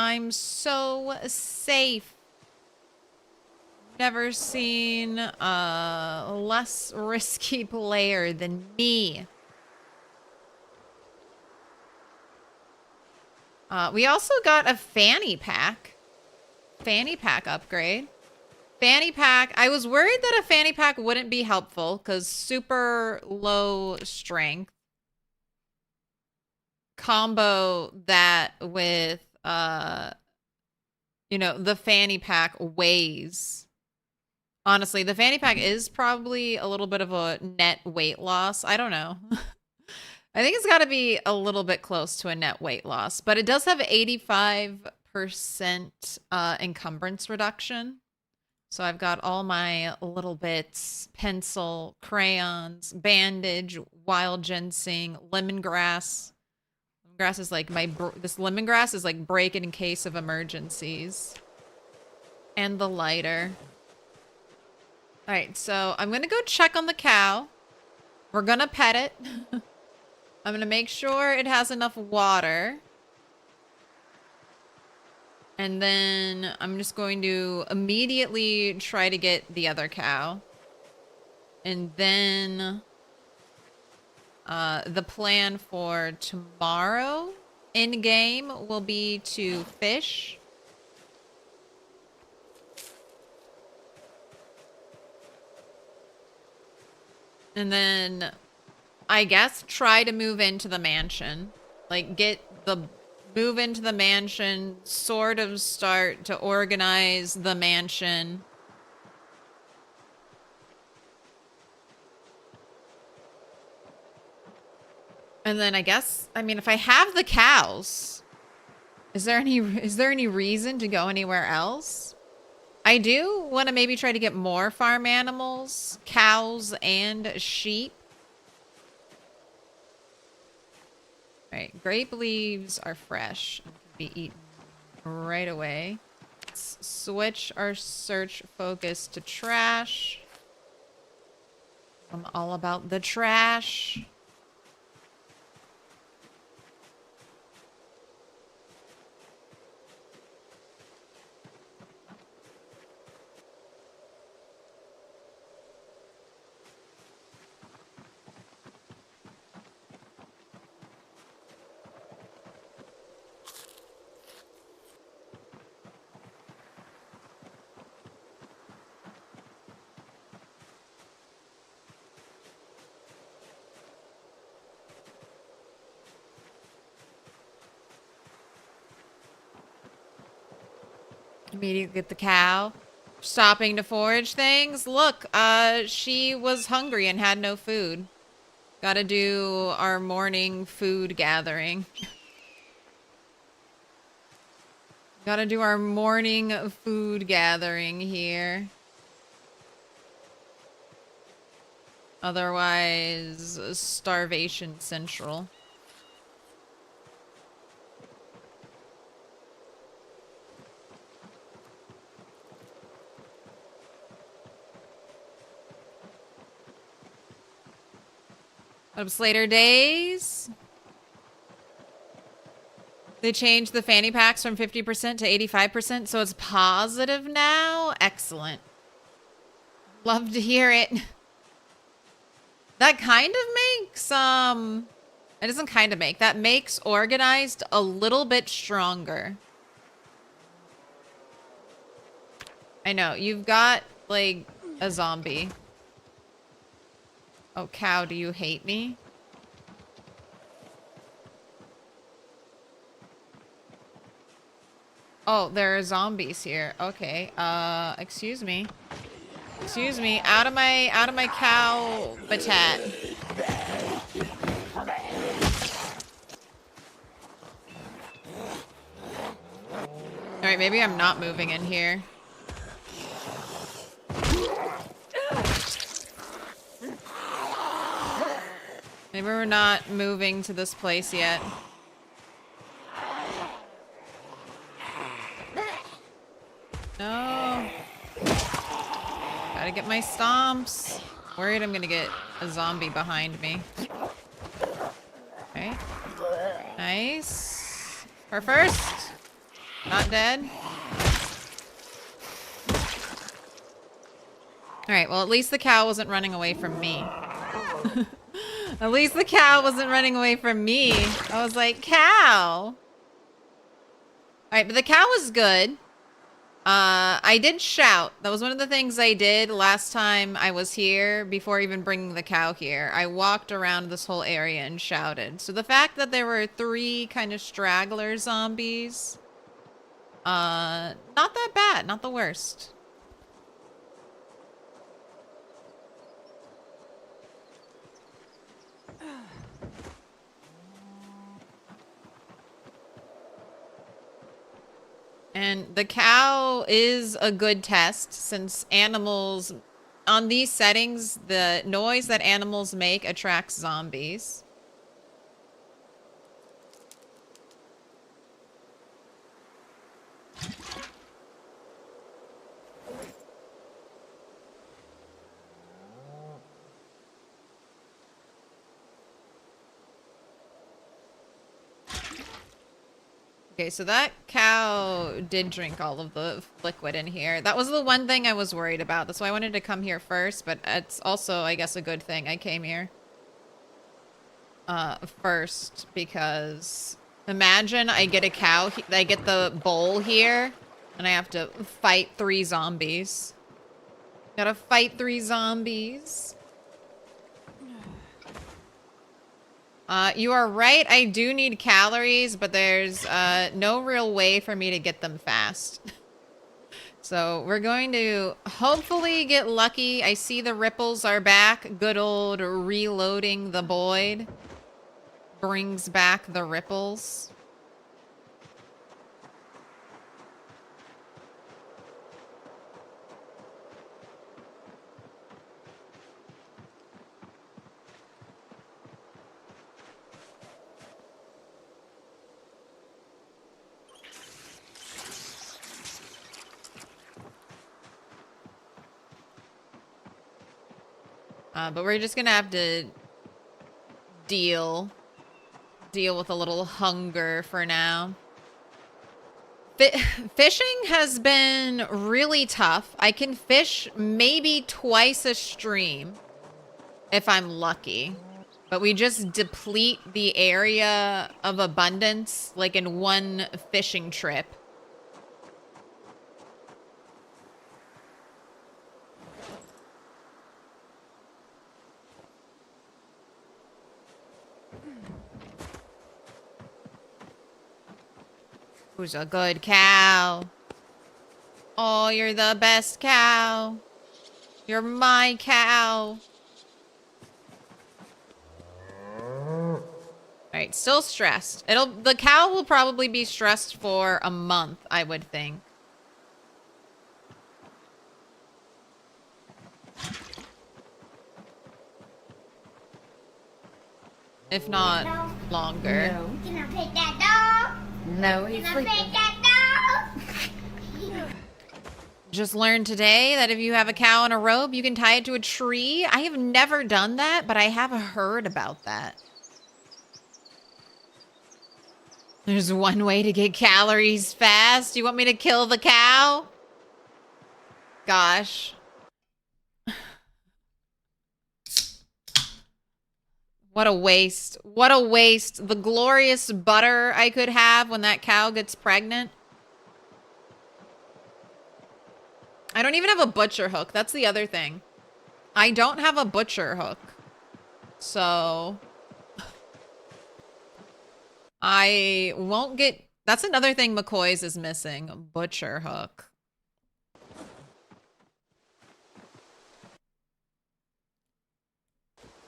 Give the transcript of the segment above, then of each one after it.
I'm so safe. Never seen a less risky player than me. We also got a fanny pack. Fanny pack upgrade. Fanny pack. I was worried that a fanny pack wouldn't be helpful because super low strength. Combo that with, you know, the fanny pack weighs. Honestly, the fanny pack is probably a little bit of a net weight loss. I don't know. I think it's got to be a little bit close to a net weight loss, but it does have 85% encumbrance reduction. So I've got all my little bits: pencil, crayons, bandage, wild ginseng, lemongrass. Lemongrass is like this lemongrass is like break it in case of emergencies. And the lighter. All right, so I'm going to go check on the cow. We're going to pet it. I'm going to make sure it has enough water. And then I'm just going to immediately try to get the other cow. And then the plan for tomorrow in game will be to fish. And then I guess try to move into the mansion. Like move into the mansion, sort of start to organize the mansion. And then I guess, I mean, if I have the cows, is there any reason to go anywhere else? I do want to maybe try to get more farm animals, cows and sheep. All right, grape leaves are fresh and can be eaten right away. Let's switch our search focus to trash. I'm all about the trash. Immediately get the cow. Stopping to forage things. Look, she was hungry and had no food. Gotta do our morning food gathering. Gotta do our morning food gathering here. Otherwise, starvation central. What up, Slater Days? They changed the fanny packs from 50% to 85%, so it's positive now? Excellent. Love to hear it. That kind of makes, it doesn't kind of make, that makes organized a little bit stronger. I know, you've got, like, a zombie. Oh, cow, do you hate me? Oh, there are zombies here. Okay. Excuse me. Excuse me. Out of my cow habitat. All right, maybe I'm not moving in here. Maybe we're not moving to this place yet. No. Gotta get my stomps. Worried I'm gonna get a zombie behind me. Okay. Nice. Her first. Not dead? Alright, well, at least the cow wasn't running away from me. At least the cow wasn't running away from me. I was like, cow! Alright, but the cow was good. I did shout. That was one of the things I did last time I was here, before even bringing the cow here. I walked around this whole area and shouted. So the fact that there were 3 kind of straggler zombies, not that bad, not the worst. And the cow is a good test, since animals, on these settings, the noise that animals make attracts zombies. Okay, so that cow did drink all of the liquid in here. That was the one thing I was worried about. That's why I wanted to come here first, but it's also, I guess, a good thing I came here first, because imagine I get a cow, I get the bowl here, and I have to fight 3 zombies. Gotta fight 3 zombies. You are right, I do need calories, but there's no real way for me to get them fast. So we're going to hopefully get lucky. I see the ripples are back. Good old reloading the Boyd brings back the ripples. But we're just gonna have to deal with a little hunger for now. Fishing has been really tough. I can fish maybe twice a stream if I'm lucky. But we just deplete the area of abundance like in one fishing trip. Who's a good cow? Oh, you're the best cow. You're my cow. Alright, still stressed. The cow will probably be stressed for a month, I would think. If not longer. No. Can I pet that dog? No, he's Can I sleeping. pet that dog? Just learned today that if you have a cow in a rope, you can tie it to a tree. I have never done that, but I have heard about that. There's one way to get calories fast. You want me to kill the cow? Gosh. What a waste. What a waste. The glorious butter I could have when that cow gets pregnant. I don't even have a butcher hook. That's the other thing. I don't have a butcher hook. So I won't get... That's another thing McCoy's is missing. A butcher hook.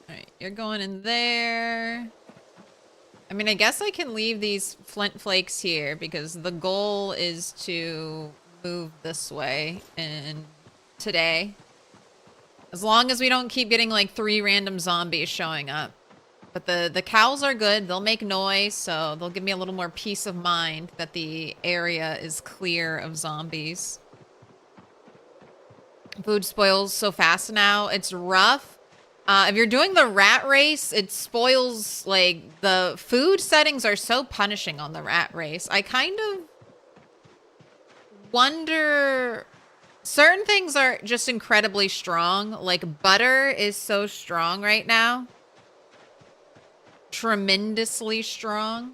Alright, you're going in there. I mean, I guess I can leave these flint flakes here because the goal is to move this way in today. As long as we don't keep getting like 3 random zombies showing up. But the cows are good. They'll make noise, so they'll give me a little more peace of mind that the area is clear of zombies. Food spoils so fast now. It's rough. If you're doing the rat race, it spoils, like, the food settings are so punishing on the rat race. I kind of wonder... Certain things are just incredibly strong. Like, butter is so strong right now. Tremendously strong.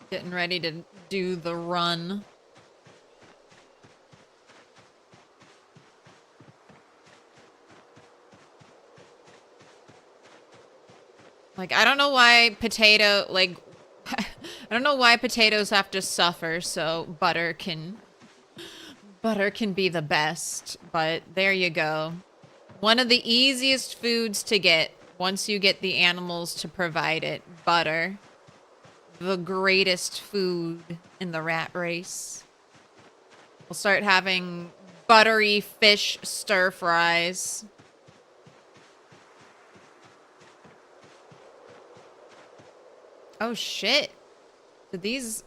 Getting ready to do the run. Like, I don't know why I don't know why potatoes have to suffer so butter can be the best, but there you go. One of the easiest foods to get once you get the animals to provide it, butter. The greatest food in the rat race. We'll start having buttery fish stir fries. Oh shit. Did these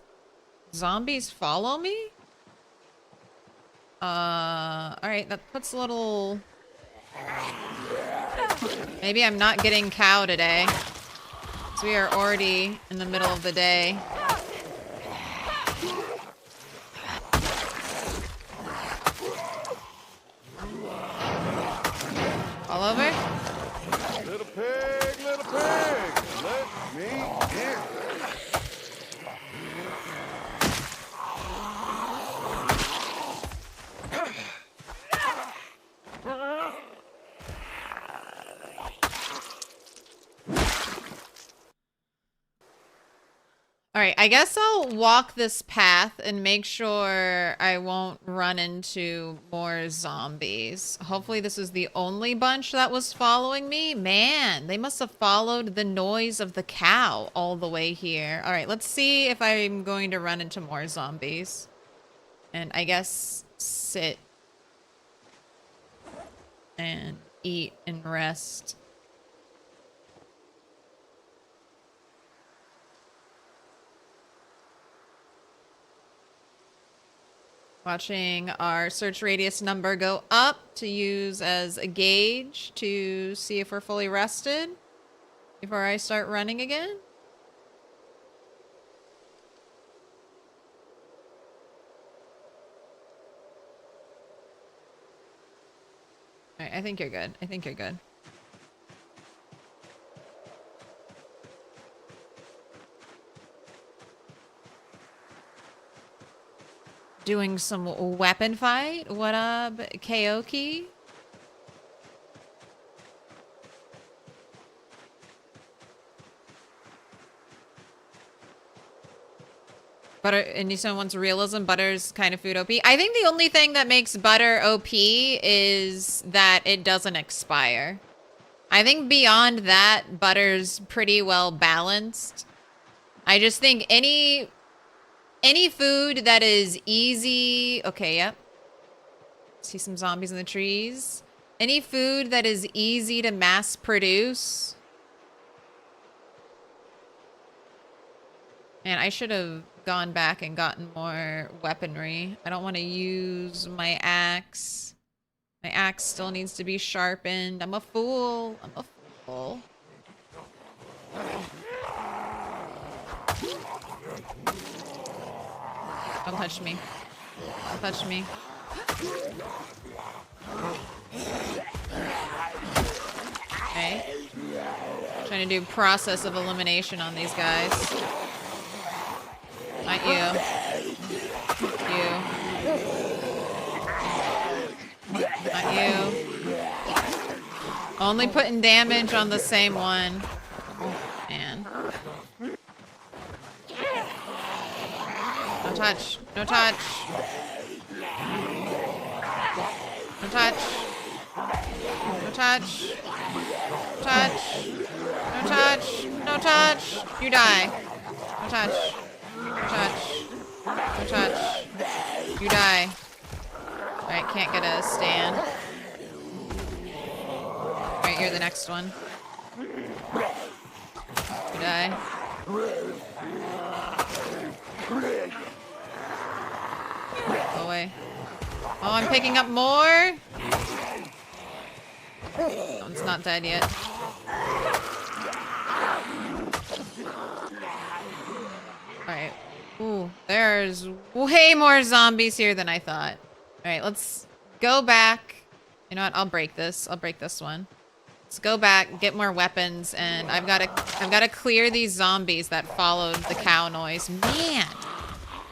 zombies follow me? Alright, that puts a little... Maybe I'm not getting cow today. So we are already in the middle of the day. All over? Little pig, let me in. Alright, I guess I'll walk this path and make sure I won't run into more zombies. Hopefully this is the only bunch that was following me. Man, they must have followed the noise of the cow all the way here. Alright, let's see if I'm going to run into more zombies. And I guess sit and eat and rest. Watching our search radius number go up to use as a gauge to see if we're fully rested before I start running again. All right, I think you're good. I think you're good. Doing some weapon fight. What up, Kaoki? Butter, and someone wants realism. Butter's kind of food OP. I think the only thing that makes butter OP is that it doesn't expire. I think beyond that, butter's pretty well balanced. I just think any food that is easy... Okay, yep. See some zombies in the trees. Any food that is easy to mass produce. And I should have gone back and gotten more weaponry. I don't want to use my axe. My axe still needs to be sharpened. I'm a fool. I'm a fool. Don't touch me. Don't touch me. Okay. Trying to do process of elimination on these guys. Not you. You. Not you. Only putting damage on the same one. Man. No touch. No touch. No touch. No touch. Touch. No touch. No touch. You die. No touch. No touch. No touch. You die. Alright, can't get a stand. Alright, you're the next one. Go away. Oh, I'm picking up more. That one's not dead yet. Alright. Ooh, there's way more zombies here than I thought. Alright, let's go back. You know what? I'll break this. I'll break this one. Let's go back, get more weapons, and I've gotta clear these zombies that followed the cow noise. Man!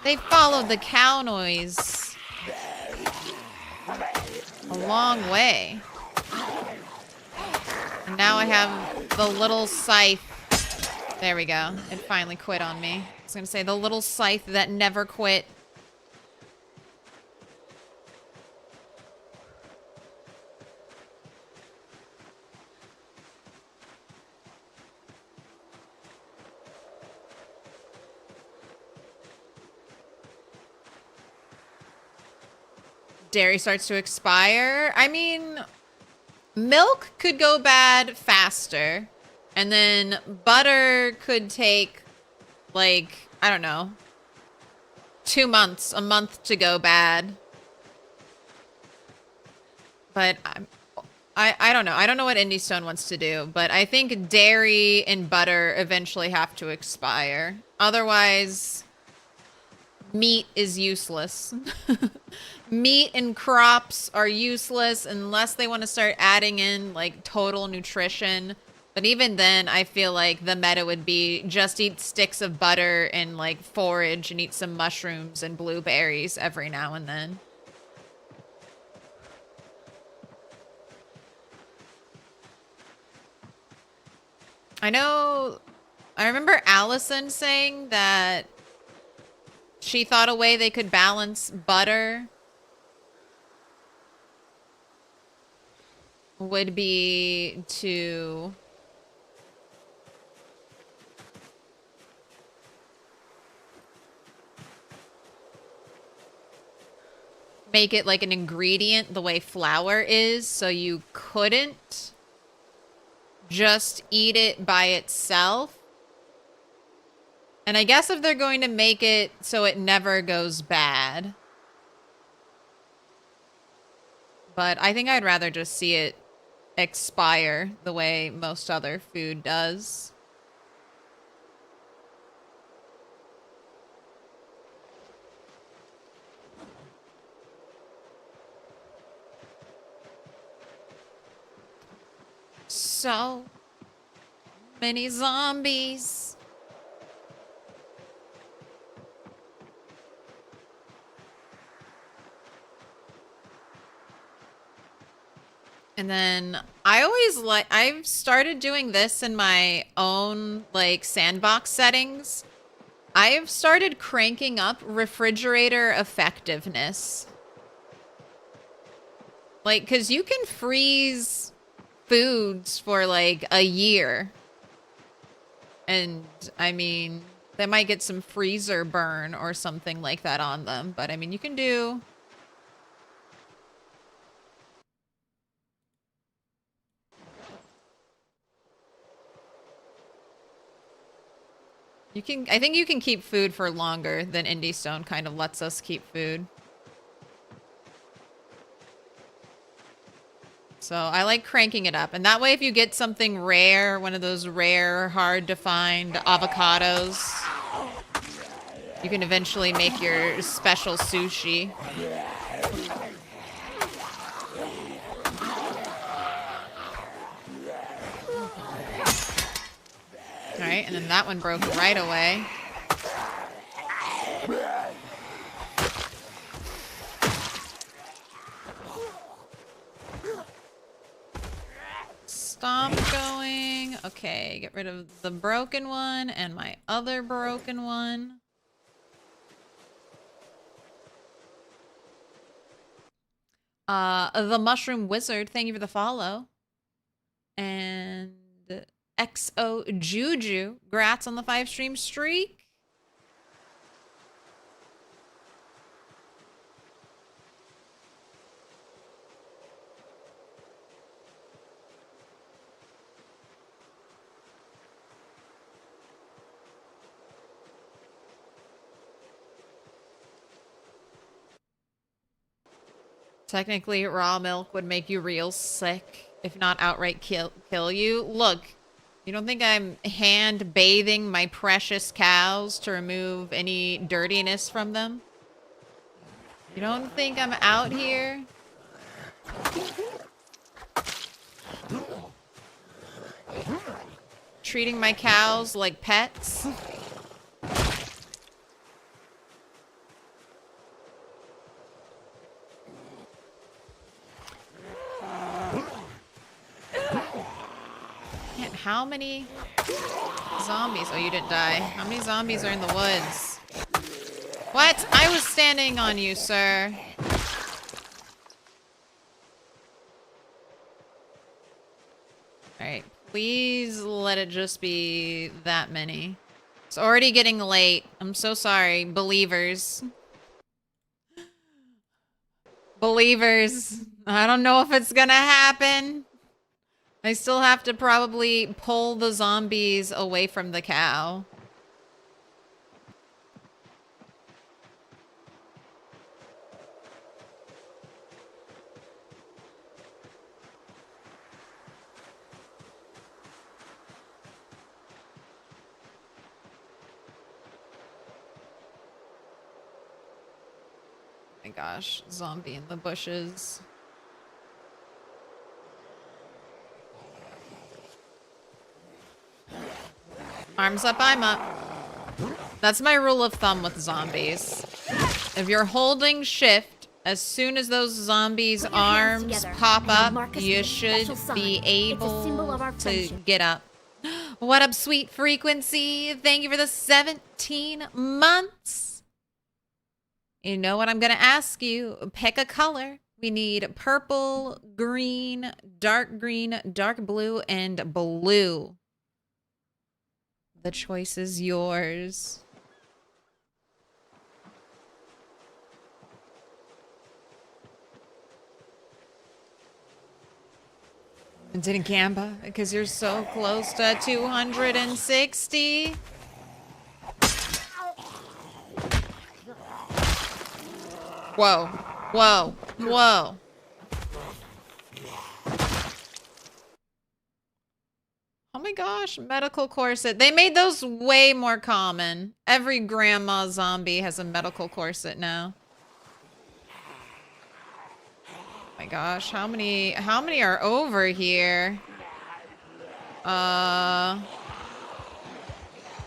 They followed the cow noise a long way. And now I have the little scythe. There we go. It finally quit on me. I was gonna say the little scythe that never quit. Dairy starts to expire. I mean, milk could go bad faster. And then butter could take, like, I don't know, 2 months, a month to go bad. But I don't know. I don't know what Indie Stone wants to do. But I think dairy and butter eventually have to expire. Otherwise, meat is useless. Meat and crops are useless unless they want to start adding in, like, total nutrition. But even then, I feel like the meta would be just eat sticks of butter and, like, forage and eat some mushrooms and blueberries every now and then. I remember Allison saying that she thought a way they could balance butter would be to make it like an ingredient the way flour is, so you couldn't just eat it by itself. And I guess if they're going to make it so it never goes bad. But I think I'd rather just see it expire the way most other food does. So many zombies. And then I've started doing this in my own, like, sandbox settings. I've started cranking up refrigerator effectiveness. Like, because you can freeze foods for, like, a year. And, I mean, they might get some freezer burn or something like that on them. But, I mean, you can do... I think you can keep food for longer than Indie Stone kind of lets us keep food. So I like cranking it up. And that way if you get something rare, one of those rare, hard to find avocados, you can eventually make your special sushi. Alright, and then that one broke right away. Stomp going. Okay, get rid of the broken one and my other broken one. The Mushroom Wizard, thank you for the follow. And XO Juju, grats on the 5-stream streak. Technically, raw milk would make you real sick, if not outright kill you. Look, you don't think I'm hand bathing my precious cows to remove any dirtiness from them? You don't think I'm out here treating my cows like pets? Man, how many zombies? Oh, you didn't die. How many zombies are in the woods? What? I was standing on you, sir. Alright, please let it just be that many. It's already getting late. I'm so sorry, believers. Believers. I don't know if it's gonna happen. I still have to probably pull the zombies away from the cow. My gosh, zombie in the bushes. Arms up, I'm up. That's my rule of thumb with zombies. If you're holding shift, as soon as those zombies' arms pop up, you should be able to get up. What up, sweet frequency? Thank you for the 17 months. You know what I'm going to ask you? Pick a color. We need purple, green, dark blue, and blue. The choice is yours. It didn't Gamba because you're so close to 260. Whoa, whoa, whoa. Oh my gosh, medical corset. They made those way more common. Every grandma zombie has a medical corset now. Oh my gosh, how many are over here?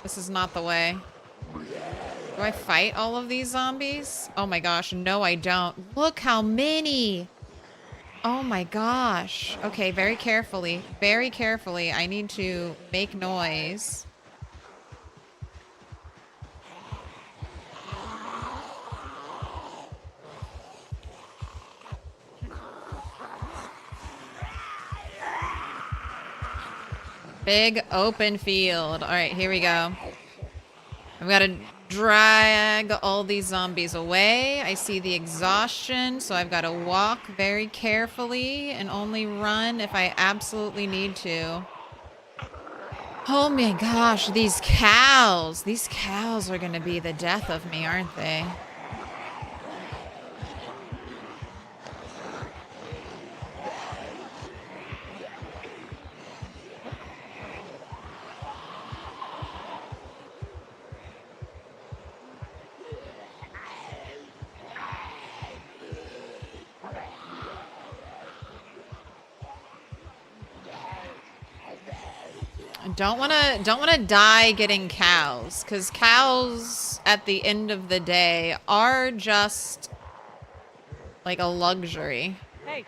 This is not the way. Do I fight all of these zombies? Oh my gosh, no I don't. Look how many! Oh my gosh. Okay, very carefully. Very carefully. I need to make noise. Big open field. All right, here we go. I've got to drag all these zombies away. I see the exhaustion, so I've got to walk very carefully and only run if I absolutely need to. Oh my gosh, these cows. These cows are going to be the death of me, aren't they? Don't wanna die getting cows, because cows at the end of the day are just like a luxury. Hey.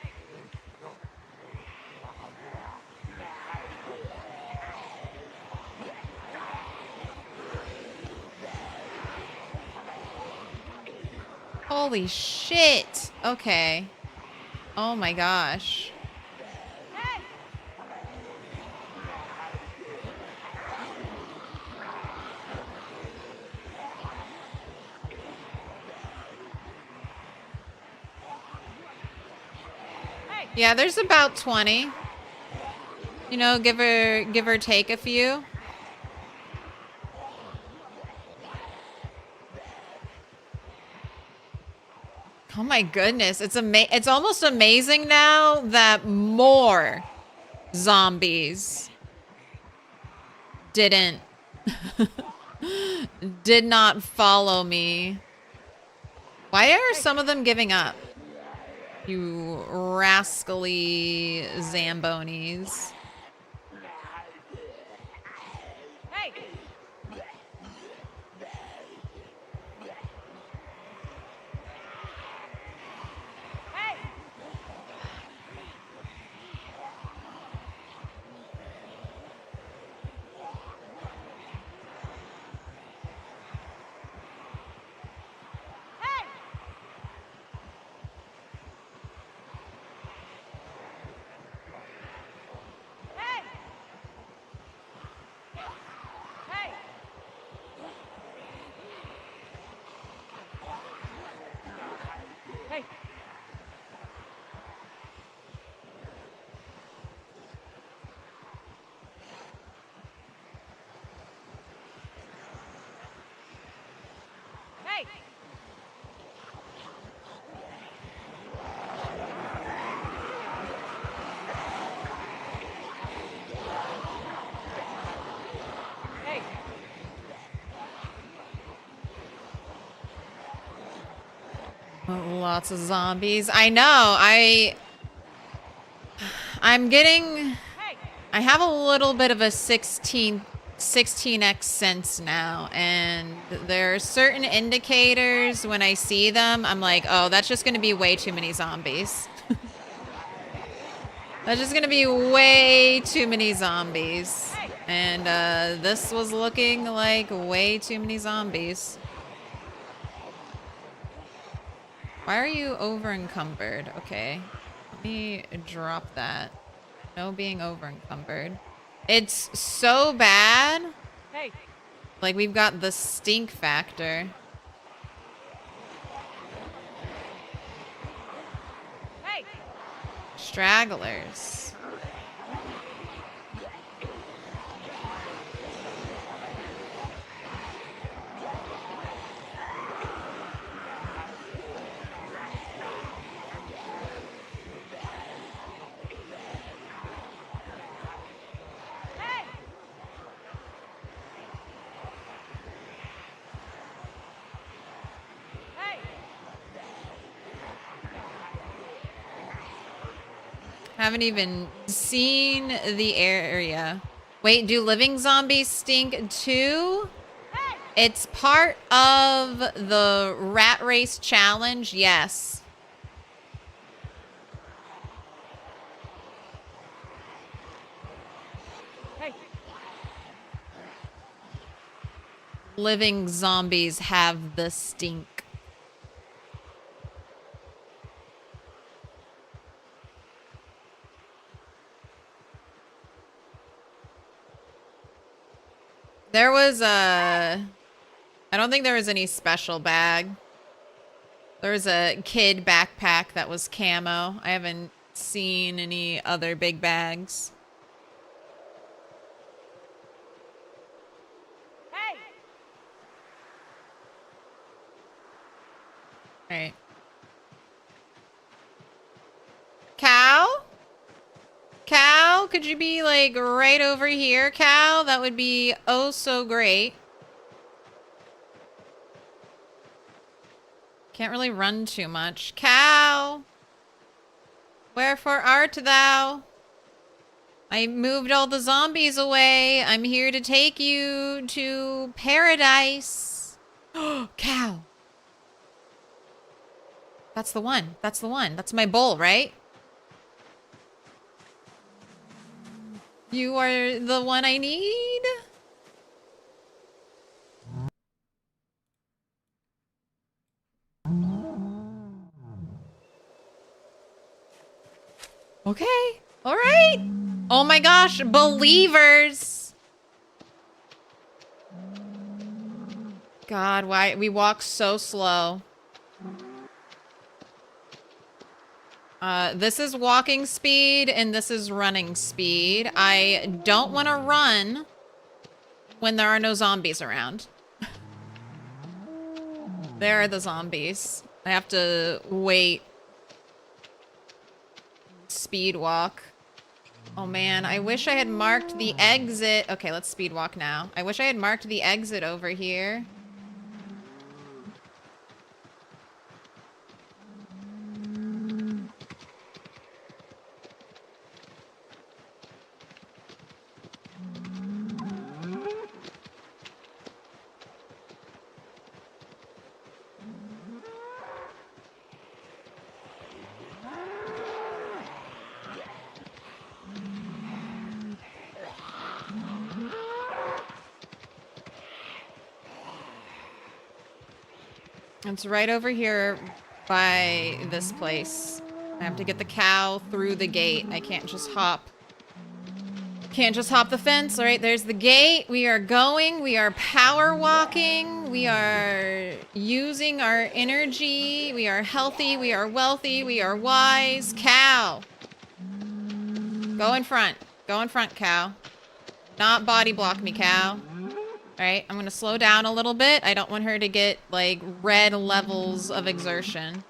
Holy shit. Okay. Oh my gosh. Yeah, there's about 20. You know, give or take a few. Oh my goodness. It's almost amazing now that more zombies did not follow me. Why are some of them giving up? You rascally Zambonis. Lots of zombies. I know. I'm getting... I have a little bit of a 16x sense now, and there are certain indicators when I see them, I'm like, oh, that's just going to be way too many zombies. That's just going to be way too many zombies. And this was looking like way too many zombies. Why are you over encumbered? Okay. Let me drop that. No being over encumbered. It's so bad. Hey. Like we've got the stink factor. Hey. Stragglers. Haven't even seen the area. Wait, do living zombies stink too? It's part of the rat race challenge, yes. Living zombies have the stink. There was a... I don't think there was any special bag. There was a kid backpack that was camo. I haven't seen any other big bags. Hey! Alright. Cow? Cow, could you be like right over here, Cow? That would be oh so great. Can't really run too much. Cow! Wherefore art thou? I moved all the zombies away. I'm here to take you to paradise. Cow! That's the one. That's the one. That's my bull, right? You are the one I need? Okay. All right. Oh my gosh. Believers. God, why? We walk so slow. This is walking speed and this is running speed. I don't want to run when there are no zombies around. There are the zombies. I have to wait. Speed walk. Oh man, I wish I had marked the exit. Okay, let's speed walk now. I wish I had marked the exit over here. It's right over here by this place. I have to get the cow through the gate. I can't just hop. Can't just hop the fence. All right, there's the gate. We are going. We are power walking. We are using our energy. We are healthy. We are wealthy. We are wise. Cow. Go in front. Go in front, cow. Not body block me, cow. All right, I'm going to slow down a little bit. I don't want her to get, like, red levels of exertion.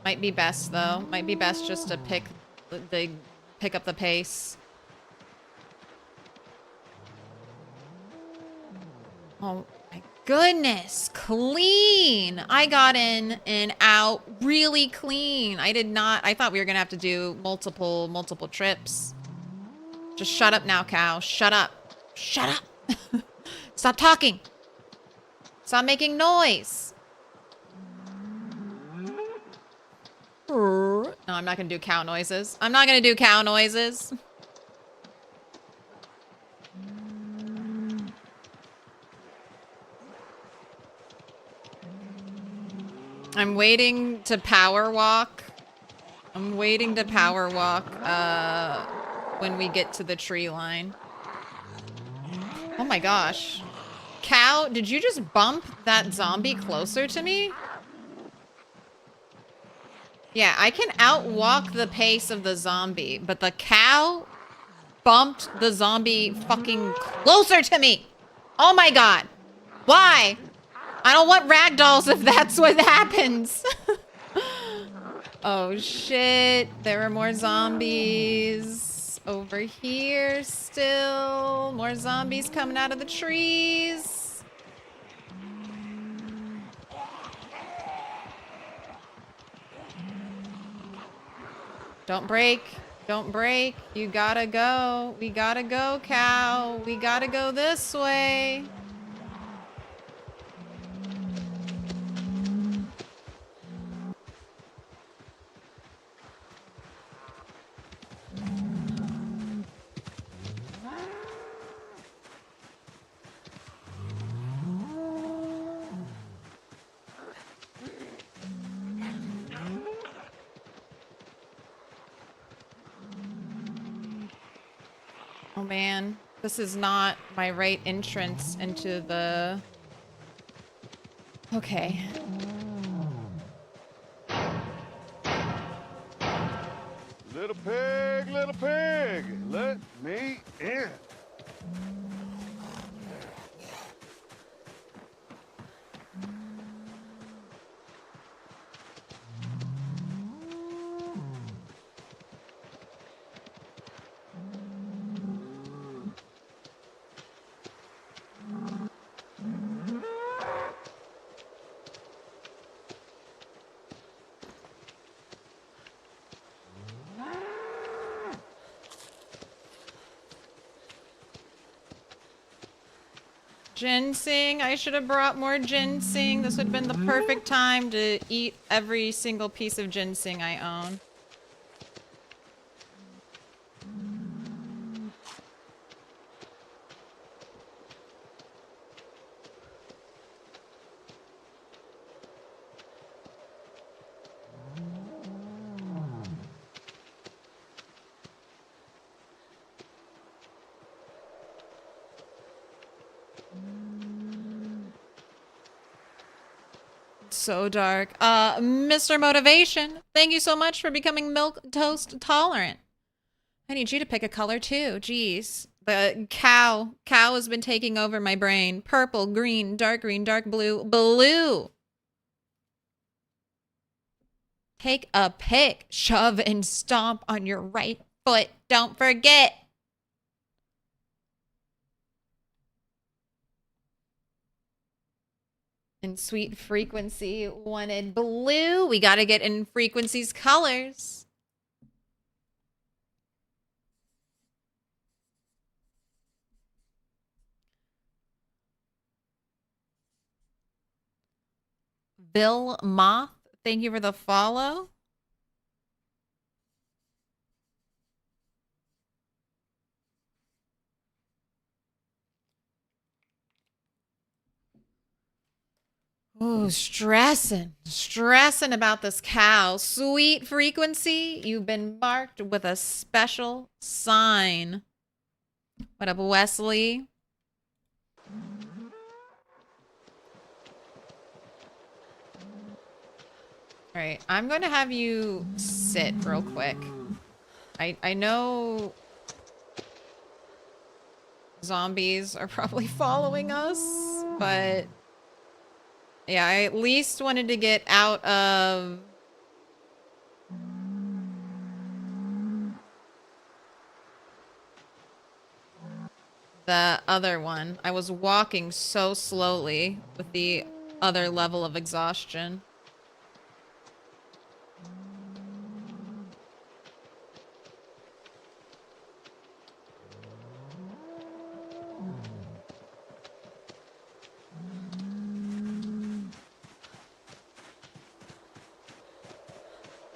Might be best, though. Might be best just to pick up the pace. Oh, my goodness. Clean. I got in and out really clean. I thought we were going to have to do multiple trips. Just shut up now, cow. Shut up. Shut up. Stop talking. Stop making noise. No, I'm not going to do cow noises. I'm not going to do cow noises. I'm waiting to power walk. I'm waiting to power walk when we get to the tree line. Oh my gosh. Cow, did you just bump that zombie closer to me? Yeah, I can outwalk the pace of the zombie, but the cow bumped the zombie fucking closer to me. Oh my god. Why? I don't want ragdolls if that's what happens. Oh shit. There are more zombies. Over here still. More zombies coming out of the trees. Don't break. Don't break. You gotta go. We gotta go, cow. We gotta go this way. Oh man, this is not my right entrance into the... Okay. Little pig, let me in. Ginseng. I should have brought more ginseng. This would have been the perfect time to eat every single piece of ginseng I own. So dark. Mr. Motivation, thank you so much for becoming Milquetoast tolerant. I need you to pick a color too. Jeez. The cow has been taking over my brain. Purple, green, dark blue, blue. Take a pick, shove and stomp on your right foot. Don't forget. And Sweet Frequency wanted blue. We got to get in Frequency's colors. Bill Moth, thank you for the follow. Oh, stressing about this cow. Sweet Frequency, you've been marked with a special sign. What up, Wesley? All right, I'm going to have you sit real quick. I know zombies are probably following us, but yeah, I at least wanted to get out of the other one. I was walking so slowly with the other level of exhaustion.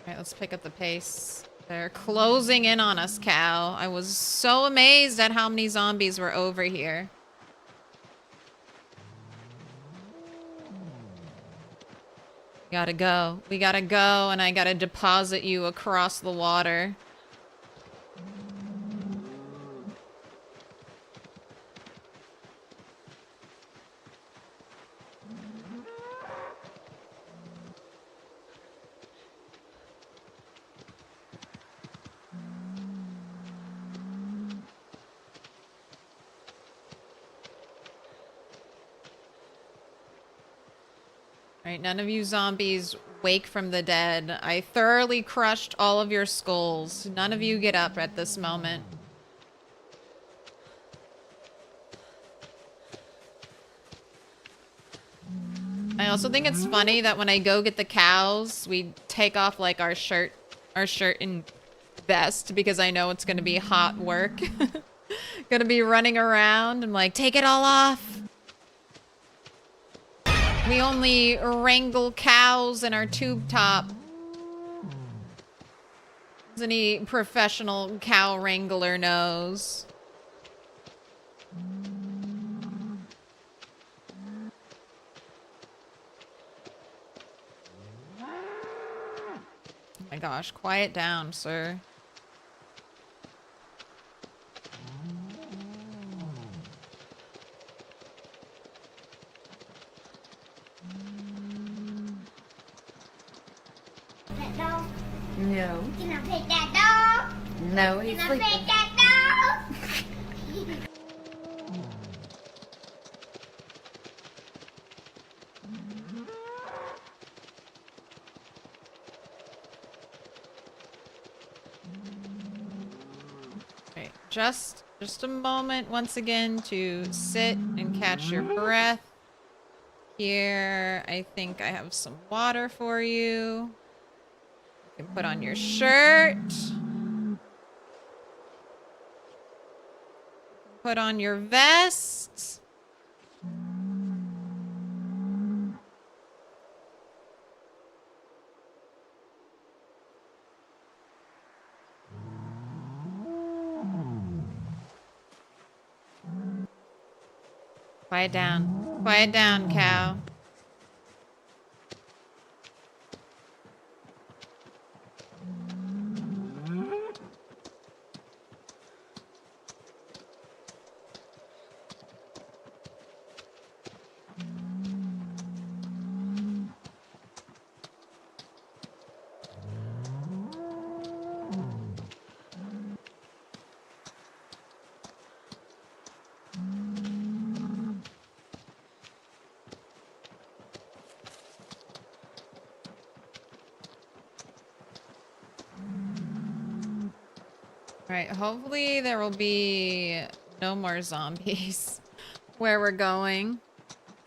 Alright, let's pick up the pace. They're closing in on us, cow. I was so amazed at how many zombies were over here. Gotta go. We gotta go, and I gotta deposit you across the water. Alright, none of you zombies wake from the dead. I thoroughly crushed all of your skulls. None of you get up at this moment. I also think it's funny that when I go get the cows, we take off like our shirt and vest because I know it's gonna be hot work. Gonna be running around. I'm like, take it all off. We only wrangle cows in our tube top. As any professional cow wrangler knows. Oh my gosh, quiet down, sir. That dog? No. Can I pet that dog? No, he's Can I sleeping. pet that dog? Right, just a moment once again to sit and catch your breath. Here, I think I have some water for you. You can put on your shirt. Put on your vest. Quiet down. Quiet down, cow. Alright, hopefully there will be no more zombies where we're going.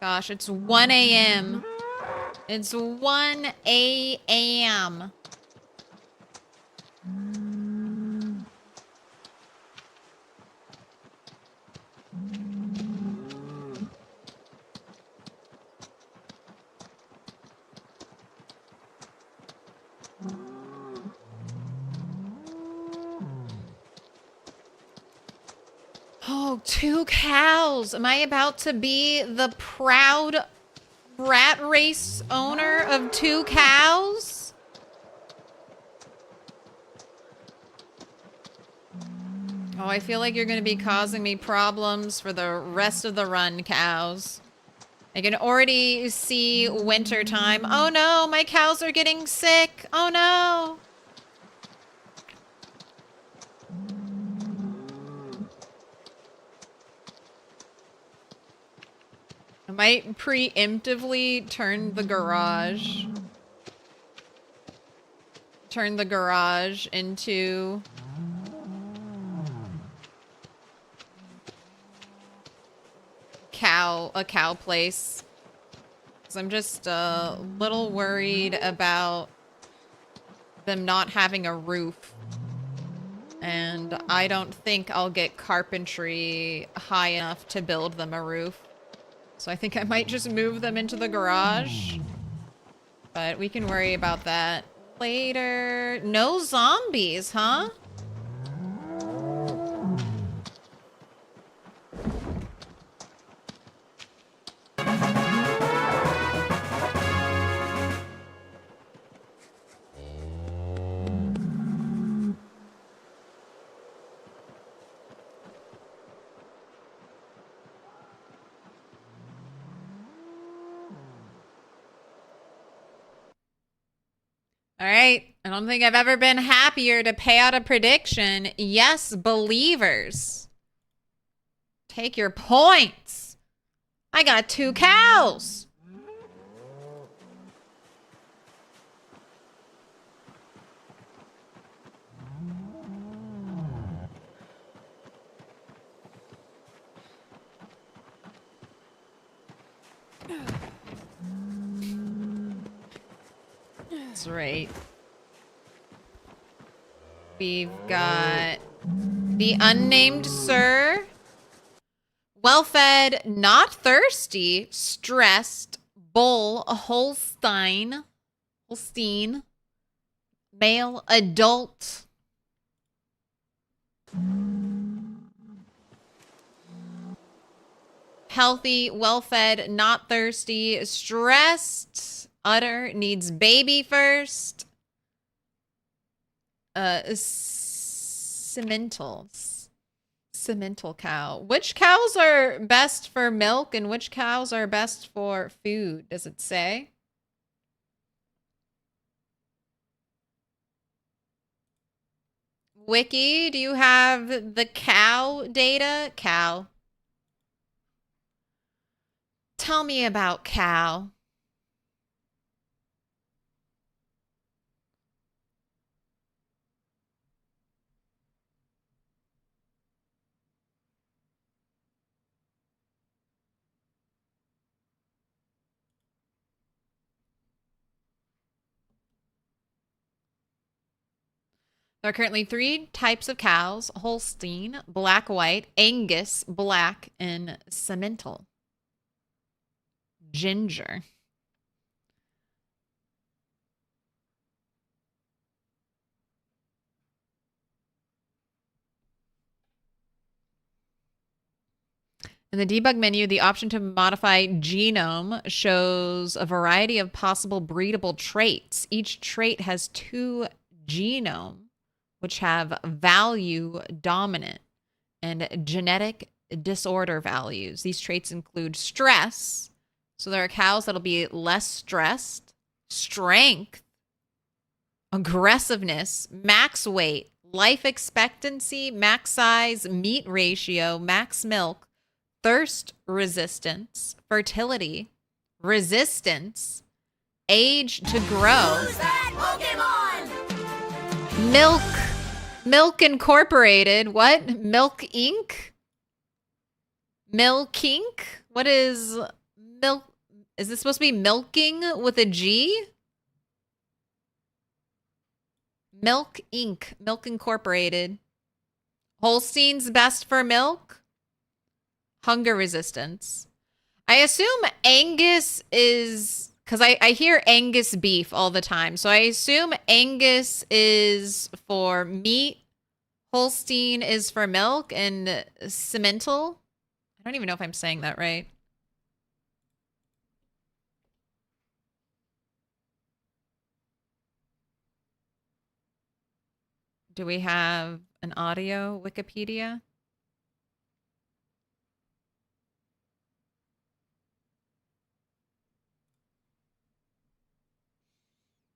Gosh, it's 1 a.m. It's 1 a.m. Oh, 2 cows. Am I about to be the proud rat race owner of 2 cows? Oh, I feel like you're going to be causing me problems for the rest of the run, cows. I can already see winter time. Oh no, my cows are getting sick. Oh no. I might preemptively turn the garage. Turn the garage into a cow place. Because I'm just a little worried about them not having a roof. And I don't think I'll get carpentry high enough to build them a roof. So I think I might just move them into the garage. But we can worry about that later. No zombies, huh? All right. I don't think I've ever been happier to pay out a prediction. Yes, believers. Take your points. I got 2 cows. That's right. We've got the unnamed sir. Well-fed, not thirsty, stressed, bull, a Holstein, male, adult. Healthy, well-fed, not thirsty, stressed, udder, needs baby first. Cemental cow. Which cows are best for milk and which cows are best for food? Does it say? Wiki, do you have the cow data? Cow. Tell me about cow. There are currently 3 types of cows: Holstein, black white, Angus, black, and Simmental. Ginger. In the debug menu, the option to modify genome shows a variety of possible breedable traits. Each trait has 2 genome, which have value dominant and genetic disorder values. These traits include stress. So there are cows that'll be less stressed, strength, aggressiveness, max weight, life expectancy, max size, meat ratio, max milk, thirst resistance, fertility, resistance, age to grow, Who's that Pokemon? milk Milk Incorporated. What? Milk Inc? Milk Inc? What is milk? Is this supposed to be milking with a G? Milk Inc. Milk Incorporated. Holstein's best for milk? Hunger resistance. I assume Angus is... Because I hear Angus beef all the time. So I assume Angus is for meat, Holstein is for milk, and Simmental. I don't even know if I'm saying that right. Do we have an audio Wikipedia?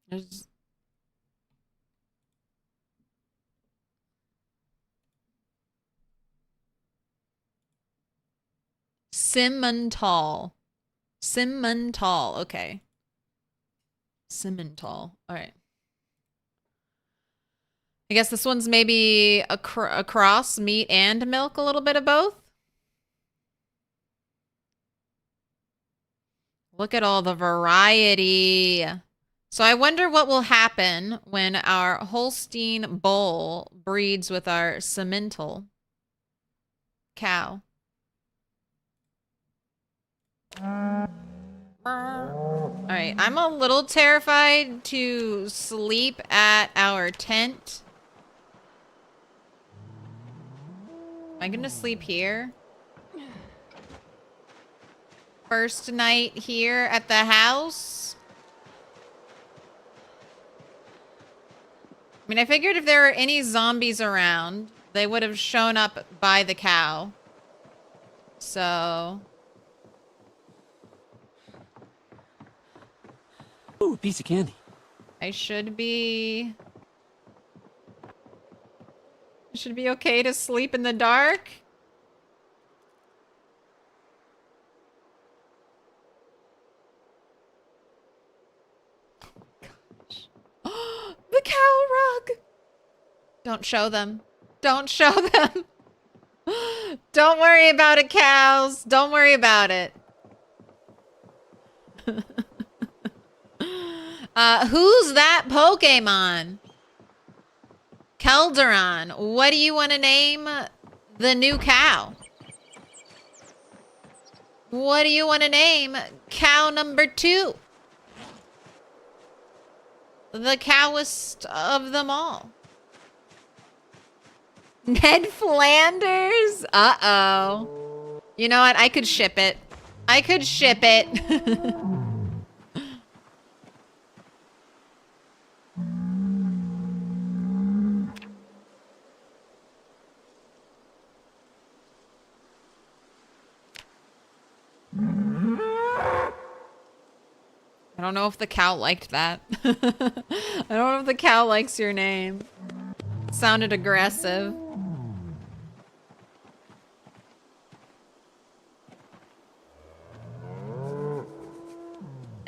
There's... Simmental. Simmental. Okay. Simmental. All right. I guess this one's maybe across meat and milk, a little bit of both. Look at all the variety. So I wonder what will happen when our Holstein Bull breeds with our Simmental cow. All right, I'm a little terrified to sleep at our tent. Am I gonna sleep here? First night here at the house? I mean, I figured if there were any zombies around, they would have shown up by the cow. So... Ooh, piece of candy. I should be okay to sleep in the dark. Gosh. The cow rug. Don't show them. Don't show them. Don't worry about it, cows. Don't worry about it. Who's that Pokemon? Kelderon. What do you want to name the new cow? What do you want to name cow number 2? The cowest of them all. Ned Flanders? Uh-oh. You know what? I could ship it. I could ship it. I don't know if the cow liked that. I don't know if the cow likes your name. It sounded aggressive.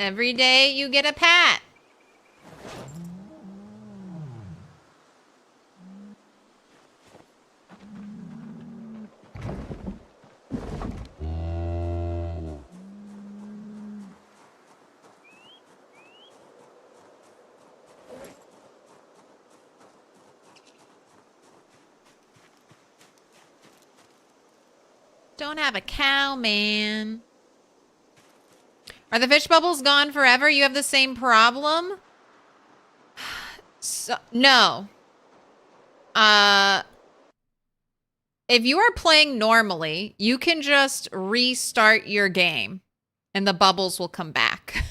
Every day you get a pat. Don't have a cow, man. Are the fish bubbles gone forever? You have the same problem? So, no. If you are playing normally, you can just restart your game and the bubbles will come back.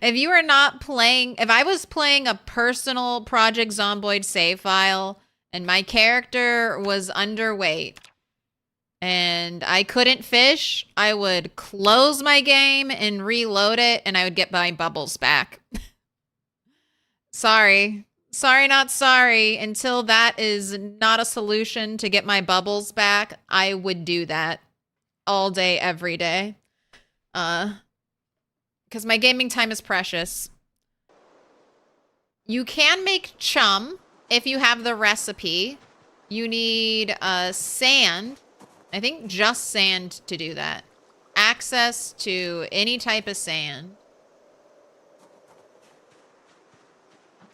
If you are not playing, if I was playing a personal Project Zomboid save file and my character was underweight and I couldn't fish, I would close my game and reload it and I would get my bubbles back. Sorry. Sorry, not sorry. Until that is not a solution to get my bubbles back, I would do that all day, every day. Because my gaming time is precious. You can make chum if you have the recipe, you need sand. I think just sand to do that. Access to any type of sand.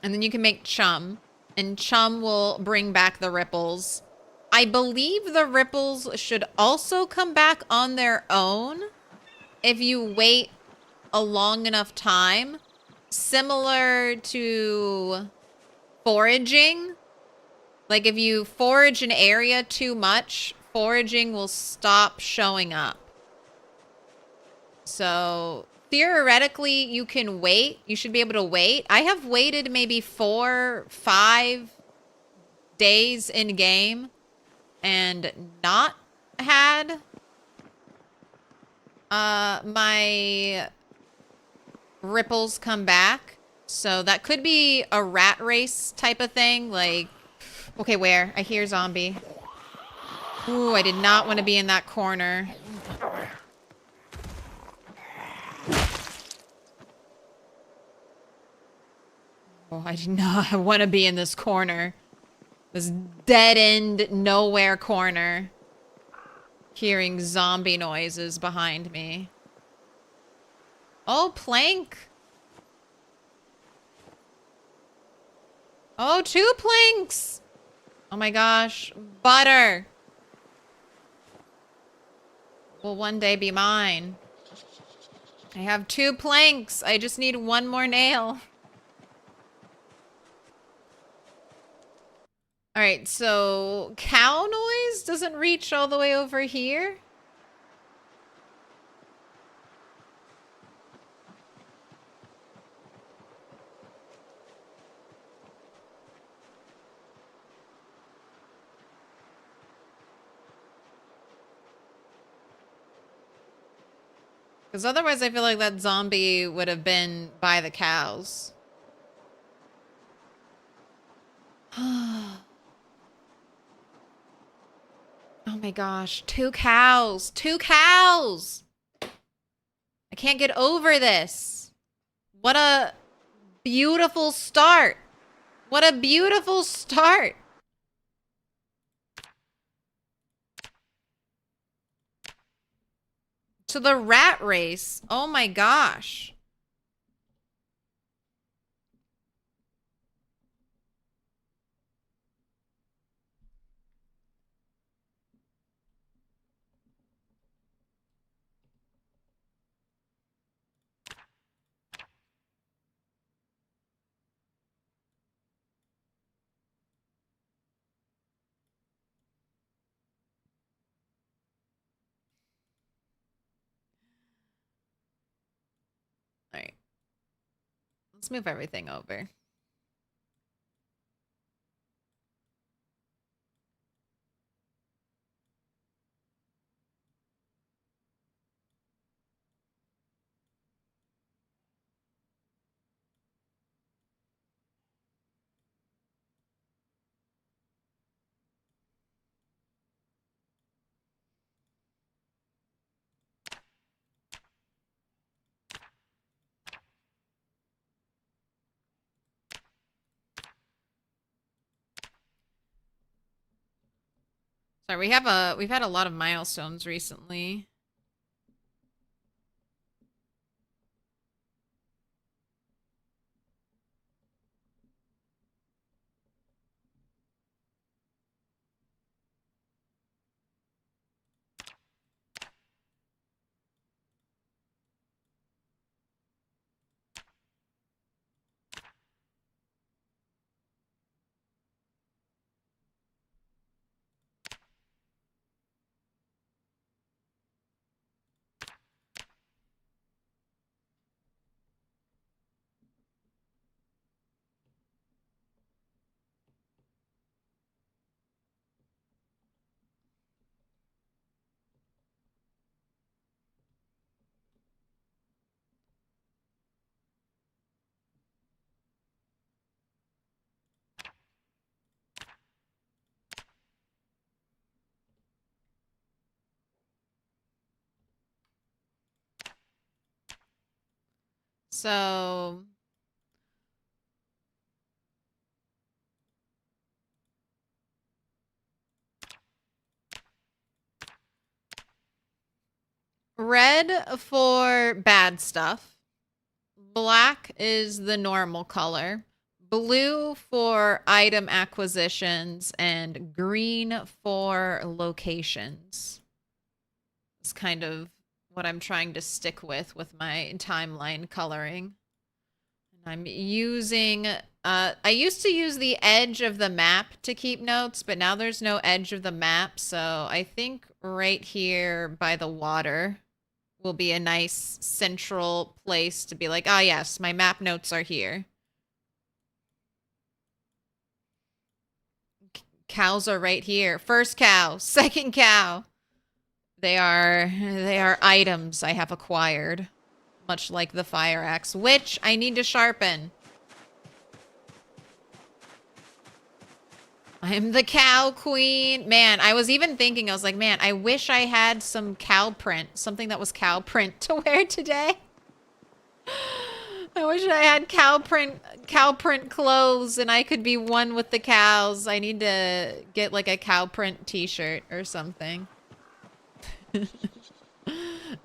And then you can make chum. And chum will bring back the ripples. I believe the ripples should also come back on their own if you wait a long enough time. Similar to foraging. Like if you forage an area too much, foraging will stop showing up. So theoretically, you can wait. You should be able to wait. I have waited maybe 4, 5 days in game and not had my ripples come back. So that could be a rat race type of thing. Like, okay, where? I hear zombie. Ooh, I did not want to be in that corner. Oh, I did not want to be in this corner. This dead-end, nowhere corner. Hearing zombie noises behind me. Oh, plank. Oh, 2 planks. Oh my gosh. Butter. Will one day be mine. I have 2 planks. I just need 1 more nail. All right, so cow noise doesn't reach all the way over here. Because otherwise I feel like that zombie would have been by the cows. Oh my gosh, 2 cows. 2 cows! I can't get over this. What a beautiful start. What a beautiful start. To the rat race. Oh my gosh. All right. Let's move everything over. Sorry, we've had a lot of milestones recently. So red for bad stuff. Black is the normal color. Blue for item acquisitions and green for locations. It's kind of what I'm trying to stick with my timeline coloring. I'm using, I used to use the edge of the map to keep notes, but now there's no edge of the map, so I think right here by the water will be a nice central place to be like, ah, yes, my map notes are here. Cows are right here. First cow, second cow. They are items I have acquired, much like the fire axe, which I need to sharpen. I'm the cow queen. Man, I was even thinking, I was like, man, I wish I had some cow print, something that was cow print to wear today. I wish I had cow print clothes and I could be one with the cows. I need to get like a cow print t-shirt or something.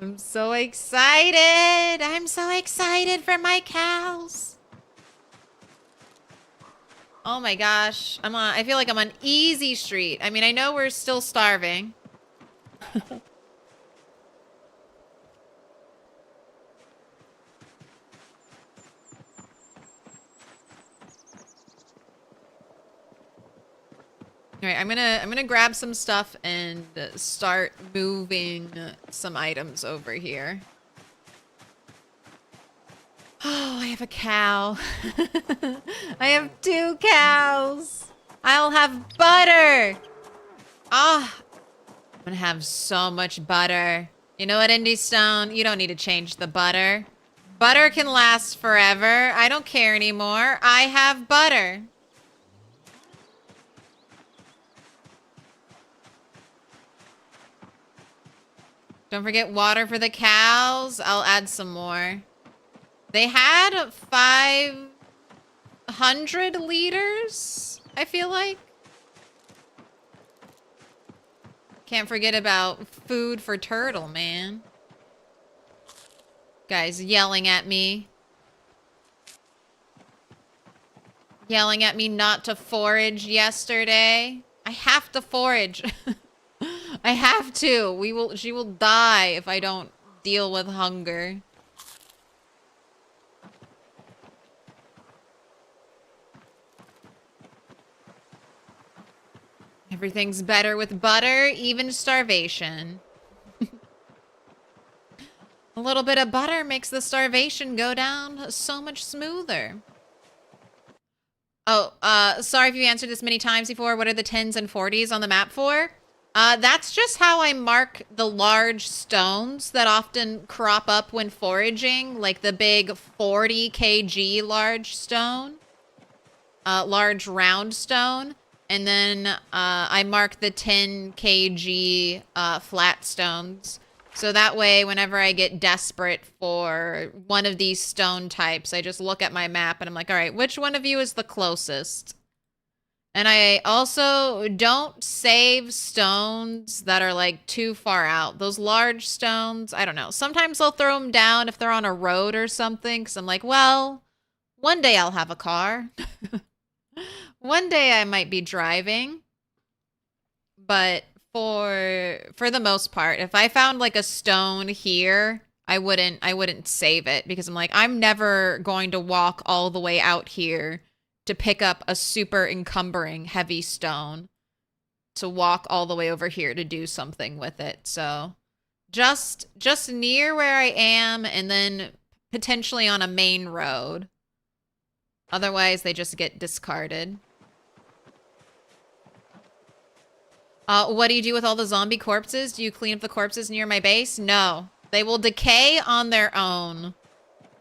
I'm so excited. I'm so excited for my cows. Oh my gosh. I feel like I'm on easy street. I mean, I know we're still starving. All right, I'm gonna grab some stuff and start moving some items over here. Oh, I have a cow. I have 2 cows. I'll have butter. Ah, I'm gonna have so much butter. You know what, Indy Stone? You don't need to change the butter. Butter can last forever. I don't care anymore. I have butter. Don't forget water for the cows. I'll add some more. They had 500 liters, I feel like. Can't forget about food for turtle, man. Guys yelling at me. Yelling at me not to forage yesterday. I have to forage. I have to. She will die if I don't deal with hunger. Everything's better with butter, even starvation. A little bit of butter makes the starvation go down so much smoother. Oh, sorry if you answered this many times before. What are the 10s and 40s on the map for? That's just how I mark the large stones that often crop up when foraging, like the big 40 kg large stone, large round stone. And then I mark the 10 kg flat stones. So that way, whenever I get desperate for one of these stone types, I just look at my map and I'm like, all right, which one of you is the closest? And I also don't save stones that are like too far out. Those large stones, I don't know. Sometimes I'll throw them down if they're on a road or something, because I'm like, well, one day I'll have a car. One day I might be driving. But for the most part, if I found like a stone here, I wouldn't save it, because I'm like, I'm never going to walk all the way out here to pick up a super encumbering heavy stone to walk all the way over here to do something with it. So just near where I am, and then potentially on a main road. Otherwise, they just get discarded. What do you do with all the zombie corpses? Do you clean up the corpses near my base? No. They will decay on their own.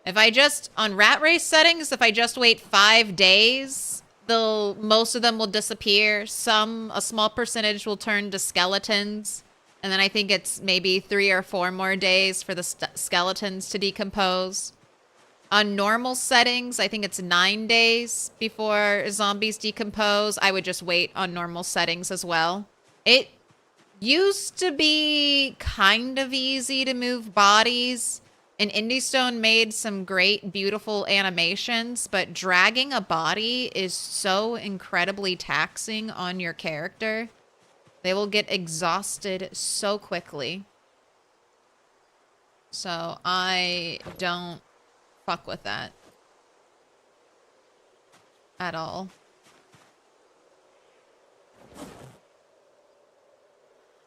If I just, on rat race settings, if I just wait 5 days, most of them will disappear. A small percentage will turn to skeletons. And then I think it's maybe 3 or 4 more days for the skeletons to decompose. On normal settings, I think it's 9 days before zombies decompose. I would just wait on normal settings as well. used to be kind of easy to move bodies, and Indie Stone made some great, beautiful animations, but dragging a body is so incredibly taxing on your character. They will get exhausted so quickly. So I don't fuck with that at all.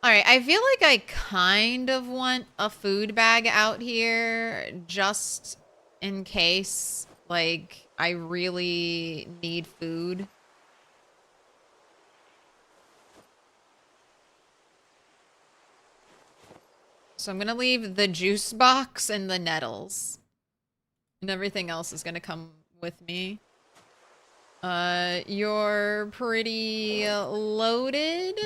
Alright, I feel like I kind of want a food bag out here just in case, like, I really need food. So I'm gonna leave the juice box and the nettles. And everything else is gonna come with me. You're pretty loaded.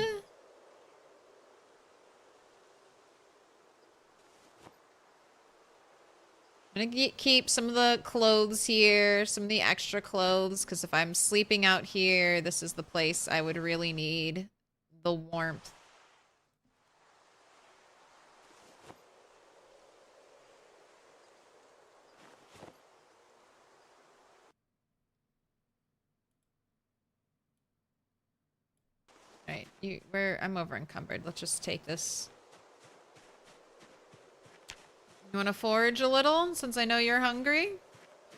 I'm gonna keep some of the clothes here, some of the extra clothes, because if I'm sleeping out here, this is the place I would really need the warmth. Alright, I'm over encumbered. Let's just take this. You wanna forage a little, since I know you're hungry?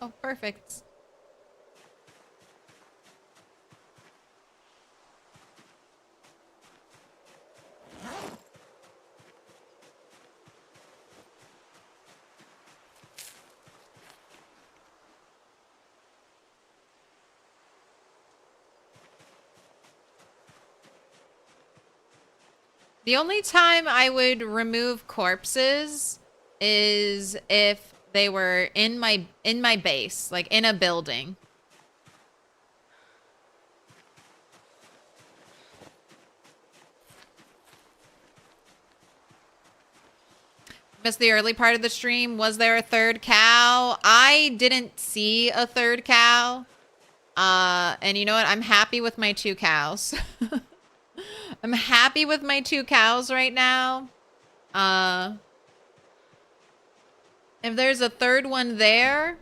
Oh, perfect. The only time I would remove corpses is if they were in my base, like in a building. Missed the early part of the stream. Was there a third cow? I didn't see a third cow. And you know what? I'm happy with my 2 cows. I'm happy with my 2 cows right now. If there's a third one there,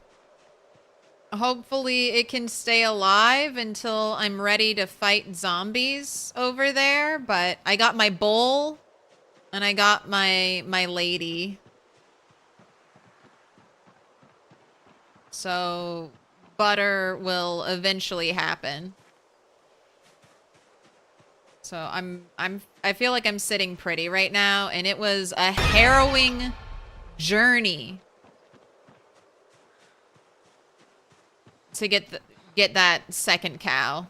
hopefully it can stay alive until I'm ready to fight zombies over there. But I got my bull and I got my lady. So butter will eventually happen. So I feel like I'm sitting pretty right now, and it was a harrowing journey to get that second cow.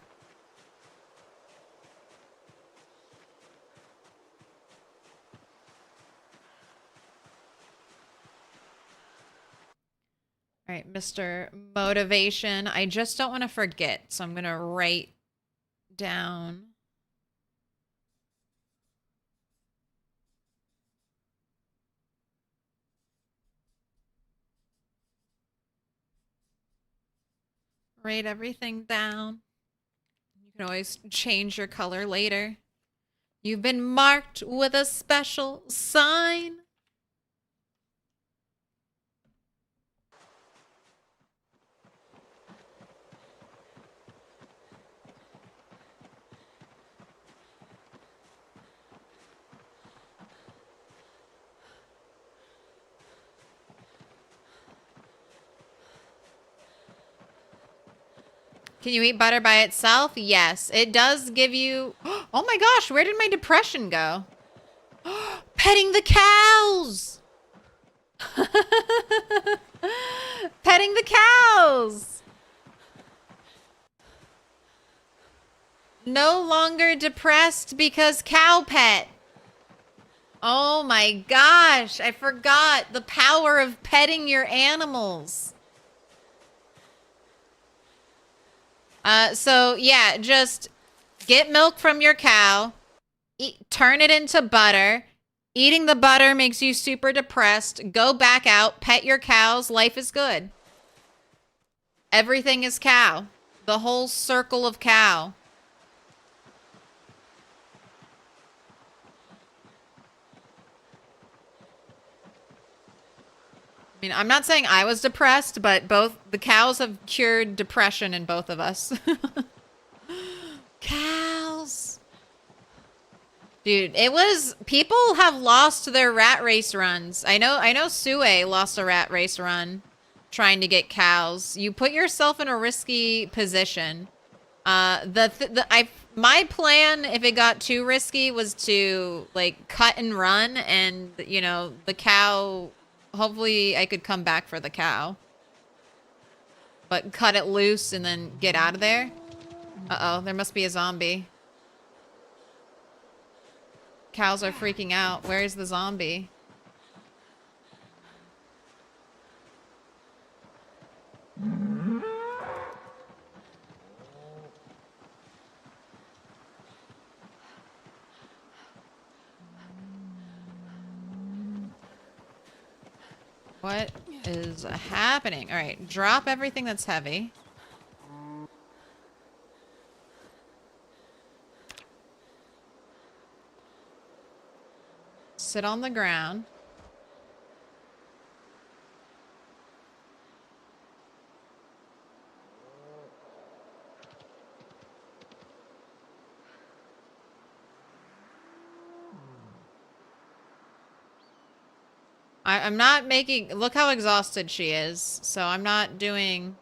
All right, Mr. Motivation. I just don't want to forget, so I'm going to write down. Write everything down. You can always change your color later. You've been marked with a special sign. Can you eat butter by itself? Yes. It does give you... Oh my gosh, where did my depression go? Petting the cows! Petting the cows! No longer depressed because cow pet. Oh my gosh, I forgot the power of petting your animals. So yeah, just get milk from your cow, turn it into butter. Eating the butter makes you super depressed. Go back out, pet your cows. Life is good. Everything is cow. The whole circle of cow. I mean, I'm not saying I was depressed, but both the cows have cured depression in both of us. Cows. Dude, it was people have lost their rat race runs. I know Sue lost a rat race run trying to get cows. You put yourself in a risky position. My plan, if it got too risky, was to like cut and run, and you know the cow. Hopefully, I could come back for the cow, but cut it loose and then get out of there. Uh oh, there must be a zombie. Cows are freaking out. Where's the zombie? What is happening? All right, drop everything that's heavy. Sit on the ground. I'm not making... Look how exhausted she is. So I'm not doing...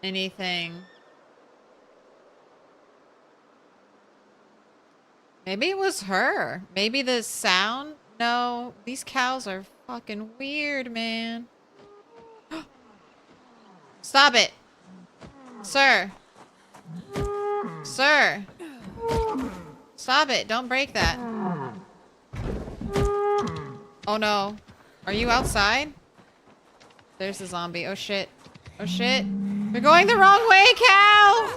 anything. Maybe it was her. Maybe the sound? No, these cows are fucking weird, man. Stop it. Sir. Sir. Stop it. Don't break that. Oh no. Are you outside? There's the zombie. Oh shit. Oh shit. You're going the wrong way, cow!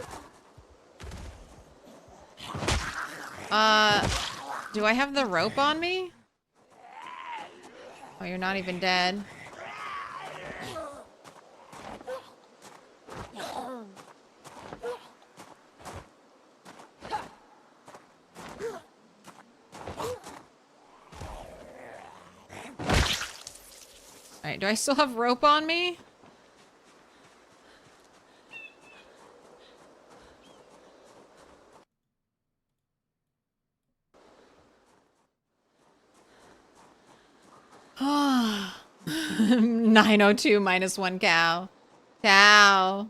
Do I have the rope on me? Oh, you're not even dead. Alright, do I still have rope on me? Ah, 902 minus one cow. Cow.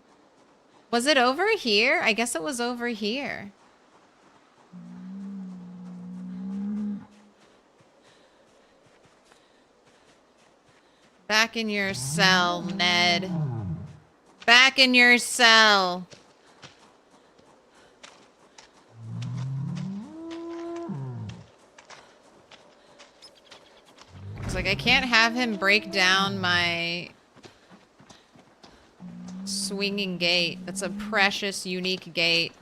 Was it over here? I guess it was over here. Back in your cell, Ned. Back in your cell. It's like I can't have him break down my swinging gate. That's a precious, unique gate.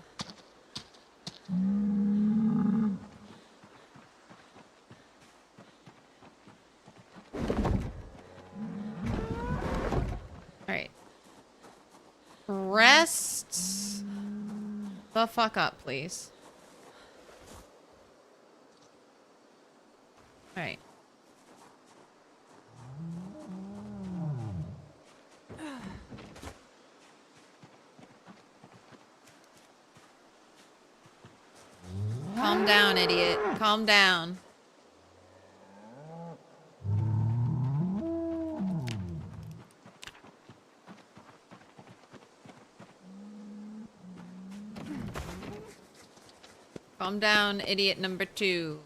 Alright. Rest the fuck up, please. Alright. Calm down, idiot. Calm down. Calm down, idiot number 2.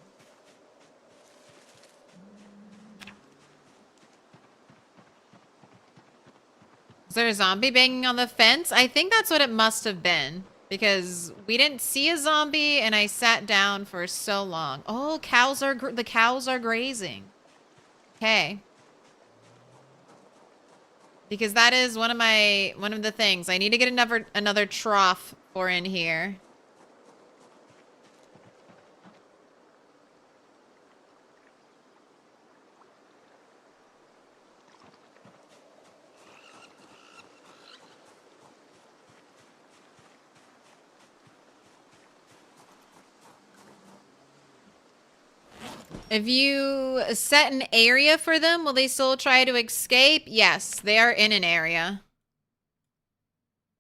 Is there a zombie banging on the fence? I think that's what it must have been. Because we didn't see a zombie and I sat down for so long. Oh, the cows are grazing. Okay. Because that is one of the things. I need to get another trough for in here. If you set an area for them, will they still try to escape? Yes, they are in an area.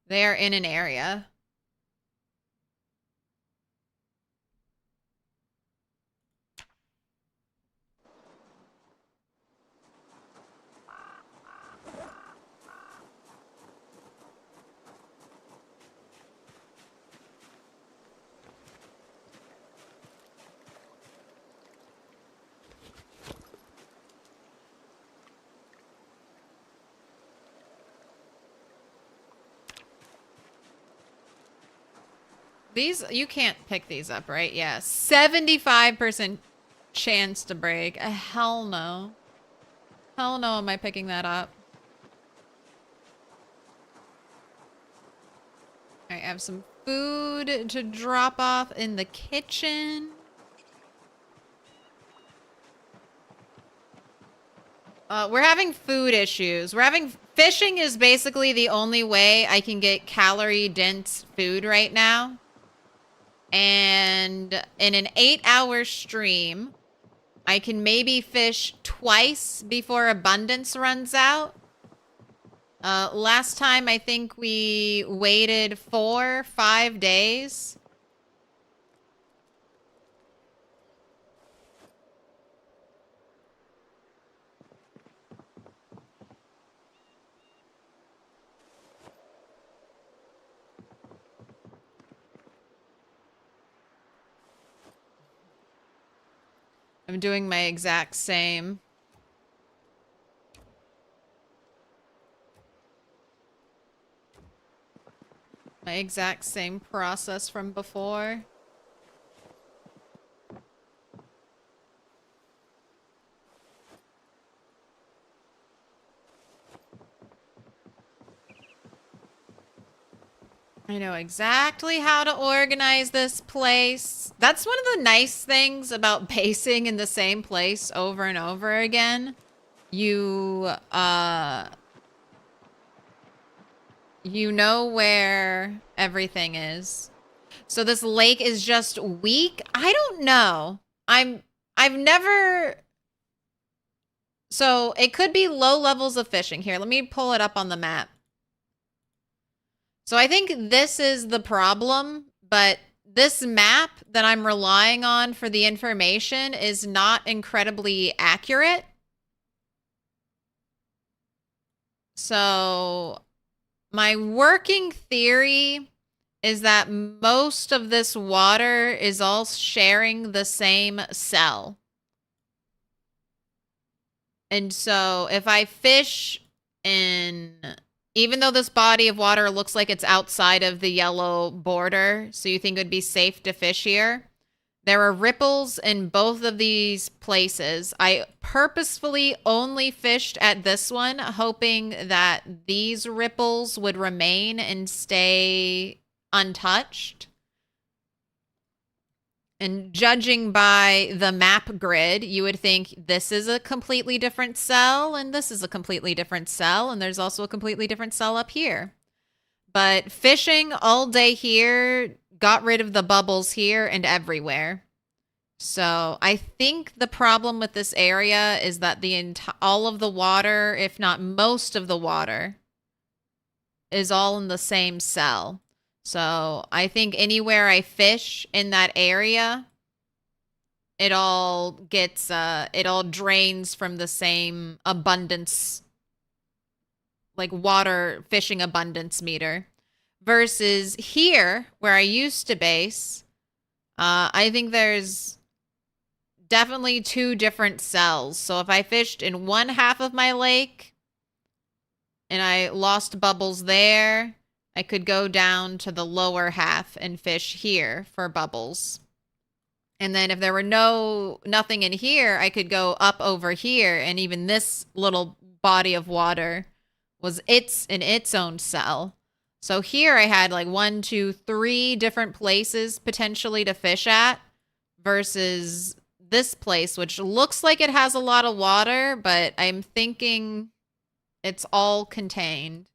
They are in an area. These, you can't pick these up, right? Yeah. 75% chance to break. Hell no. Hell no am I picking that up. I have some food to drop off in the kitchen. We're having food issues. Fishing is basically the only way I can get calorie-dense food right now. And in an 8-hour stream, I can maybe fish twice before abundance runs out. Last time, I think we waited 4-5 days. I'm doing my exact same. My exact same process from before. I know exactly how to organize this place. That's one of the nice things about basing in the same place over and over again. You know where everything is. So this lake is just weak? I don't know. I've never... So it could be low levels of fishing. Here, let me pull it up on the map. So I think this is the problem, but this map that I'm relying on for the information is not incredibly accurate. So my working theory is that most of this water is all sharing the same cell. And so if I fish in... Even though this body of water looks like it's outside of the yellow border, so you think it would be safe to fish here, there are ripples in both of these places. I purposefully only fished at this one, hoping that these ripples would remain and stay untouched. And judging by the map grid, you would think this is a completely different cell, and this is a completely different cell, and there's also a completely different cell up here. But fishing all day here got rid of the bubbles here and everywhere. So I think the problem with this area is that all of the water, if not most of the water, is all in the same cell. So I think anywhere I fish in that area, it all gets, it all drains from the same abundance, like water fishing abundance meter. Versus here, where I used to base, I think there's definitely 2 different cells. So if I fished in one half of my lake and I lost bubbles there, I could go down to the lower half and fish here for bubbles. And then if there were nothing in here, I could go up over here, and even this little body of water was in its own cell. So here I had like 1, 2, 3 different places potentially to fish at, versus this place, which looks like it has a lot of water, but I'm thinking it's all contained.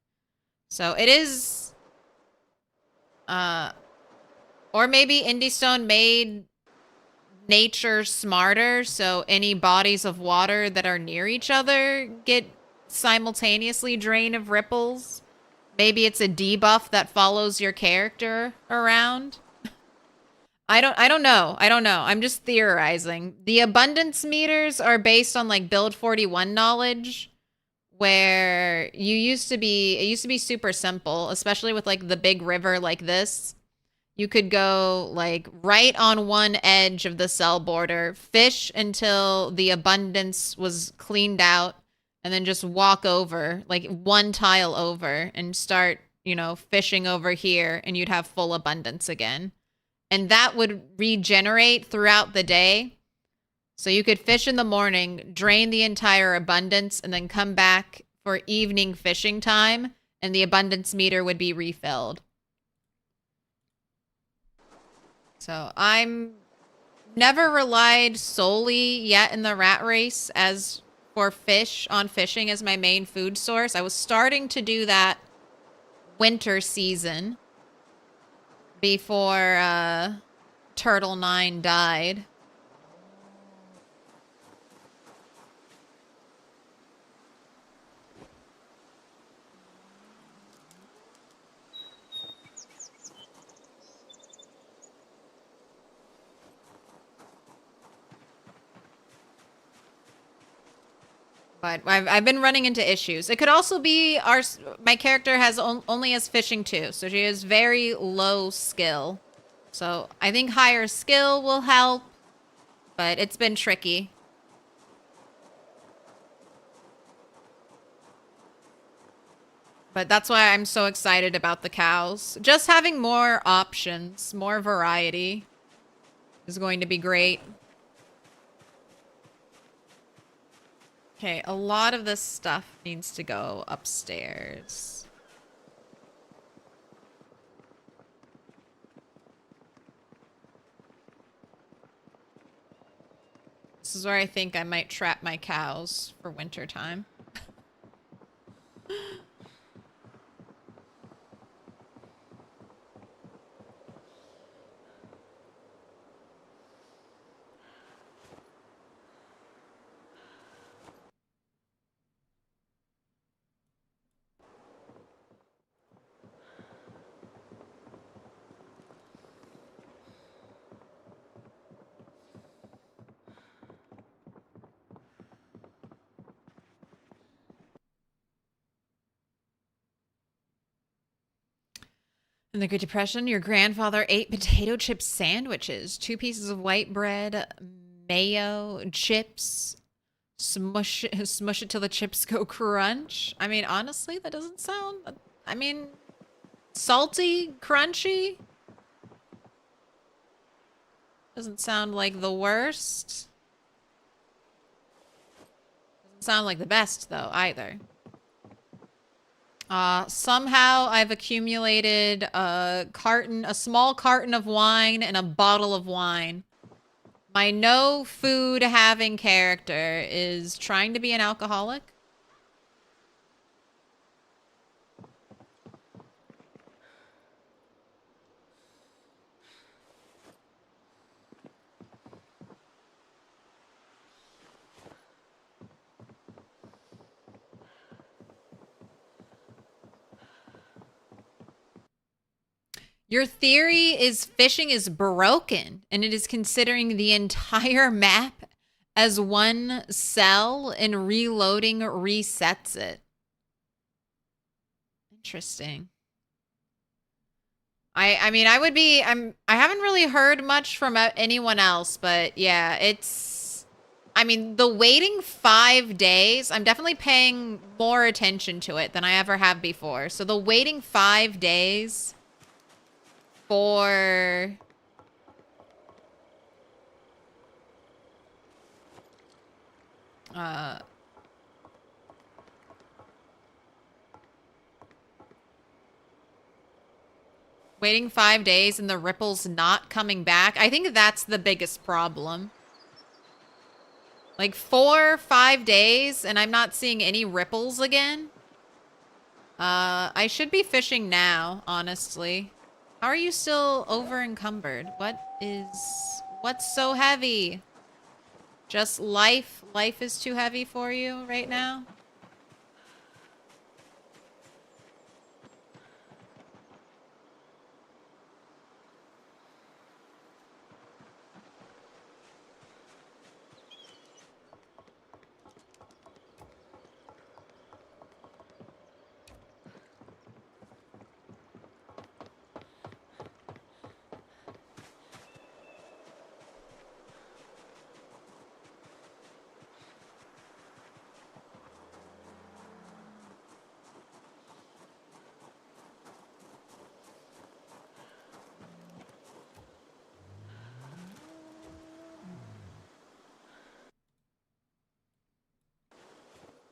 So it is... or maybe Indie Stone made nature smarter, so any bodies of water that are near each other get simultaneously drained of ripples. Maybe it's a debuff that follows your character around. I don't know. I don't know. I'm just theorizing. The abundance meters are based on like build 41 knowledge, where it used to be super simple, especially with like the big river like this. You could go like right on one edge of the cell border, fish until the abundance was cleaned out, and then just walk over, like one tile over, and start, you know, fishing over here, and you'd have full abundance again. And that would regenerate throughout the day. So you could fish in the morning, drain the entire abundance, and then come back for evening fishing time, and the abundance meter would be refilled. So I'm never relied solely yet in the rat race as for fishing as my main food source. I was starting to do that winter season before Turtle9 died. But I've been running into issues. It could also be my character only has fishing too, so she has very low skill. So I think higher skill will help, but it's been tricky. But that's why I'm so excited about the cows. Just having more options, more variety is going to be great. Okay, a lot of this stuff needs to go upstairs. This is where I think I might trap my cows for winter time. In the Great Depression, your grandfather ate potato chip sandwiches, 2 pieces of white bread, mayo, chips, smush it till the chips go crunch. I mean, honestly, that doesn't sound, I mean, salty, crunchy. Doesn't sound like the worst. Doesn't sound like the best, though, either. Somehow I've accumulated a small carton of wine and a bottle of wine. My no food having character is trying to be an alcoholic. Your theory is fishing is broken, and it is considering the entire map as one cell, and reloading resets it. Interesting. I mean, I haven't really heard much from anyone else, but yeah, I mean, the waiting 5 days, I'm definitely paying more attention to it than I ever have before. So the waiting 5 days for waiting 5 days and the ripples not coming back, I think that's the biggest problem. Like 4 or 5 days and I'm not seeing any ripples again. I should be fishing now, honestly. How are you still over encumbered? What is What's so heavy? Just life? Life is too heavy for you right now?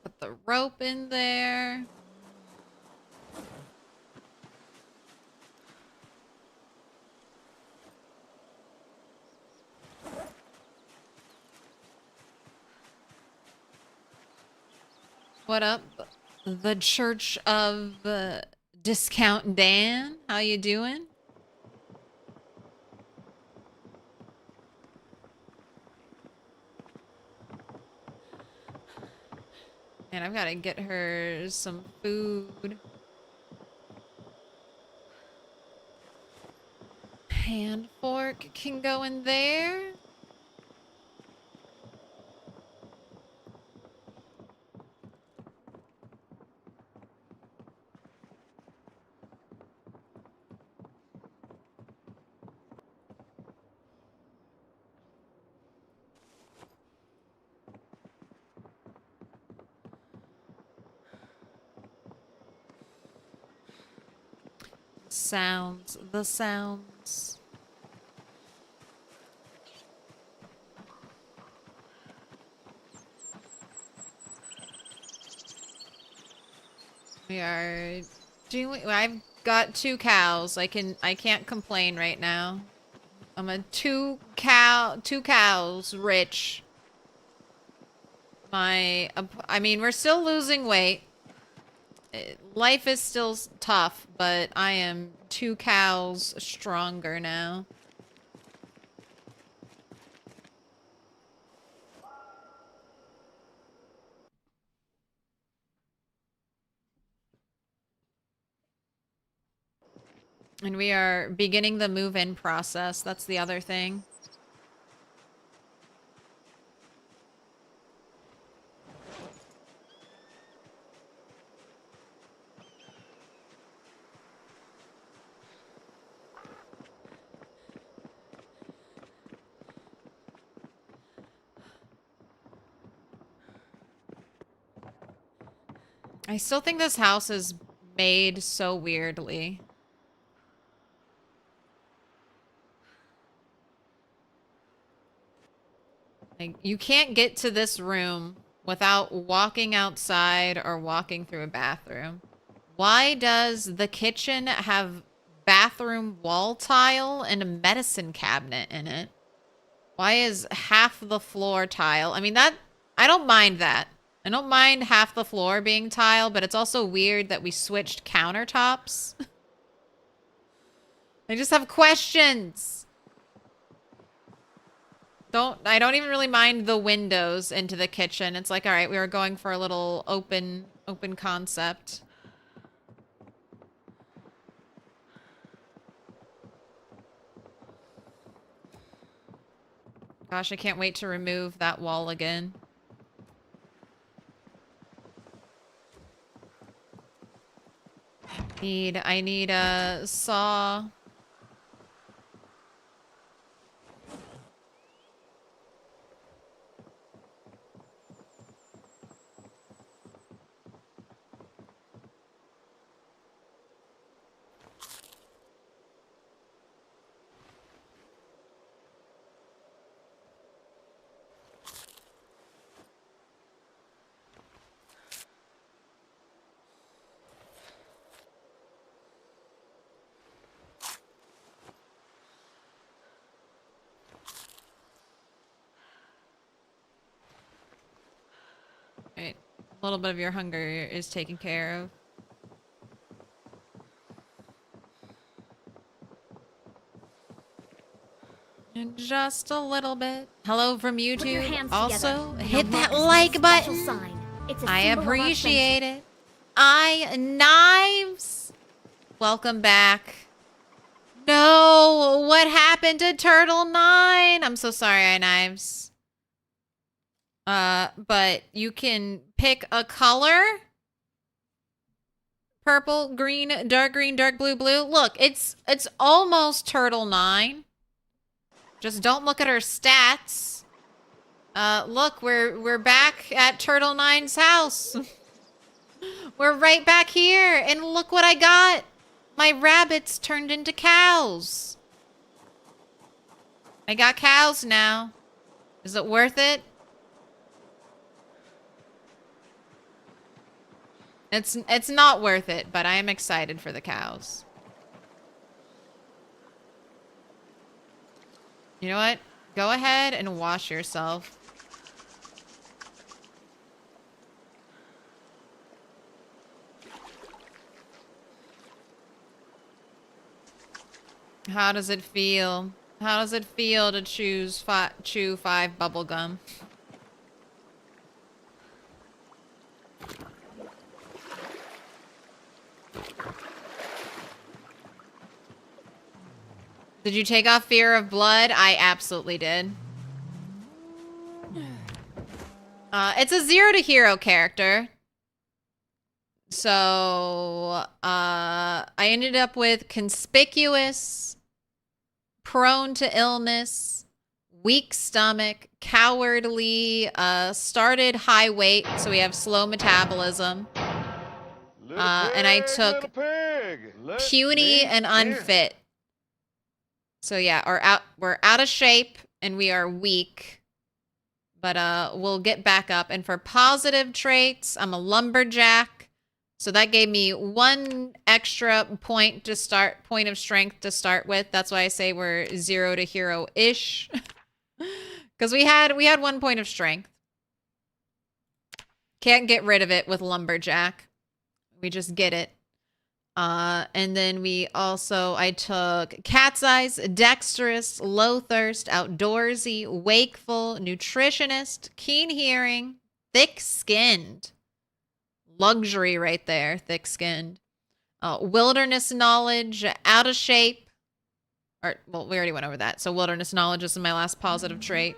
Put the rope in there. What up? The Church of Discount Dan? How you doing? And I've got to get her some food. Hand fork can go in there. Sounds, the sounds. We are doing, I've got 2 cows. I can't complain right now. I'm a 2 cows rich. I mean, we're still losing weight. Life is still tough, but I am 2 cows stronger now. And we are beginning the move-in process. That's the other thing. I still think this house is made so weirdly. Like, you can't get to this room without walking outside or walking through a bathroom. Why does the kitchen have bathroom wall tile and a medicine cabinet in it? Why is half the floor tile? I mean, I don't mind that. I don't mind half the floor being tile, but it's also weird that we switched countertops. I just have questions. I don't even really mind the windows into the kitchen. It's like, all right, we were going for a little open concept. Gosh, I can't wait to remove that wall again. I need a saw. Right. A little bit of your hunger is taken care of. Just a little bit. Hello from Put your YouTube. hands Also, together. hit You'll that mark like this special button. sign. It's a I symbol of our appreciate friendship. it. Knives. Welcome back. No, what happened to Turtle 9? I'm so sorry, Knives. But you can pick a color. Purple, green, dark blue, blue. Look, it's almost Turtle 9. Just don't look at her stats. Look, we're back at Turtle 9's house. We're right back here, and look what I got. My rabbits turned into cows. I got cows now. Is it worth it? It's not worth it, but I am excited for the cows. You know what? Go ahead and wash yourself. How does it feel? How does it feel to chew 5 bubble gum? Did you take off fear of blood? I absolutely did. It's a 0 to hero character. So, I ended up with conspicuous, prone to illness, weak stomach, cowardly, started high weight, so we have slow metabolism. And I took puny and unfit. So yeah, we're out of shape and we are weak. But we'll get back up. And for positive traits, I'm a lumberjack. So that gave me 1 extra point of strength to start with. That's why I say we're 0 to hero-ish. Because we had 1 point of strength. Can't get rid of it with lumberjack. We just get it. And then I took cat's eyes, dexterous, low thirst, outdoorsy, wakeful, nutritionist, keen hearing, thick-skinned. Luxury right there, thick-skinned. Wilderness knowledge, out of shape. Well, we already went over that. So wilderness knowledge is my last positive trait.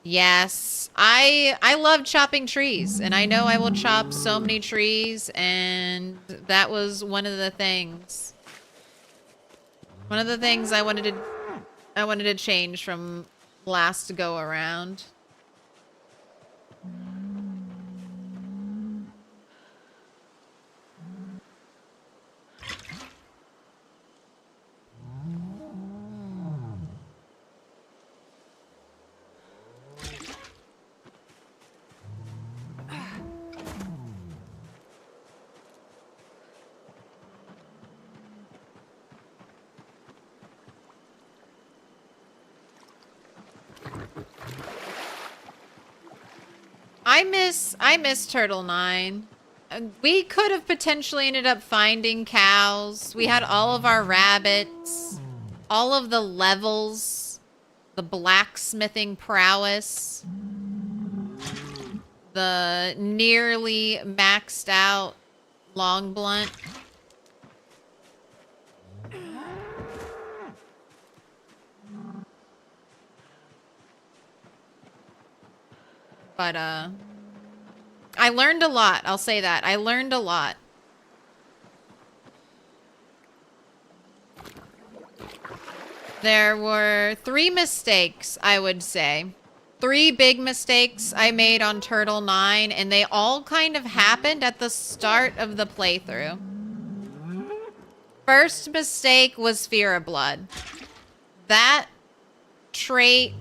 Yes, I love chopping trees, and I know I will chop so many trees, and that was one of the things. One of the things I wanted to change from last go around. I miss Turtle 9. We could have potentially ended up finding cows. We had all of our rabbits, all of the levels, the blacksmithing prowess, the nearly maxed out long blunt. But, I learned a lot. I'll say that. I learned a lot. There were 3 mistakes, I would say. 3 big mistakes I made on Turtle 9, and they all kind of happened at the start of the playthrough. First mistake was fear of blood. That trait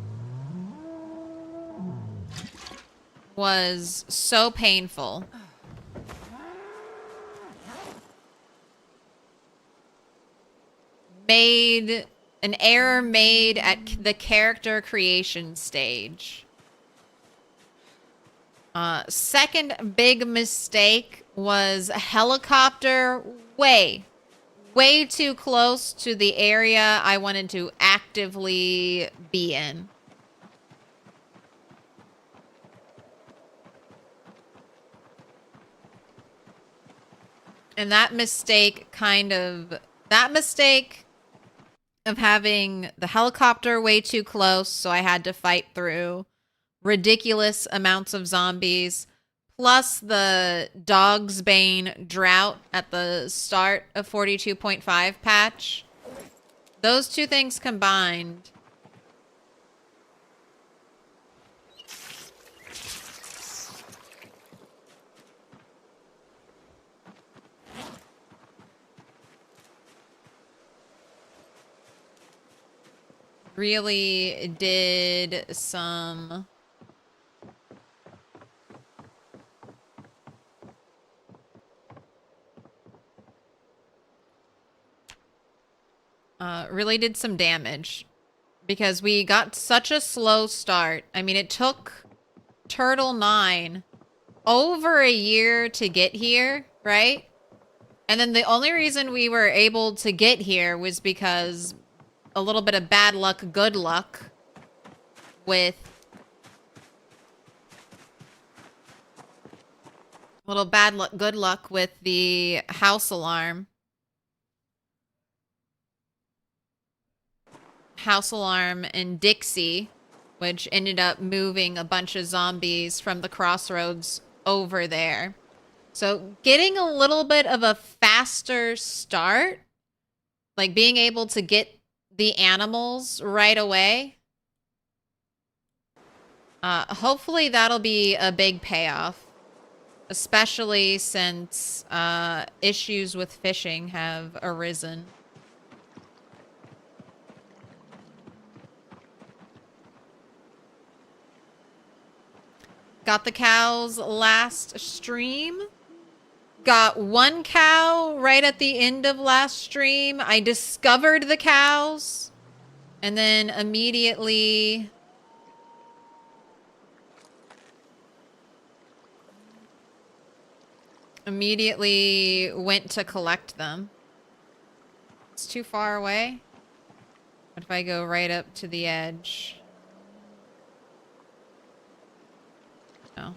was so painful. An error made at the character creation stage. Second big mistake was a helicopter way way too close to the area I wanted to actively be in. And that mistake of having the helicopter way too close, so I had to fight through ridiculous amounts of zombies, plus the Dog's Bane drought at the start of 42.5 patch. Those two things combined really did some damage, because we got such a slow start. I mean, it took Turtle 9 over a year to get here, right? And then the only reason we were able to get here was because a little bit of bad luck, good luck with good luck with the house alarm. House alarm and Dixie, which ended up moving a bunch of zombies from the crossroads over there. So getting a little bit of a faster start, like being able to get the animals right away, hopefully that'll be a big payoff, especially since issues with fishing have arisen. Got the cows last stream. Got one cow right at the end of last stream. I discovered the cows and then immediately went to collect them. It's too far away. What if I go right up to the edge? No.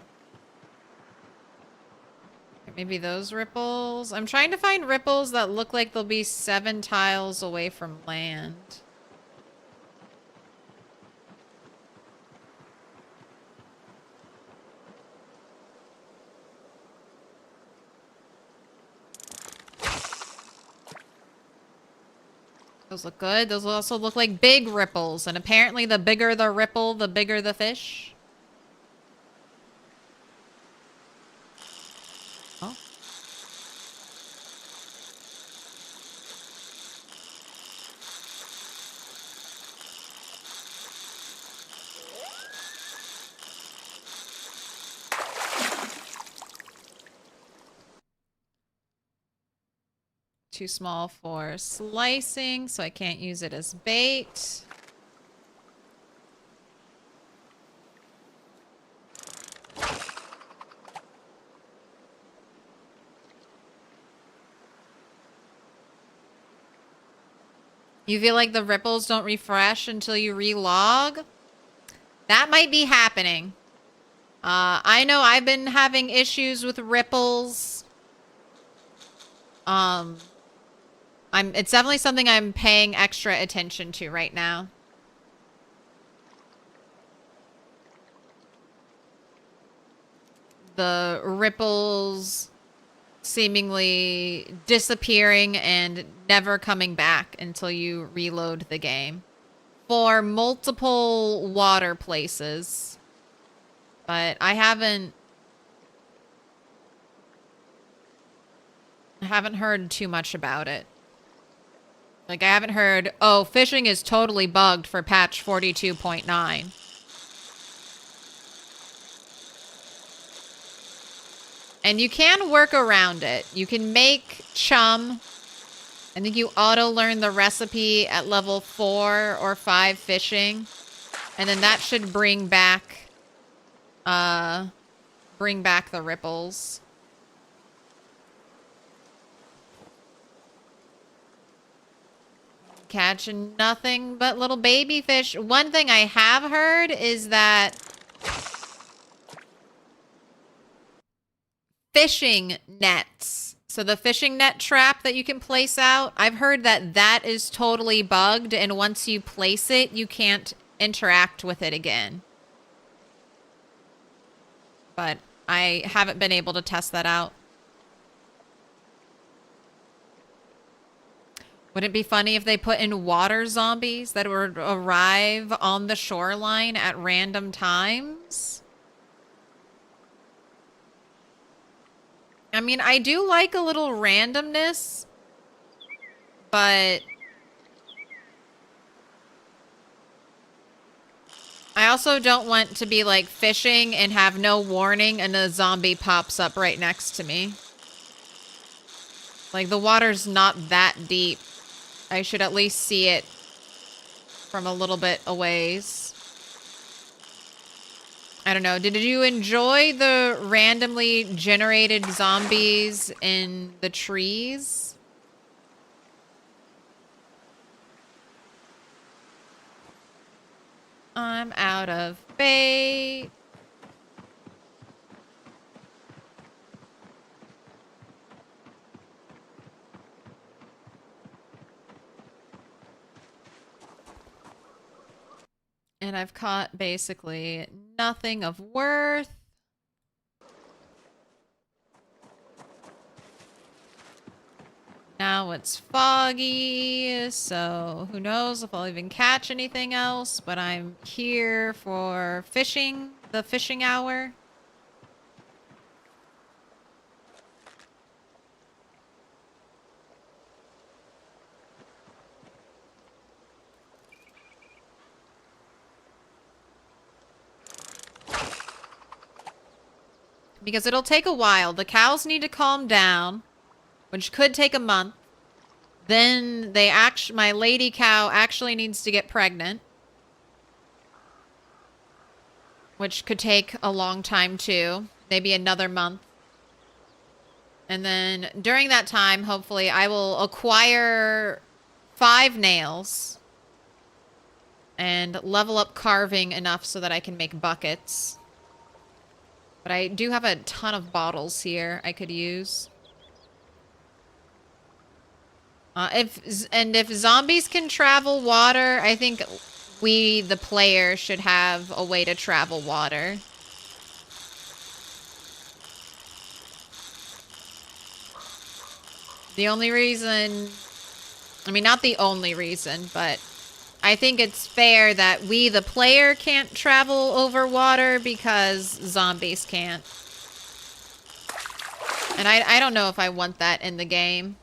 Maybe those ripples. I'm trying to find ripples that look like they'll be 7 tiles away from land. Those look good. Those also look like big ripples. And apparently the bigger the ripple, the bigger the fish. Oh. Too small for slicing, so I can't use it as bait. You feel like the ripples don't refresh until you relog? That might be happening. I know I've been having issues with ripples. It's definitely something I'm paying extra attention to right now. The ripples seemingly disappearing and never coming back until you reload the game. For multiple water places. But I haven't heard too much about it. Like, I haven't heard, oh, fishing is totally bugged for patch 42.9. And you can work around it. You can make chum. I think you auto-learn the recipe at level 4 or 5 fishing. And then that should bring back the ripples. Catching nothing but little baby fish. One thing I have heard is that fishing nets. So the fishing net trap that you can place out, I've heard that that is totally bugged, and once you place it, you can't interact with it again. But I haven't been able to test that out. Wouldn't it be funny if they put in water zombies that would arrive on the shoreline at random times? I mean, I do like a little randomness, but I also don't want to be like fishing and have no warning and a zombie pops up right next to me. Like, the water's not that deep. I should at least see it from a little bit a ways. I don't know. Did you enjoy the randomly generated zombies in the trees? I'm out of bait. And I've caught basically nothing of worth. Now it's foggy, so who knows if I'll even catch anything else, but I'm here for fishing, the fishing hour. Because it'll take a while. The cows need to calm down, which could take a month. Then my lady cow actually needs to get pregnant, which could take a long time too, maybe another month. And then during that time, hopefully I will acquire 5 nails and level up carving enough so that I can make buckets. But I do have a ton of bottles here I could use. If zombies can travel water, I think we, the player, should have a way to travel water. The only reason... I mean, not the only reason, but... I think it's fair that we, the player, can't travel over water because zombies can't. And I don't know if I want that in the game.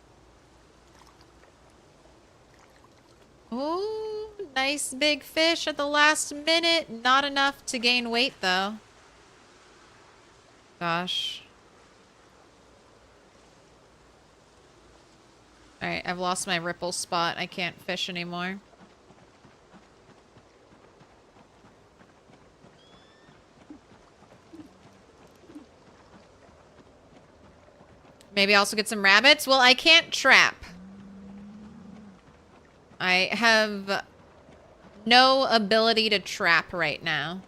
Ooh, nice big fish at the last minute. Not enough to gain weight, though. Gosh. Alright, I've lost my ripple spot. I can't fish anymore. Maybe also get some rabbits? Well, I can't trap. I have no ability to trap right now.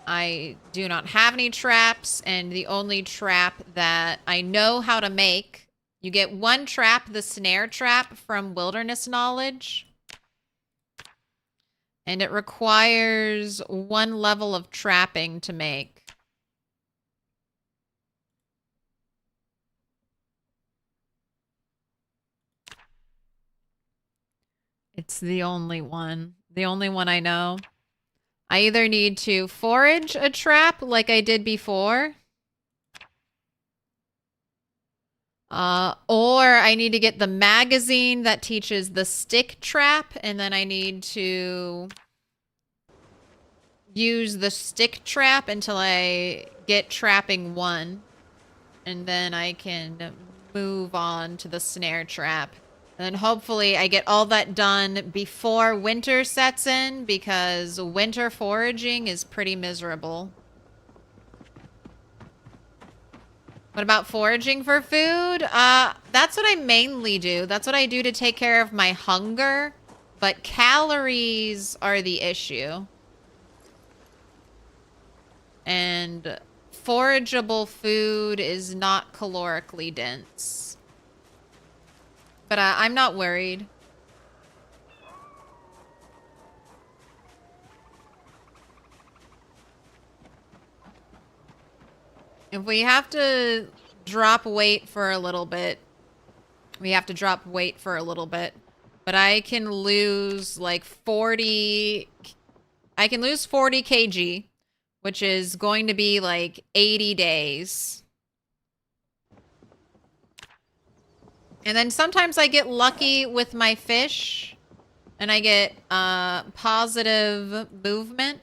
I do not have any traps, and the only trap that I know how to make... You get 1 trap, the snare trap, from Wilderness Knowledge. And it requires 1 level of trapping to make. It's the only one. The only one I know. I either need to forage a trap like I did before. Or I need to get the magazine that teaches the stick trap. And then I need to use the stick trap until I get trapping 1. And then I can move on to the snare trap. And then hopefully I get all that done before winter sets in, because winter foraging is pretty miserable. What about foraging for food? That's what I mainly do. That's what I do to take care of my hunger. But calories are the issue. And forageable food is not calorically dense. But I'm not worried. If we have to drop weight for a little bit, we have to drop weight for a little bit. But I can lose like 40... I can lose 40 kg, which is going to be like 80 days. And then sometimes I get lucky with my fish, and I get positive movement.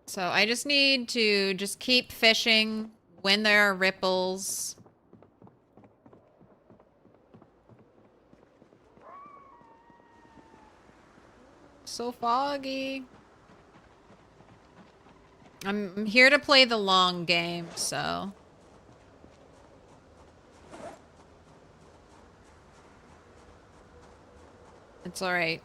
So I just need to just keep fishing when there are ripples. So foggy. I'm here to play the long game, so. It's alright.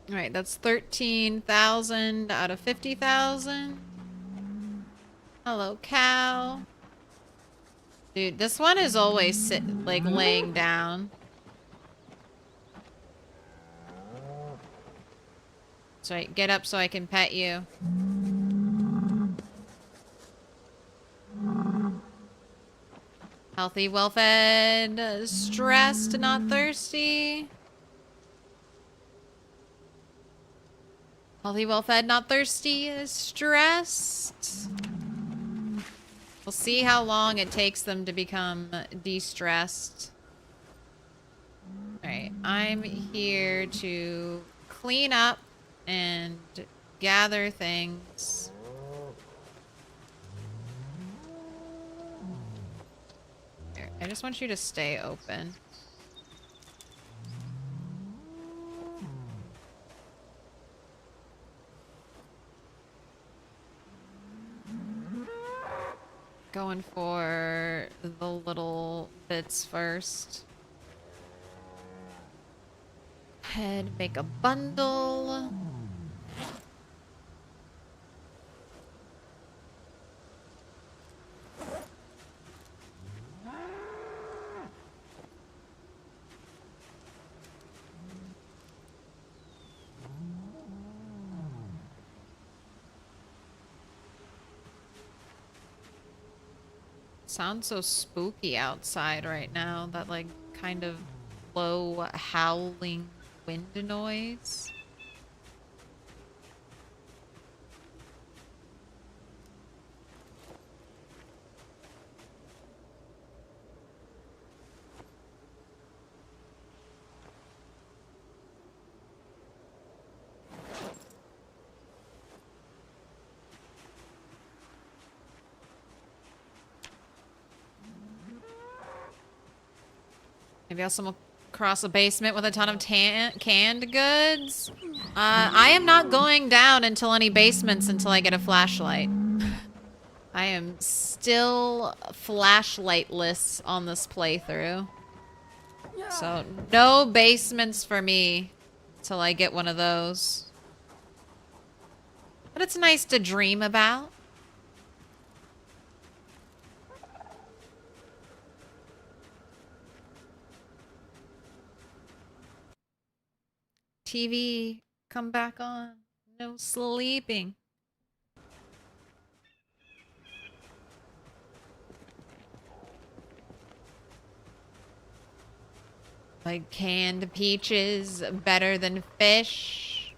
Alright, that's 13,000 out of 50,000. Hello, cow. Dude, this one is always like laying down. Sorry, get up so I can pet you. Healthy, well-fed, stressed, not thirsty. Healthy, well-fed, not thirsty, stressed. We'll see how long it takes them to become de-stressed. Alright, I'm here to clean up and gather things. Here, I just want you to stay open. Going for the little bits first. Head, make a bundle. Sounds so spooky outside right now. That like kind of low howling wind noise. Maybe I'll stumble across a basement with a ton of canned goods. I am not going down until any basements until I get a flashlight. I am still flashlightless on this playthrough. So, no basements for me till I get one of those. But it's nice to dream about. TV, come back on. No sleeping. Like canned peaches, better than fish.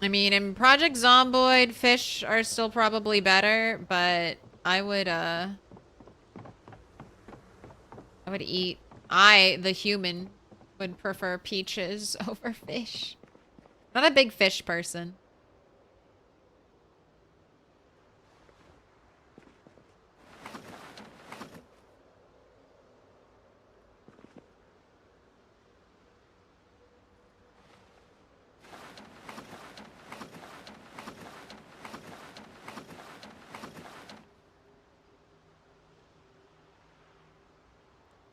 I mean, in Project Zomboid, fish are still probably better, but I would eat. The human, would prefer peaches over fish. Not a big fish person.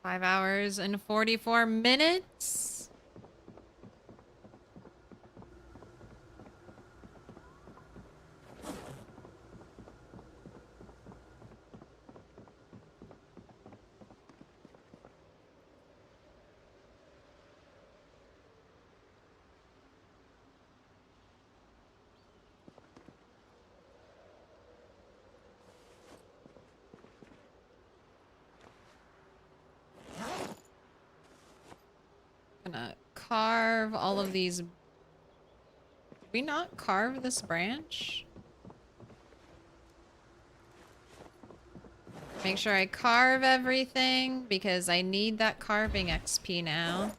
Five hours and 44 minutes. Gonna carve all of these. Did we not carve this branch? Make sure I carve everything because I need that carving XP now.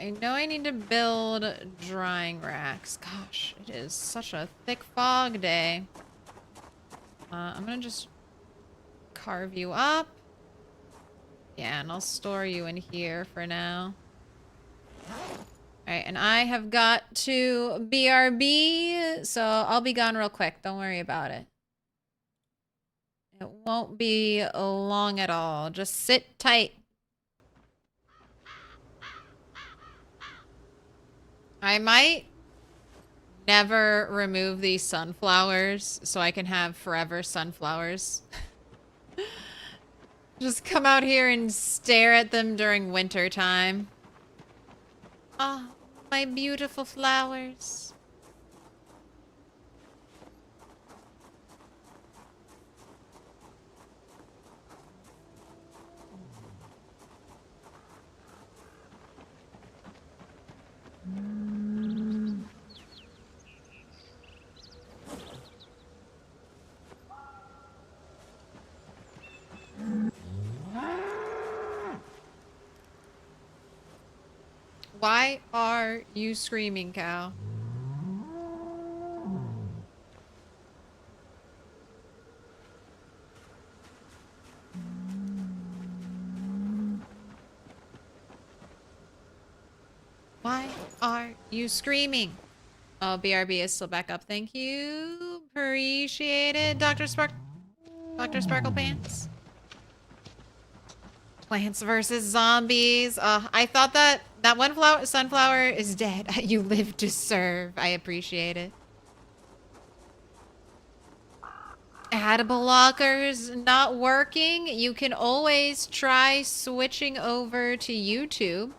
I know I need to build drying racks. Gosh, it is such a thick fog day. I'm gonna just carve you up. Yeah, and I'll store you in here for now. Alright, and I have got to BRB, so I'll be gone real quick. Don't worry about it. It won't be long at all. Just sit tight. I might never remove these sunflowers so I can have forever sunflowers. Just come out here and stare at them during winter time. Oh, my beautiful flowers. Why are you screaming, cow? Why are you screaming? Oh, BRB is still back up. Thank you. Appreciate it, Dr. Sparkle Pants. Plants versus Zombies. I thought that one sunflower is dead. You live to serve. I appreciate it. Ad blockers not working. You can always try switching over to YouTube.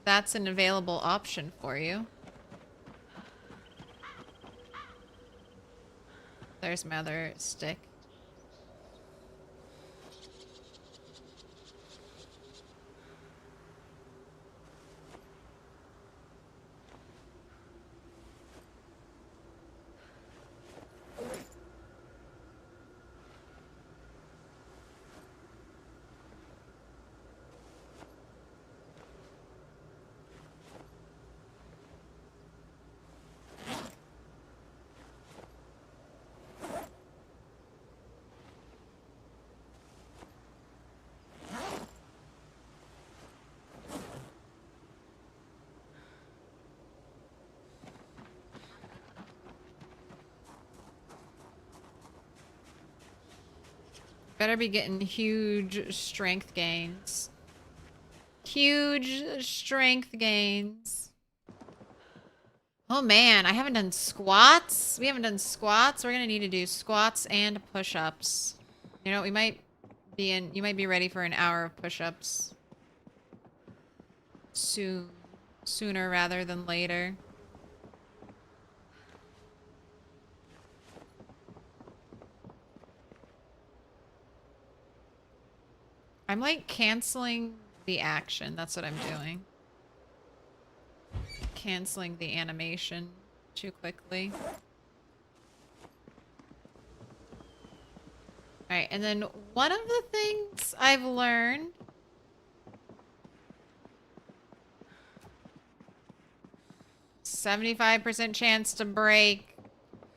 That's an available option for you. There's my other stick. better be getting huge strength gains. Huge strength gains. Oh man, I haven't done squats. We haven't done squats. We're gonna need to do squats and push-ups. You know, you might be ready for an hour of push-ups. Sooner rather than later. I'm like canceling the action. That's what I'm doing. Canceling the animation too quickly. Alright, and then one of the things I've learned 75% chance to break.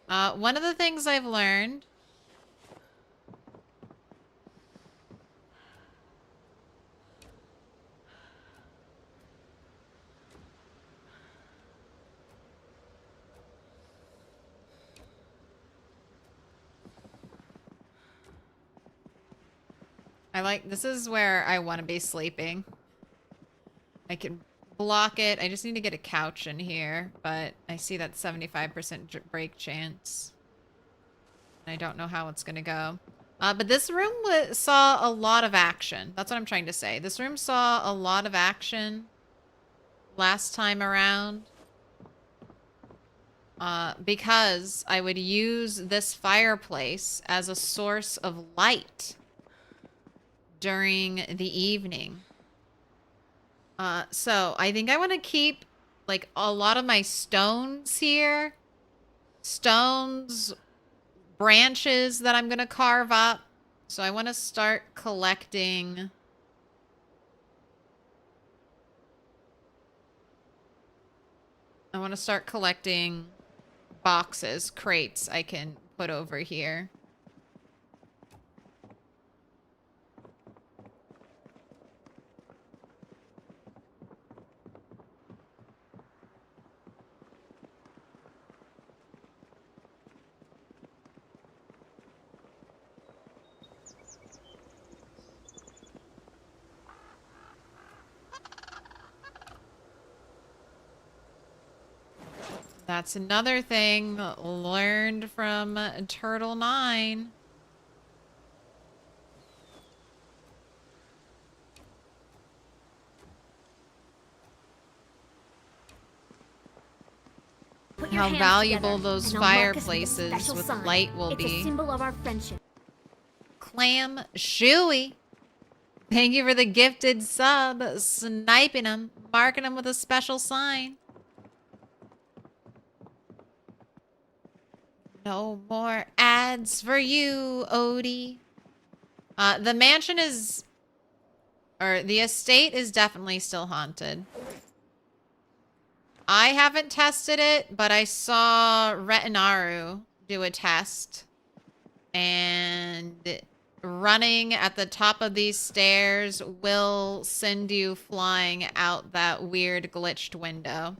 One of the things I've learned this is where I want to be sleeping. I can block it. I just need to get a couch in here, but I see that 75% break chance. I don't know how it's going to go. But this room saw a lot of action. That's what I'm trying to say. This room saw a lot of action last time around. Because I would use this fireplace as a source of light during the evening. So I think I want to keep like a lot of my stones here. Stones, branches that I'm going to carve up. So I want to start collecting. I want to start collecting boxes, crates I can put over here. That's another thing learned from Turtle 9. How valuable those fireplaces with light will be. It's a symbol of our friendship. Clam Shooey. Thank you for the gifted sub. Sniping them, marking them with a special sign. No more ads for you, Odie. The mansion is... Or the estate is definitely still haunted. I haven't tested it, but I saw Retinaru do a test. And running at the top of these stairs will send you flying out that weird glitched window.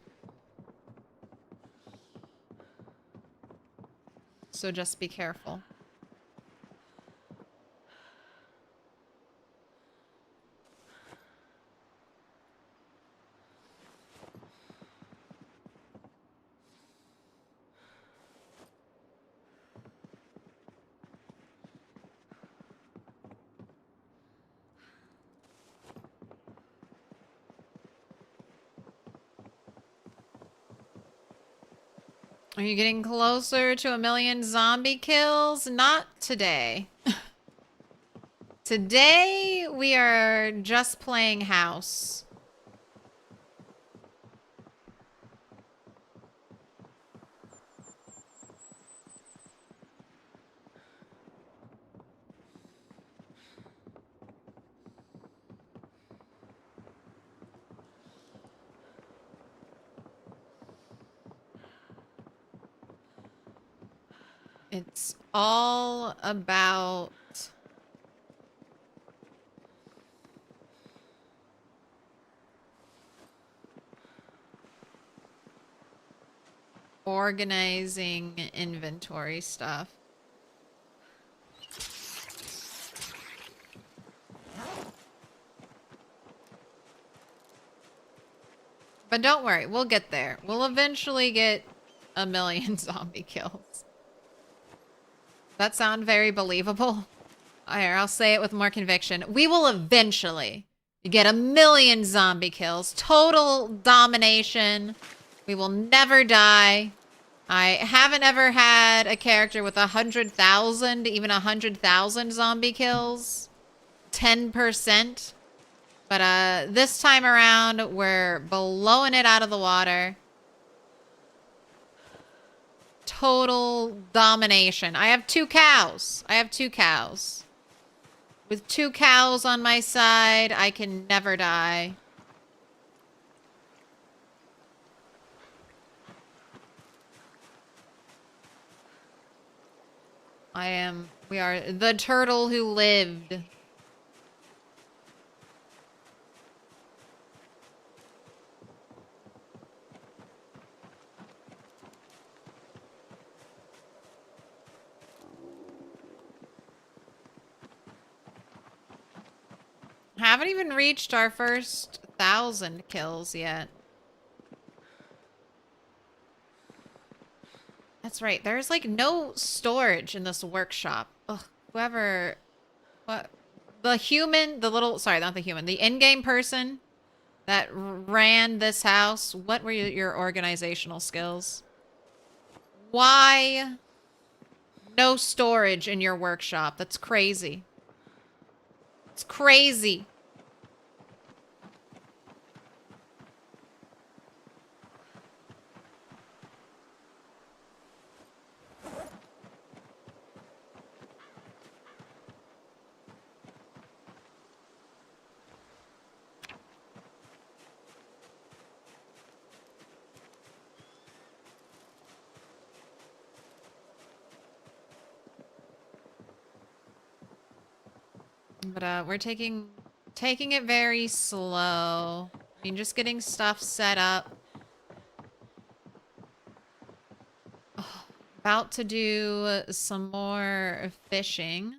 So just be careful. Are you getting closer to 1,000,000 zombie kills? Not today. Today, we are just playing house. It's all about organizing inventory stuff. But don't worry, we'll get there. We'll eventually get 1,000,000 zombie kills. That sound very believable? Here, I'll say it with more conviction. We will eventually get 1,000,000 zombie kills. Total domination. We will never die. I haven't ever had a character with 100,000, even 100,000 zombie kills. 10%. But this time around, we're blowing it out of the water. Total domination. I have 2 cows. I have 2 cows. With 2 cows on my side, I can never die. We are the turtle who lived. Haven't even reached our first 1,000 kills yet. That's right. There's like no storage in this workshop. Ugh, whoever, what, the human, the little, sorry, not the human, the in-game person that ran this house. What were your organizational skills? Why no storage in your workshop? That's crazy. It's crazy. But we're taking it very slow. I mean, just getting stuff set up. Oh, about to do some more fishing.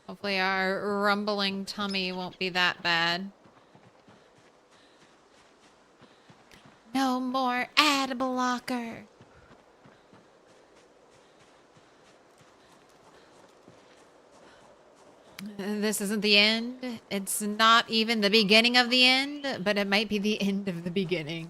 Hopefully our rumbling tummy won't be that bad. No more ad blocker. This isn't the end. It's not even the beginning of the end, but it might be the end of the beginning.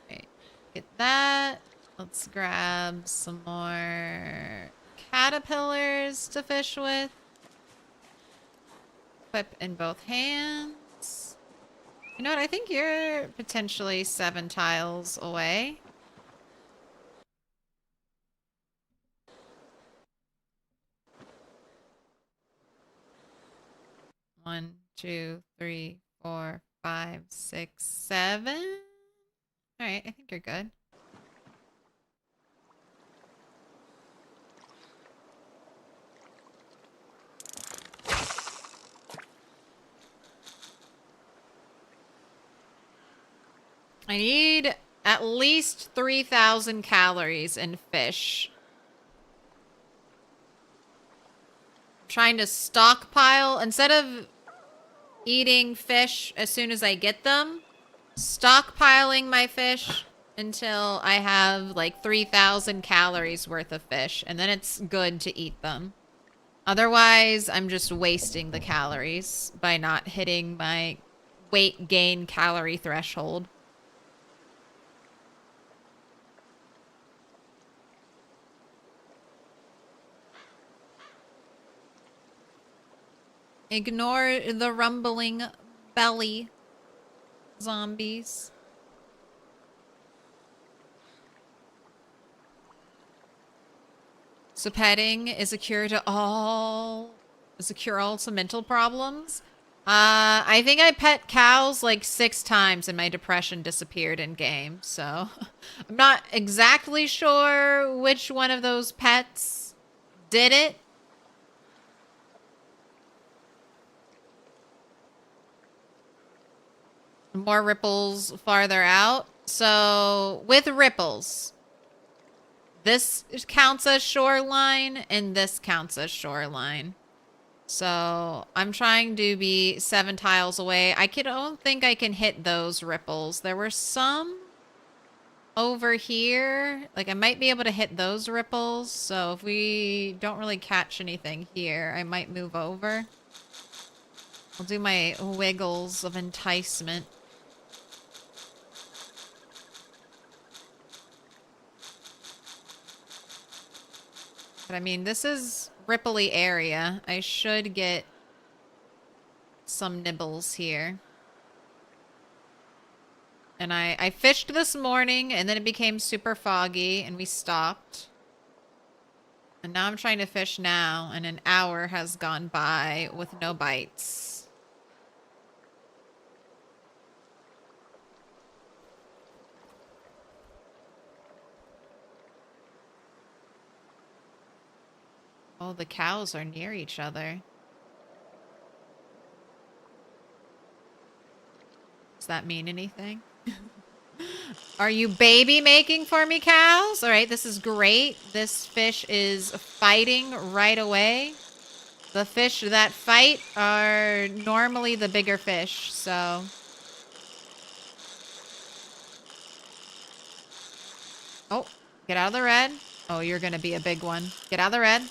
Okay, get that. Let's grab some more caterpillars to fish with. Equip in both hands. You know what? I think you're potentially 7 tiles away. One, 2, 3, 4, 5, 6, 7. All right, I think you're good. I need at least 3,000 calories in fish. I'm trying to stockpile. Instead of eating fish as soon as I get them, stockpiling my fish until I have like 3,000 calories worth of fish, and then it's good to eat them. Otherwise, I'm just wasting the calories by not hitting my weight gain calorie threshold. Ignore the rumbling belly, zombies. So petting is a cure to all to mental problems. I think I pet cows like 6 times and my depression disappeared in game, so I'm not exactly sure which one of those pets did it. More ripples farther out. So with ripples, this counts as shoreline and this counts as shoreline. So I'm trying to be 7 tiles away. Don't think I can hit those ripples. There were some over here. Like I might be able to hit those ripples. So if we don't really catch anything here, I might move over. I'll do my wiggles of enticement. But I mean, this is ripply area. I should get some nibbles here. And I fished this morning and then it became super foggy and we stopped. And now I'm trying to fish now and an hour has gone by with no bites. Oh, the cows are near each other. Does that mean anything? Are you baby making for me, cows? All right, this is great. This fish is fighting right away. The fish that fight are normally the bigger fish, so... Oh, get out of the red. Oh, you're gonna be a big one. Get out of the red.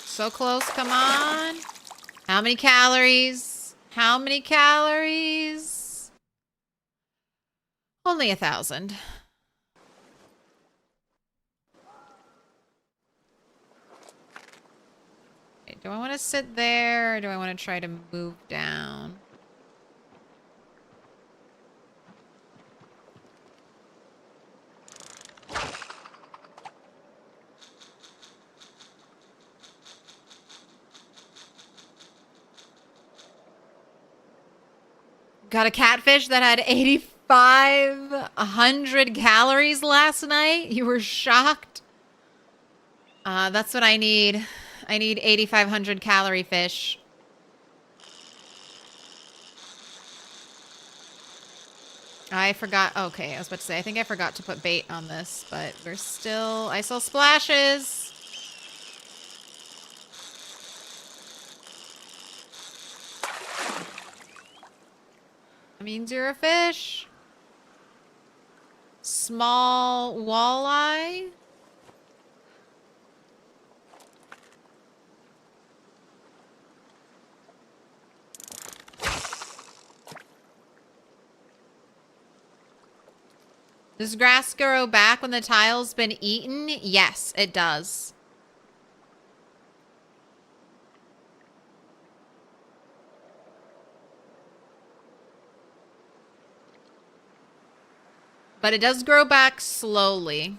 So close, come on. How many calories? How many calories? Only 1,000. Okay, do I want to sit there or do I want to try to move down? Got a catfish that had 8,500 calories last night. You were shocked? That's what I need. I need 8,500 calorie fish. I forgot. Okay, I was about to say, I think I forgot to put bait on this, but we're still... I saw splashes. That means you're a fish. Small walleye. Does grass grow back when the tile's been eaten? Yes, it does. But it does grow back slowly.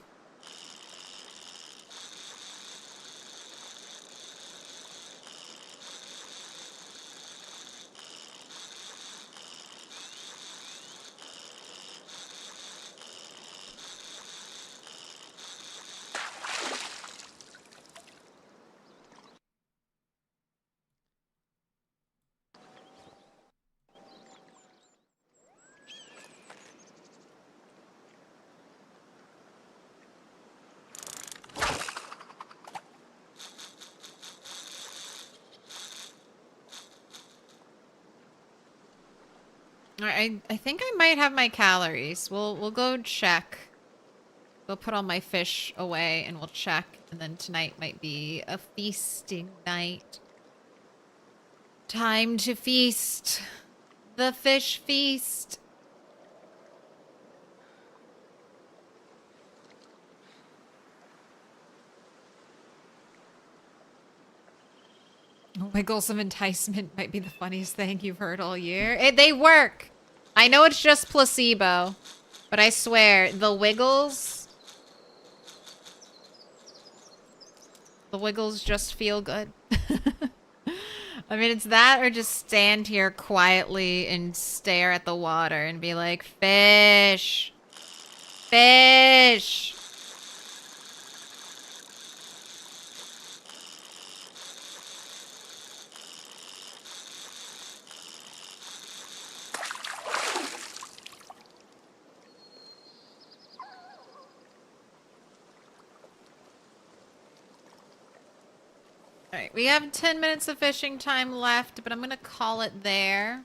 I think I might have my calories. We'll go check. We'll put all my fish away and we'll check. And then tonight might be a feasting night. Time to feast. The fish feast. Wiggles of enticement might be the funniest thing you've heard all year. They work. I know it's just placebo, but I swear the wiggles just feel good. I mean, it's that or just stand here quietly and stare at the water and be like, fish! Fish! Alright, we have 10 minutes of fishing time left, but I'm gonna call it there.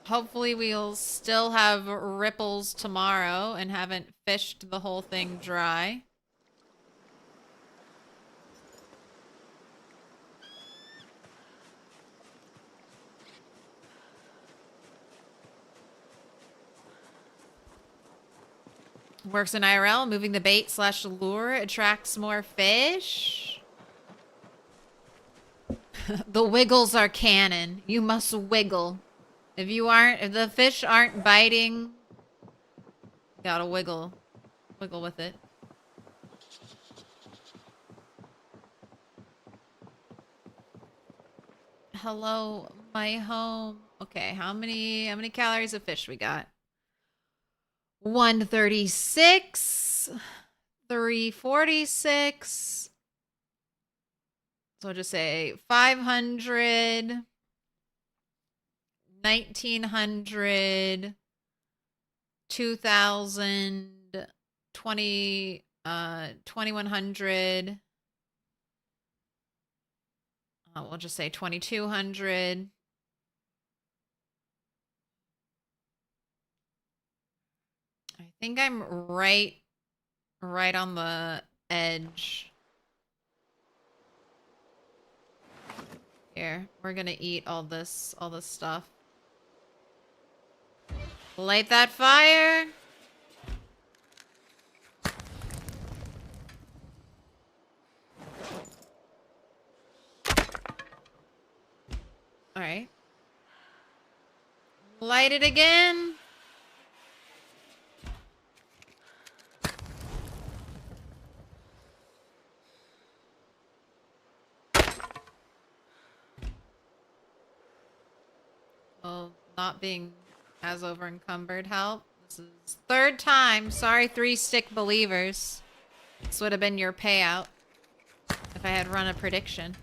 Hopefully we'll still have ripples tomorrow and haven't fished the whole thing dry. Works in IRL, moving the bait / lure attracts more fish. The wiggles are canon. You must wiggle. If the fish aren't biting, gotta wiggle. Wiggle with it. Hello, my home. Okay, how many calories of fish we got? 136, 346. So I'll just say 500, 1900, 2000, 2100. We'll just say 2200. I think I'm right on the edge. Here, we're gonna eat all this stuff. Light that fire. All right. Light it again. Well, not being as over encumbered help. This is third time. Sorry, 3-stick believers. This would have been your payout if I had run a prediction.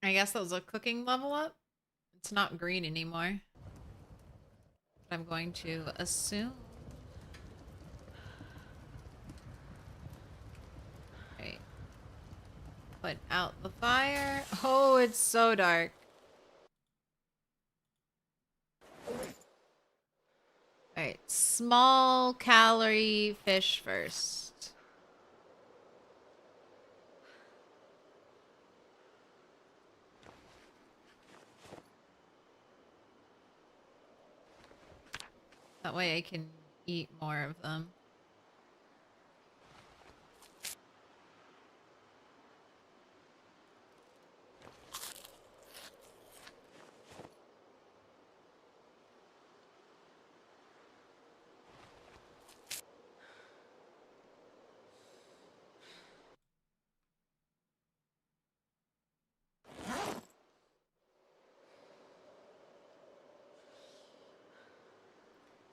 I guess that was a cooking level up. It's not green anymore. I'm going to assume. Right. Put out the fire. Oh, it's so dark. Alright, small calorie fish first. That way I can eat more of them.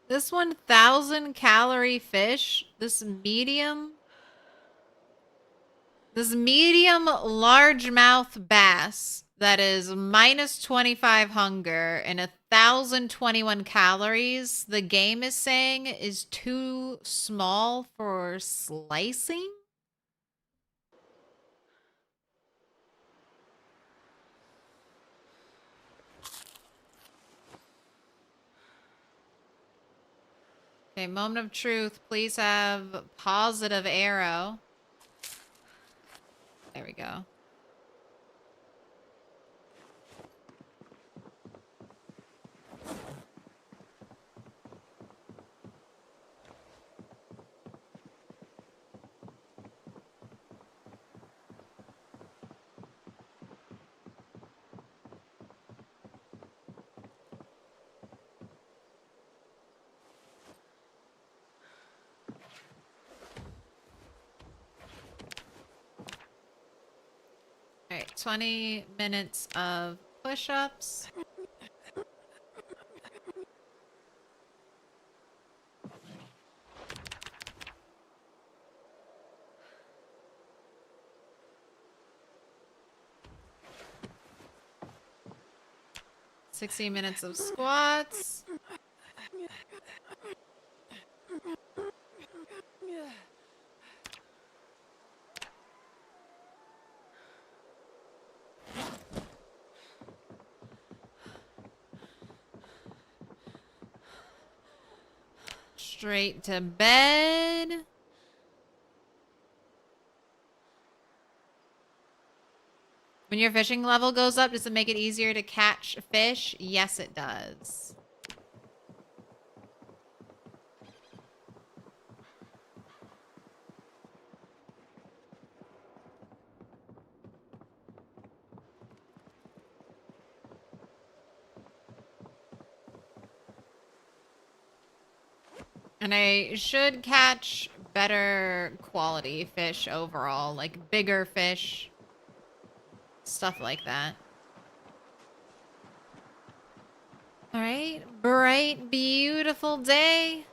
This 1,000 calorie fish, this medium largemouth bass that is -25 hunger and 1,021 calories, the game is saying is too small for slicing? Okay, moment of truth. Please have positive arrow. There we go. All right, 20 minutes of push-ups. Sixty minutes of squats. Straight to bed. When your fishing level goes up, does it make it easier to catch fish? Yes, it does. And I should catch better quality fish overall, like bigger fish, stuff like that. All right, bright, beautiful day.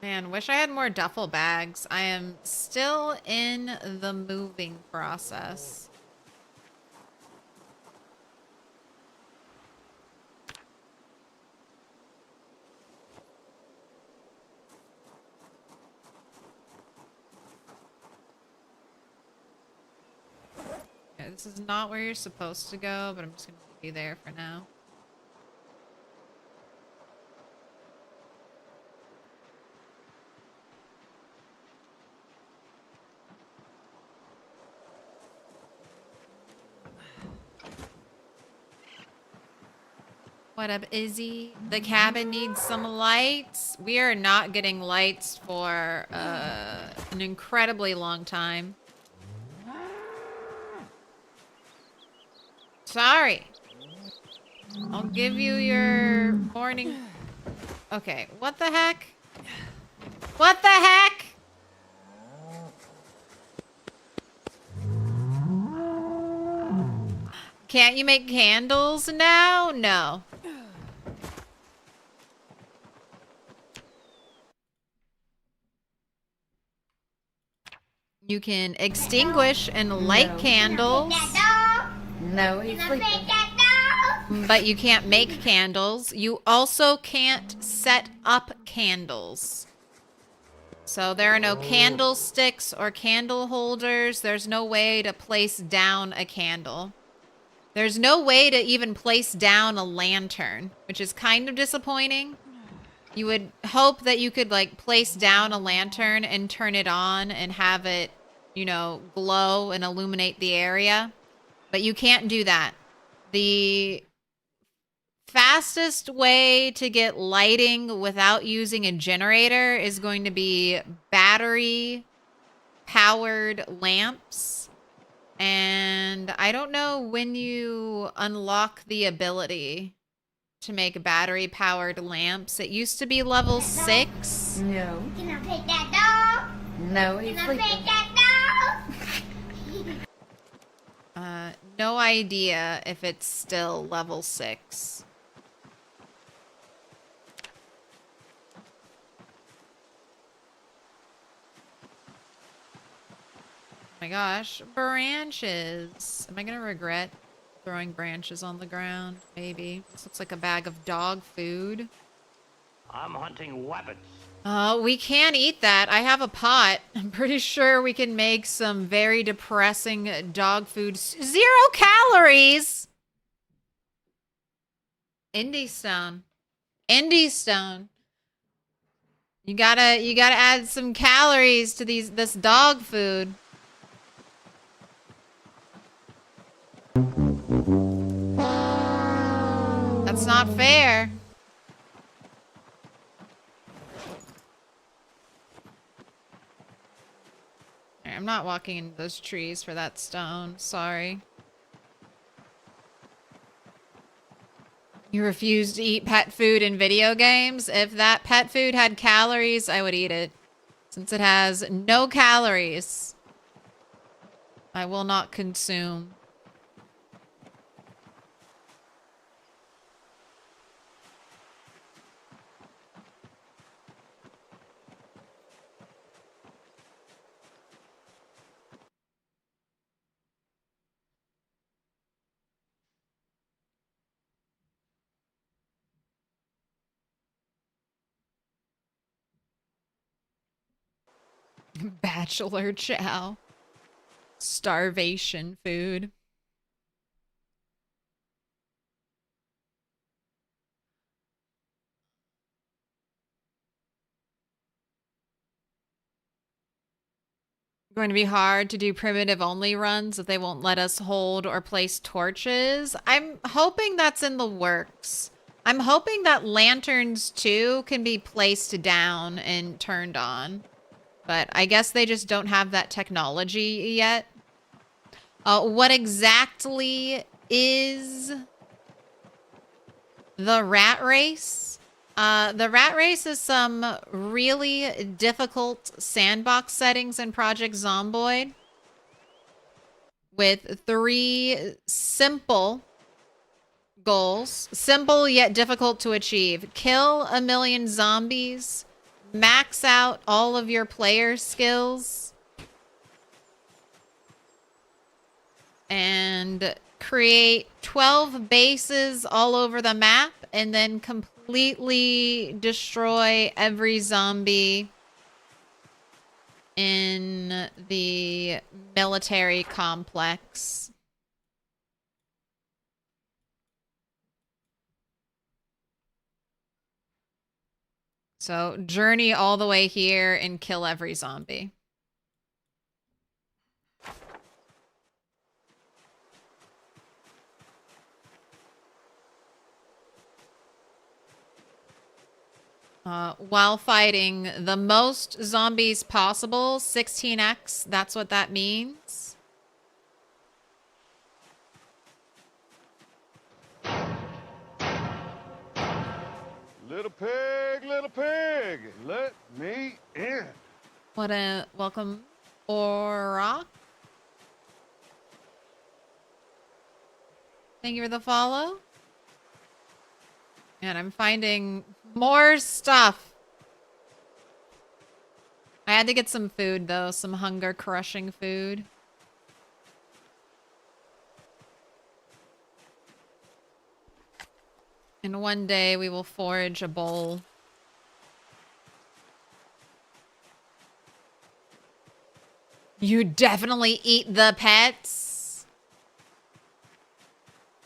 Man, wish I had more duffel bags. I am still in the moving process. Okay, this is not where you're supposed to go, but I'm just going to be there for now. What up, Izzy? The cabin needs some lights. We are not getting lights for an incredibly long time. Sorry. I'll give you your morning... Okay, what the heck? What the heck? Can't you make candles now? No. You can extinguish and light candles. No, he's sleeping. But you can't make candles. You also can't set up candles. So there are no candlesticks or candle holders. There's no way to place down a candle. There's no way to even place down a lantern, which is kind of disappointing. You would hope that you could, like, place down a lantern and turn it on and have it, you know, glow and illuminate the area. But you can't do that. The fastest way to get lighting without using a generator is going to be battery-powered lamps. And I don't know when you unlock the ability to make battery-powered lamps. It used to be level 6. No. Can I pet that dog? No, he's Can I sleeping. pet that dog? No idea if it's still level 6. Oh my gosh, branches. Am I gonna regret throwing branches on the ground? Maybe. This looks like a bag of dog food. I'm hunting wabbits. We can eat that. I have a pot. I'm pretty sure we can make some very depressing dog food. 0 calories! Indie Stone. Indie Stone. You gotta add some calories to this dog food. That's not fair. I'm not walking into those trees for that stone. Sorry. You refuse to eat pet food in video games? If that pet food had calories, I would eat it. Since it has no calories, I will not consume. Bachelor chow. Starvation food. Going to be hard to do primitive only runs if they won't let us hold or place torches. I'm hoping that's in the works. I'm hoping that lanterns too can be placed down and turned on. But I guess they just don't have that technology yet. What exactly is the rat race? The rat race is some really difficult sandbox settings in Project Zomboid with 3 simple goals. Simple yet difficult to achieve. Kill 1 million zombies. Max out all of your player skills. And create 12 bases all over the map and then completely destroy every zombie in the military complex. So journey all the way here and kill every zombie. While fighting the most zombies possible, 16x, that's what that means. Little pig, let me in. What a welcome, Auroch. Thank you for the follow. And I'm finding more stuff. I had to get some food, though. Some hunger-crushing food. And one day we will forage a bowl. You definitely eat the pets?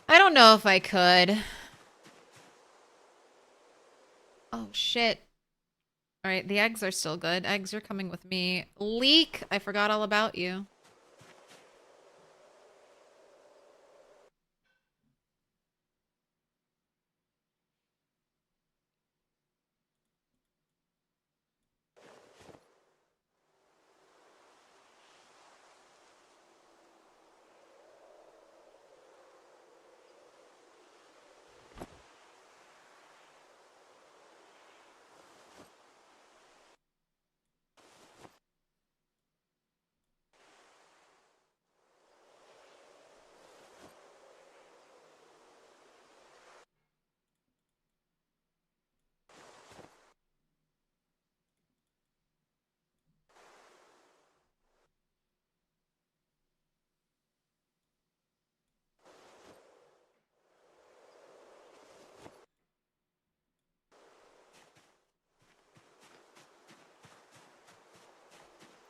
I don't know if I could. Oh, shit. All right, the eggs are still good. Eggs, you're coming with me. Leek, I forgot all about you.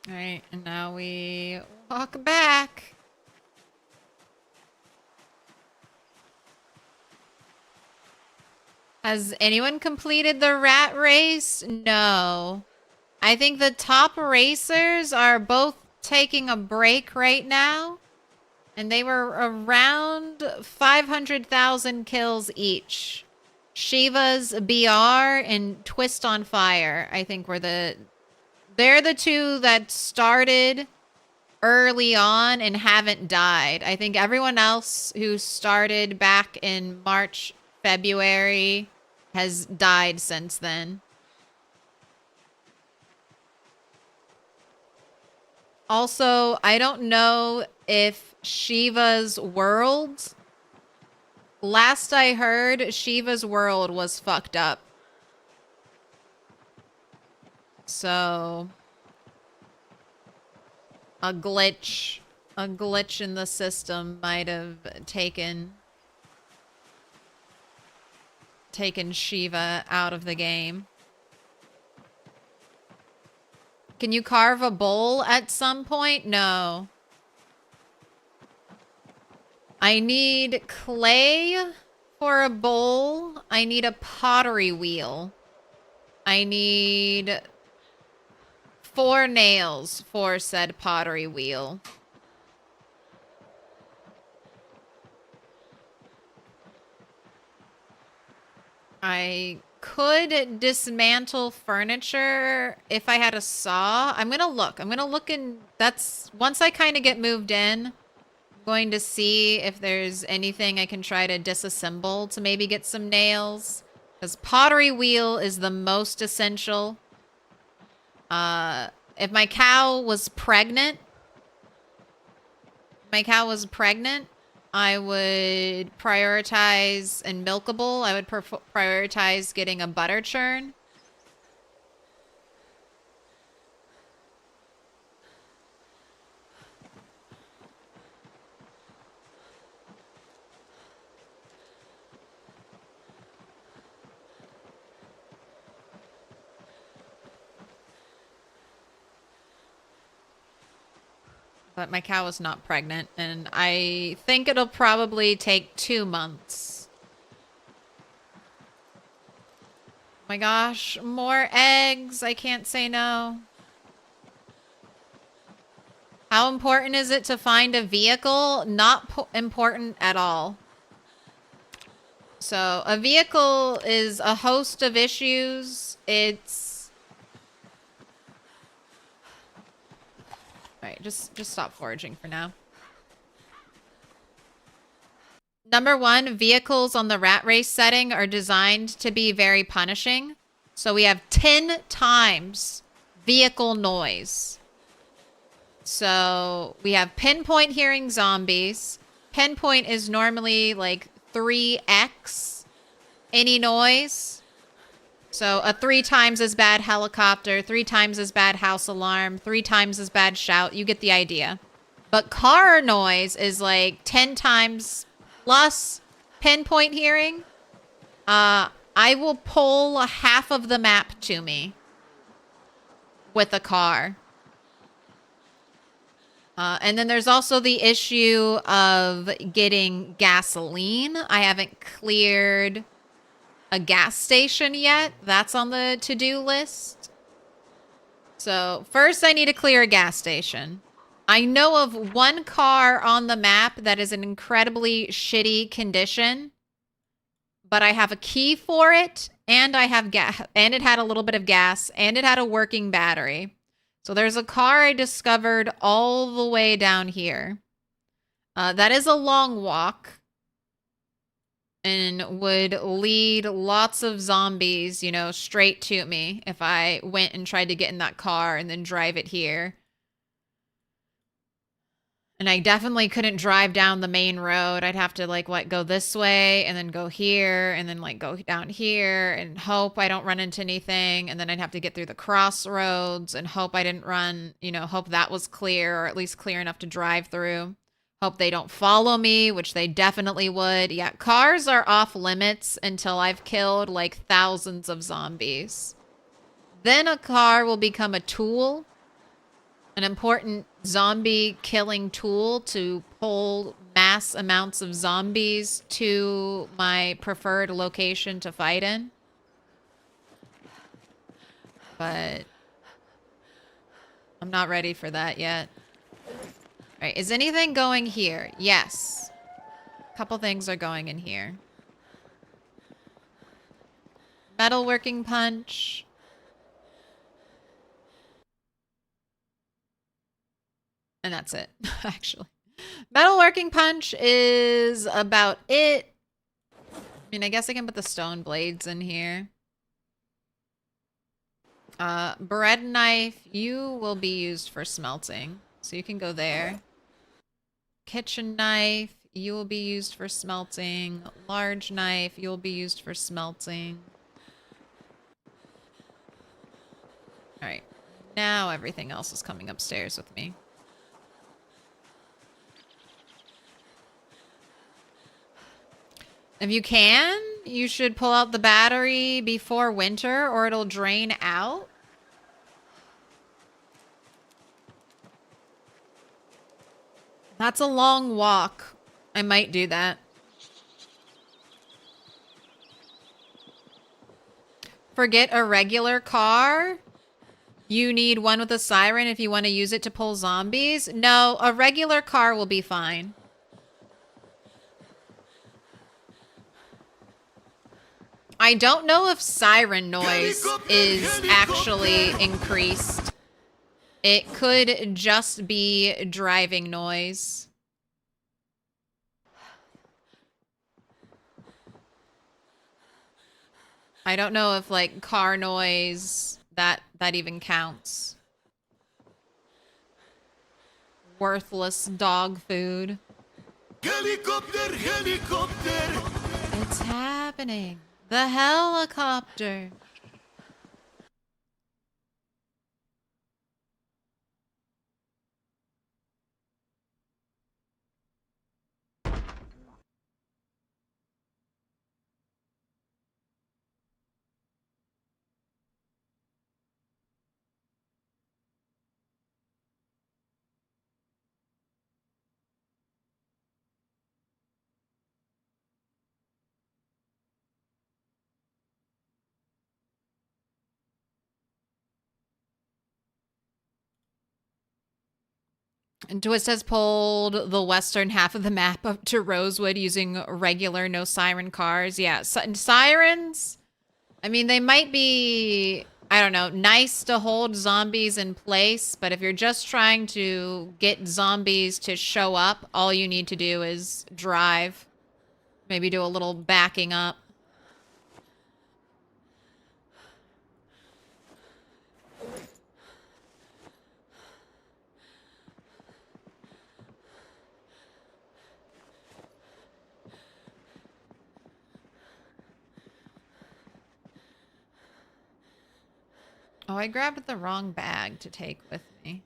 Alright, and now we walk back. Has anyone completed the rat race? No. I think the top racers are both taking a break right now. And they were around 500,000 kills each. Shiva's BR and Twist on Fire, I think they're the two that started early on and haven't died. I think everyone else who started back in March, February has died since then. Also, I don't know if Shiva's world... Last I heard, Shiva's world was fucked up. So... A glitch in the system might have taken Shiva out of the game. Can you carve a bowl at some point? No. I need clay for a bowl. I need a pottery wheel. I need 4 nails for said pottery wheel. I could dismantle furniture if I had a saw. I'm gonna look. That's once I kind of get moved in, I'm going to see if there's anything I can try to disassemble to maybe get some nails. Because pottery wheel is the most essential. If my cow was pregnant, I would prioritize, and milkable, I would prioritize getting a butter churn. But my cow is not pregnant, and I think it'll probably take 2 months. Oh my gosh, more eggs. I can't say no. How important is it to find a vehicle? Not important at all. So, a vehicle is a host of issues. Alright, just stop foraging for now. Number 1, vehicles on the rat race setting are designed to be very punishing. So we have 10 times vehicle noise. So we have pinpoint hearing zombies. Pinpoint is normally like 3x any noise. So a 3 times as bad helicopter, 3 times as bad house alarm, 3 times as bad shout. You get the idea. But car noise is like 10 times plus pinpoint hearing. I will pull half of the map to me with a car. And then there's also the issue of getting gasoline. I haven't cleared a gas station yet. That's on the to-do list. So first I need to clear a gas station. I know of 1 car on the map that is in incredibly shitty condition, but I have a key for it, and I have gas, and it had a little bit of gas, and it had a working battery. So there's a car I discovered all the way down here. That is a long walk. And would lead lots of zombies, you know, straight to me if I went and tried to get in that car and then drive it here. And I definitely couldn't drive down the main road. I'd have to, like, what, go this way and then go here and then, like, go down here and hope I don't run into anything. And then I'd have to get through the crossroads and hope I didn't run, you know, hope that was clear, or at least clear enough to drive through. Hope they don't follow me, which they definitely would. Yeah, cars are off limits until I've killed like thousands of zombies. Then a car will become a tool. an important zombie killing tool to pull mass amounts of zombies to my preferred location to fight in. But I'm not ready for that yet. All right, is anything going here? Yes. A couple things are going in here. Metalworking punch. And that's it, actually. Metalworking punch is about it. I mean, I guess I can put the stone blades in here. Bread knife, you will be used for smelting. So you can go there. Kitchen knife, you will be used for smelting. Large knife, you will be used for smelting. Alright. Now everything else is coming upstairs with me. If you can, you should pull out the battery before winter or it'll drain out. That's a long walk. I might do that. Forget a regular car. You need one with a siren if you want to use it to pull zombies. No, a regular car will be fine. I don't know if siren noise is actually increased. It could just be driving noise. I don't know if like car noise that even counts. Worthless dog food. Helicopter, helicopter. It's happening. The helicopter. And Twist has pulled the western half of the map up to Rosewood using regular no siren cars. Yeah, sirens, I mean, they might be, I don't know, nice to hold zombies in place, but if you're just trying to get zombies to show up, all you need to do is drive. Maybe do a little backing up. Oh, I grabbed the wrong bag to take with me.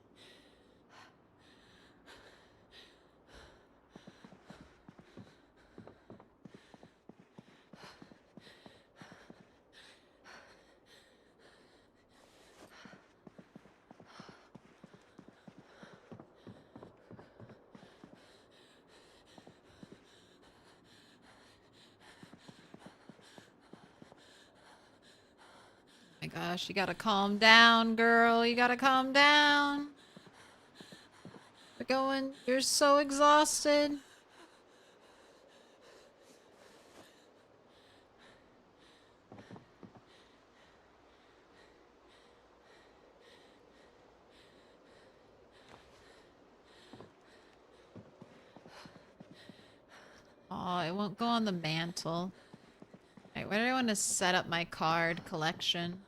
My gosh, you gotta calm down, girl. You gotta calm down. You're so exhausted. Oh, it won't go on the mantle. All right, where do I want to set up my card collection?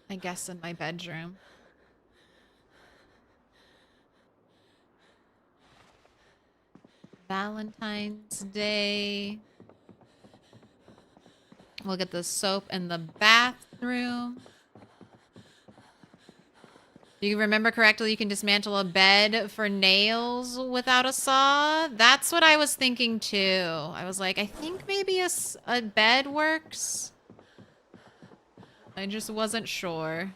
I guess in my bedroom. Valentine's Day. We'll get the soap in the bathroom. Do you remember correctly? You can dismantle a bed for nails without a saw? That's what I was thinking too. I was like, I think maybe a bed works. I just wasn't sure.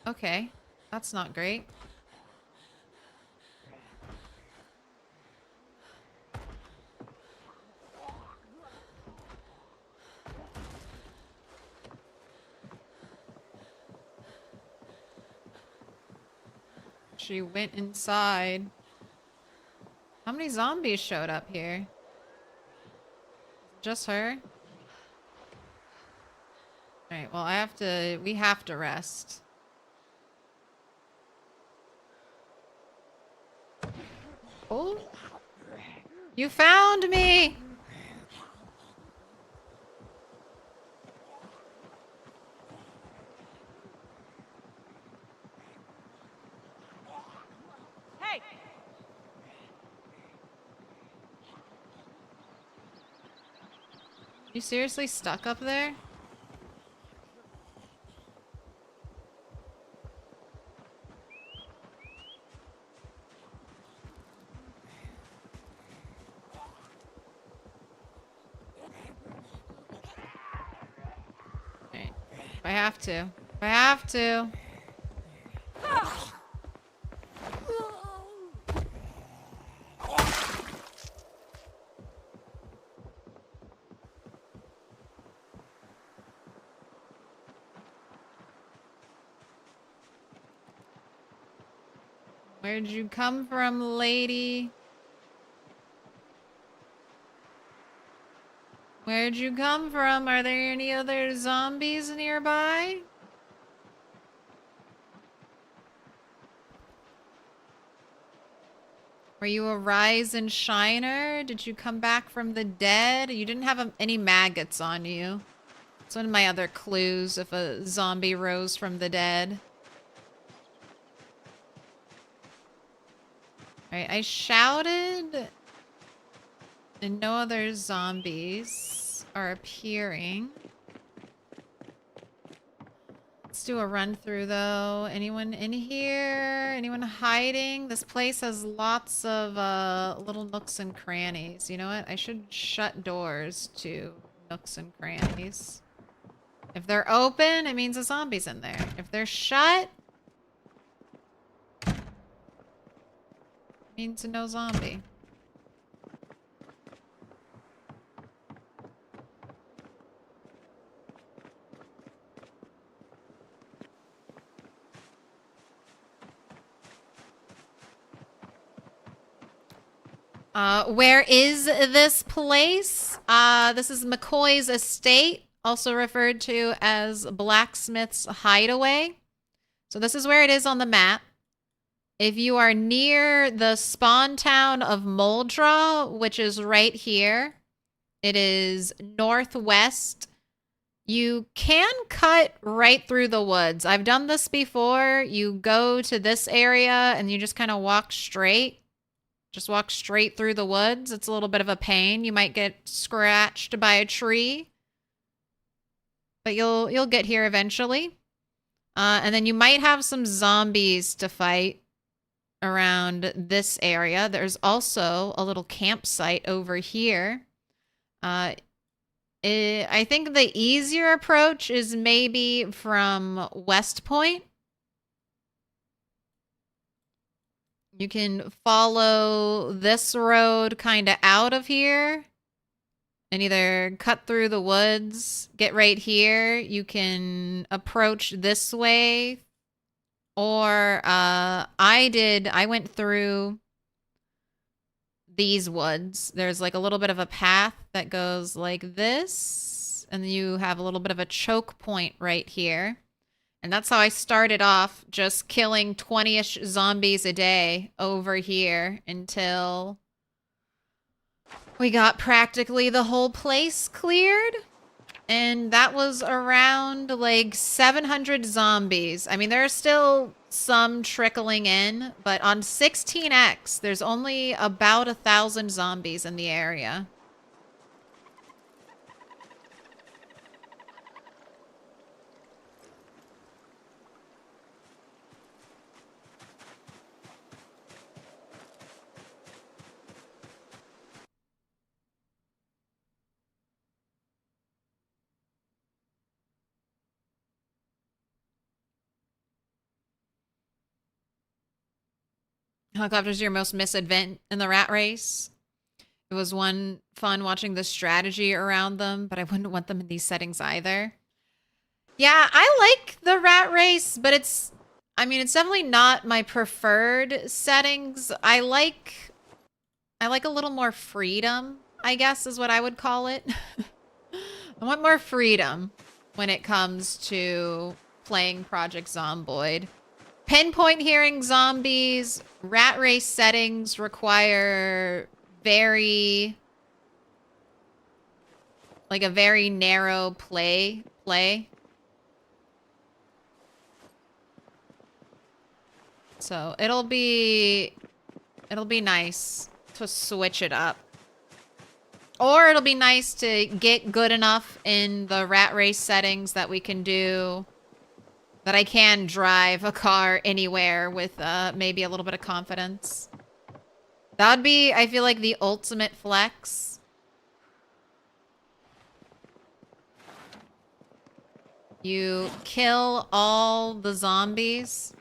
Okay. That's not great. She went inside. How many zombies showed up here? Just her? Alright, well we have to rest. Oh? You found me! Hey! You seriously stuck up there? Alright. If I have to. If I have to. Where'd you come from, lady? Where'd you come from? Are there any other zombies nearby? Were you a rise and shiner? Did you come back from the dead? You didn't have any maggots on you. It's one of my other clues if a zombie rose from the dead. Alright, I shouted and no other zombies are appearing. Let's do a run through though. Anyone in here? Anyone hiding? This place has lots of little nooks and crannies. You know what? I should shut doors to nooks and crannies. If they're open, it means a zombie's in there. If they're shut, it means no zombie. Where is this place? This is McCoy's estate, also referred to as Blacksmith's Hideaway. So this is where it is on the map. If you are near the spawn town of Moldra, which is right here, it is northwest. You can cut right through the woods. I've done this before. You go to this area and you just kind of walk straight. Just walk straight through the woods. It's a little bit of a pain. You might get scratched by a tree. But you'll get here eventually. And then you might have some zombies to fight around this area. There's also a little campsite over here. I think the easier approach is maybe from West Point. You can follow this road kind of out of here and either cut through the woods, get right here. You can approach this way. Or I went through these woods. There's like a little bit of a path that goes like this. And you have a little bit of a choke point right here. And that's how I started off, just killing 20-ish zombies a day over here until we got practically the whole place cleared. And that was around like 700 zombies. I mean, there are still some trickling in, but on 16x, there's only about 1,000 zombies in the area. Helicopters are your most missed event in the rat race. It was one fun watching the strategy around them, but I wouldn't want them in these settings either. Yeah, I like the rat race, but it's definitely not my preferred settings. I like a little more freedom, I guess is what I would call it. I want more freedom when it comes to playing Project Zomboid. Pinpoint hearing zombies, rat race settings require a very narrow play. So it'll be nice to switch it up. Or it'll be nice to get good enough in the rat race settings that we can do that I can drive a car anywhere with maybe a little bit of confidence. That would be, I feel like, the ultimate flex. You kill all the zombies.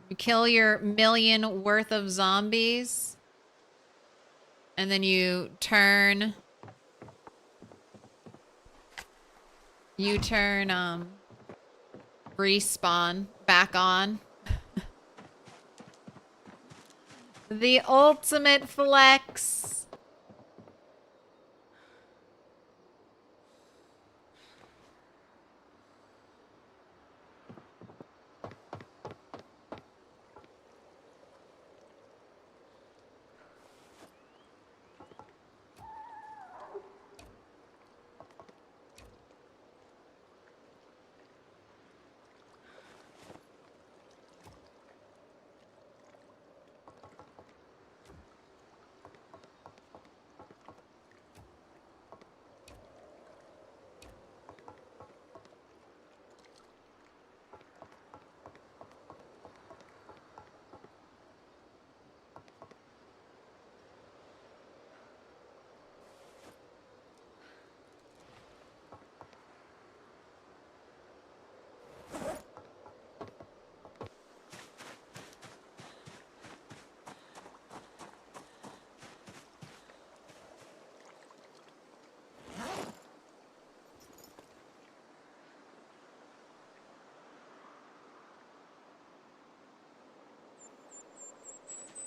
You kill your million worth of zombies. And then you turn respawn back on. The ultimate flex.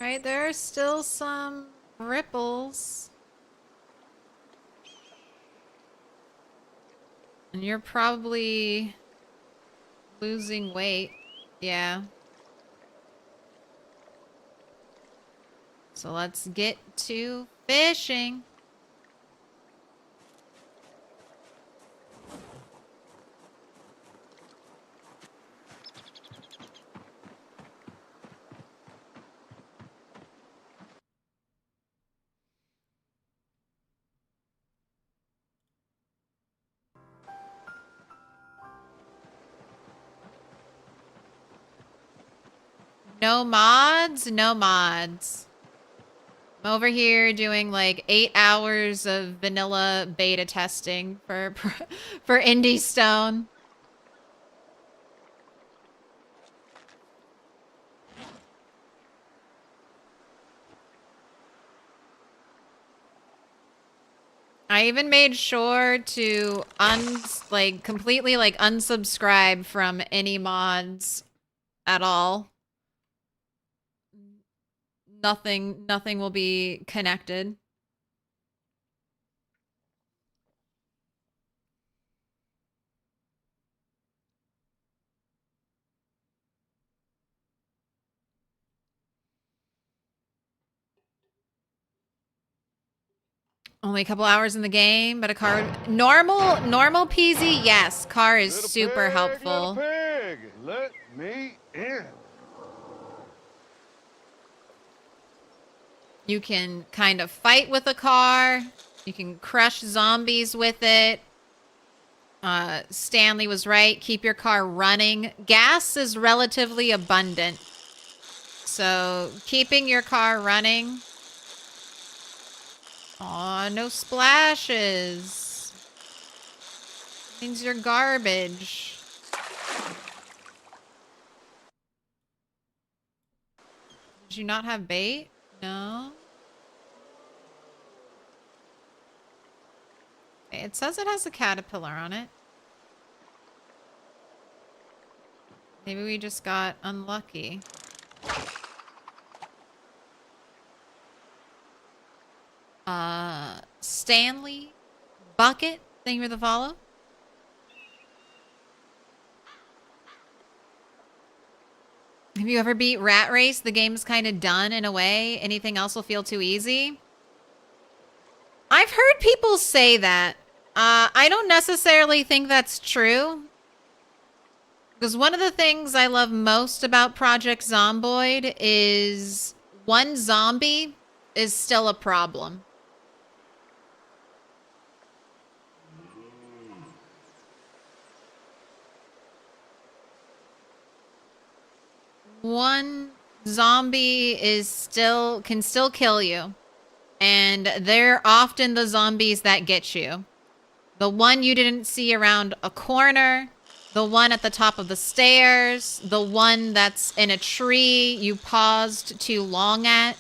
Right, there are still some ripples. And you're probably losing weight. Yeah. So let's get to fishing. No mods? No mods. I'm over here doing like 8 hours of vanilla beta testing for Indie Stone. I even made sure to completely unsubscribe from any mods at all. Nothing will be connected. Only a couple hours in the game, but a car normal peasy, yes. Car is Little super pig, helpful. Little pig, let me in. You can kind of fight with a car. You can crush zombies with it. Stanley was right. Keep your car running. Gas is relatively abundant. So keeping your car running. Aw, no splashes. Means you're garbage. Did you not have bait? No. It says it has a caterpillar on it. Maybe we just got unlucky. Stanley Bucket, thank you for the follow. Have you ever beat Rat Race? The game's kind of done in a way. Anything else will feel too easy. I've heard people say that. I don't necessarily think that's true. Because one of the things I love most about Project Zomboid is one zombie is still a problem. One zombie can still kill you. And they're often the zombies that get you. The one you didn't see around a corner, the one at the top of the stairs, the one that's in a tree you paused too long at.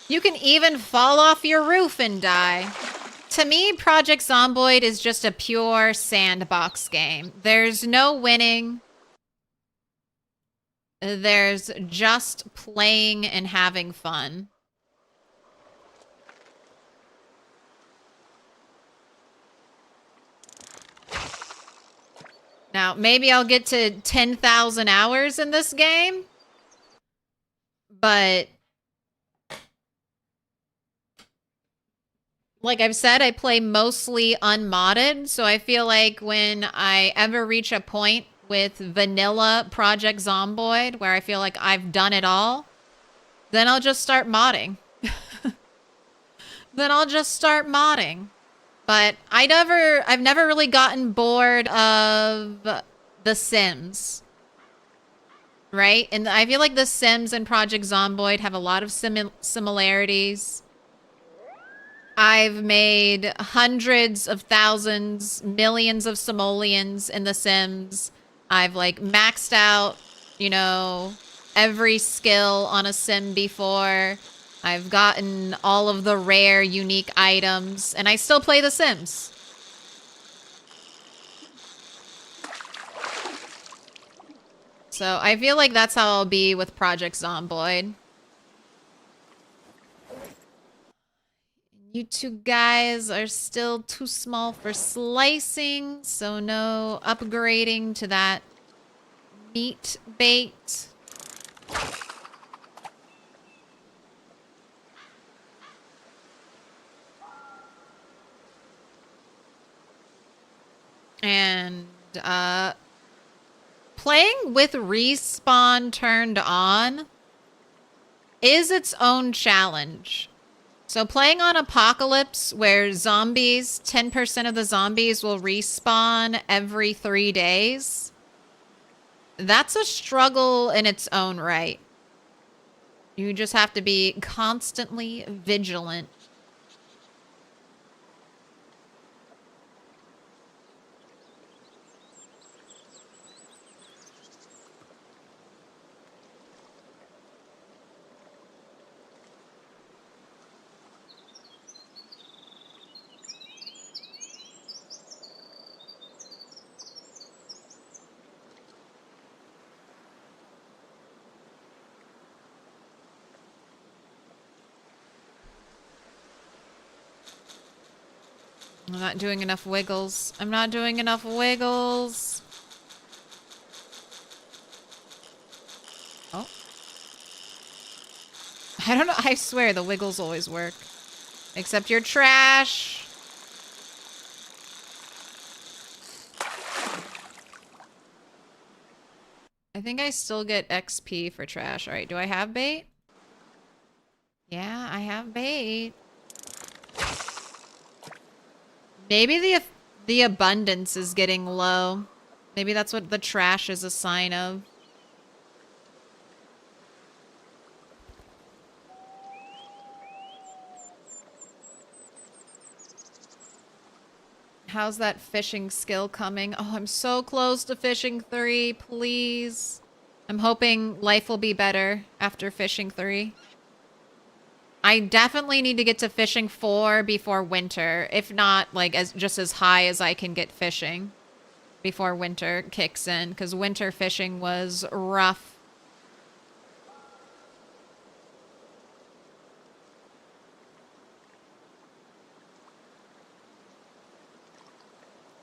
You can even fall off your roof and die. To me, Project Zomboid is just a pure sandbox game. There's no winning. There's just playing and having fun. Now, maybe I'll get to 10,000 hours in this game, but like I've said, I play mostly unmodded, so I feel like when I ever reach a point with vanilla Project Zomboid where I feel like I've done it all, then I'll just start modding. But I've never really gotten bored of The Sims. Right? And I feel like The Sims and Project Zomboid have a lot of similarities. I've made hundreds of thousands, millions of simoleons in The Sims. I've like maxed out, you know, every skill on a sim before. I've gotten all of the rare, unique items, and I still play The Sims. So I feel like that's how I'll be with Project Zomboid. You two guys are still too small for slicing, so no upgrading to that meat bait. And playing with respawn turned on is its own challenge. So playing on Apocalypse, where zombies, 10% of the zombies will respawn every 3 days, that's a struggle in its own right. You just have to be constantly vigilant. I'm not doing enough wiggles. I'm not doing enough wiggles. Oh. I don't know. I swear the wiggles always work. Except you're trash. I think I still get XP for trash. All right, do I have bait? Yeah, I have bait. Maybe the abundance is getting low. Maybe that's what the trash is a sign of. How's that fishing skill coming? Oh, I'm so close to fishing 3, please. I'm hoping life will be better after fishing 3. I definitely need to get to fishing 4 before winter. If not, like, just as high as I can get fishing before winter kicks in, because winter fishing was rough.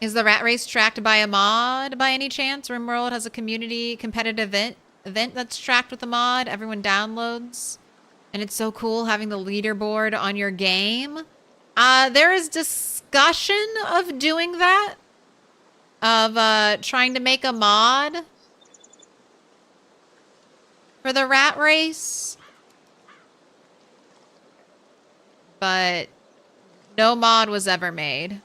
Is the rat race tracked by a mod by any chance? RimWorld has a community competitive event that's tracked with a mod. Everyone downloads. And it's so cool having the leaderboard on your game. There is discussion of doing that. Of trying to make a mod for the rat race. But no mod was ever made.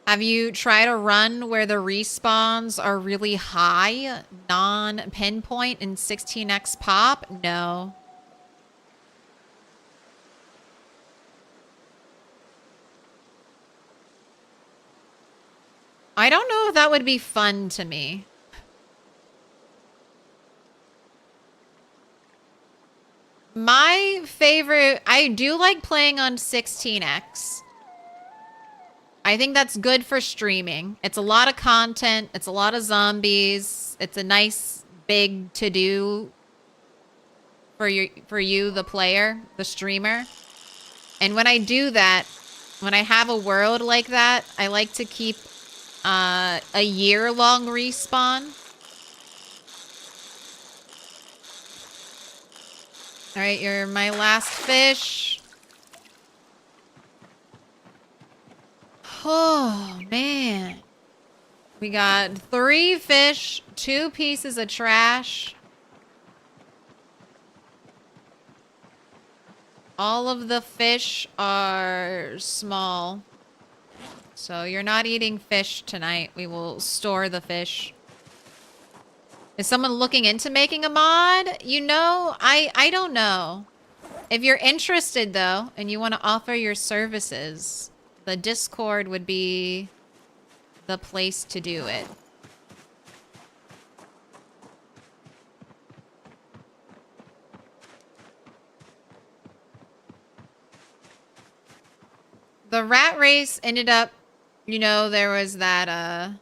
Have you tried a run where the respawns are really high, non-pinpoint in 16x pop? No. I don't know if that would be fun to me. My favorite, I do like playing on 16x. I think that's good for streaming. It's a lot of content. It's a lot of zombies. It's a nice big to-do for you, the player, the streamer. And when I do that, when I have a world like that, I like to keep a year-long respawn. All right, you're my last fish. Oh, man. We got 3 fish, 2 pieces of trash. All of the fish are small. So you're not eating fish tonight. We will store the fish. Is someone looking into making a mod? You know, I don't know. If you're interested, though, and you want to offer your services, the Discord would be the place to do it. The rat race ended up, you know, there was that,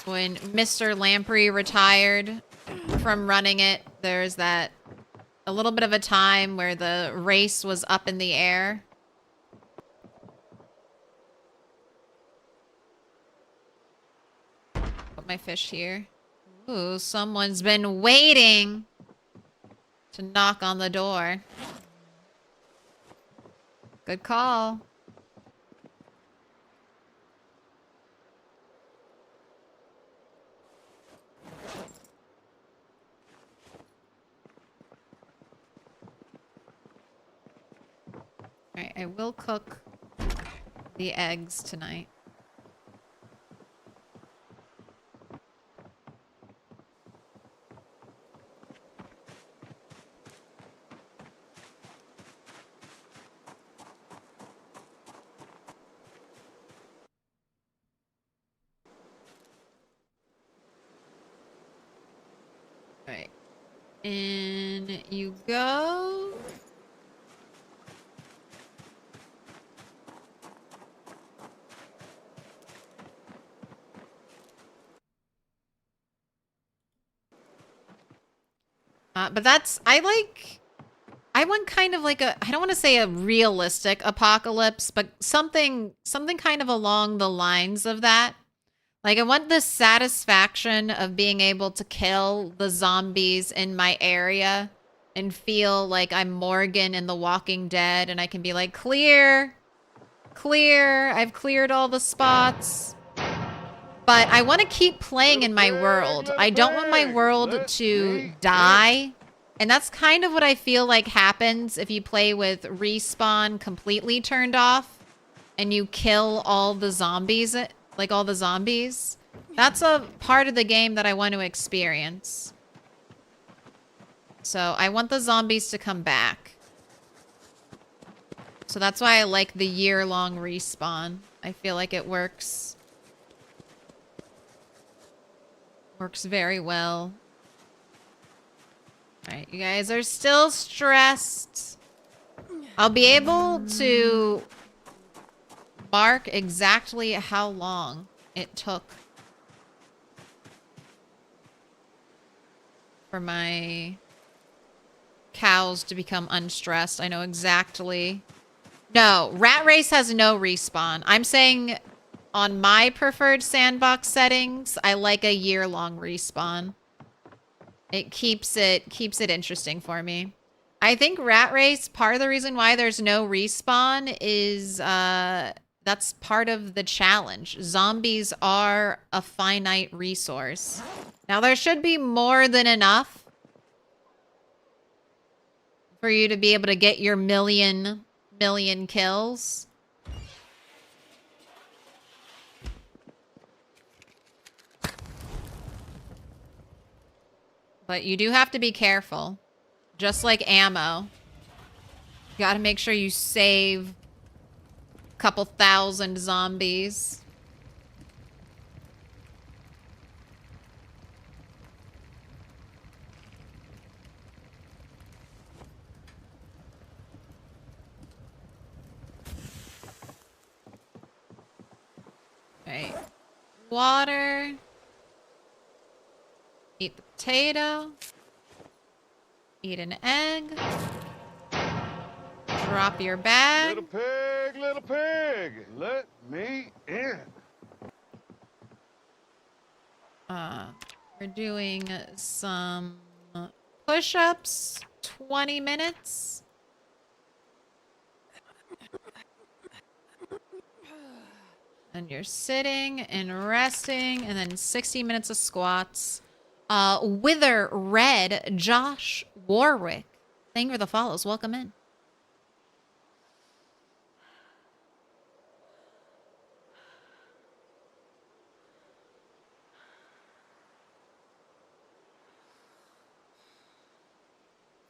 when Mr. Lamprey retired from running it, there's that, a little bit of a time where the race was up in the air. Put my fish here. Ooh, someone's been waiting to knock on the door. Good call. Alright, I will cook the eggs tonight. Alright. In you go. But that's, I want kind of like a, I don't want to say a realistic apocalypse, but something kind of along the lines of that. Like, I want the satisfaction of being able to kill the zombies in my area and feel like I'm Morgan in The Walking Dead and I can be like, clear, clear, I've cleared all the spots. But I want to keep playing in my world. I don't want my world to die. And that's kind of what I feel like happens if you play with respawn completely turned off and you kill all the zombies, like all the zombies. That's a part of the game that I want to experience. So I want the zombies to come back. So that's why I like the year-long respawn. I feel like it works very well. Alright, you guys are still stressed. I'll be able to mark exactly how long it took for my cows to become unstressed. I know exactly. No, Rat Race has no respawn. I'm saying on my preferred sandbox settings, I like a year-long respawn. It keeps it interesting for me. I think Rat Race, part of the reason why there's no respawn is that's part of the challenge. Zombies are a finite resource. Now there should be more than enough for you to be able to get your million kills. But you do have to be careful. Just like ammo. You gotta make sure you save a couple thousand zombies. Right. Water. Eat the potato. Eat an egg. Drop your bag. Little pig, let me in. We're doing some push-ups. 20 minutes. And you're sitting and resting, and then 60 minutes of squats. Wither Red Josh Warwick. Thank you for the follows. Welcome in.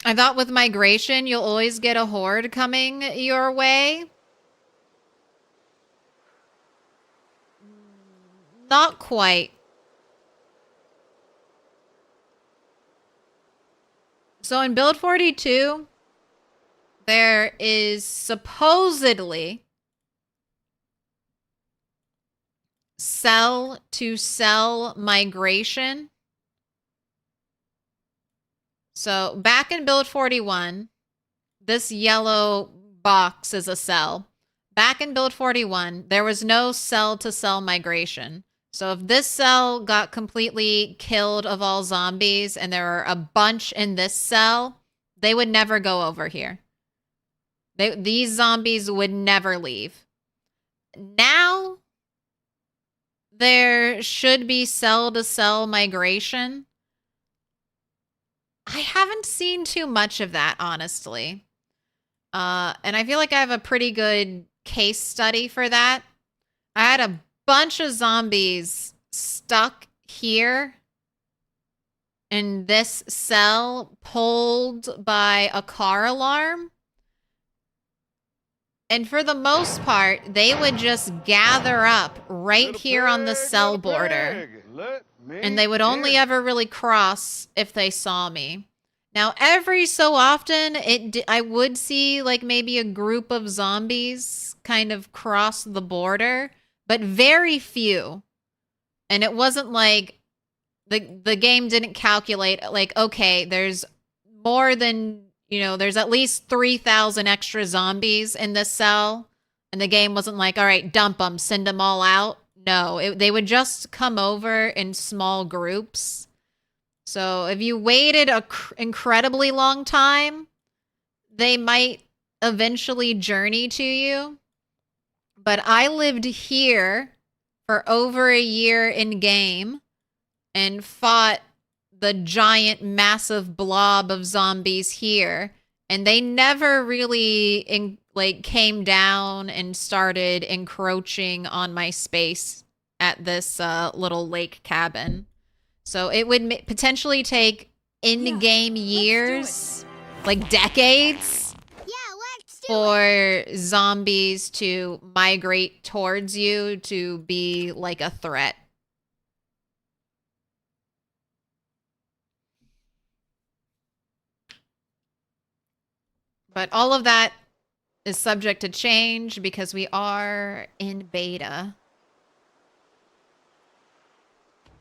I thought with migration, you'll always get a horde coming your way. Not quite. So in build 42, there is supposedly cell-to-cell migration. So back in build 41, this yellow box is a cell. Back in build 41, there was no cell-to-cell migration. So if this cell got completely killed of all zombies and there are a bunch in this cell, they would never go over here. These zombies would never leave. Now, there should be cell-to-cell migration. I haven't seen too much of that, honestly. And I feel like I have a pretty good case study for that. I had a bunch of zombies stuck here in this cell, pulled by a car alarm. And for the most part, they would just gather up right here on the cell border. And they would only ever really cross if they saw me. Now, every so often, I would see like maybe a group of zombies kind of cross the border, but very few. And it wasn't like the game didn't calculate like, okay, there's more than, there's at least 3,000 extra zombies in this cell. And the game wasn't like, all right, dump them, send them all out. No, they would just come over in small groups. So if you waited an incredibly long time, they might eventually journey to you. But I lived here for over a year in game and fought the giant, massive blob of zombies here. And they never really came down and started encroaching on my space at this little lake cabin. So it would potentially take in-game years, like decades. Yeah, let's do for zombies to migrate towards you to be like a threat. But all of that is subject to change because we are in beta.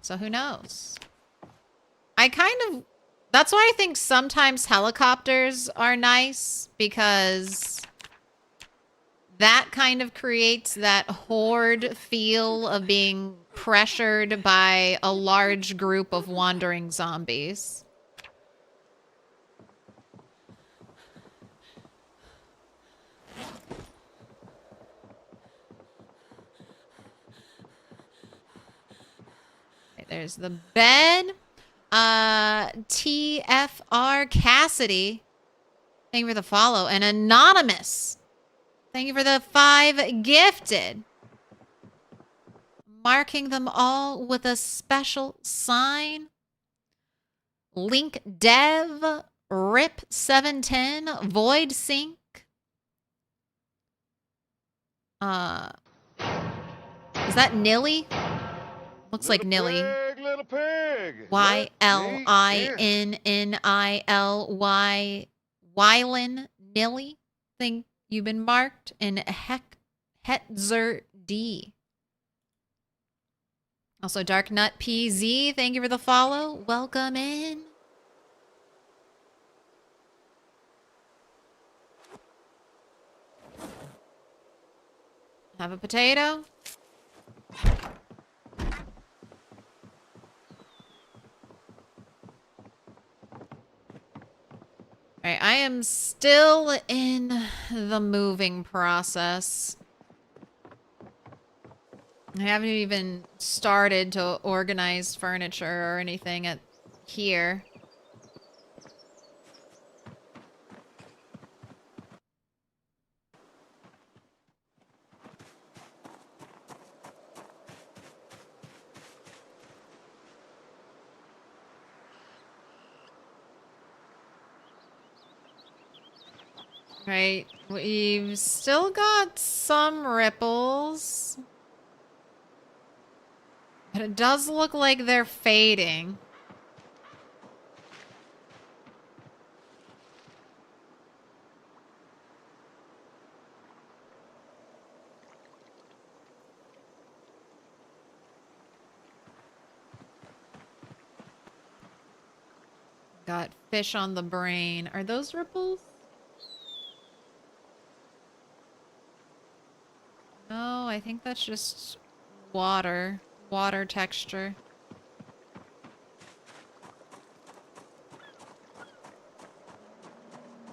So who knows? That's why I think sometimes helicopters are nice, because that kind of creates that horde feel of being pressured by a large group of wandering zombies. Okay, there's the bed. TFR Cassidy, thank you for the follow. And Anonymous, thank you for the 5 gifted. Marking them all with a special sign. Link Dev, Rip 710, Void Sync. Is that Nilly? Looks like Nilly. Pig, little pig. YLINNILY. Wylan Nilly. Think you've been marked. And Hetzer D. Also, Dark Nut PZ, thank you for the follow. Welcome in. Have a potato. All right, I am still in the moving process. I haven't even started to organize furniture or anything at here. Right, we've still got some ripples. But it does look like they're fading. Got fish on the brain. Are those ripples? No, I think that's just water. Water texture.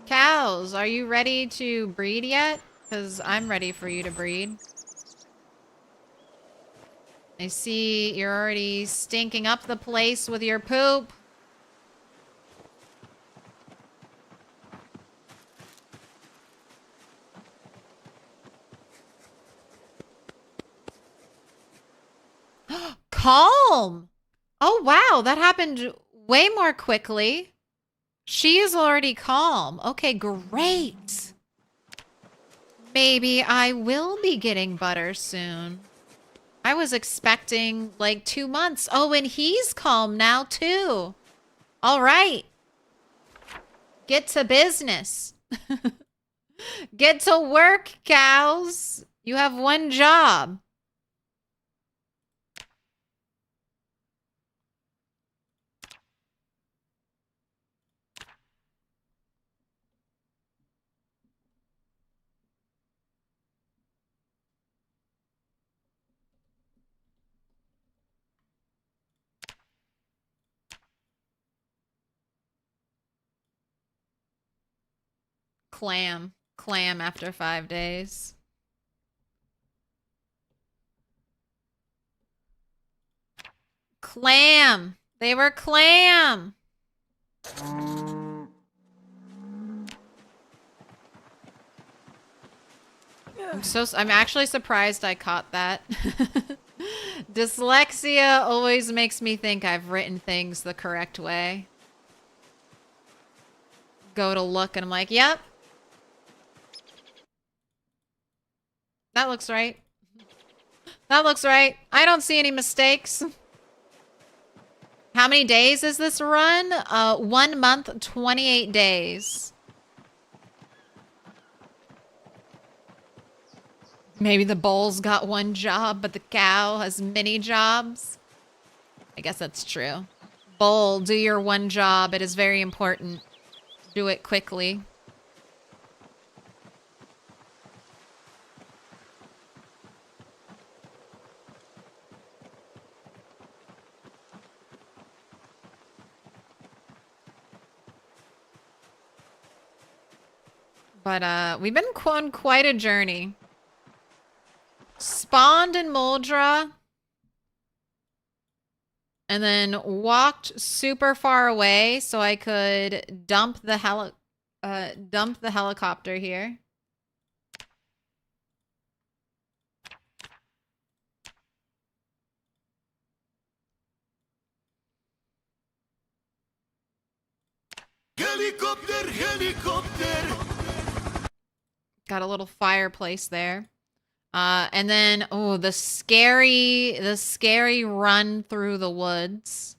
Cows, are you ready to breed yet? Because I'm ready for you to breed. I see you're already stinking up the place with your poop. Calm. Oh, wow. That happened way more quickly. She is already calm. Okay, great. Maybe I will be getting butter soon. I was expecting like 2 months. Oh, and he's calm now too. All right. Get to business. Get to work, cows. You have one job. Clam. Clam after 5 days. Clam. They were clam. I'm actually surprised I caught that. Dyslexia always makes me think I've written things the correct way. Go to look and I'm like, yep. That looks right. That looks right. I don't see any mistakes. How many days is this run? 1 month, 28 days. Maybe the bull's got one job, but the cow has many jobs. I guess that's true. Bull, do your one job. It is very important. Do it quickly. But we've been on quite a journey. Spawned in Muldra. And then walked super far away so I could dump the helicopter here. Helicopter, helicopter. Got a little fireplace there. And then, oh, the scary run through the woods.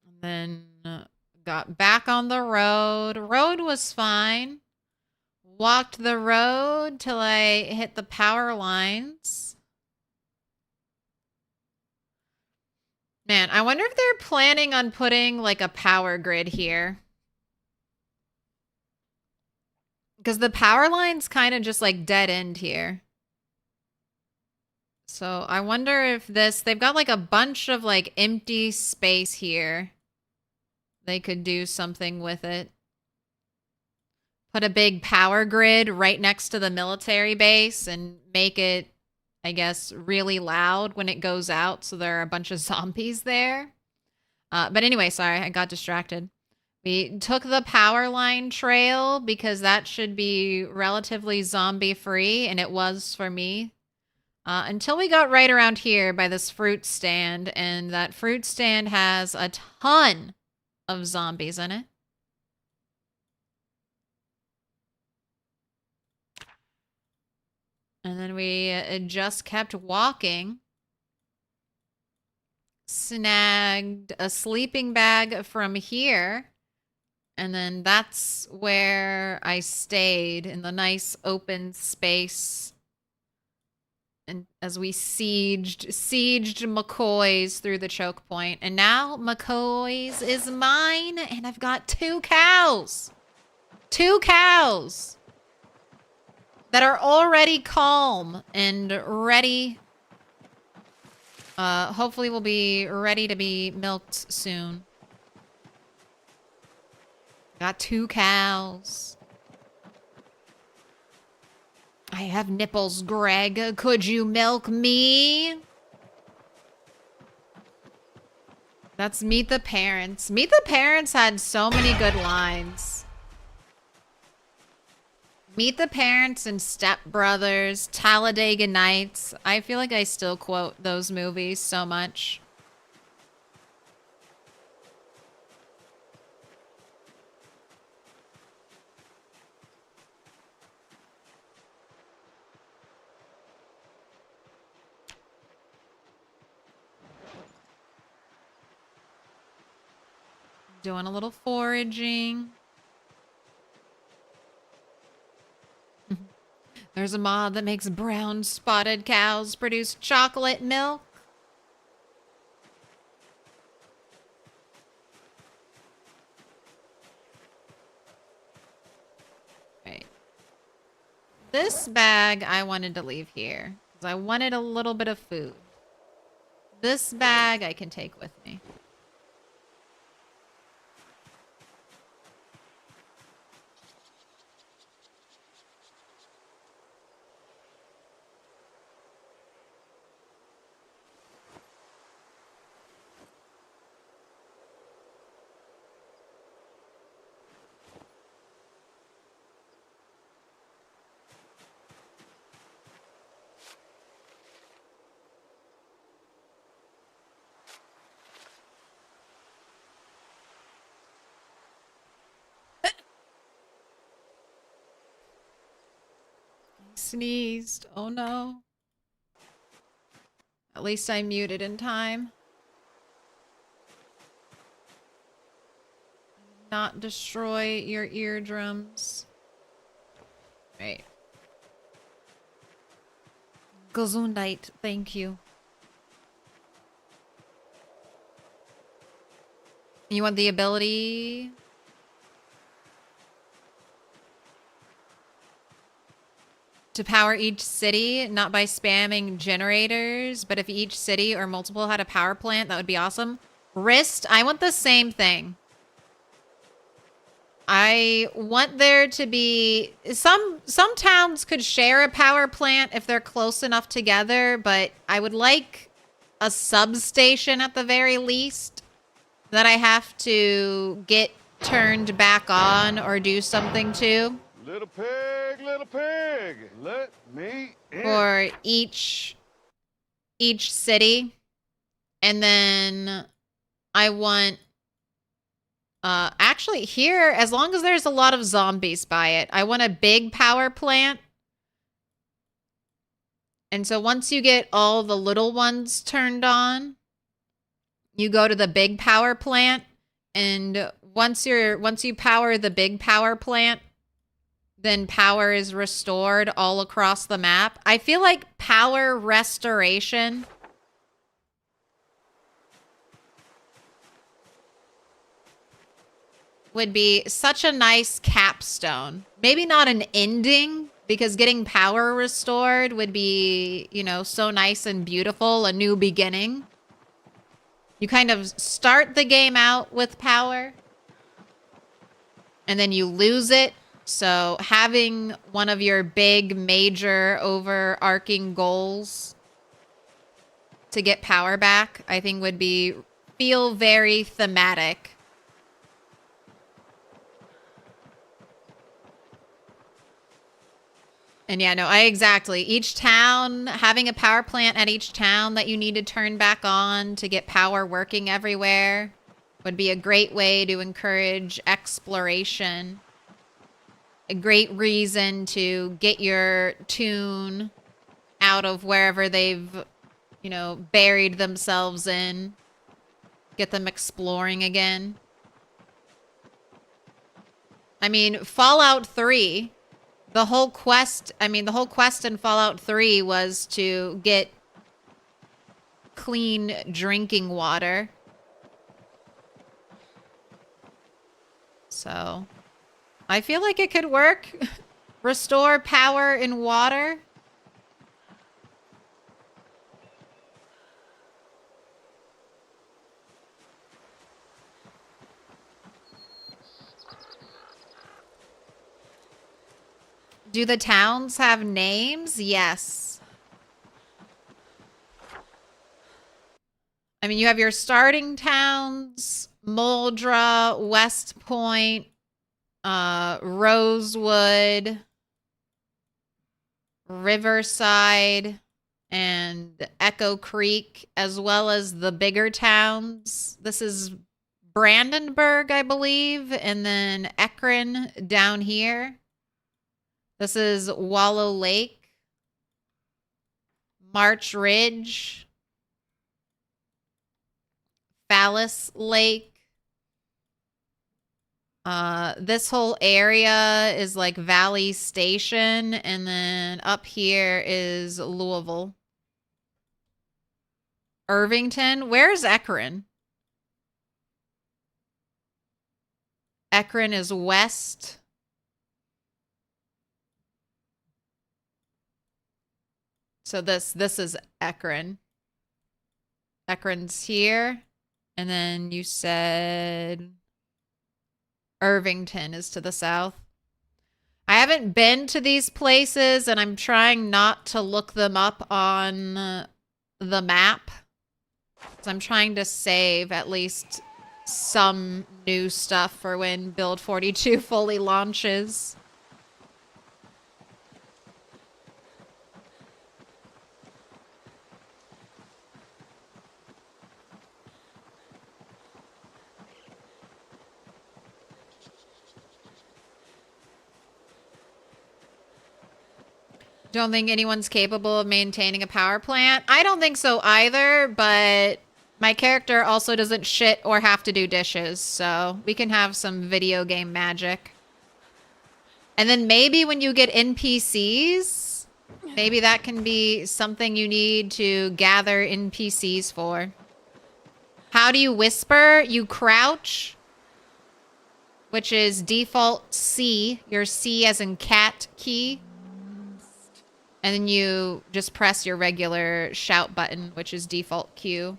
And then got back on the road. Road was fine. Walked the road till I hit the power lines. Man, I wonder if they're planning on putting like a power grid here. Because the power line's kind of just like dead end here. So I wonder if they've got like a bunch of like empty space here. They could do something with it. Put a big power grid right next to the military base and make it, I guess, really loud when it goes out, so there are a bunch of zombies there. But anyway, sorry, I got distracted. We took the power line trail because that should be relatively zombie-free, and it was for me. Until we got right around here by this fruit stand, and that fruit stand has a ton of zombies in it. And then we just kept walking. Snagged a sleeping bag from here. And then that's where I stayed in the nice open space. And as we sieged McCoy's through the choke point. And now McCoy's is mine. And I've got 2 cows. 2 cows. That are already calm and ready. Hopefully will be ready to be milked soon. Got 2 cows. I have nipples, Greg. Could you milk me? That's Meet the Parents. Meet the Parents had so many good lines. Meet the Parents and Step Brothers, Talladega Nights. I feel like I still quote those movies so much. Doing a little foraging. There's a mod that makes brown spotted cows produce chocolate milk. Right. This bag I wanted to leave here because I wanted a little bit of food. This bag I can take with me. Sneezed. Oh no. At least I muted in time. Not destroy your eardrums. Right. Gesundheit, thank you. You want the ability? To power each city, not by spamming generators, but if each city or multiple had a power plant, that would be awesome. Wrist, I want the same thing. I want there to be some towns could share a power plant if they're close enough together, but I would like a substation at the very least that I have to get turned back on or do something to. Little pig, let me in. For each city. And then I want actually here, as long as there's a lot of zombies by it, I want a big power plant. And so once you get all the little ones turned on, you go to the big power plant, and once you power the big power plant, then power is restored all across the map. I feel like power restoration would be such a nice capstone. Maybe not an ending, because getting power restored would be, you know, so nice and beautiful, a new beginning. You kind of start the game out with power, and then you lose it. So having one of your big, major, overarching goals to get power back, I think would feel very thematic. And yeah, no, exactly. Each town, having a power plant at each town that you need to turn back on to get power working everywhere would be a great way to encourage exploration. A great reason to get your tune out of wherever they've, you know, buried themselves in. Get them exploring again. I mean, Fallout 3, the whole quest in Fallout 3 was to get clean drinking water. So I feel like it could work. Restore power in water. Do the towns have names? Yes. I mean, you have your starting towns, Moldra, West Point, Rosewood, Riverside, and Echo Creek, as well as the bigger towns. This is Brandenburg, I believe, and then Ekron down here. This is Wallow Lake, March Ridge, Phallus Lake. This whole area is like Valley Station, and then up here is Louisville. Irvington. Where's Ekron? Ekron is west. So this is Ekron. Ekron's here. And then you said Irvington is to the south. I haven't been to these places, and I'm trying not to look them up on the map. So I'm trying to save at least some new stuff for when Build 42 fully launches. Don't think anyone's capable of maintaining a power plant. I don't think so either, but my character also doesn't shit or have to do dishes, so we can have some video game magic. And then maybe when you get NPCs, maybe that can be something you need to gather NPCs for. How do you whisper? You crouch, which is default C, your C as in cat key. And then you just press your regular shout button, which is default Q.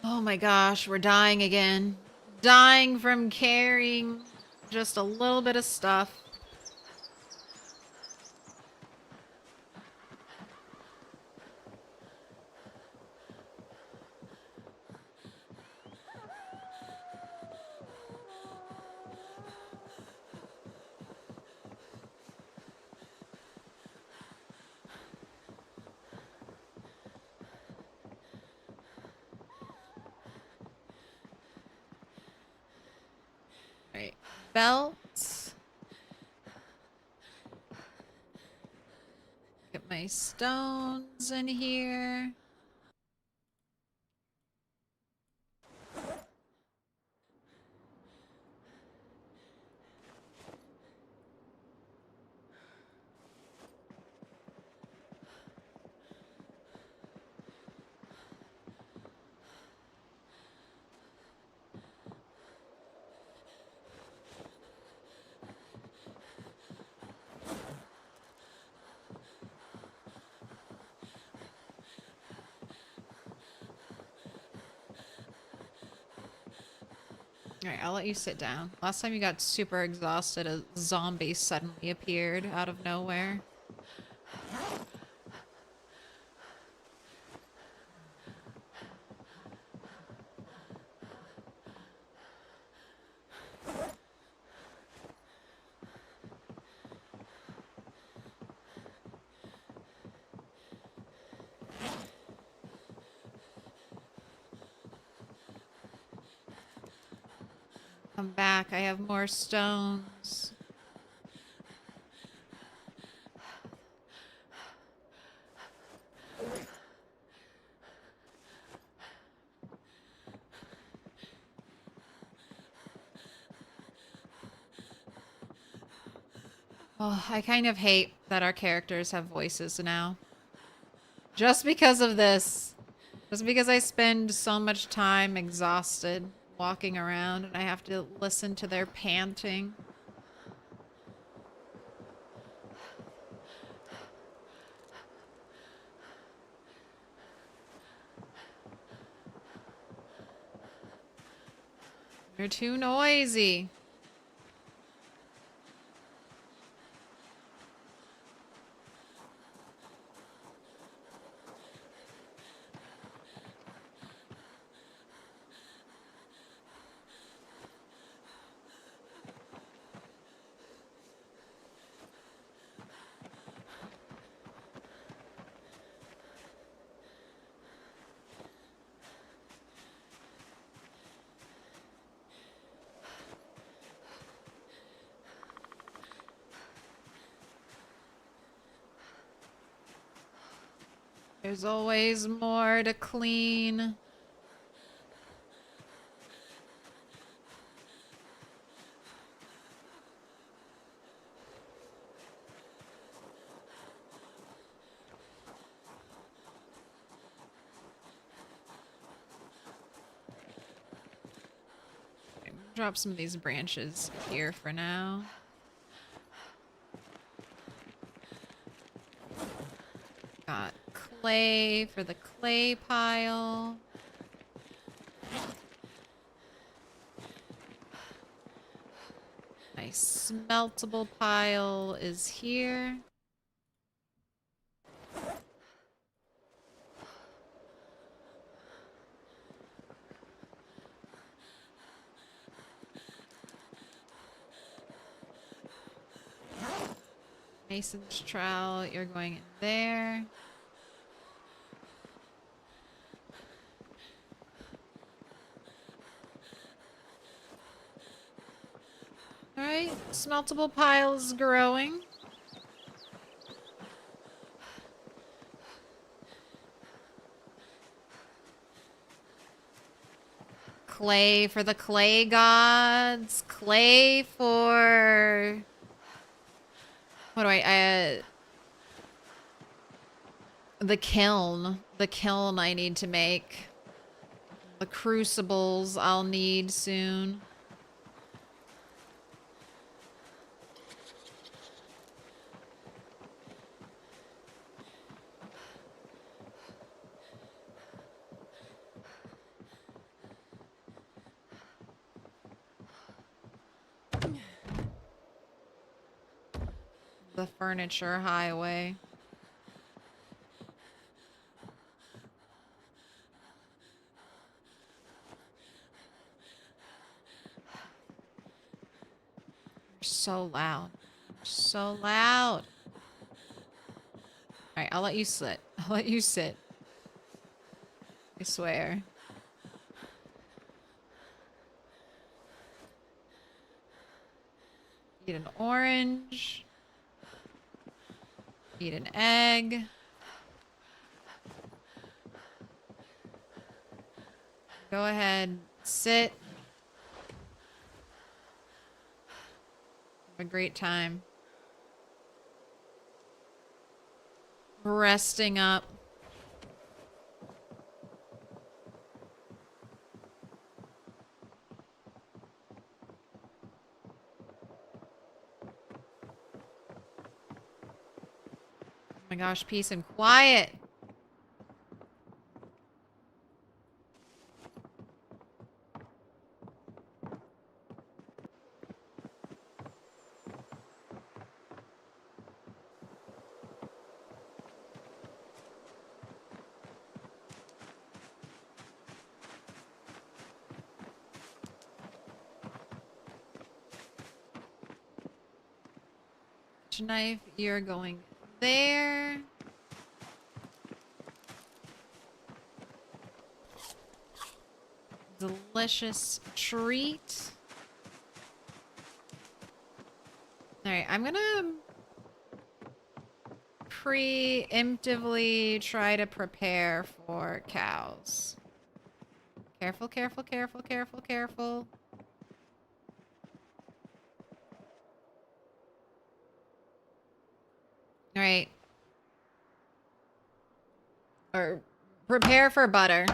Oh my gosh, we're dying again. Dying from carrying just a little bit of stuff. Right. Belt. Get my stones in here. Alright, I'll let you sit down. Last time you got super exhausted, a zombie suddenly appeared out of nowhere. Come back, I have more stones. Oh, I kind of hate that our characters have voices now. Just because of this. Just because I spend so much time exhausted walking around and I have to listen to their panting. They're too noisy. There's always more to clean. Okay, drop some of these branches here for now. Got clay for the clay pile. My smeltable pile is here. Mason's trowel, you're going in there. Alright, smeltable piles growing. Clay for the clay gods. Clay for... What do the kiln. The kiln I need to make. The crucibles I'll need soon. The furniture highway. You're so loud. You're so loud. Alright, I'll let you sit. I'll let you sit. I swear. Eat an orange. Eat an egg. Go ahead, sit. Have a great time. Resting up. Oh my gosh, peace and quiet. Knife, you're going there. Delicious treat. Alright, I'm gonna preemptively try to prepare for cows. Careful, careful, careful, careful, careful. Alright. Or prepare for butter.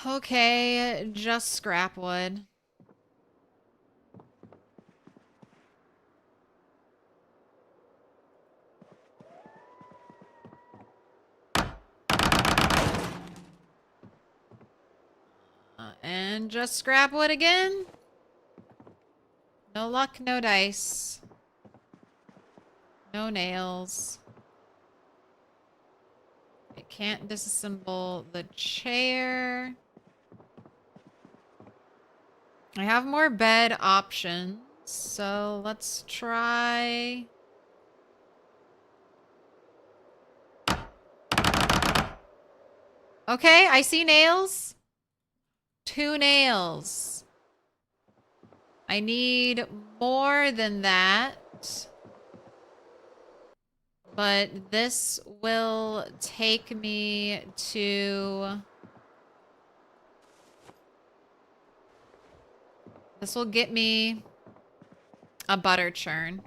Okay, just scrap wood. And just scrap wood again. No luck, no dice. No nails. I can't disassemble the chair. I have more bed options, so let's try... Okay, I see nails. 2 nails. I need more than that. But this will take me to... This will get me a butter churn.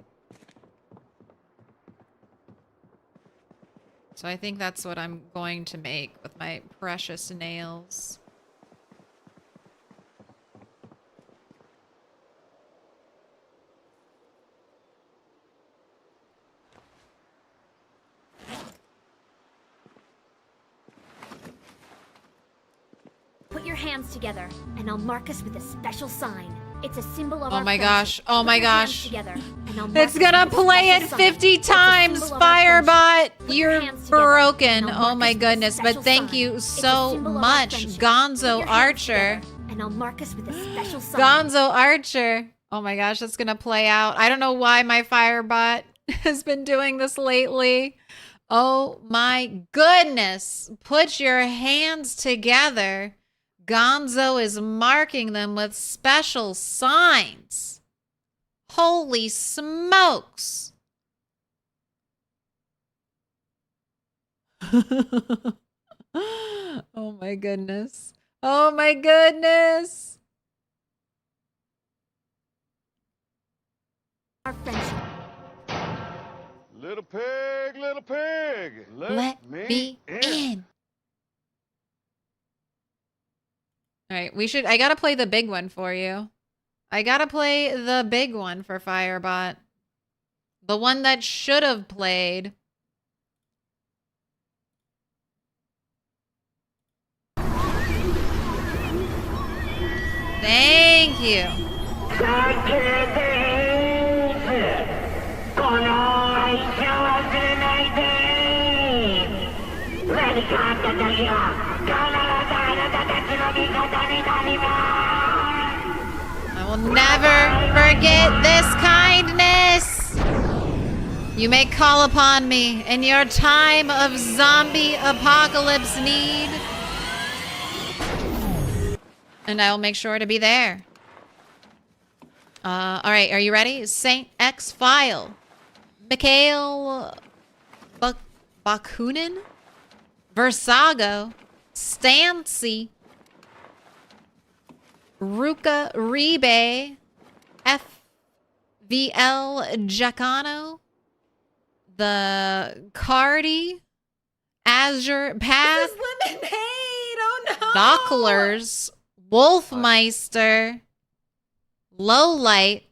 So I think that's what I'm going to make with my precious nails. Put your hands together, and I'll mark us with a special sign. It's a symbol of Oh our my friendship. gosh. Oh my Put your hands gosh. together, and I'll mark It's us gonna with a play it special 50 sign. It's a times, symbol of our Firebot. friendship. Put your You're hands together, broken. and I'll Oh mark my us with a goodness. But special thank sign. you It's a so symbol of our much, friendship. Put Gonzo your hands Archer. together, and and I'll mark us with a special sign. Gonzo Archer. Oh my gosh, that's gonna play out. I don't know why my Firebot has been doing this lately. Oh my goodness. Put your hands together. Gonzo is marking them with special signs. Holy smokes. Oh my goodness. Oh my goodness. Our friendship. Little pig, Let me in. All right, I gotta play the big one for you. I gotta play the big one for Firebot. The one that should have played. Thank you. I will never forget this kindness. You may call upon me in your time of zombie apocalypse need, and I will make sure to be there. All right, are you ready? Saint X File, Mikhail Bakunin, Versago, Stancy, Ruka Ribe, FVL Giacano, the Cardi, Azure Path, Lemonade. Oh no. Knocklers, Wolfmeister, Lowlight,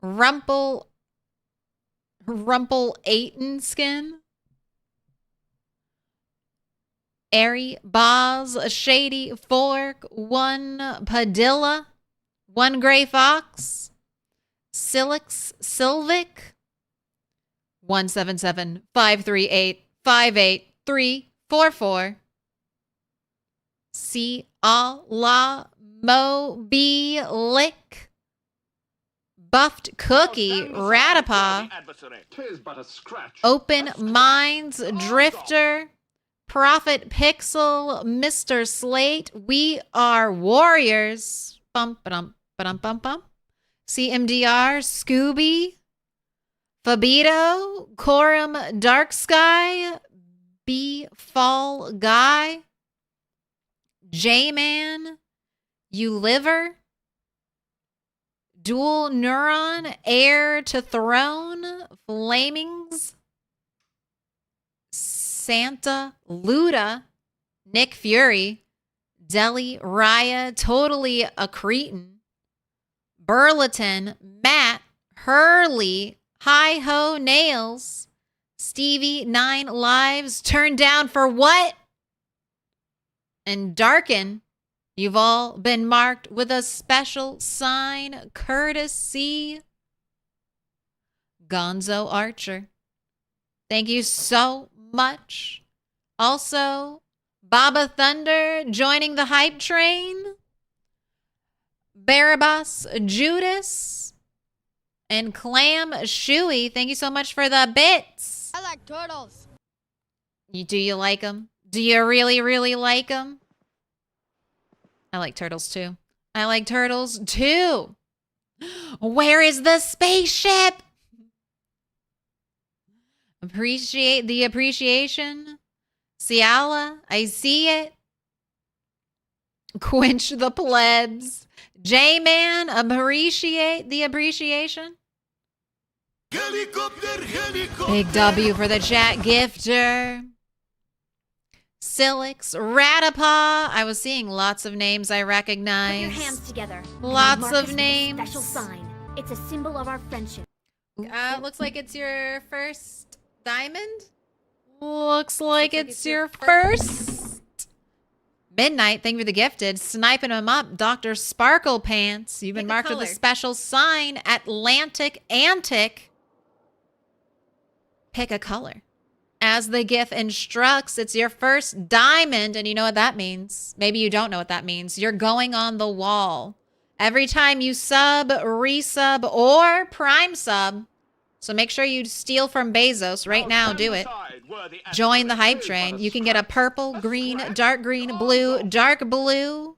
Rumple Aitenskin, Airy Boz, Shady Fork, One Padilla, One Gray Fox, Silix Silvic, 177-538-58344, C. La Mobilic, Buffed Cookie, Ratapa, Open Minds, Drifter, Prophet Pixel, Mr. Slate, We Are Warriors, bum bum bum bum bum, CMDR, Scooby, Fabito, Corum, Dark Sky, B Fall Guy, J-Man, You Liver, Dual Neuron, Heir to Throne, Flamings, Santa Luda, Nick Fury, Deli Raya, Totally a Cretin, Burleton, Matt, Hurley, Hi Ho Nails, Stevie 9 Lives, Turned Down for What? And Darken. You've all been marked with a special sign, courtesy Gonzo Archer. Thank you so much. Also, Baba Thunder joining the hype train. Barabbas Judas and Clam Shuey. Thank you so much for the bits. I like turtles. Do you like them? Do you really, really like them? I like turtles too. I like turtles too. Where is the spaceship? Appreciate the appreciation. Ciala, I see it. Quench the plebs. J-Man, appreciate the appreciation. Big W for the chat gifter. Silix, Ratapa. I was seeing lots of names I recognize. Put your hands together. Lots Mark us of with a names. Special sign. It's a symbol of our friendship. Looks like it's your first diamond. Looks like it's your first. Midnight, thank you for the gifted. Sniping him up, Dr. Sparkle Pants. You've been Pick a marked with a color. special sign, Atlantic Antic. Pick a color. As the GIF instructs, it's your first diamond, and you know what that means. Maybe you don't know what that means. You're going on the wall. Every time you sub, resub, or prime sub, so make sure you steal from Bezos right now. Do it. Join the hype train. You can get a purple, green, dark green, blue, dark blue,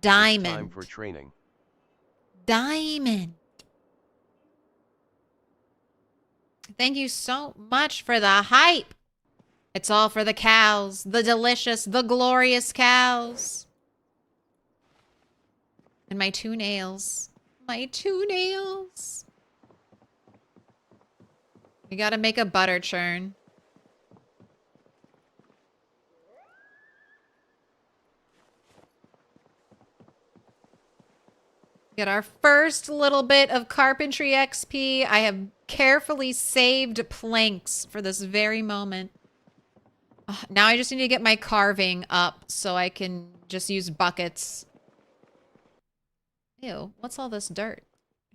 diamond. It's time for training. Diamond. Thank you so much for the hype. It's all for the cows, the delicious, the glorious cows. And my 2 nails. My 2 nails. We gotta make a butter churn. Get our first little bit of carpentry XP. I have carefully saved planks for this very moment. Now I just need to get my carving up so I can just use buckets. Ew, what's all this dirt?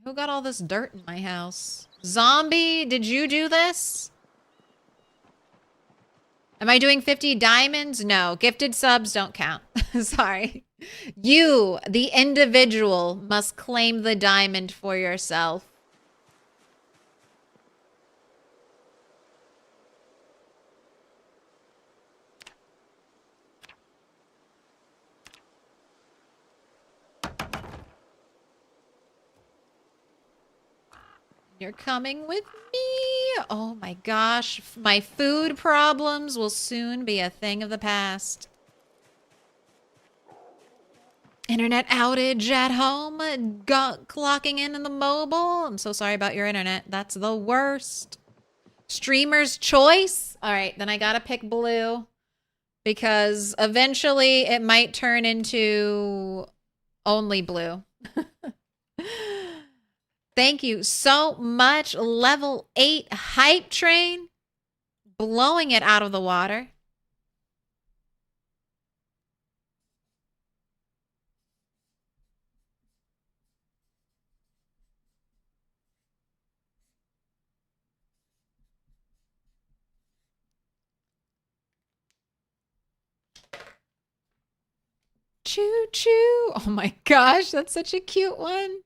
Who got all this dirt in my house? Zombie, did you do this? Am I doing 50 diamonds? No, gifted subs don't count. Sorry. You, the individual, must claim the diamond for yourself. You're coming with me. Oh my gosh. My food problems will soon be a thing of the past. Internet outage at home. Clocking in the mobile. I'm so sorry about your internet. That's the worst. Streamer's choice. All right, then I gotta pick blue. Because eventually it might turn into only blue. Thank you so much. Level 8 hype train. Blowing it out of the water. Choo choo. Oh my gosh, that's such a cute one.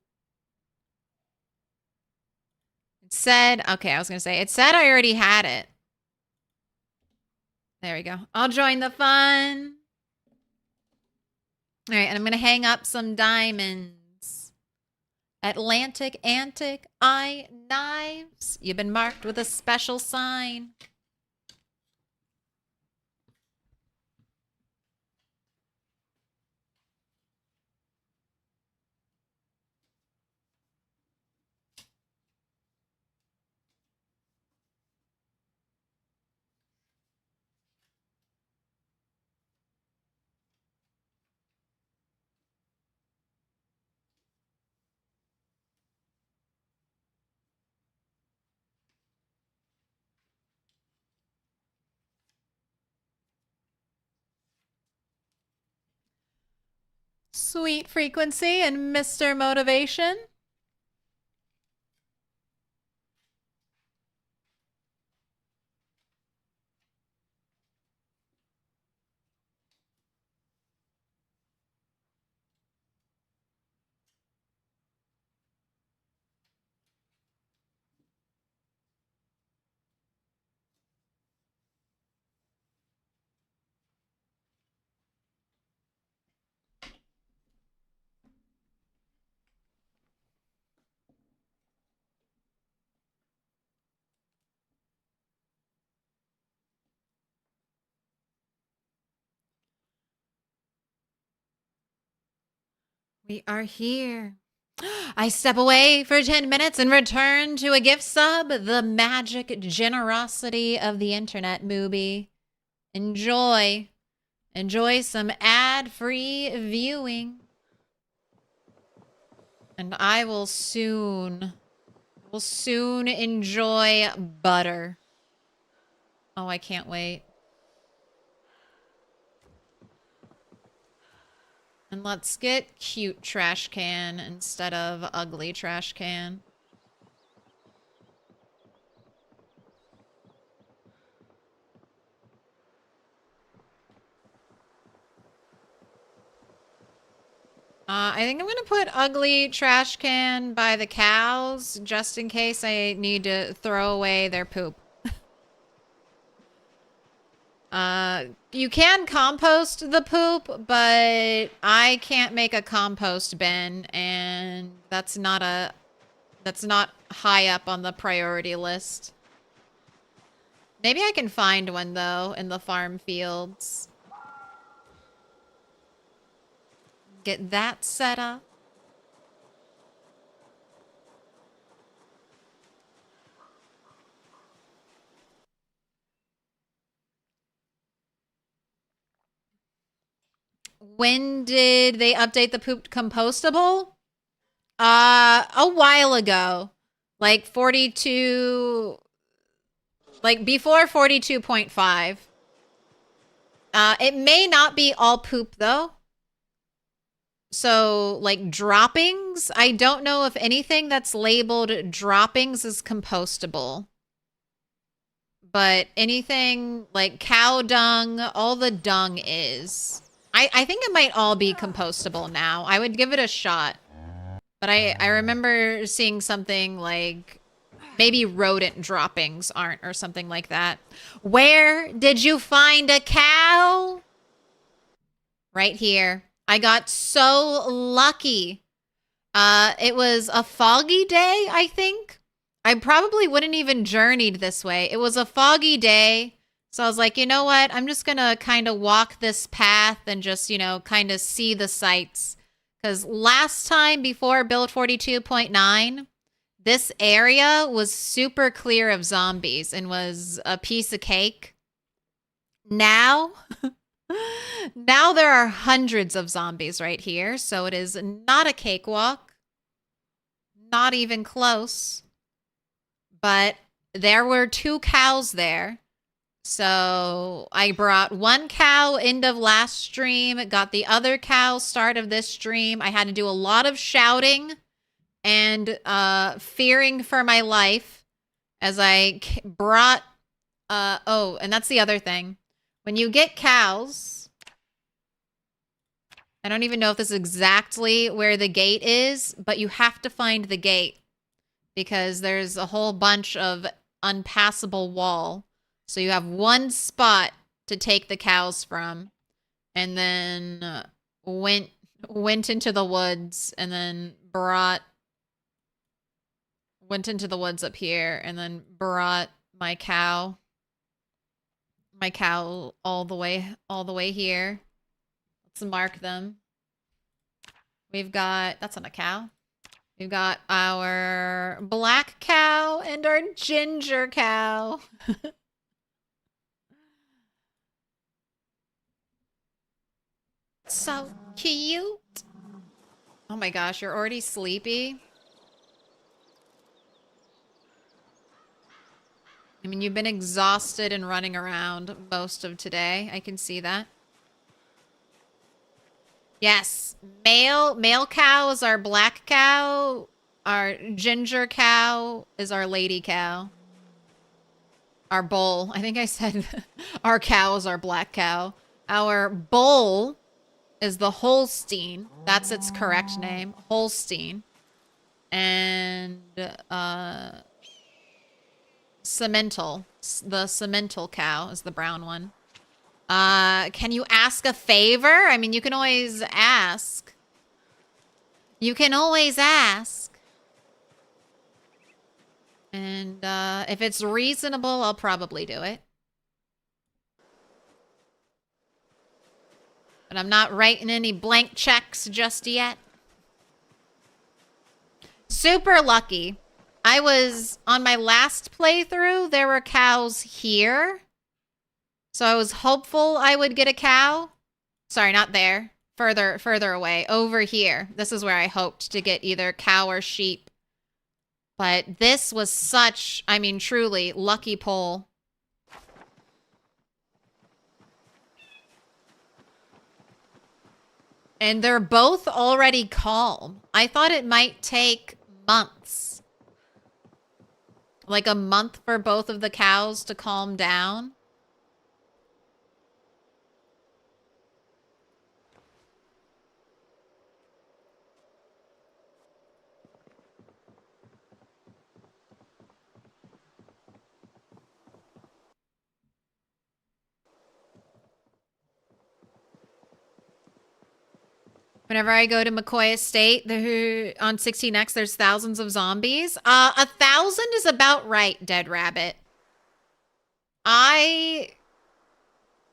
It said, okay, I was going to say, it said I already had it. There we go. I'll join the fun. All right, and I'm going to hang up some diamonds. Atlantic Antic Eye Knives. You've been marked with a special sign. Sweet Frequency and Mr. Motivation. We are here. I step away for 10 minutes and return to a gift sub. The magic generosity of the internet, Mooby. Enjoy. Enjoy some ad-free viewing. And I will soon enjoy butter. Oh, I can't wait. And let's get cute trash can instead of ugly trash can. I think I'm gonna put ugly trash can by the cows just in case I need to throw away their poop. You can compost the poop, but I can't make a compost bin, and that's not high up on the priority list. Maybe I can find one though in the farm fields. Get that set up. When did they update the poop compostable? A while ago. Like 42, like before 42.5. It may not be all poop though. So like droppings, I don't know if anything that's labeled droppings is compostable. But anything like cow dung, all the dung is. I think it might all be compostable now. I would give it a shot. But I remember seeing something like maybe rodent droppings aren't or something like that. Where did you find a cow? Right here. I got so lucky. It was a foggy day, I think. I probably wouldn't even journeyed this way. It was a foggy day. So I was like, you know what? I'm just going to kind of walk this path and just, you know, kind of see the sights. Because last time before Build 42.9, this area was super clear of zombies and was a piece of cake. Now, now there are hundreds of zombies right here. So it is not a cakewalk. Not even close. But there were 2 cows there. So I brought 1 cow end of last stream, got the other cow start of this stream. I had to do a lot of shouting and fearing for my life as I brought, oh, and that's the other thing. When you get cows, I don't even know if this is exactly where the gate is, but you have to find the gate because there's a whole bunch of unpassable wall. So you have 1 spot to take the cows from, and then went into the woods, and then went into the woods up here, and then brought my cow all the way here. Let's mark them. We've got, that's not a cow. We've got our black cow and our ginger cow. So cute. Oh my gosh, you're already sleepy? I mean, you've been exhausted and running around most of today. I can see that. Yes, male cow is our black cow. Our ginger cow is our lady cow. Our bull. I think I said our cow is our black cow. Our bull is the Holstein. That's its correct name. Holstein. And Cemental. The Cemental cow is the brown one. Can you ask a favor? I mean, you can always ask. You can always ask. And if it's reasonable, I'll probably do it. But I'm not writing any blank checks just yet. Super lucky. I was, on my last playthrough, there were cows here. So I was hopeful I would get a cow. Sorry, not there. Further away. Over here. This is where I hoped to get either cow or sheep. But this was such, I mean, truly, lucky pull. And they're both already calm. I thought it might take months. Like a month for both of the cows to calm down. Whenever I go to McCoy Estate, on 16X, there's thousands of zombies. 1,000 is about right, Dead Rabbit. I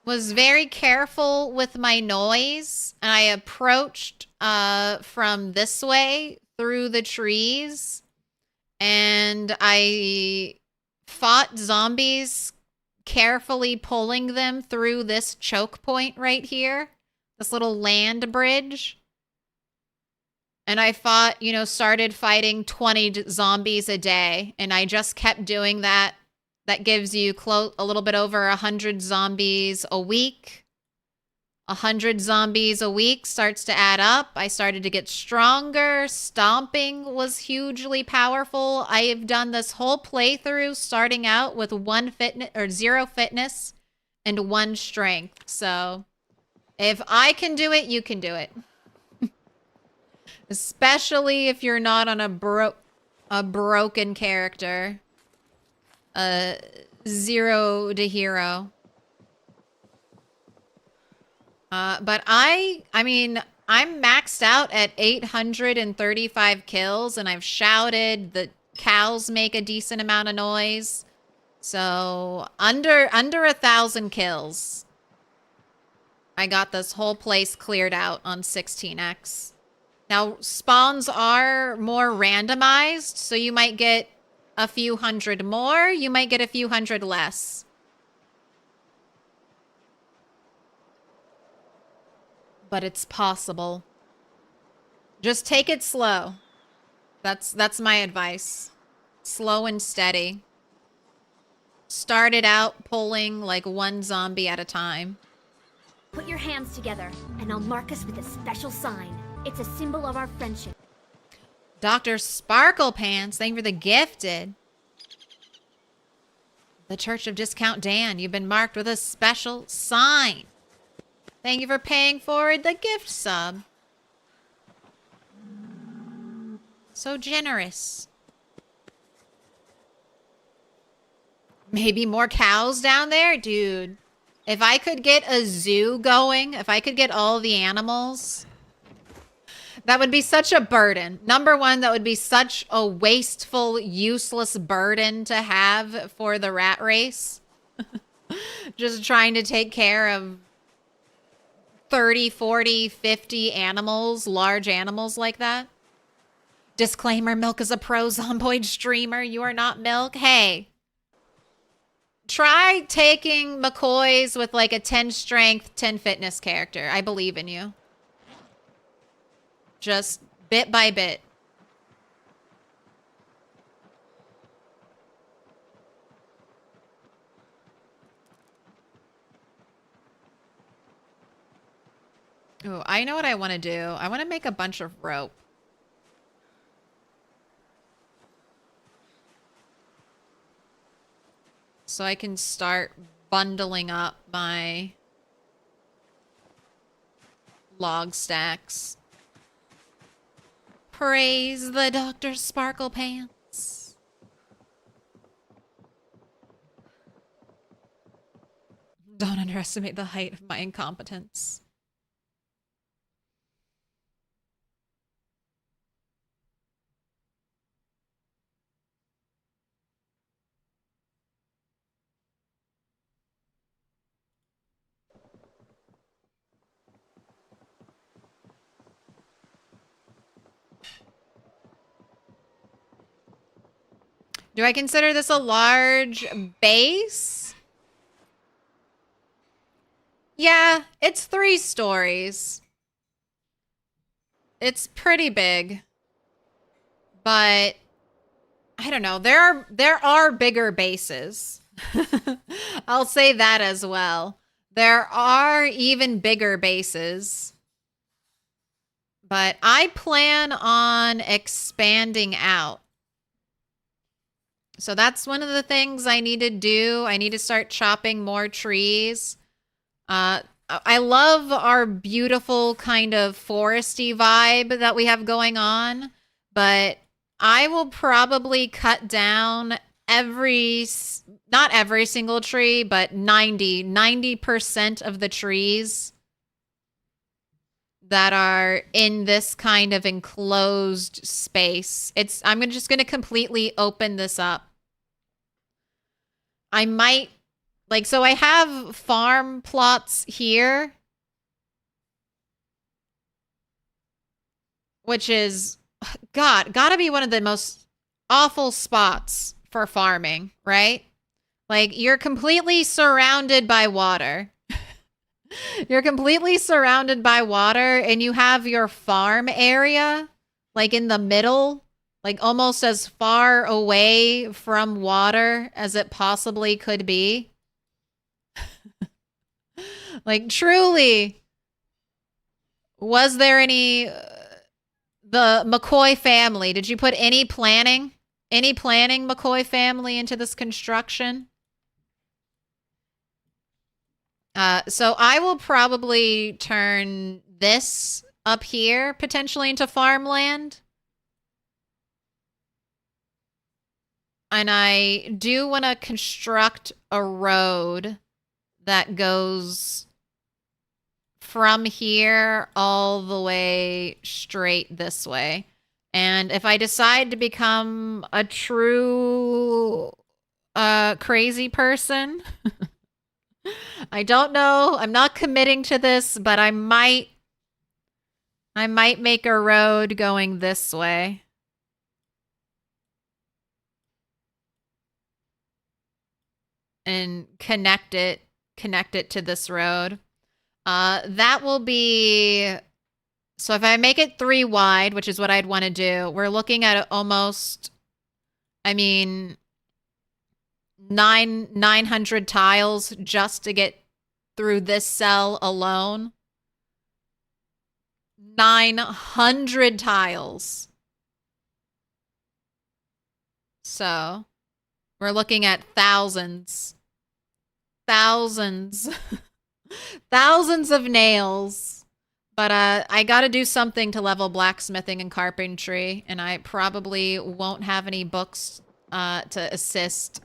was very careful with my noise, and I approached from this way through the trees, and I fought zombies, carefully pulling them through this choke point right here, this little land bridge. And I fought, started fighting 20 zombies a day, and I just kept doing that. That gives you a little bit over 100 zombies a week. 100 zombies a week starts to add up. I started to get stronger. Stomping was hugely powerful. I have done this whole playthrough starting out with 0 fitness and 1 strength. So if I can do it, you can do it. Especially if you're not on a broken character. 0 to hero. But I mean, I'm maxed out at 835 kills, and I've shouted. The cows make a decent amount of noise. So under 1,000 kills. I got this whole place cleared out on 16X. Now, spawns are more randomized, so you might get a few hundred more, you might get a few hundred less. But it's possible. Just take it slow. That's my advice. Slow and steady. Started out pulling like 1 zombie at a time. Put your hands together, and I'll mark us with a special sign. It's a symbol of our friendship. Dr. Sparkle Pants, thank you for the gifted. The Church of Discount Dan, you've been marked with a special sign. Thank you for paying forward the gift sub. So generous. Maybe more cows down there? Dude, if I could get a zoo going, if I could get all the animals... That would be such a burden. Number one, that would be such a wasteful, useless burden to have for the rat race. Just trying to take care of 30, 40, 50 animals, large animals like that. Disclaimer, Milk is a pro Zomboid streamer. You are not Milk. Hey, try taking McCoys with like a 10 strength, 10 fitness character. I believe in you. Just bit by bit. Oh, I know what I want to do. I want to make a bunch of rope. So I can start bundling up my log stacks. Praise the Dr. Sparkle Pants. Don't underestimate the height of my incompetence. Do I consider this a large base? Yeah, it's 3 stories. It's pretty big. But I don't know. There are bigger bases. I'll say that as well. There are even bigger bases. But I plan on expanding out. So that's one of the things I need to do. I need to start chopping more trees. I love our beautiful kind of foresty vibe that we have going on, but I will probably cut down not every single tree, but 90% of the trees. that are in this kind of enclosed space. I'm just going to completely open this up. I might, like, so I have farm plots here, which is, gotta be one of the most awful spots for farming, right? Like, you're completely surrounded by water. You're completely surrounded by water, and you have your farm area, like, in the middle, like, almost as far away from water as it possibly could be. Like, truly, was there any... the McCoy family, did you put any planning, McCoy family, into this construction? So I will probably turn this up here potentially into farmland. And I do want to construct a road that goes from here all the way straight this way. And if I decide to become a true crazy person, I don't know. I'm not committing to this, but I might make a road going this way. And connect it to this road. That will be... So if I make it 3 wide, which is what I'd want to do, we're looking at almost... I mean... 900 tiles just to get through this cell alone. 900 tiles. So we're looking at thousands. Thousands of nails. But I gotta do something to level blacksmithing and carpentry, and I probably won't have any books to assist.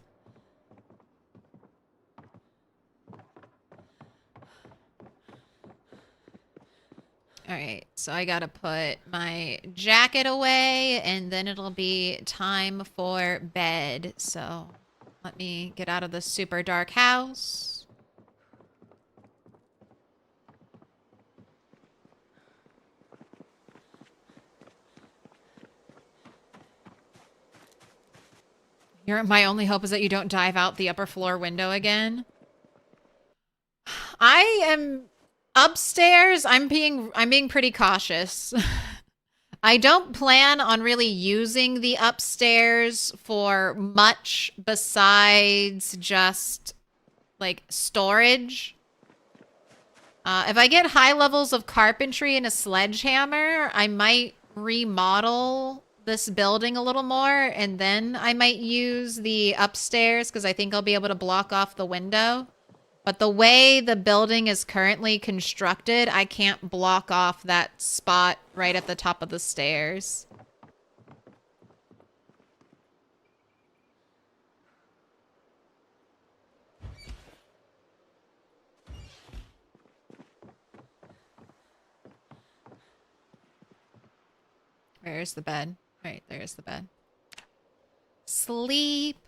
Alright, so I gotta put my jacket away, and then it'll be time for bed. So let me get out of this super dark house. My only hope is that you don't dive out the upper floor window again. I am upstairs. I'm being pretty cautious. I don't plan on really using the upstairs for much besides just like storage. If I get high levels of carpentry and a sledgehammer, I might remodel this building a little more, and then I might use the upstairs because I think I'll be able to block off the window. But the way the building is currently constructed, I can't block off that spot right at the top of the stairs. Where's the bed? Right, there's the bed. Sleep.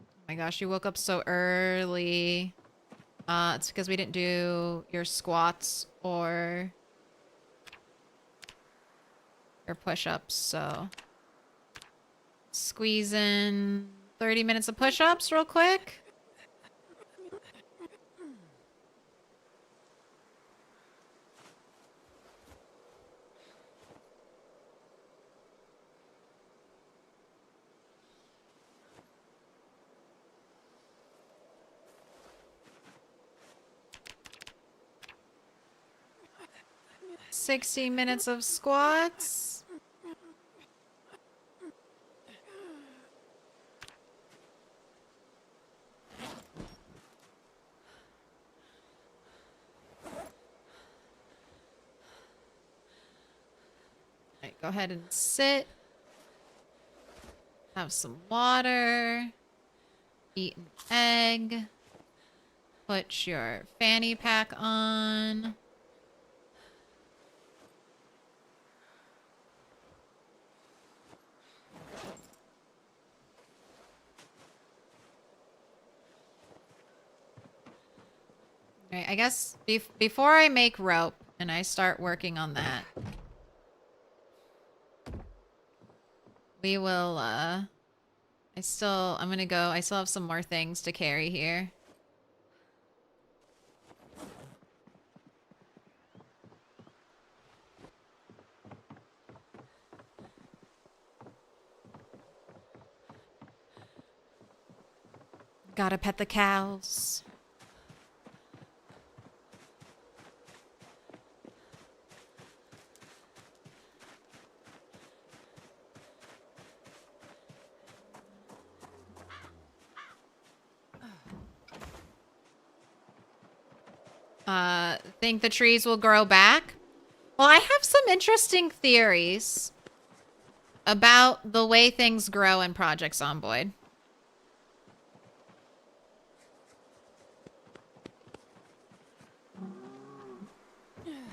Oh my gosh, you woke up so early. It's because we didn't do your squats or your push-ups, so squeeze in 30 minutes of push-ups real quick. "60 minutes of squats." Go ahead and sit. Have some water. Eat an egg. Put your fanny pack on. Alright, I guess before I make rope and I start working on that, we will, I still have some more things to carry here. Gotta pet the cows. Think the trees will grow back? Well, I have some interesting theories about the way things grow in Project Zomboid.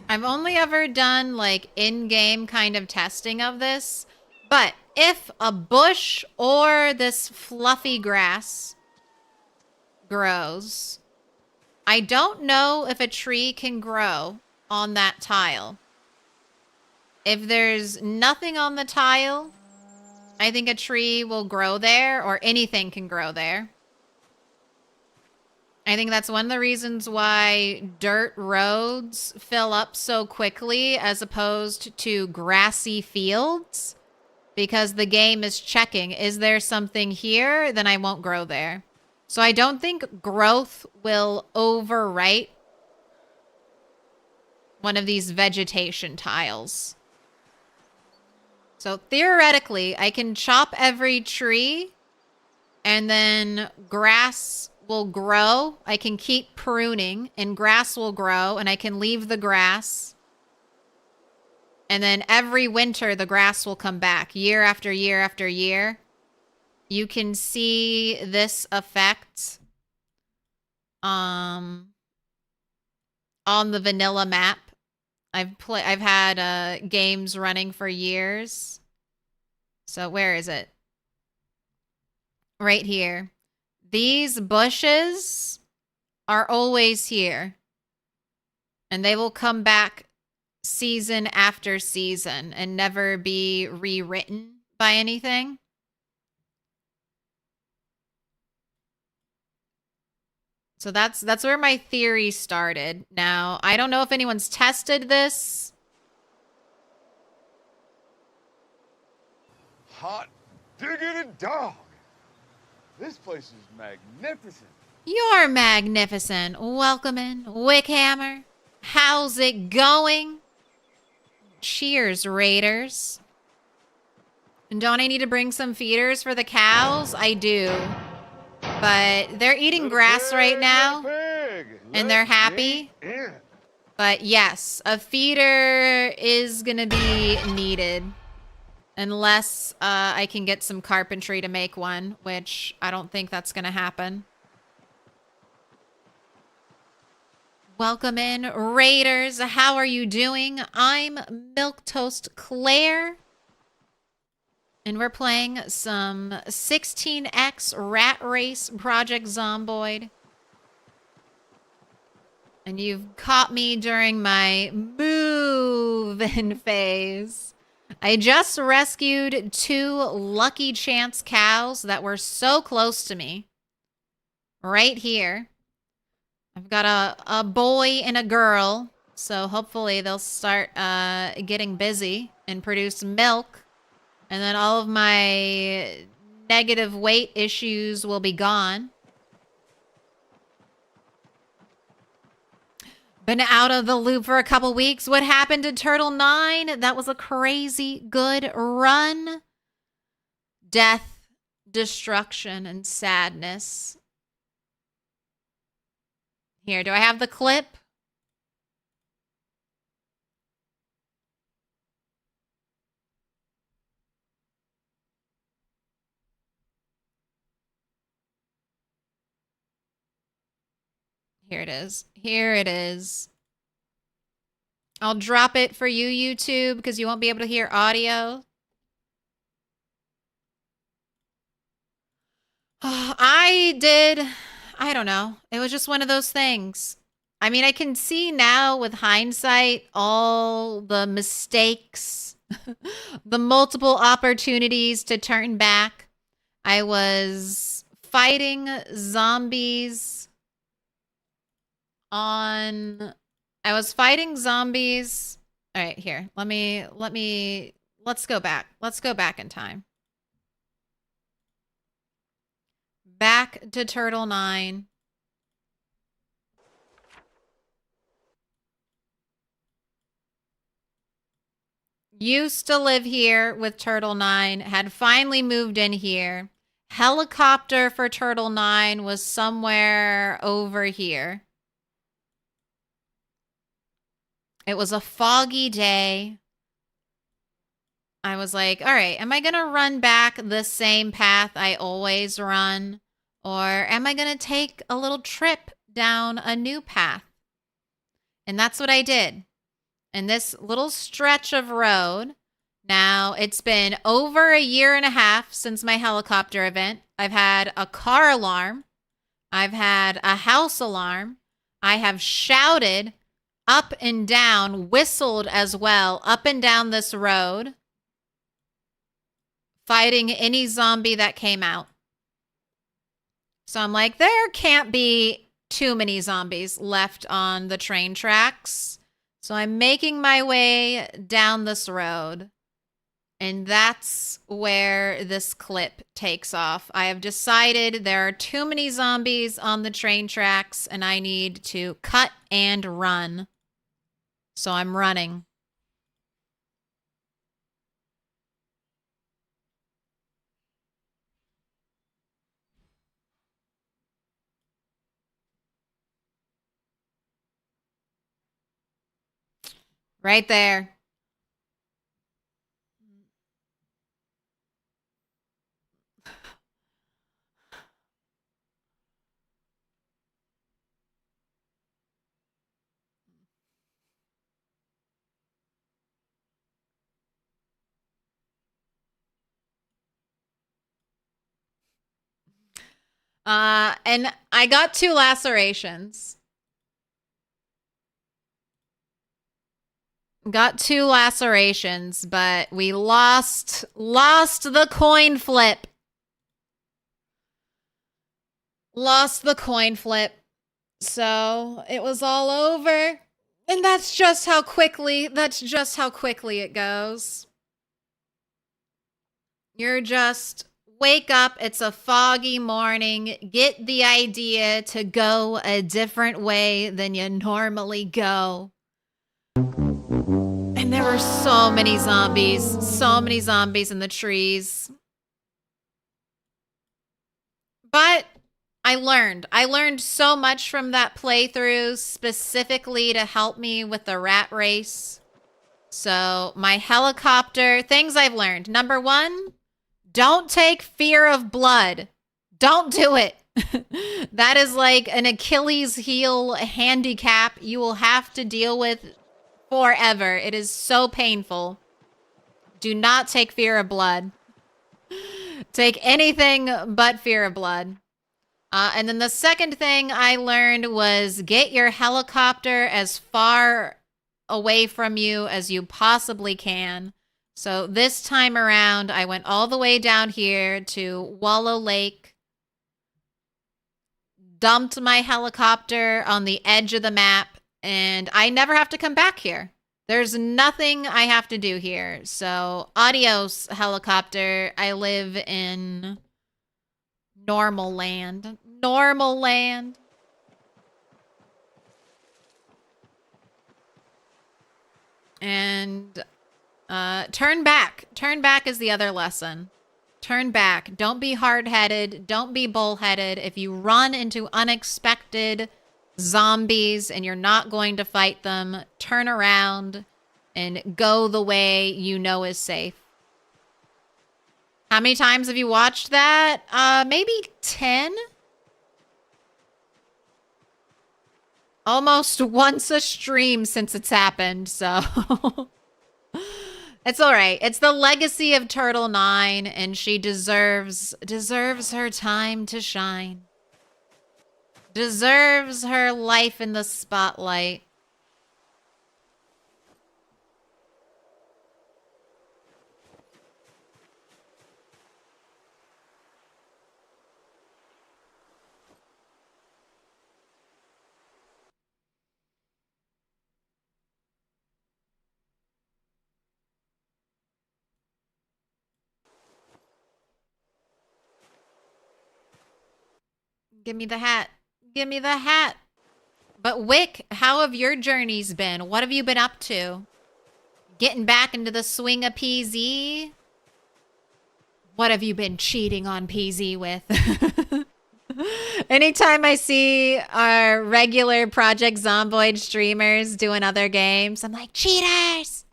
I've only ever done like in-game kind of testing of this, but if a bush or this fluffy grass grows, I don't know if a tree can grow on that tile. If there's nothing on the tile, I think a tree will grow there, or anything can grow there. I think that's one of the reasons why dirt roads fill up so quickly as opposed to grassy fields. Because the game is checking, is there something here? Then I won't grow there. So I don't think growth will overwrite one of these vegetation tiles. So theoretically, I can chop every tree and then grass will grow. I can keep pruning and grass will grow and I can leave the grass. And then every winter, the grass will come back year after year after year. You can see this effect on the vanilla map. I've had games running for years. So where is it? Right here. These bushes are always here. And they will come back season after season and never be rewritten by anything. So that's where my theory started. Now, I don't know if anyone's tested this. Hot diggity dog. This place is magnificent. You're magnificent. Welcome in, Wickhammer. How's it going? Cheers, Raiders. And don't I need to bring some feeders for the cows? I do. But they're eating grass right now, and they're happy. But yes, a feeder is going to be needed. Unless I can get some carpentry to make one, which I don't think that's going to happen. Welcome in, Raiders. How are you doing? I'm Milquetoast Claire. And we're playing some 16x Rat Race Project Zomboid. And you've caught me during my move-in phase. I just rescued 2 lucky chance cows that were so close to me. Right here. I've got a boy and a girl. So hopefully they'll start getting busy and produce milk. And then all of my negative weight issues will be gone. Been out of the loop for a couple weeks. What happened to Turtle 9? That was a crazy good run. Death, destruction, and sadness. Here, do I have the clip? Here it is. Here it is. I'll drop it for you, YouTube, because you won't be able to hear audio. I don't know. It was just one of those things. I mean, I can see now with hindsight all the mistakes, the multiple opportunities to turn back. I was fighting zombies on... I was fighting zombies. All right, here. Let's go back. Let's go back in time. Back to Turtle 9. Used to live here with Turtle 9. Had finally moved in here. Helicopter for Turtle 9 was somewhere over here. It was a foggy day. I was like, all right, am I going to run back the same path I always run? Or am I going to take a little trip down a new path? And that's what I did. And this little stretch of road, now it's been over 1.5 years since my helicopter event. I've had a car alarm. I've had a house alarm. I have shouted up and down, whistled as well, up and down this road, fighting any zombie that came out. So I'm like, there can't be too many zombies left on the train tracks. So I'm making my way down this road. And that's where this clip takes off. I have decided there are too many zombies on the train tracks and I need to cut and run. So I'm running. Right there. And I got 2 lacerations. Got 2 lacerations, but we lost the coin flip. Lost the coin flip. So it was all over. And that's just how quickly it goes. You're just wake up, it's a foggy morning, get the idea to go a different way than you normally go. And there were so many zombies in the trees. But I learned so much from that playthrough, specifically to help me with the rat race. So my helicopter, things I've learned. Number 1, don't take fear of blood. Don't do it. That is like an Achilles heel handicap you will have to deal with forever. It is so painful. Do not take fear of blood. Take anything but fear of blood. And then the second thing I learned was get your helicopter as far away from you as you possibly can. So this time around, I went all the way down here to Wallow Lake, dumped my helicopter on the edge of the map, and I never have to come back here. There's nothing I have to do here. So adios, helicopter. I live in normal land. Normal land. And turn back. Turn back is the other lesson. Turn back. Don't be hard-headed. Don't be bullheaded. If you run into unexpected zombies and you're not going to fight them, turn around and go the way you know is safe. How many times have you watched that? Maybe 10? almost once a stream since it's happened, so it's all right. It's the legacy of Turtle 9, and she deserves her time to shine. Deserves her life in the spotlight. Give me the hat. Give me the hat. But Wick, how have your journeys been? What have you been up to? Getting back into the swing of PZ? What have you been cheating on PZ with? Anytime I see our regular Project Zomboid streamers doing other games, I'm like, cheaters!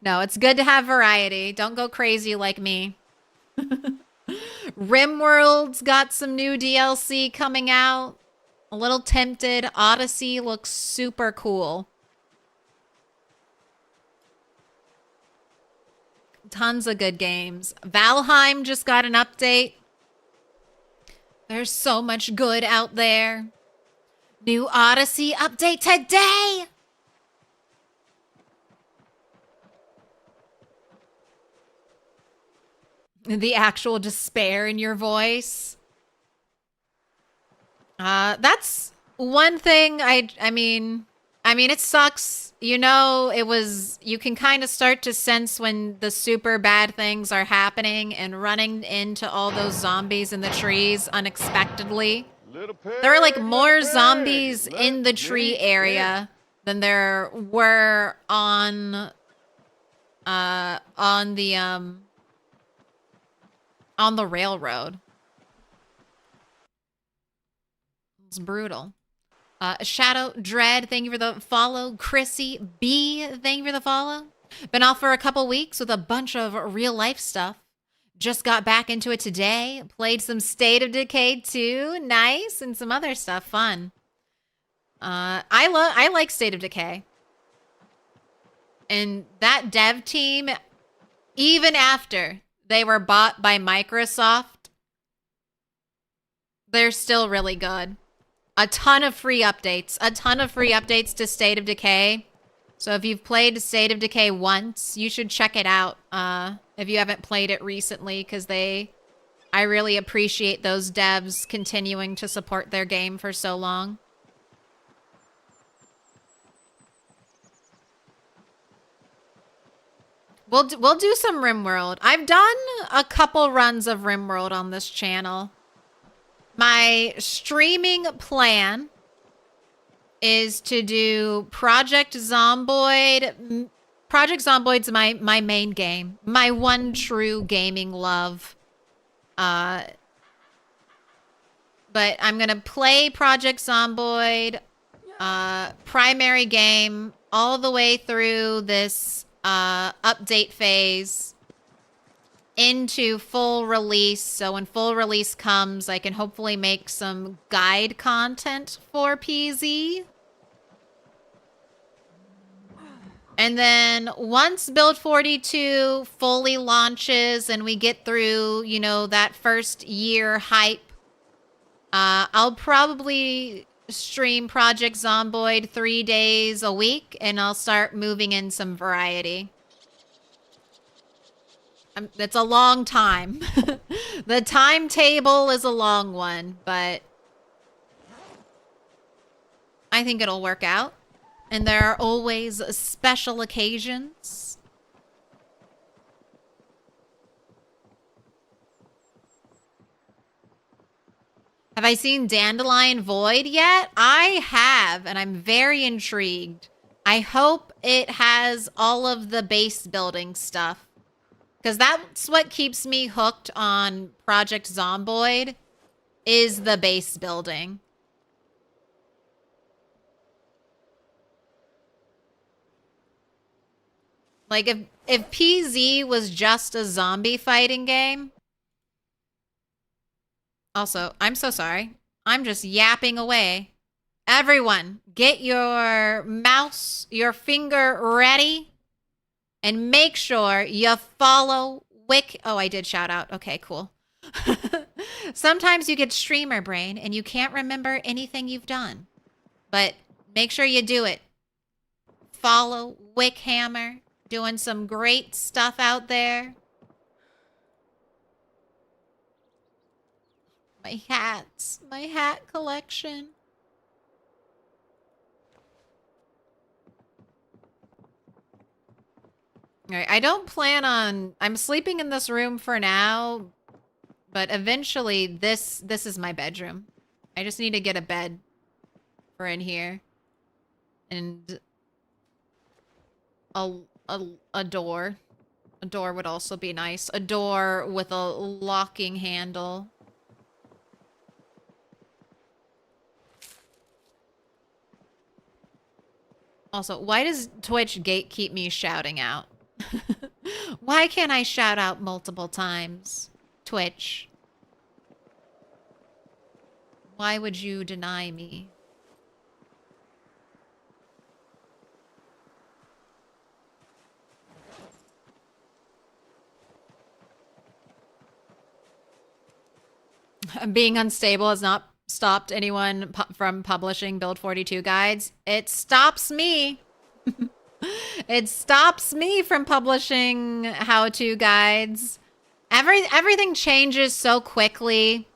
No, it's good to have variety. Don't go crazy like me. RimWorld's got some new DLC coming out. A little tempted. Odyssey looks super cool. Tons of good games. Valheim just got an update. There's so much good out there. New Odyssey update today! The actual despair in your voice. That's one thing I mean, it sucks. You know, you can kind of start to sense when the super bad things are happening and running into all those zombies in the trees unexpectedly. There are like more zombies in the tree area than there were on the railroad. It's brutal. Shadow Dread, thank you for the follow. Chrissy B, thank you for the follow. Been off for a couple weeks with a bunch of real life stuff. Just got back into it today. Played some State of Decay 2, nice, and some other stuff, fun. I like State of Decay. And that dev team, even after they were bought by Microsoft, they're still really good. A ton of free updates to State of Decay. So if you've played State of Decay once, you should check it out if you haven't played it recently, because I really appreciate those devs continuing to support their game for so long. We'll do some RimWorld. I've done a couple runs of RimWorld on this channel. My streaming plan is to do Project Zomboid. Project Zomboid's my main game. My one true gaming love. But I'm going to play Project Zomboid primary game all the way through this update phase into full release. So when full release comes, I can hopefully make some guide content for PZ. And then once Build 42 fully launches and we get through, you know, that first year hype, I'll probably stream Project Zomboid 3 days a week, and I'll start moving in some variety. It's a long time. The timetable is a long one, but I think it'll work out. And there are always special occasions. Have I seen Dandelion Void yet? I have, and I'm very intrigued. I hope it has all of the base building stuff, because that's what keeps me hooked on Project Zomboid, is the base building. Like, if PZ was just a zombie fighting game... Also, I'm so sorry. I'm just yapping away. Everyone, get your mouse, your finger ready, and make sure you follow Oh, I did shout out. Okay, cool. Sometimes you get streamer brain and you can't remember anything you've done. But make sure you do it. Follow Wickhammer, doing some great stuff out there. My hats, my hat collection. All right, I don't plan on... I'm sleeping in this room for now, but eventually this is my bedroom. I just need to get a bed for in here. And a door. A door would also be nice. A door with a locking handle. Also, why does Twitch gatekeep me shouting out? Why can't I shout out multiple times? Twitch. Why would you deny me? Being unstable has not stopped anyone from publishing Build 42 guides. It stops me. It stops me from publishing how-to guides. Everything changes so quickly.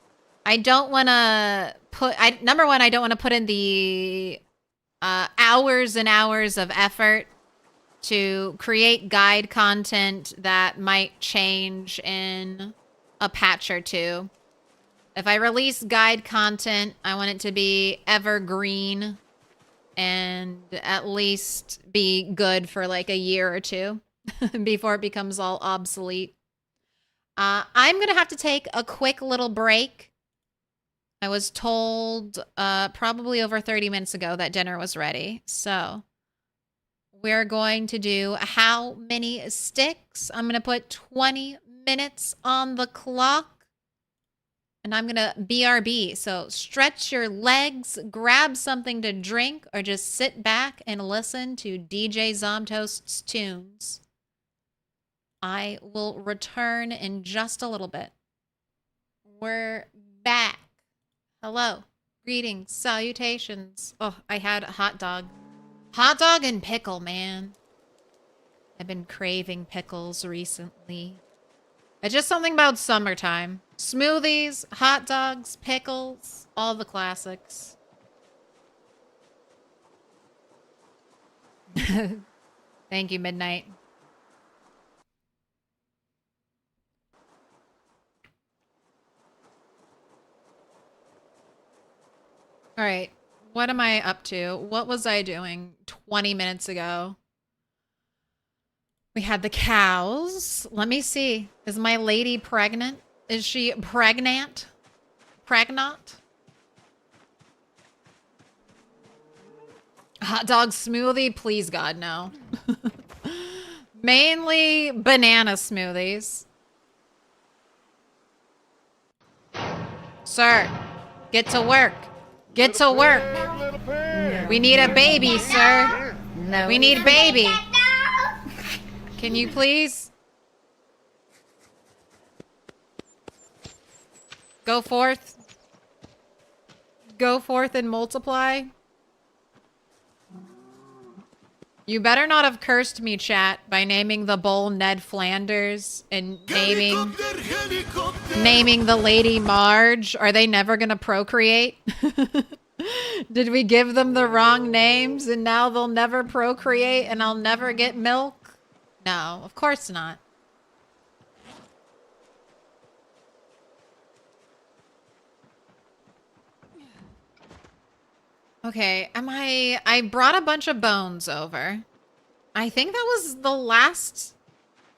I don't want to put... number one, I don't want to put in the hours and hours of effort to create guide content that might change in a patch or two. If I release guide content, I want it to be evergreen and at least be good for like a year or two before it becomes all obsolete. I'm going to have to take a quick little break. I was told probably over 30 minutes ago that dinner was ready. So we're going to do how many sticks? I'm going to put 20 minutes on the clock. And I'm going to BRB. So stretch your legs, grab something to drink, or just sit back and listen to DJ Zomtoast's tunes. I will return in just a little bit. We're back. Hello. Greetings. Salutations. Oh, I had a hot dog. Hot dog and pickle, man. I've been craving pickles recently. It's just something about summertime. Smoothies, hot dogs, pickles, all the classics. Thank you, Midnight. All right. What am I up to? What was I doing 20 minutes ago? We had the cows. Let me see. Is my lady pregnant? Is she pregnant? Pregnant? Hot dog smoothie? Please, God, no. Mainly banana smoothies. Sir, get to work. Get to work. We need a baby, sir. No. We need baby. Can you please? Go forth. Go forth and multiply. You better not have cursed me, chat, by naming the bull Ned Flanders and naming the lady Marge. Are they never gonna procreate? Did we give them the wrong names and now they'll never procreate and I'll never get milk? No, of course not. Okay, I brought a bunch of bones over. I think that was the last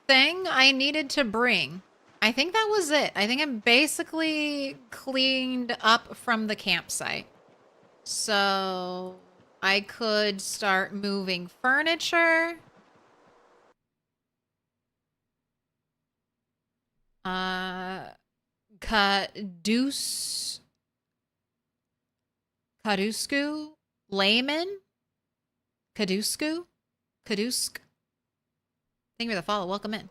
thing I needed to bring. I think that was it. I think I'm basically cleaned up from the campsite. So I could start moving furniture. Kadusku Layman? Kadusku? Kadusk? Thank you for the follow. Welcome in.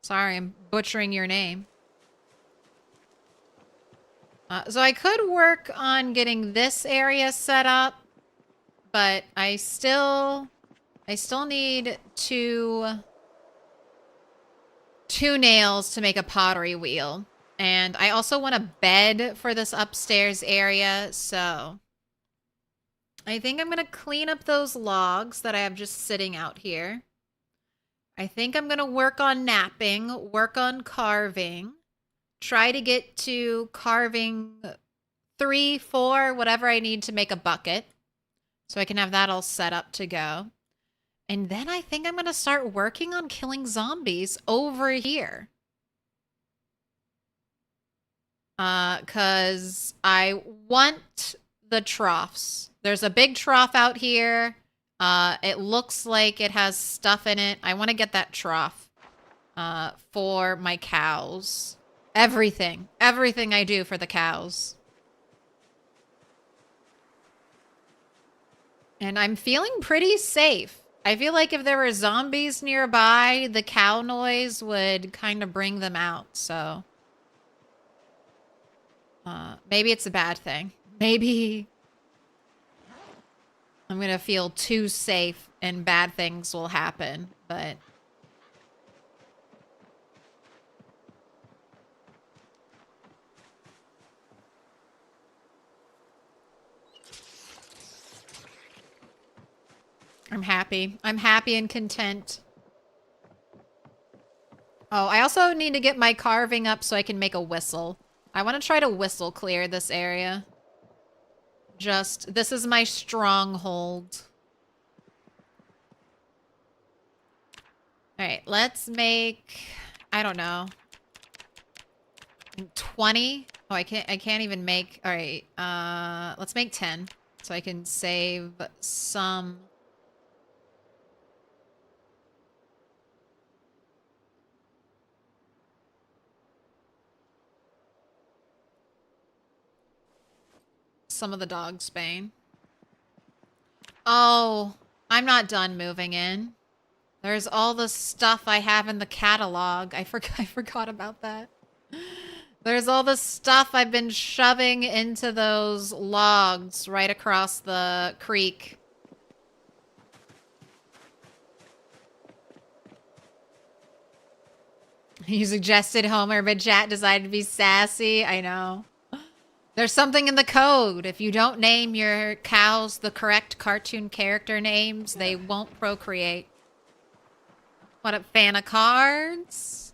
Sorry, I'm butchering your name. So I could work on getting this area set up, but I still need two nails to make a pottery wheel. And I also want a bed for this upstairs area, so I think I'm going to clean up those logs that I have just sitting out here. I think I'm going to work on napping, work on carving, try to get to carving 3, 4, whatever I need to make a bucket, so I can have that all set up to go. And then I think I'm going to start working on killing zombies over here. Because I want the troughs. There's a big trough out here. It looks like it has stuff in it. I want to get that trough for my cows. Everything I do for the cows. And I'm feeling pretty safe. I feel like if there were zombies nearby, the cow noise would kind of bring them out, so maybe it's a bad thing. Maybe I'm gonna feel too safe and bad things will happen, but I'm happy. I'm happy and content. Oh, I also need to get my carving up so I can make a whistle. I want to try to whistle clear this area. This is my stronghold. All right, let's make, I don't know, 20. Oh, I can't even make, all right, let's make 10 so I can save some. Some of the dog's bane. Oh, I'm not done moving in. There's all the stuff I have in the catalog. I forgot about that. There's all the stuff I've been shoving into those logs right across the creek. You suggested Homer, but chat decided to be sassy. I know. There's something in the code. If you don't name your cows the correct cartoon character names, they won't procreate. What a fan of cards?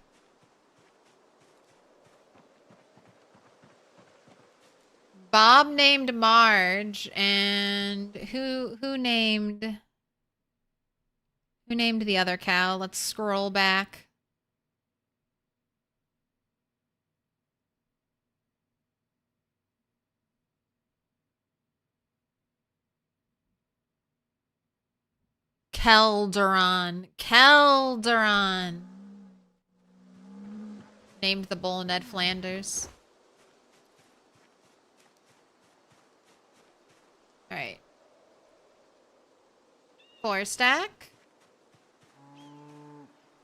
Bob named Marge, and who named the other cow? Let's scroll back. Kelderon. Named the bull Ned Flanders. Alright. 4 stack.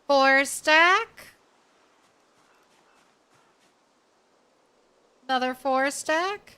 4 stack. Another 4 stack.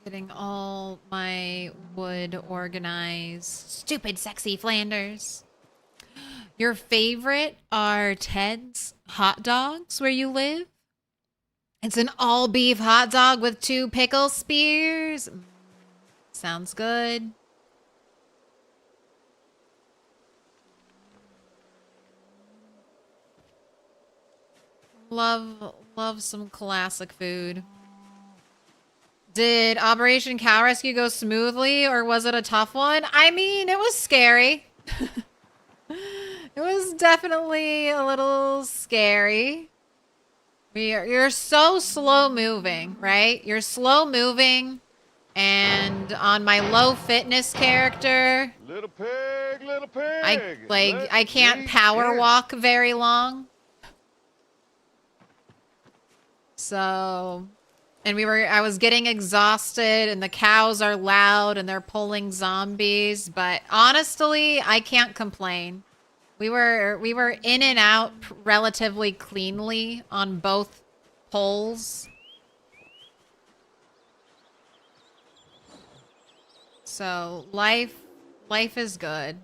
Getting all my wood organized. Stupid sexy Flanders. Your favorite are Ted's hot dogs where you live? It's an all beef hot dog with 2 pickle spears. Sounds good. Love some classic food. Did Operation Cow Rescue go smoothly or was it a tough one? I mean, it was scary. It was definitely a little scary. You're so slow moving, right? You're slow moving, and on my low fitness character, Little pig, little pig. I can't power walk very long. So, and I was getting exhausted, and the cows are loud and they're pulling zombies, but honestly, I can't complain. We were in and out relatively cleanly on both poles. So life is good.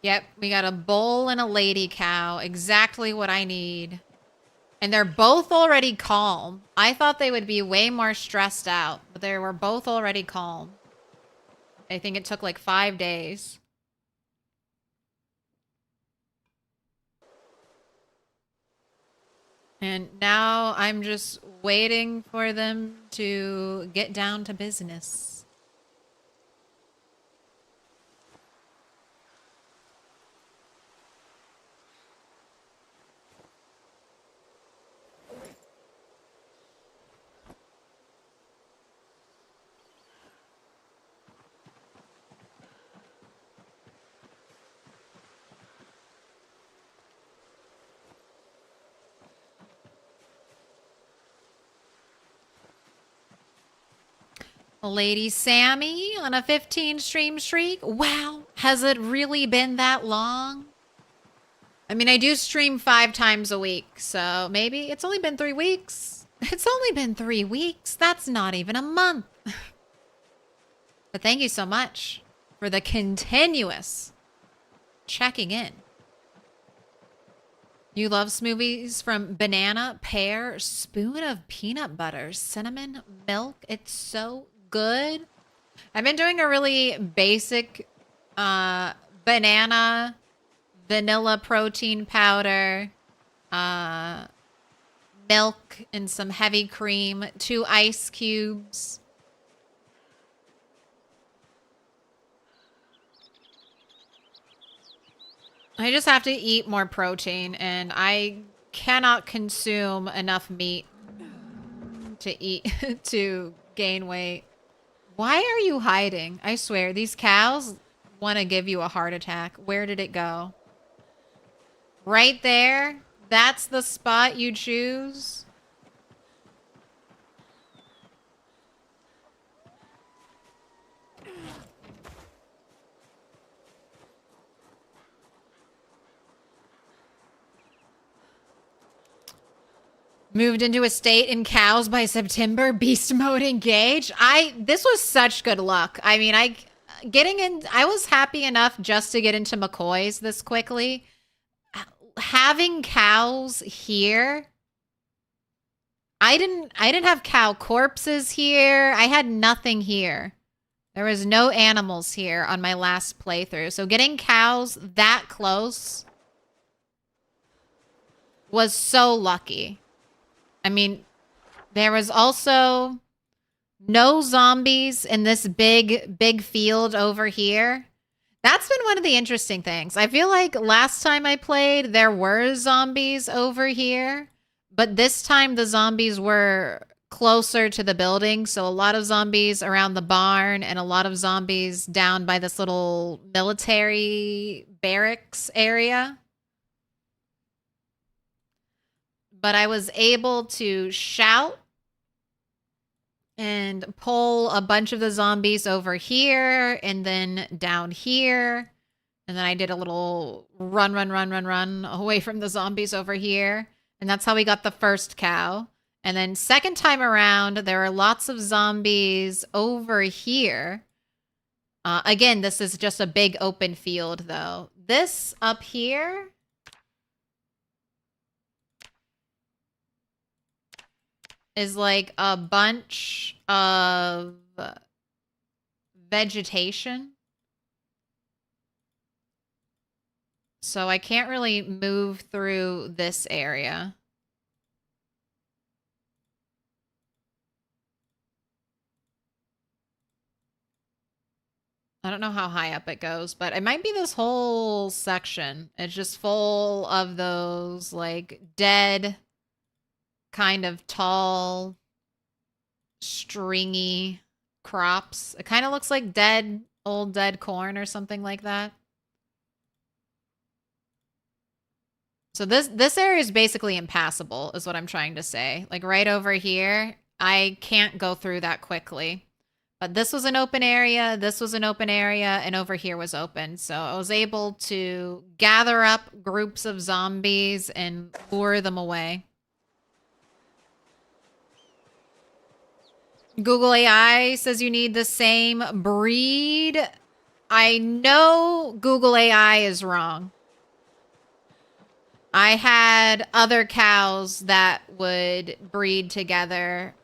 Yep, we got a bull and a lady cow. Exactly what I need. And they're both already calm. I thought they would be way more stressed out, but they were both already calm. I think it took like 5 days. And now I'm just waiting for them to get down to business. Lady Sammy on a 15 stream streak. Wow, has it really been that long? I mean, I do stream 5 times a week, so maybe it's only been 3 weeks. It's only been 3 weeks. That's not even a month. But thank you so much for the continuous checking in. You love smoothies from banana, pear, spoon of peanut butter, cinnamon, milk. It's so good. I've been doing a really basic banana, vanilla protein powder, milk, and some heavy cream, 2 ice cubes. I just have to eat more protein, and I cannot consume enough meat to eat to gain weight. Why are you hiding? I swear, these cows want to give you a heart attack. Where did it go? Right there? That's the spot you choose? Moved into a state in cows by September. Beast mode engaged. This was such good luck. I mean, I was happy enough just to get into McCoy's this quickly. Having cows here. I didn't have cow corpses here. I had nothing here. There was no animals here on my last playthrough. So getting cows that close was so lucky. I mean, there was also no zombies in this big field over here. That's been one of the interesting things. I feel like last time I played, there were zombies over here, but this time the zombies were closer to the building. So a lot of zombies around the barn and a lot of zombies down by this little military barracks area. But I was able to shout and pull a bunch of the zombies over here and then down here. And then I did a little run away from the zombies over here. And that's how we got the first cow. And then second time around, there are lots of zombies over here. Again, this is just a big open field, though. This up here is like a bunch of vegetation. So I can't really move through this area. I don't know how high up it goes, but it might be this whole section. It's just full of those, like, dead, kind of tall, stringy crops. It kind of looks like old dead corn or something like that. So this area is basically impassable, is what I'm trying to say. Like, right over here, I can't go through that quickly. But this was an open area, this was an open area, and over here was open. So I was able to gather up groups of zombies and lure them away. Google AI says you need the same breed. I know Google AI is wrong. I had other cows that would breed together.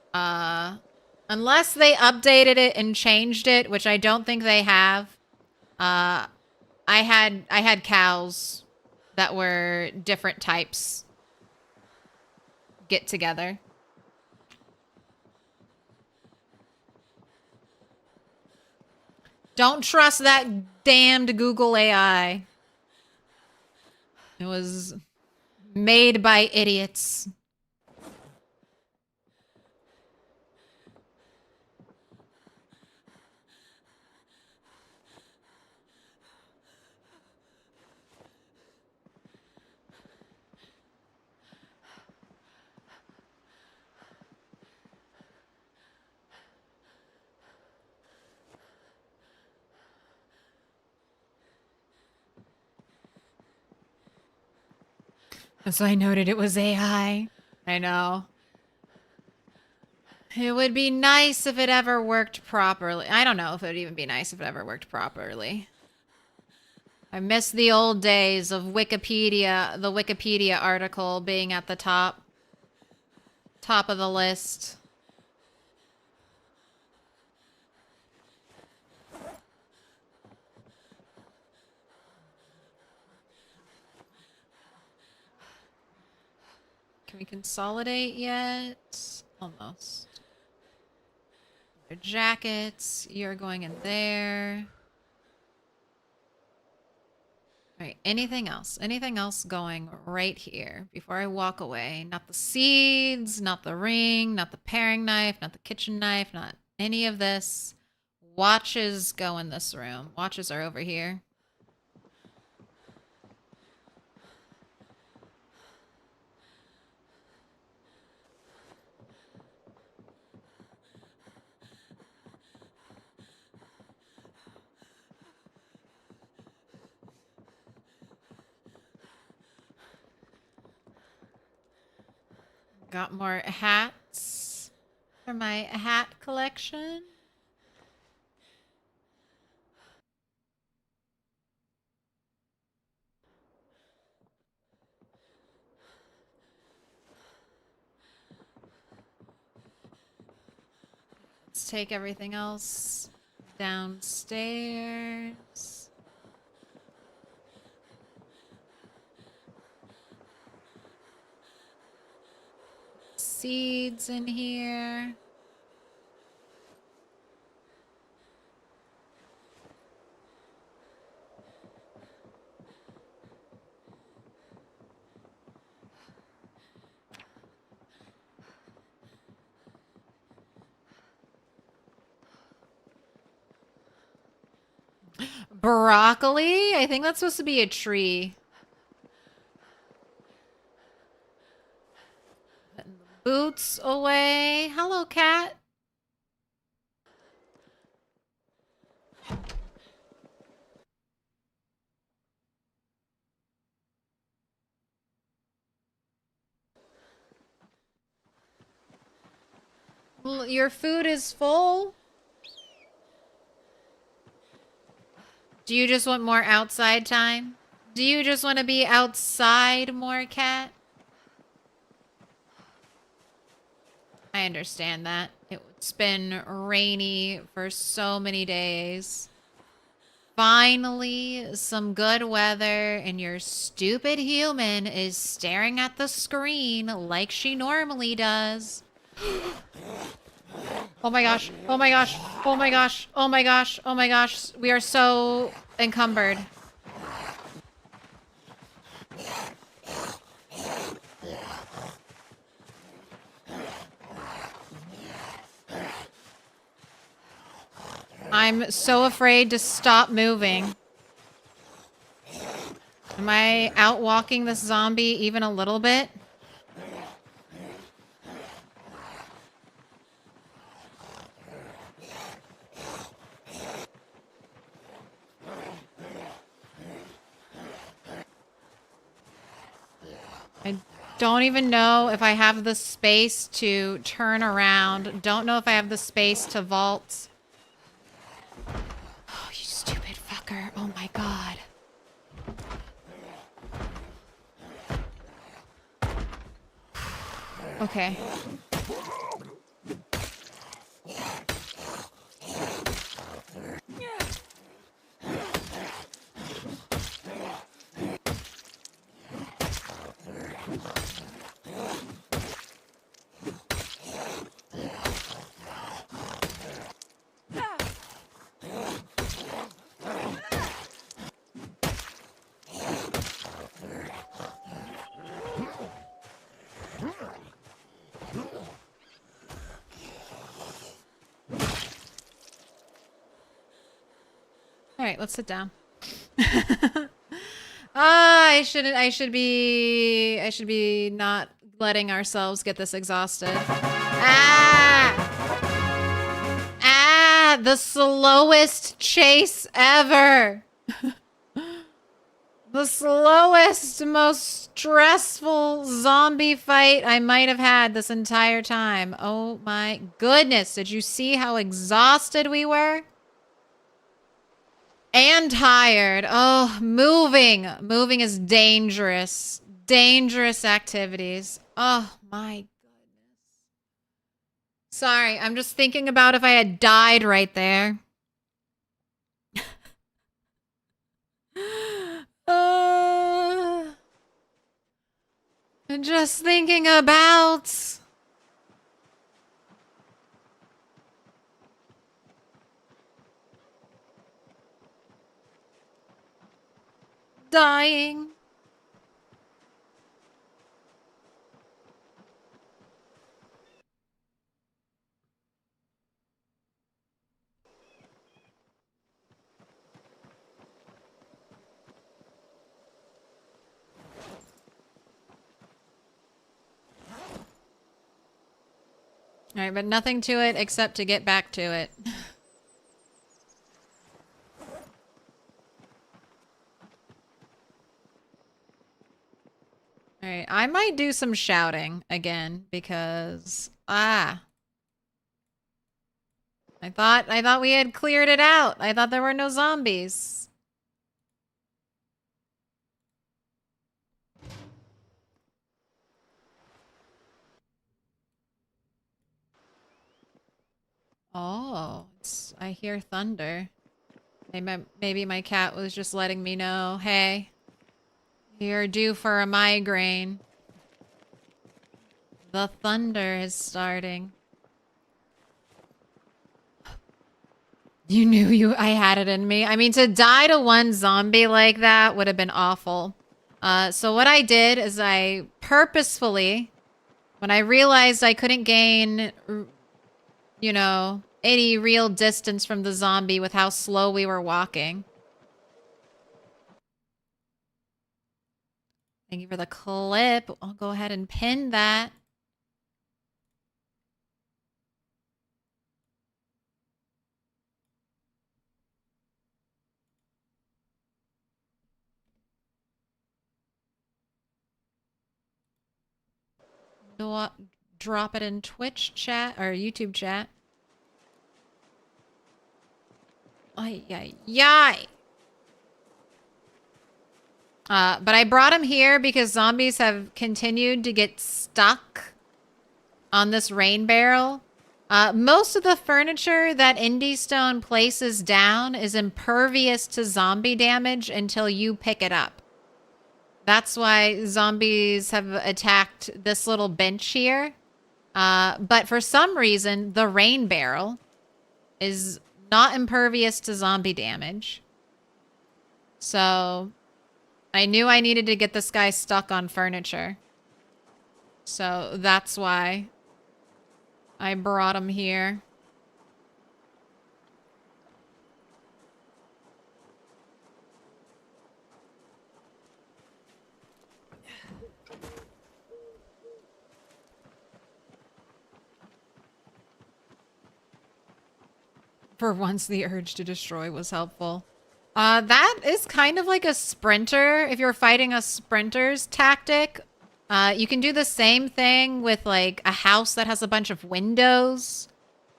Unless they updated it and changed it, which I don't think they have. I had cows that were different types get together. Don't trust that damned Google AI. It was made by idiots. So I noted it was AI. I know. It would be nice if it ever worked properly. I don't know if it would even be nice if it ever worked properly. I miss the old days of Wikipedia, the Wikipedia article being at the top of the list. Can we consolidate yet? Almost. Their jackets. You're going in there. All right. Anything else? Anything else going right here before I walk away? Not the seeds, not the ring, not the paring knife, not the kitchen knife, not any of this. Watches go in this room. Watches are over here. Got more hats for my hat collection. Let's take everything else downstairs. Seeds in here. Broccoli? I think that's supposed to be a tree. Putting the boots away. Hello, cat. Your food is full? Do you just want more outside time? Do you just want to be outside more, cat? I understand that. It's been rainy for so many days. Finally, some good weather, and your stupid human is staring at the screen like she normally does. Oh my gosh. Oh my gosh. Oh my gosh. Oh my gosh. Oh my gosh. We are so encumbered. I'm so afraid to stop moving. Am I out walking this zombie even a little bit? I don't even know if I have the space to turn around. Don't know if I have the space to vault. Oh, you stupid fucker. Oh my god. Okay. All right, let's sit down. I should be not letting ourselves get this exhausted. The slowest chase ever. The slowest, most stressful zombie fight I might have had this entire time. Oh my goodness. Did you see how exhausted we were? And tired. Oh, moving. Moving is dangerous. Dangerous activities. Oh my goodness. Sorry, I'm just thinking about if I had died right there. Just thinking about dying. All right, but nothing to it except to get back to it. All right, I might do some shouting again because I thought we had cleared it out. I thought there were no zombies. Oh, I hear thunder. Maybe my cat was just letting me know, hey, you're due for a migraine. The thunder is starting. You knew I had it in me. I mean, to die to one zombie like that would have been awful. So what I did is I purposefully, when I realized I couldn't gain, you know, any real distance from the zombie with how slow we were walking. Thank you for the clip. I'll go ahead and pin that. drop it in Twitch chat or YouTube chat. Ay, ay, ay. But I brought him here because zombies have continued to get stuck on this rain barrel. Most of the furniture that Indie Stone places down is impervious to zombie damage until you pick it up. That's why zombies have attacked this little bench here. But for some reason, the rain barrel is not impervious to zombie damage. So I knew I needed to get this guy stuck on furniture. So that's why I brought him here. For once, the urge to destroy was helpful. That is kind of like a sprinter. If you're fighting a sprinter's tactic, you can do the same thing with like a house that has a bunch of windows.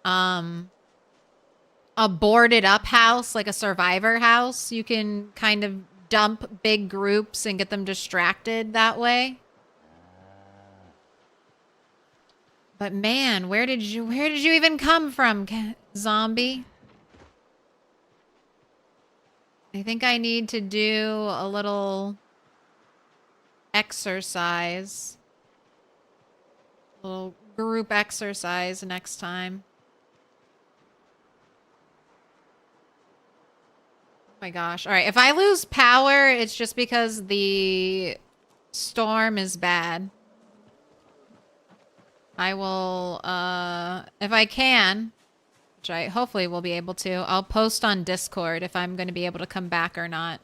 A boarded up house, like a survivor house. You can kind of dump big groups and get them distracted that way. But man, where did you even come from, zombie? I think I need to do a little exercise. A little group exercise next time. Oh my gosh. All right, if I lose power, it's just because the storm is bad. I will, if I can, which I hopefully will be able to, I'll post on Discord if I'm going to be able to come back or not.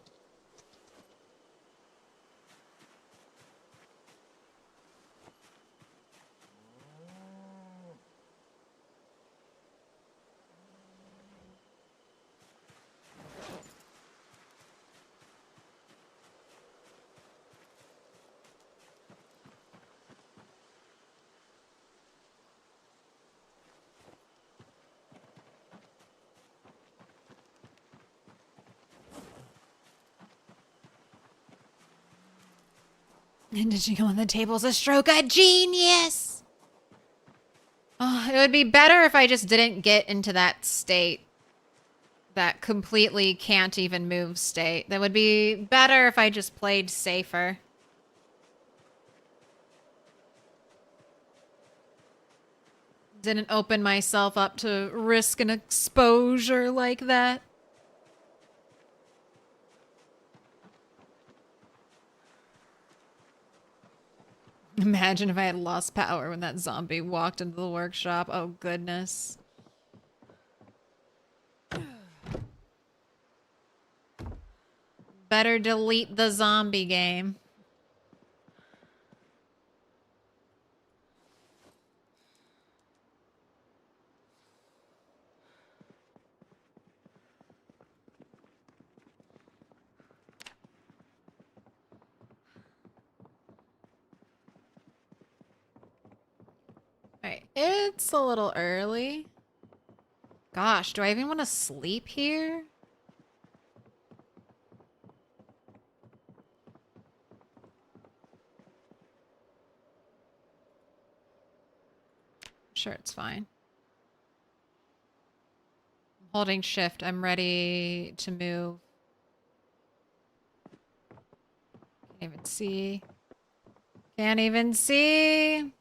And did you on the table's a stroke of genius? Oh, it would be better if I just didn't get into that state. That completely can't even move state. That would be better if I just played safer. Didn't open myself up to risk an exposure like that. Imagine if I had lost power when that zombie walked into the workshop. Oh, goodness. Better delete the zombie game. Alright, it's a little early. Gosh, do I even want to sleep here? Sure, it's fine. I'm holding shift. I'm ready to move. Can't even see. Can't even see.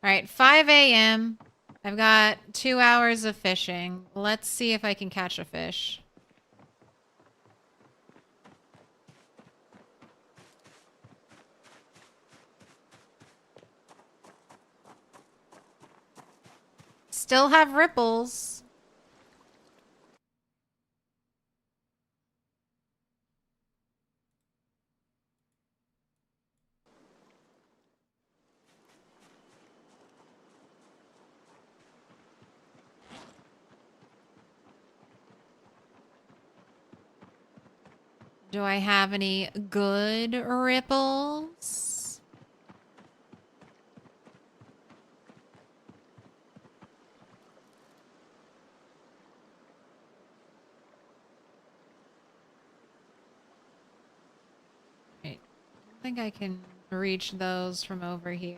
Alright, 5 a.m. I've got 2 hours of fishing. Let's see if I can catch a fish. Still have ripples. Do I have any good ripples? I think I can reach those from over here.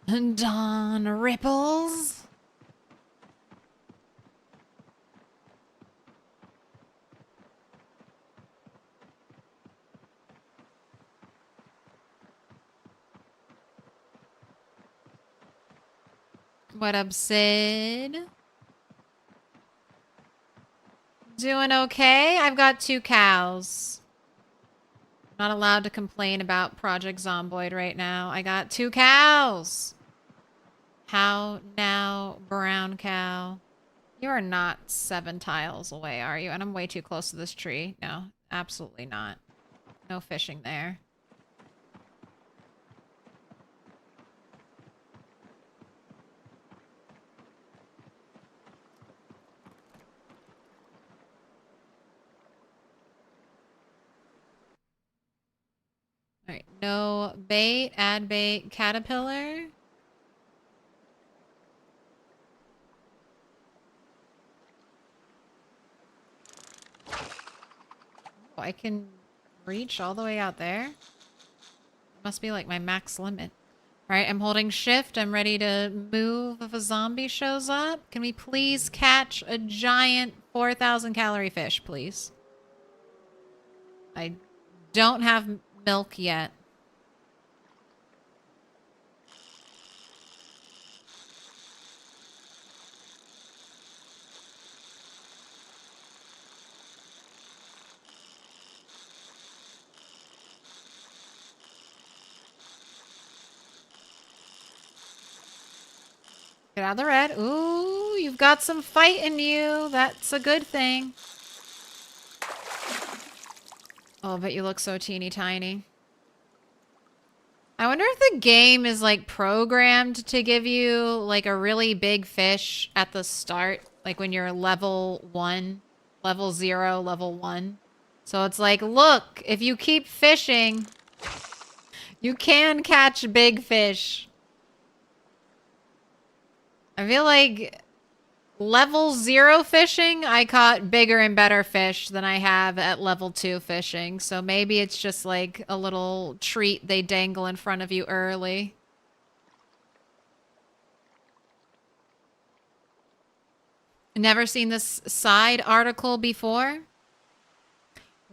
Dawn ripples. What up, Sid? Doing okay? I've got 2 cows. Not allowed to complain about Project Zomboid right now. I got 2 cows. How now, brown cow? You are not 7 tiles away, are you? And I'm way too close to this tree. No, absolutely not. No fishing there. All right, no bait, add bait, caterpillar. Oh, I can reach all the way out there. Must be like my max limit. All right, I'm holding shift. I'm ready to move if a zombie shows up. Can we please catch a giant 4,000 calorie fish, please? I don't have milk yet. Get out of the red. Ooh, you've got some fight in you. That's a good thing. Oh, but you look so teeny tiny. I wonder if the game is like programmed to give you like a really big fish at the start. Like when you're level 1, level 0, level 1. So it's like, look, if you keep fishing, you can catch big fish. I feel like level 0 fishing, I caught bigger and better fish than I have at level 2 fishing. So maybe it's just like a little treat they dangle in front of you early. Never seen this side article before?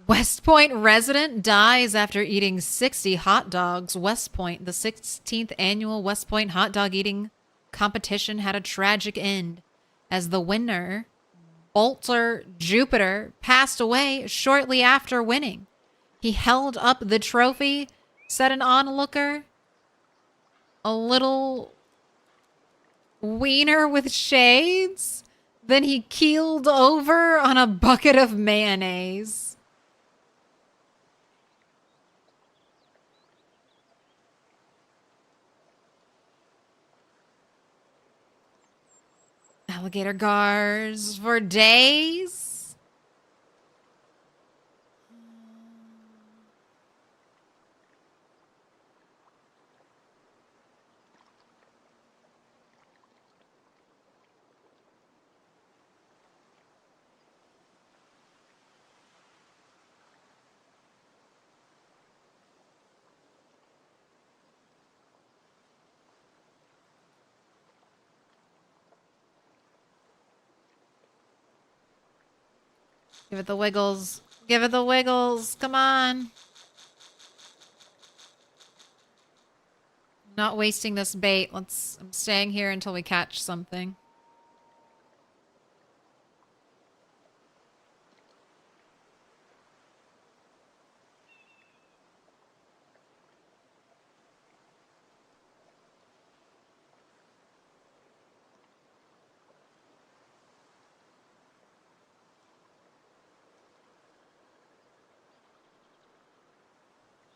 West Point resident dies after eating 60 hot dogs. West Point, the 16th annual West Point hot dog eating competition had a tragic end as the winner, Bolter Jupiter, passed away shortly after winning. He held up the trophy, said an onlooker, a little wiener with shades. Then he keeled over on a bucket of mayonnaise. Alligator gars for days. Give it the wiggles. Give it the wiggles. Come on. Not wasting this bait. I'm staying here until we catch something.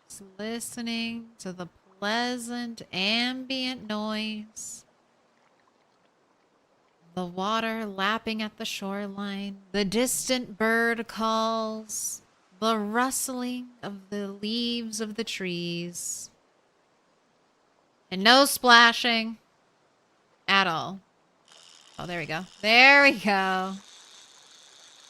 Just listening to the pleasant ambient noise. The water lapping at the shoreline. The distant bird calls. The rustling of the leaves of the trees. And no splashing at all. Oh, there we go. There we go.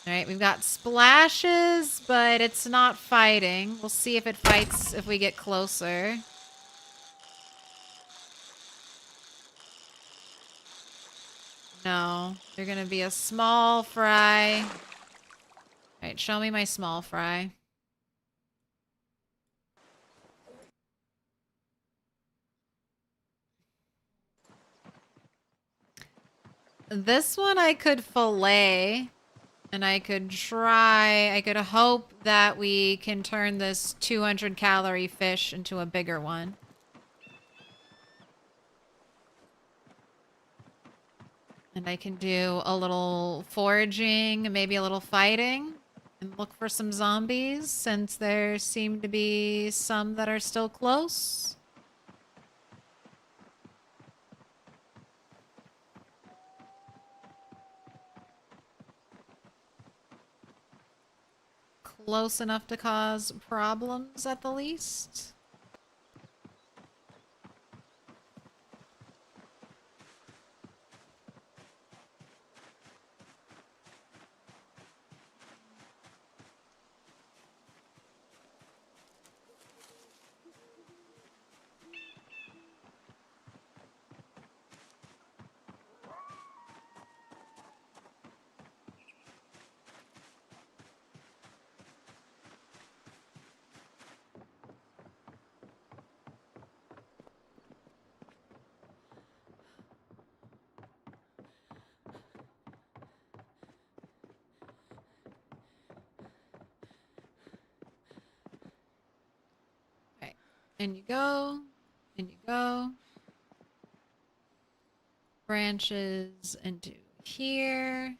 Alright, we've got splashes, but it's not fighting. We'll see if it fights if we get closer. No, you're gonna be a small fry. Alright, show me my small fry. This one I could fillet. And I could hope that we can turn this 200 calorie fish into a bigger one. And I can do a little foraging, maybe a little fighting, and look for some zombies since there seem to be some that are still close. Close enough to cause problems at the least. In you go. In you go. Branches into here.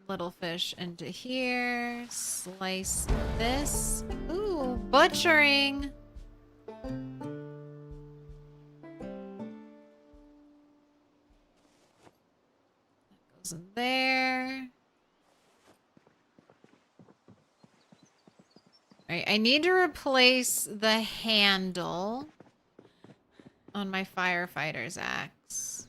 Little fish into here. Slice this. Ooh, butchering. Goes in there. Alright, I need to replace the handle on my firefighter's axe.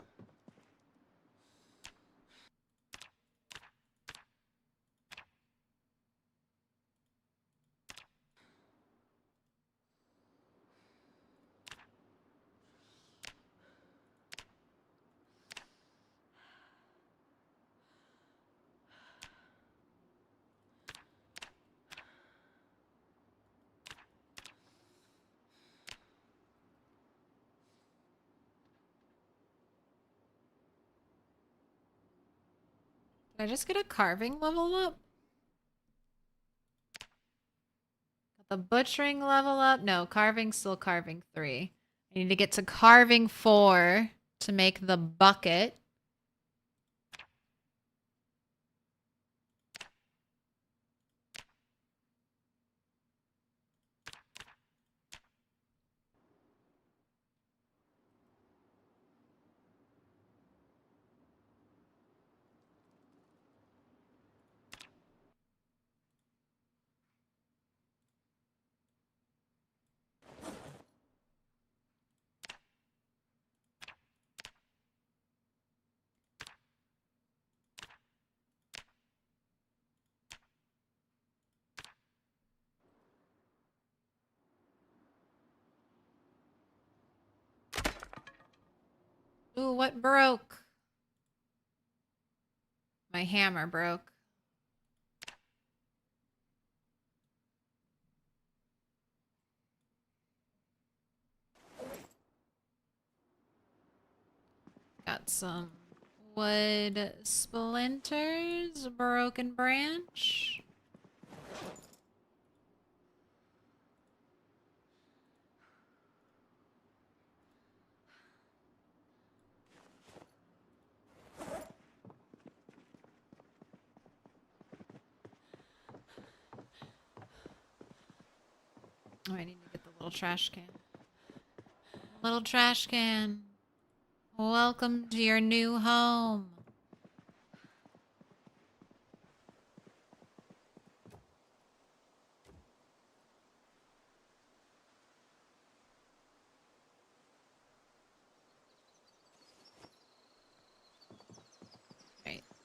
Did I just get a carving level up? Got the butchering level up? No, carving still carving 3. I need to get to carving 4 to make the bucket. Ooh, what broke? My hammer broke. Got some wood splinters, a broken branch. Oh, I need to get the little trash can. Little trash can. Welcome to your new home.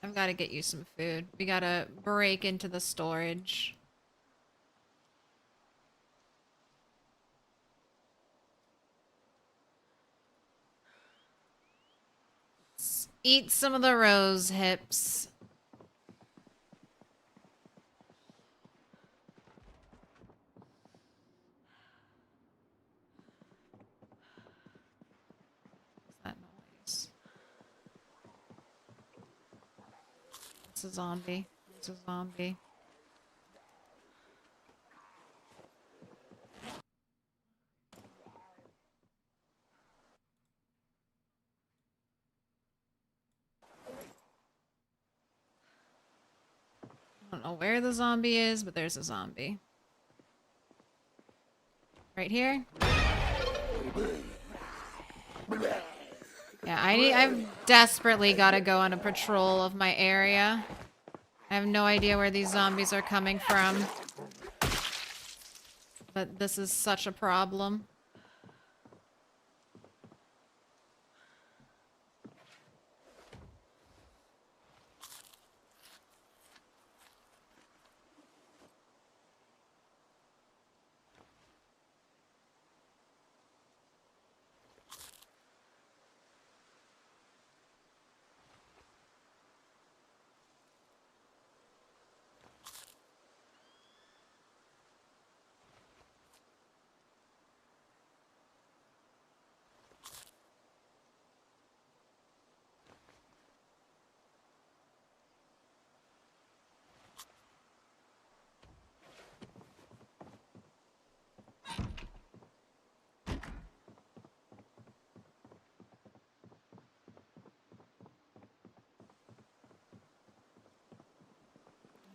I've got to get you some food. We got to break into the storage. Let's eat some of the rose hips. What's that noise? It's a zombie. It's a zombie. I don't know where the zombie is, but there's a zombie. Right here? Yeah, I've desperately got to go on a patrol of my area. I have no idea where these zombies are coming from. But this is such a problem.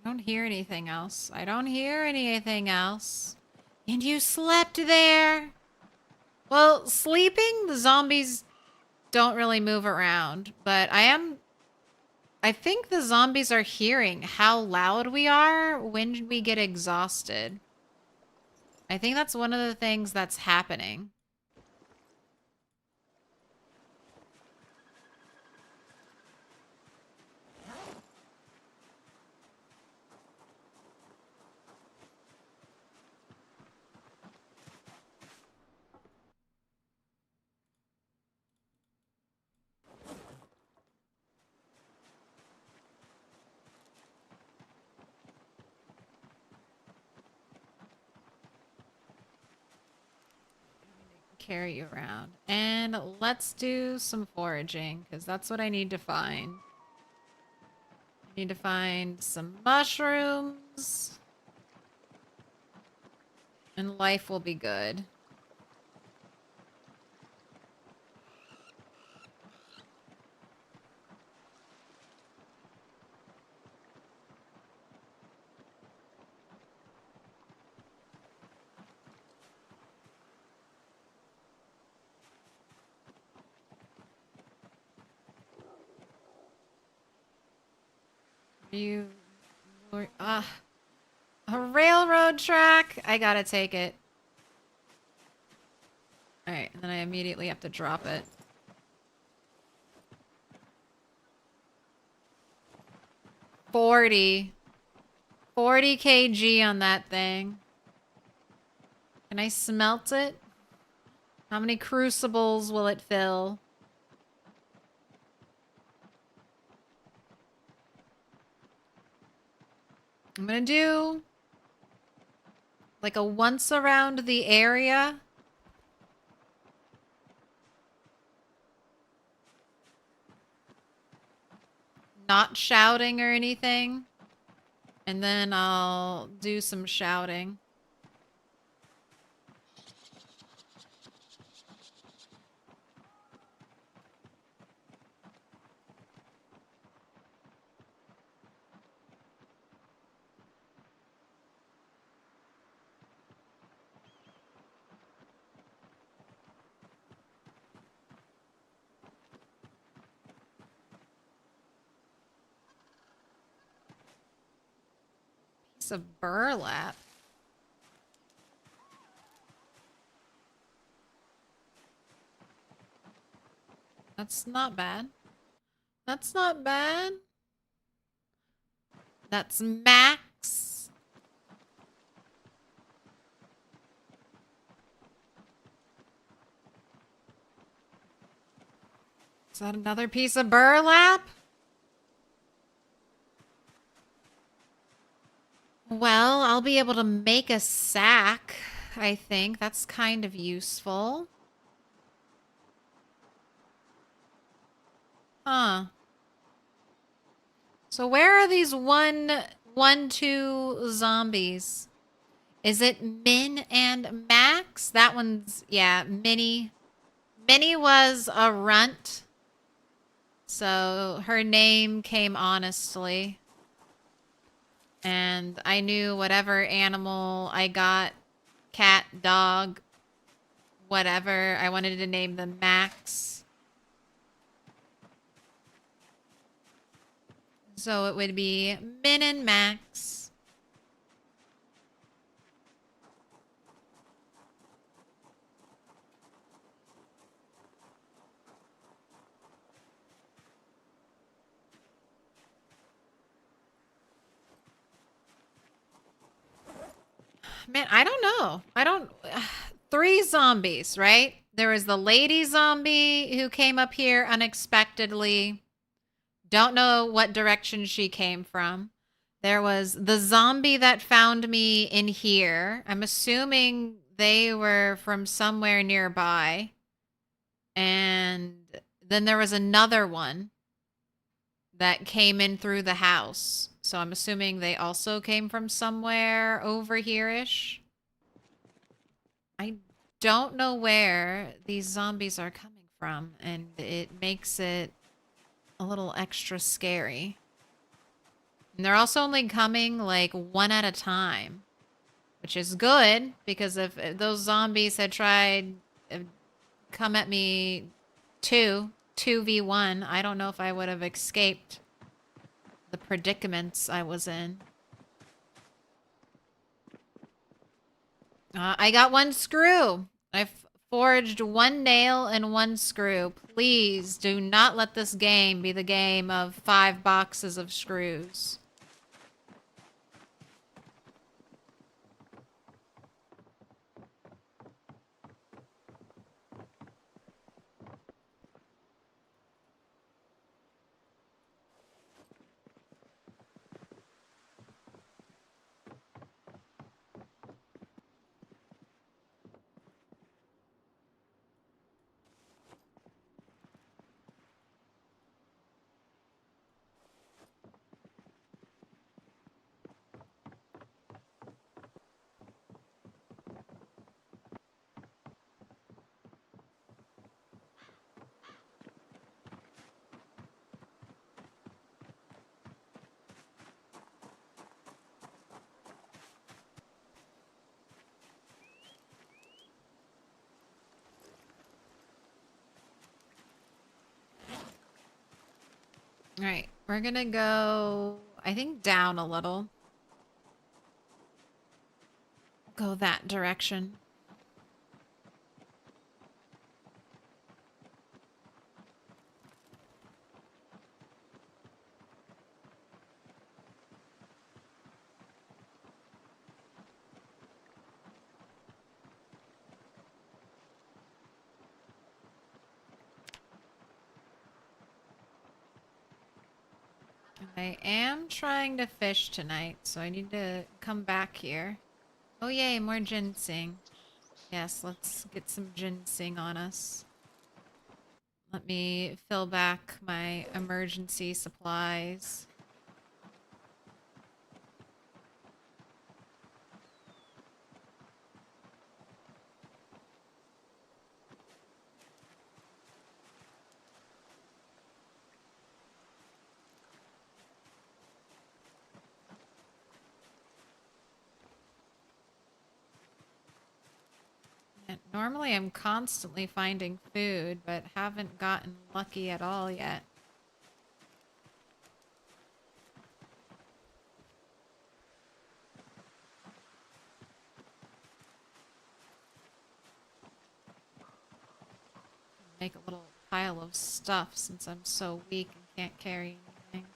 I don't hear anything else. I don't hear anything else. And you slept there? Well, sleeping, the zombies don't really move around. But I think the zombies are hearing how loud we are when we get exhausted. I think that's one of the things that's happening. Carry you around. And let's do some foraging, because that's what I need to find. I need to find some mushrooms. And life will be good. You... a railroad track? I gotta take it. Alright, and then I immediately have to drop it. 40 kg on that thing. Can I smelt it? How many crucibles will it fill? I'm gonna do like a once around the area. Not shouting or anything. And then I'll do some shouting. Piece of burlap. That's not bad. That's not bad. That's Max. Is that another piece of burlap? Well, I'll be able to make a sack, I think. That's kind of useful. Huh. So where are these two zombies? Is it Min and Max? That one's, yeah, Minnie. Minnie was a runt. So her name came honestly. And I knew whatever animal I got, cat, dog, whatever, I wanted to name them Max. So it would be Min and Max. Man, I don't know. I don't... 3 zombies, right? There was the lady zombie who came up here unexpectedly. Don't know what direction she came from. There was the zombie that found me in here. I'm assuming they were from somewhere nearby. And then there was another one that came in through the house. So I'm assuming they also came from somewhere over here-ish. I don't know where these zombies are coming from, and it makes it a little extra scary. And they're also only coming like one at a time, which is good, because if those zombies had tried come at me 2v1, I don't know if I would have escaped the predicaments I was in. I got 1 screw. I've forged 1 nail and 1 screw. Please do not let this game be the game of 5 boxes of screws. All right, we're gonna go, I think, down a little. Go that direction. I am trying to fish tonight, so I need to come back here. Oh yay, more ginseng. Yes, let's get some ginseng on us. Let me fill back my emergency supplies. Normally I'm constantly finding food, but haven't gotten lucky at all yet. Make a little pile of stuff since I'm so weak and can't carry anything.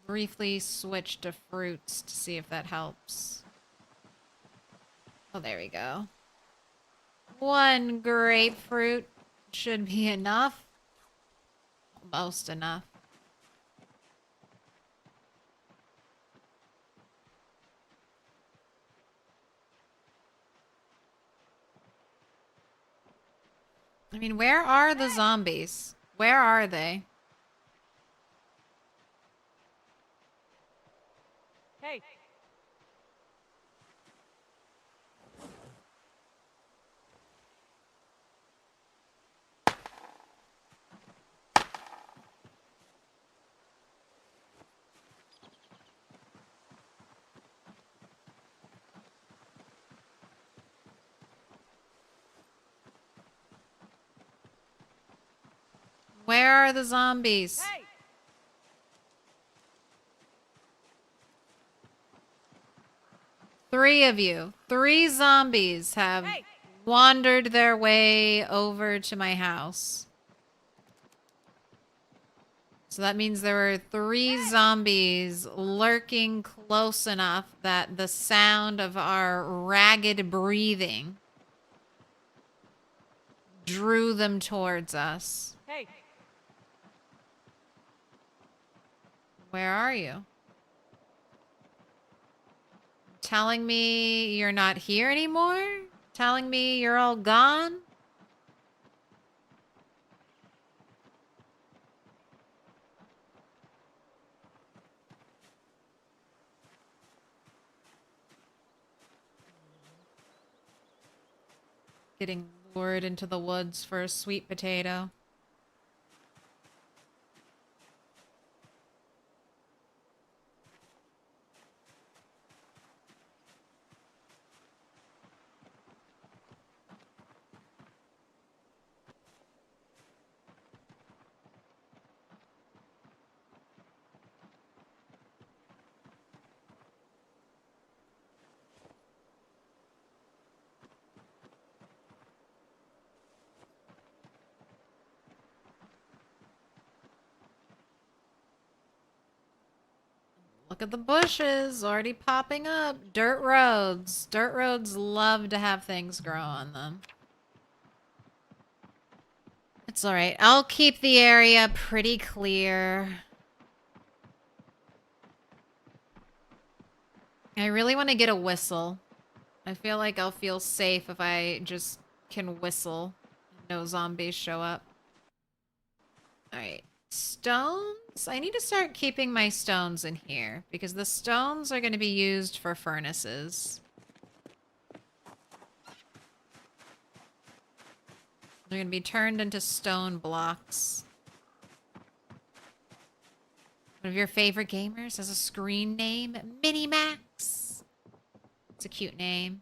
briefly switch to fruits to see if that helps. Oh, there we go. One grapefruit should be enough. Almost enough. I mean, where are the zombies? Where are they? Hey. Where are the zombies? Hey. Three of you. Three zombies have Hey. wandered their way over to my house. So that means there were three zombies lurking close enough that the sound of our ragged breathing drew them towards us. Hey. Where are you? Telling me you're not here anymore? Telling me you're all gone? Getting lured into the woods for a sweet potato. Look at the bushes already popping up. Dirt roads. Dirt roads love to have things grow on them. It's alright. I'll keep the area pretty clear. I really want to get a whistle. I feel like I'll feel safe if I just can whistle and no zombies show up. Alright. Stones? I need to start keeping my stones in here because the stones are going to be used for furnaces. They're going to be turned into stone blocks. One of your favorite gamers has a screen name, Minimax. It's a cute name.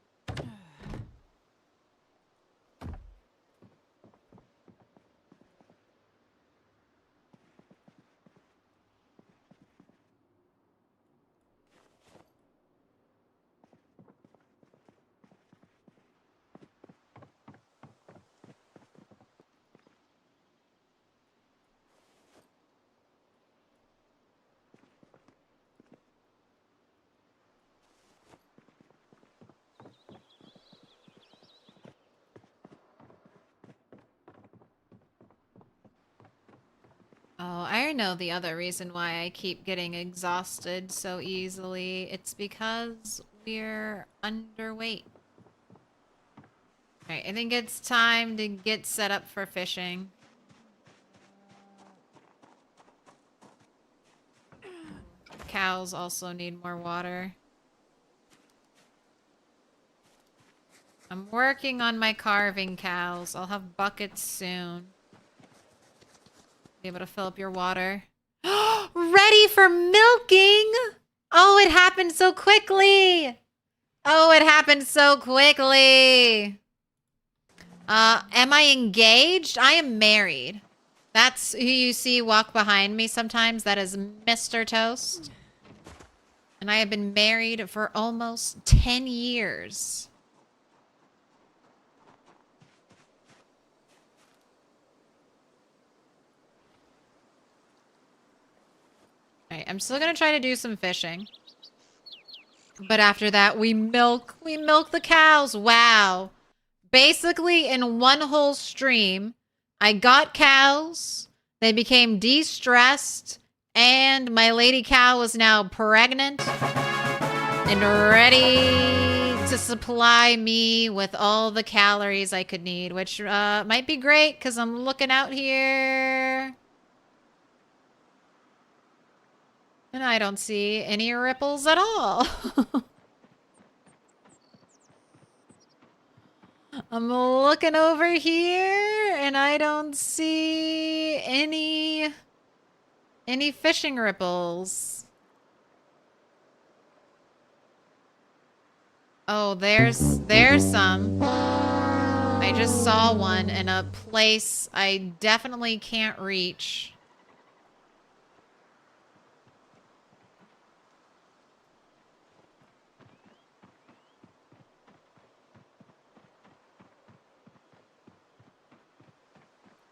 Oh, I know the other reason why I keep getting exhausted so easily. It's because we're underweight. Alright, I think it's time to get set up for fishing. Cows also need more water. I'm working on my carving cows. I'll have buckets soon. Be able to fill up your water. Ready for milking! Oh, it happened so quickly! Oh, it happened so quickly! Am I engaged? I am married. That's who you see walk behind me sometimes. That is Mr. Toast. And I have been married for almost 10 years. Alright, I'm still gonna try to do some fishing. But after that, we milk the cows. Wow. Basically, in one whole stream, I got cows, they became de-stressed, and my lady cow is now pregnant and ready to supply me with all the calories I could need, which might be great because I'm looking out here. And I don't see any ripples at all. I'm looking over here and I don't see any fishing ripples. Oh, there's some. I just saw one in a place I definitely can't reach.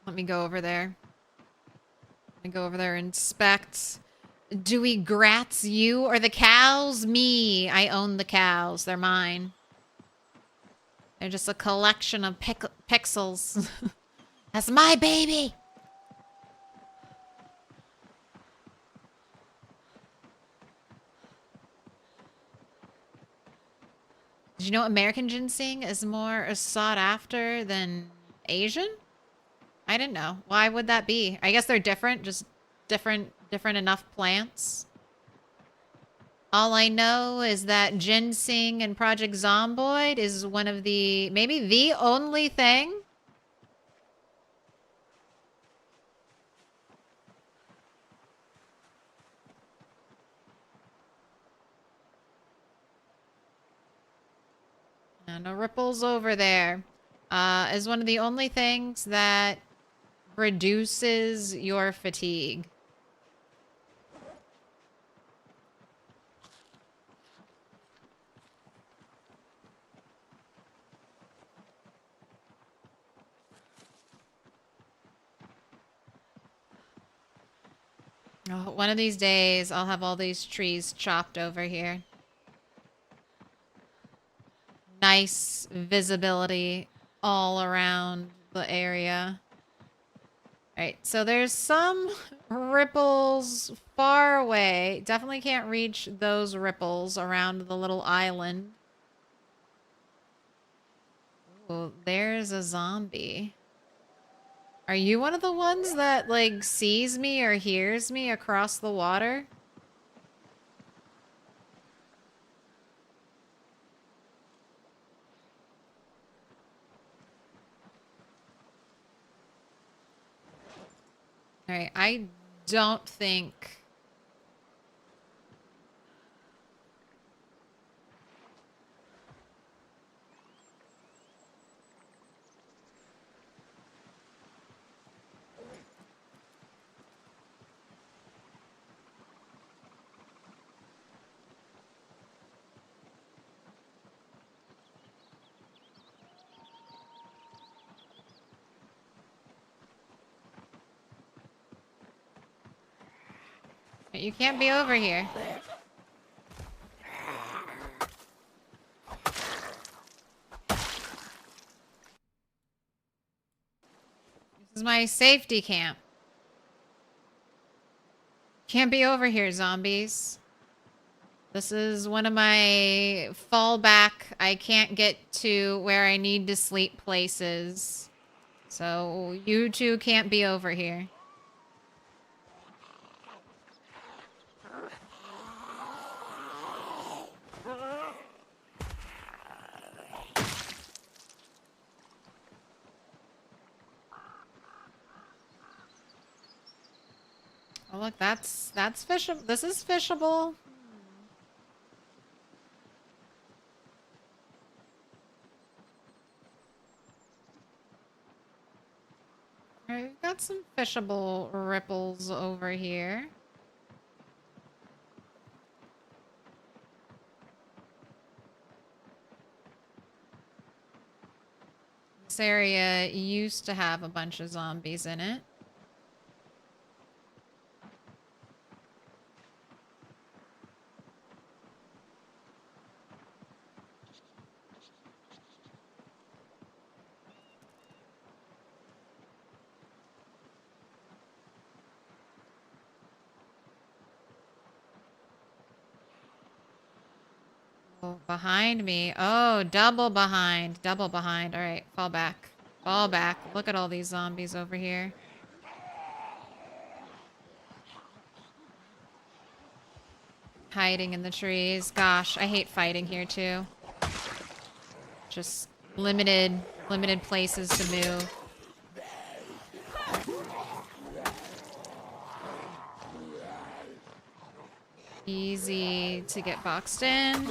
Let me go over there. Let me go over there and inspect. Do we grats you or the cows? Me. I own the cows. They're mine. They're just a collection of pixels. That's my baby. Did you know American ginseng is more sought after than Asian? I didn't know. Why would that be? I guess they're different, just different enough plants. All I know is that ginseng and Project Zomboid is one of the, maybe the only thing. No ripples over there. Is one of the only things that reduces your fatigue. Oh, one of these days, I'll have all these trees chopped over here. Nice visibility all around the area. Alright, so there's some ripples far away. Definitely can't reach those ripples around the little island. Oh, there's a zombie. Are you one of the ones that, like, sees me or hears me across the water? Alright, I don't think... You can't be over here. This is my safety camp. Can't be over here, zombies. This is one of my fallback, I can't get to where I need to sleep places. So you two can't be over here. Oh look, that's fishable. This is fishable. Alright, we've got some fishable ripples over here. This area used to have a bunch of zombies in it. Oh, behind me. Oh, double behind. Double behind. All right, fall back. Fall back. Look at all these zombies over here. Hiding in the trees. Gosh, I hate fighting here too. Just limited places to move. Easy to get boxed in.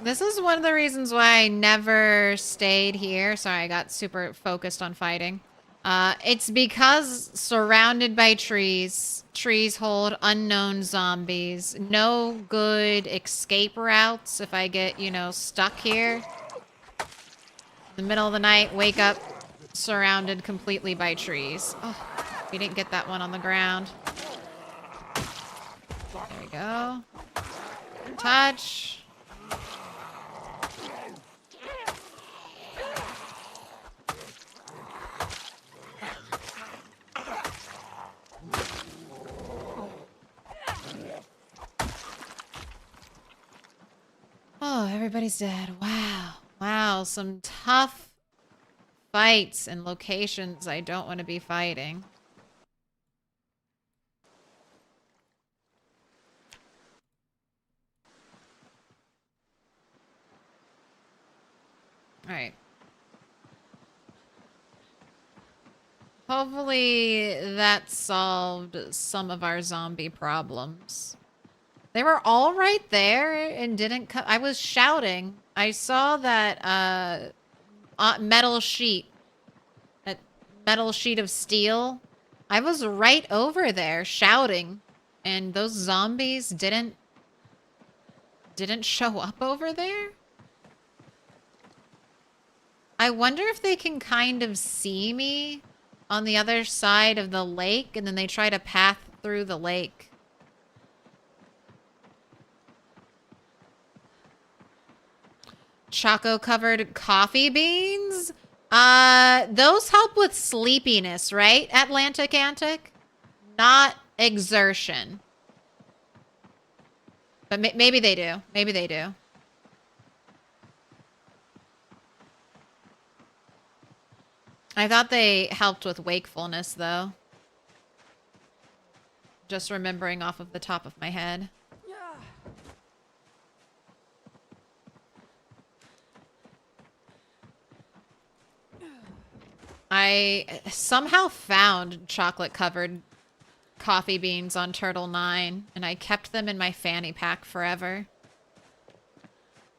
This is one of the reasons why I never stayed here. Sorry, I got super focused on fighting. It's because surrounded by trees. Trees hold unknown zombies. No good escape routes if I get, you know, stuck here. In the middle of the night, wake up surrounded completely by trees. Oh, we didn't get that one on the ground. There we go. Touch. Oh, everybody's dead. Wow. Wow, some tough fights and locations I don't want to be fighting. Alright. Hopefully that solved some of our zombie problems. They were all right there and didn't come. I was shouting. I saw that metal sheet. That metal sheet of steel. I was right over there shouting. And those zombies didn't show up over there? I wonder if they can kind of see me on the other side of the lake and then they try to path through the lake. Choco-covered coffee beans? Those help with sleepiness, right? Atlantic Antic? Not exertion. But maybe they do. Maybe they do. I thought they helped with wakefulness, though. Just remembering off of the top of my head. I somehow found chocolate-covered coffee beans on Turtle 9, and I kept them in my fanny pack forever.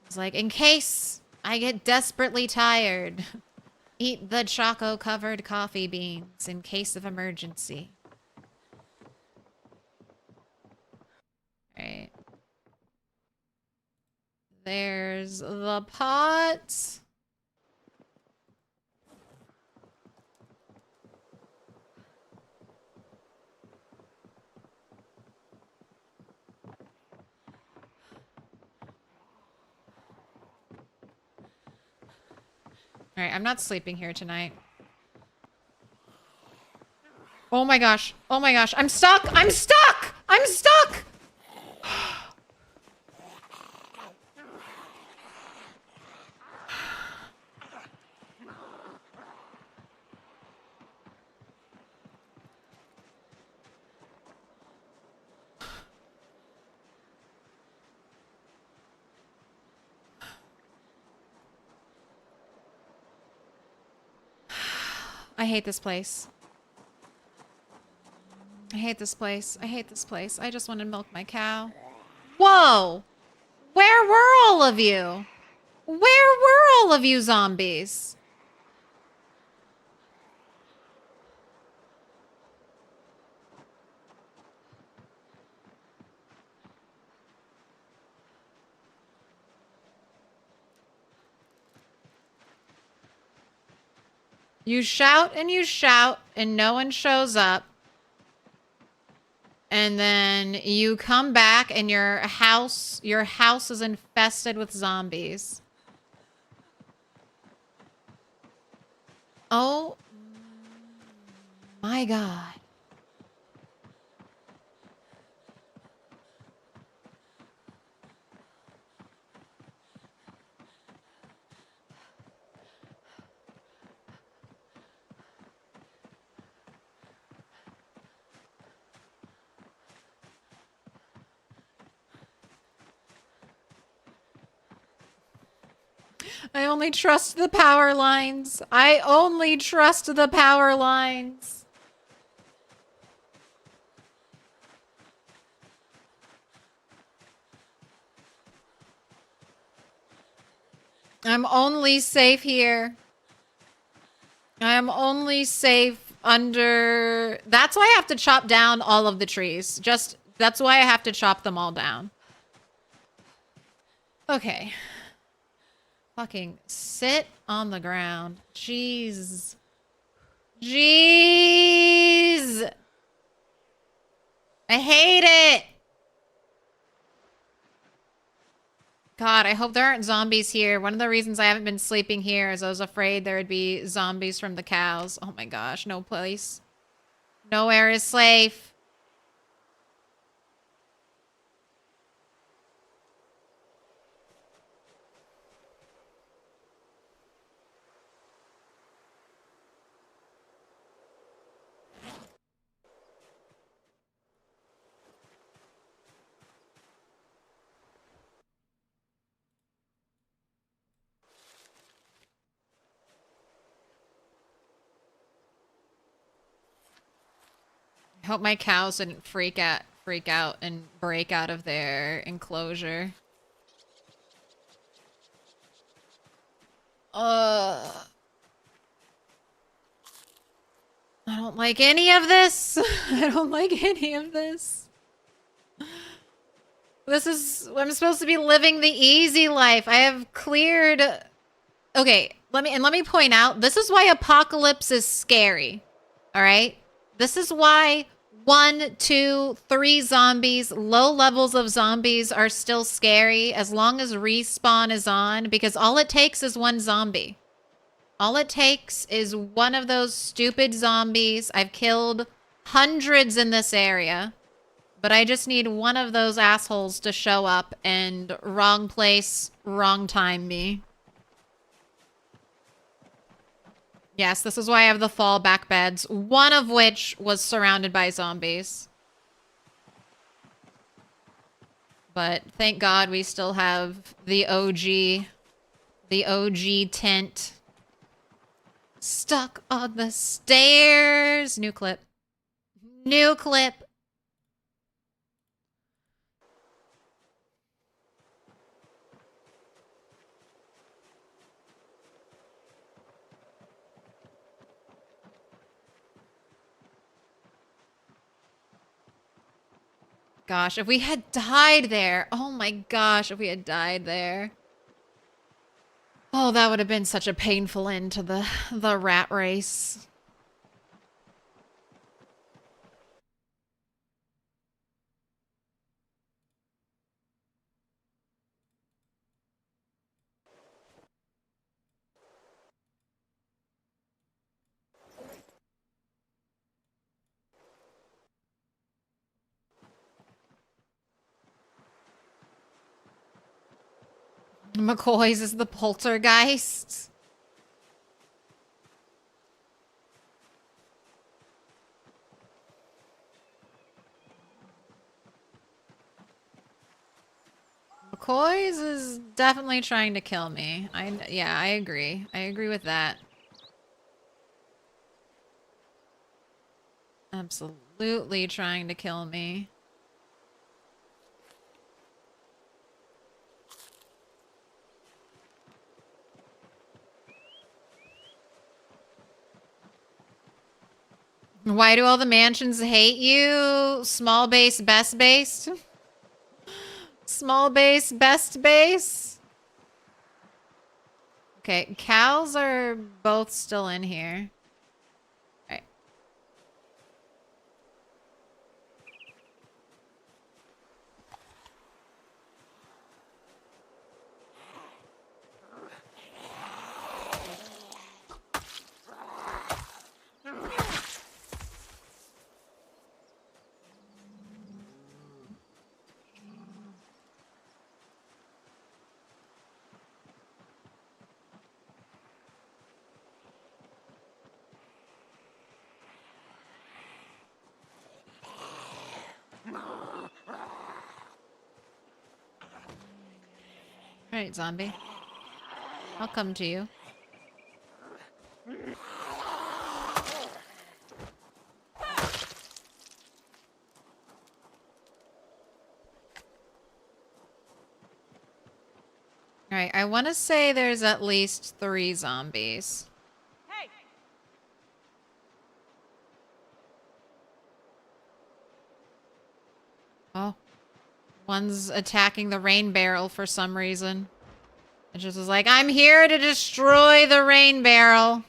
It's like, in case I get desperately tired, eat the choco-covered coffee beans in case of emergency. Right. There's the pot. Alright, I'm not sleeping here tonight. Oh my gosh. Oh my gosh. I'm stuck! I'm stuck! I'm stuck! I hate this place. I hate this place. I hate this place. I just want to milk my cow. Whoa! Where were all of you? Where were all of you zombies? You shout and no one shows up. And then you come back and your house is infested with zombies. Oh my God. I only trust the power lines. I only trust the power lines. I'm only safe here. I'm only safe under... That's why I have to chop down all of the trees. That's why I have to chop them all down. Okay. Fucking sit on the ground. Jeez. Jeez. I hate it. God, I hope there aren't zombies here. One of the reasons I haven't been sleeping here is I was afraid there would be zombies from the cows. Oh my gosh, no place. Nowhere is safe. I hope my cows didn't freak out and break out of their enclosure. I don't like any of this. I don't like any of this. I'm supposed to be living the easy life. I have cleared. Okay, let me point out, this is why apocalypse is scary. All right? This is why 1, 2, 3 zombies, low levels of zombies are still scary as long as respawn is on, because all it takes is one zombie. All it takes is one of those stupid zombies. I've killed hundreds in this area, but I just need one of those assholes to show up and wrong place, wrong time me. Yes, this is why I have the fallback beds, one of which was surrounded by zombies. But thank God we still have the OG tent. Stuck on the stairs. New clip. New clip. Gosh, if we had died there. Oh my gosh, if we had died there. Oh, that would have been such a painful end to the rat race. McCoy's is the poltergeist. McCoy's is definitely trying to kill me. Yeah, I agree. I agree with that. Absolutely trying to kill me. Why do all the mansions hate you? Small base, best base? Small base, best base? Okay, cows are both still in here. Alright. Alright, zombie. I'll come to you. Alright, I want to say there's at least 3 zombies. Hey! Oh. One's attacking the rain barrel for some reason. It just was like, I'm here to destroy the rain barrel.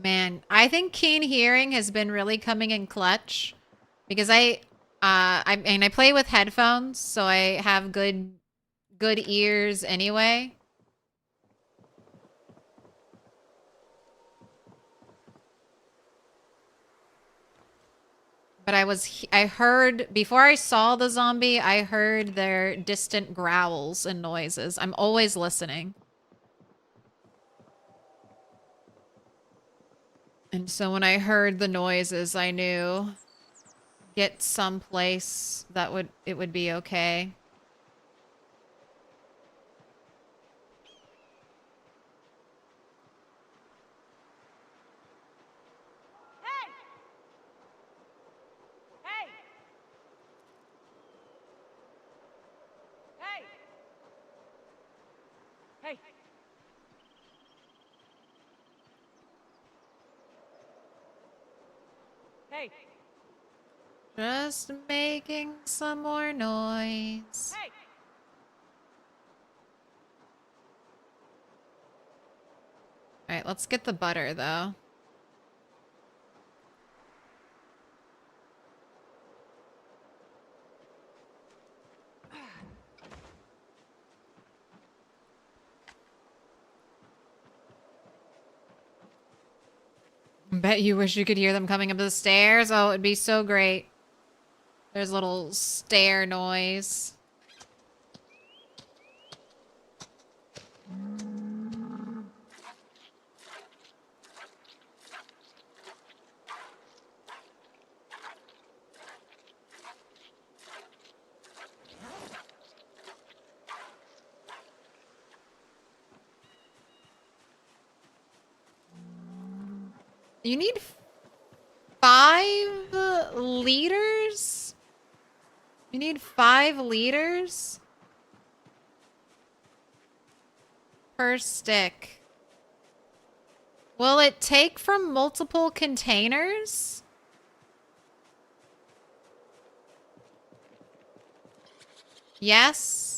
Man, I think keen hearing has been really coming in clutch because I play with headphones, so I have good ears anyway. But I heard before I saw the zombie, I heard their distant growls and noises. I'm always listening. And so when I heard the noises, I knew get someplace that it would be okay. Hey! Hey! Hey! Hey! Hey! Just making some more noise. Hey! All right, let's get the butter though. Bet you wish you could hear them coming up the stairs. Oh, it'd be so great. There's a little stair noise. You need 5 liters? You need 5 liters? Per stick. Will it take from multiple containers? Yes.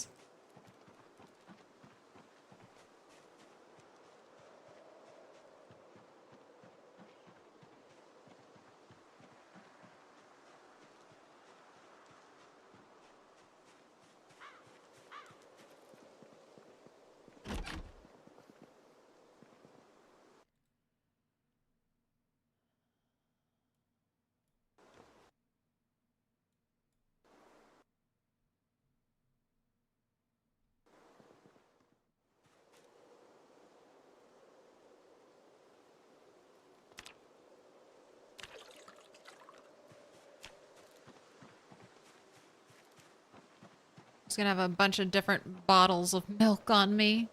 Just gonna have a bunch of different bottles of milk on me.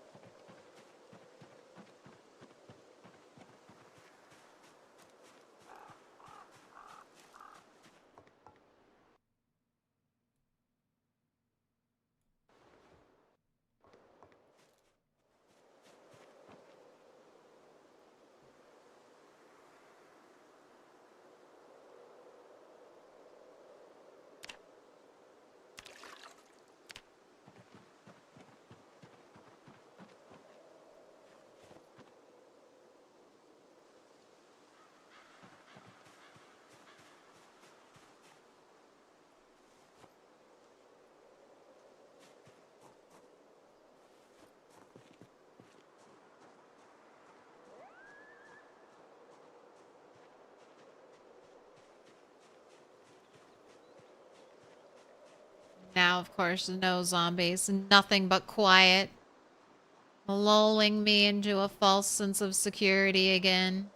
Now, of course, no zombies. Nothing but quiet. Lulling me into a false sense of security again.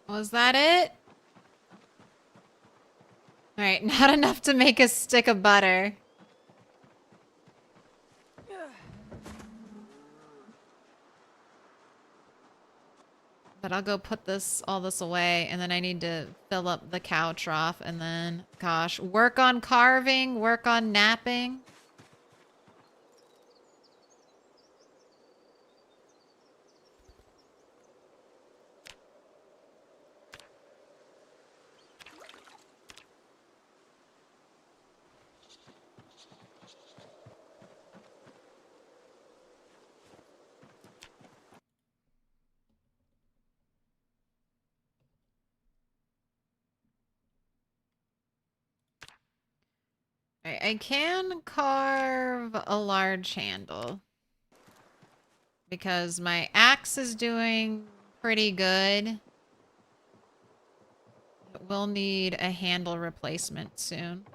Was that it? Alright, not enough to make a stick of butter. But I'll go put all this away, and then I need to fill up the cow trough, and then, gosh, work on carving, work on napping. I can carve a large handle because my axe is doing pretty good. We'll need a handle replacement soon.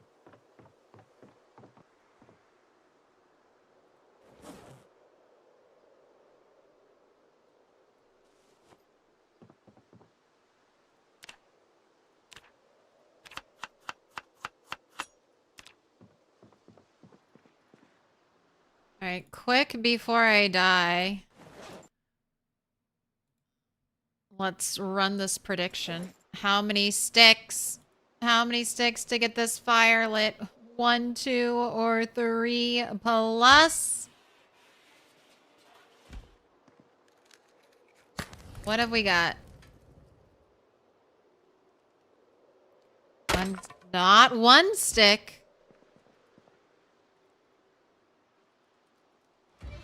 Alright, quick before I die. Let's run this prediction. How many sticks? How many sticks to get this fire lit? 1, 2, or 3 plus? What have we got? Not one stick.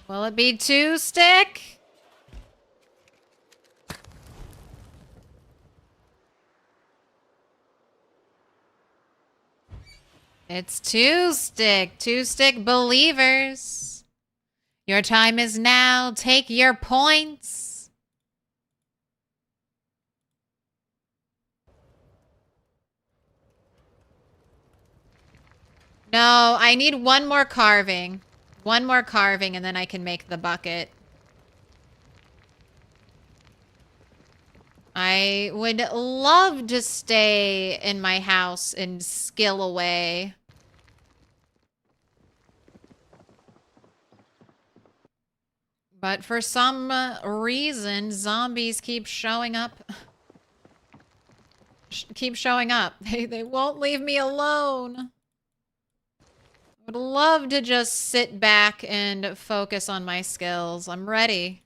Will it be 2 stick? It's 2 stick. 2 stick believers. Your time is now. Take your points. No, I need 1 more carving. 1 more carving, and then I can make the bucket. I would love to stay in my house and skill away. But for some reason, zombies keep showing up. Keep showing up. They won't leave me alone. I would love to just sit back and focus on my skills. I'm ready.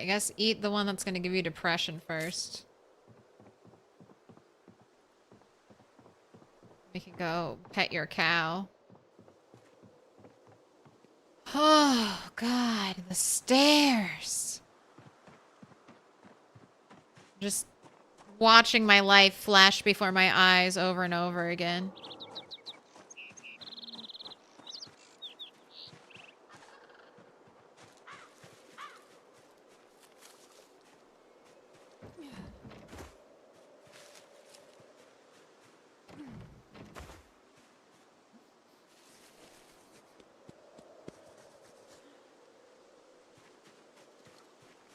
I guess eat the one that's gonna give you depression first. We can go pet your cow. Oh, God, the stairs. Just watching my life flash before my eyes over and over again.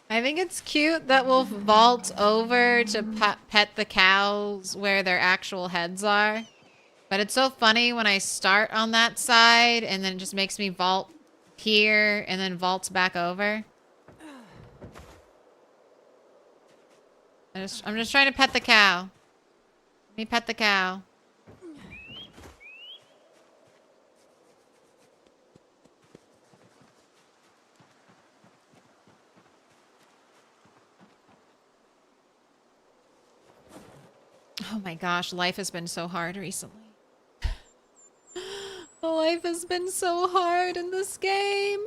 I think it's cute that we'll vault over to pet the cows where their actual heads are. But it's so funny when I start on that side and then it just makes me vault here and then vaults back over. I'm just trying to pet the cow. Let me pet the cow. Oh my gosh, life has been so hard recently. Life has been so hard in this game.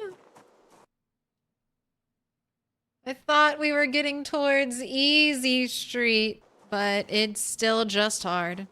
I thought we were getting towards easy street, but it's still just hard.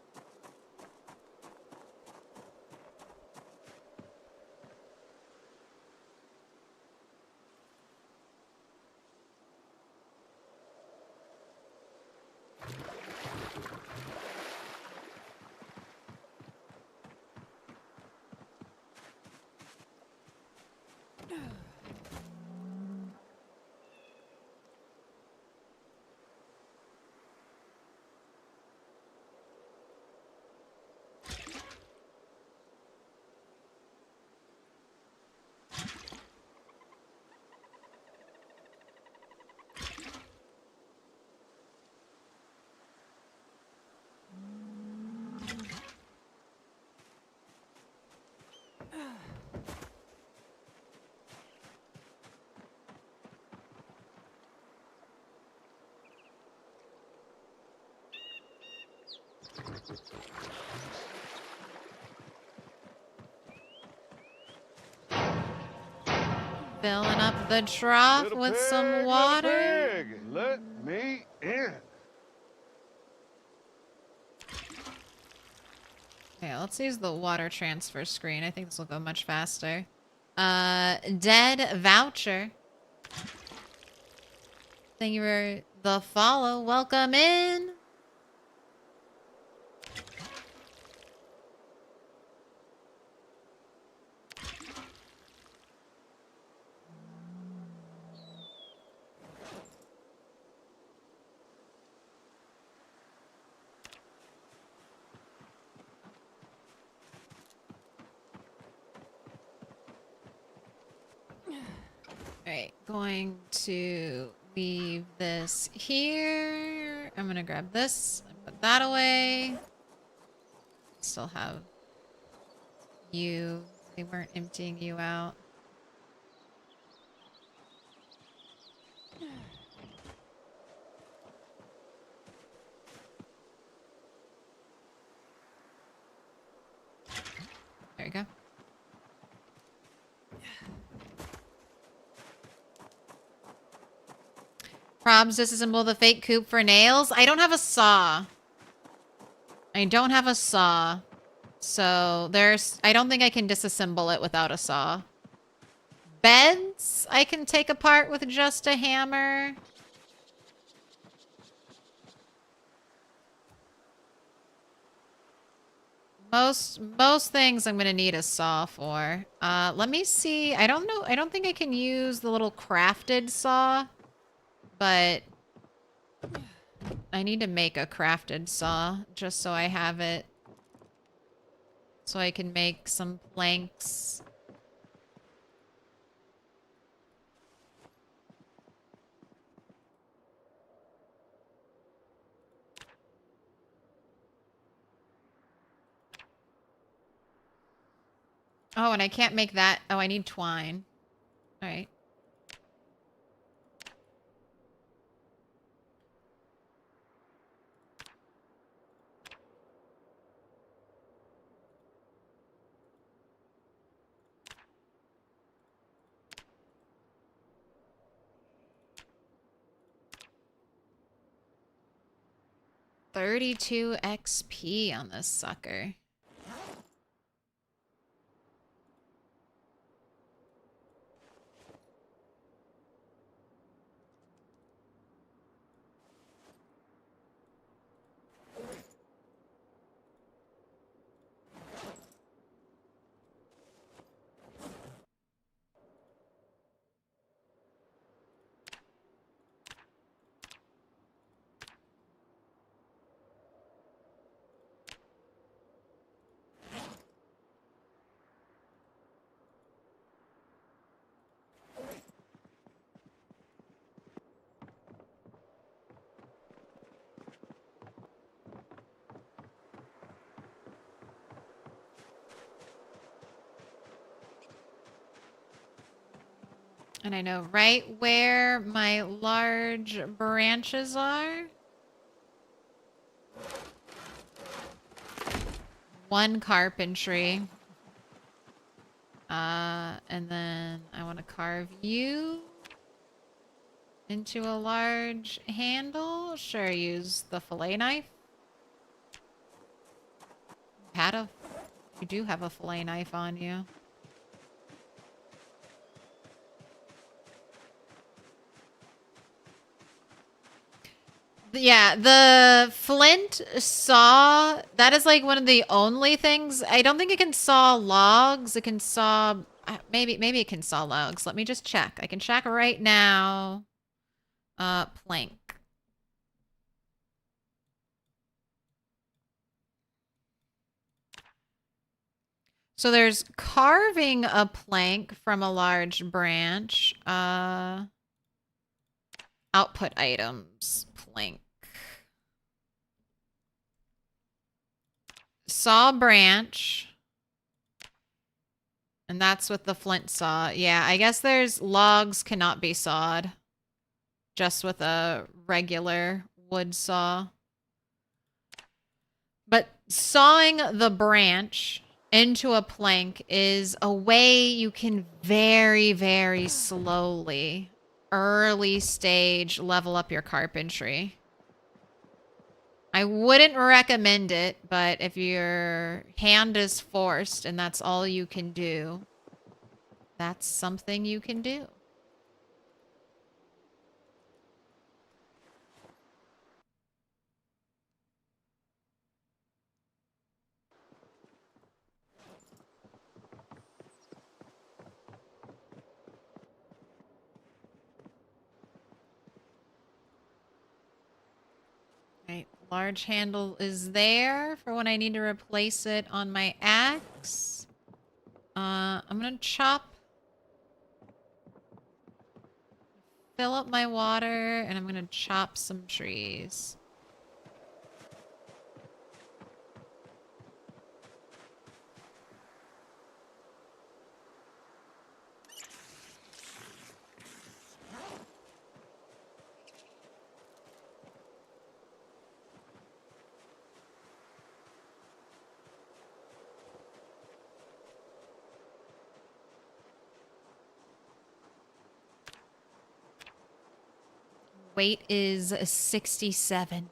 Filling up the trough Little with pig, some little water. pig, let me in. Okay, let's use the water transfer screen. I think this will go much faster. Dead voucher. Thank you for the follow. Welcome in. Alright, going to leave this here. I'm gonna grab this and put that away. Still have you. They weren't emptying you out. There you go. Probs disassemble the fake coop for nails. I don't have a saw. I don't have a saw. So I don't think I can disassemble it without a saw. Beds I can take apart with just a hammer. Most things I'm gonna need a saw for. Let me see. I don't know. I don't think I can use the little crafted saw, but I need to make a crafted saw just so I have it, so I can make some planks. Oh, and I can't make that. Oh, I need twine. All right. 32 XP on this sucker. And I know right where my large branches are. One carpentry. And then I want to carve you into a large handle. Sure, use the fillet knife. You do have a fillet knife on you. Yeah, the flint saw, that is like one of the only things. I don't think it can saw logs. It can saw, maybe it can saw logs. Let me just check. I can check right now. Plank. So there's carving a plank from a large branch. Output items. Plank. Saw branch. And that's with the flint saw. Yeah, I guess there's logs cannot be sawed. Just with a regular wood saw. But sawing the branch into a plank is a way you can very, very slowly, early stage, level up your carpentry. I wouldn't recommend it, but if your hand is forced and that's all you can do, that's something you can do. Right, large handle is there for when I need to replace it on my axe. I'm gonna fill up my water, and I'm gonna chop some trees. Weight is 67.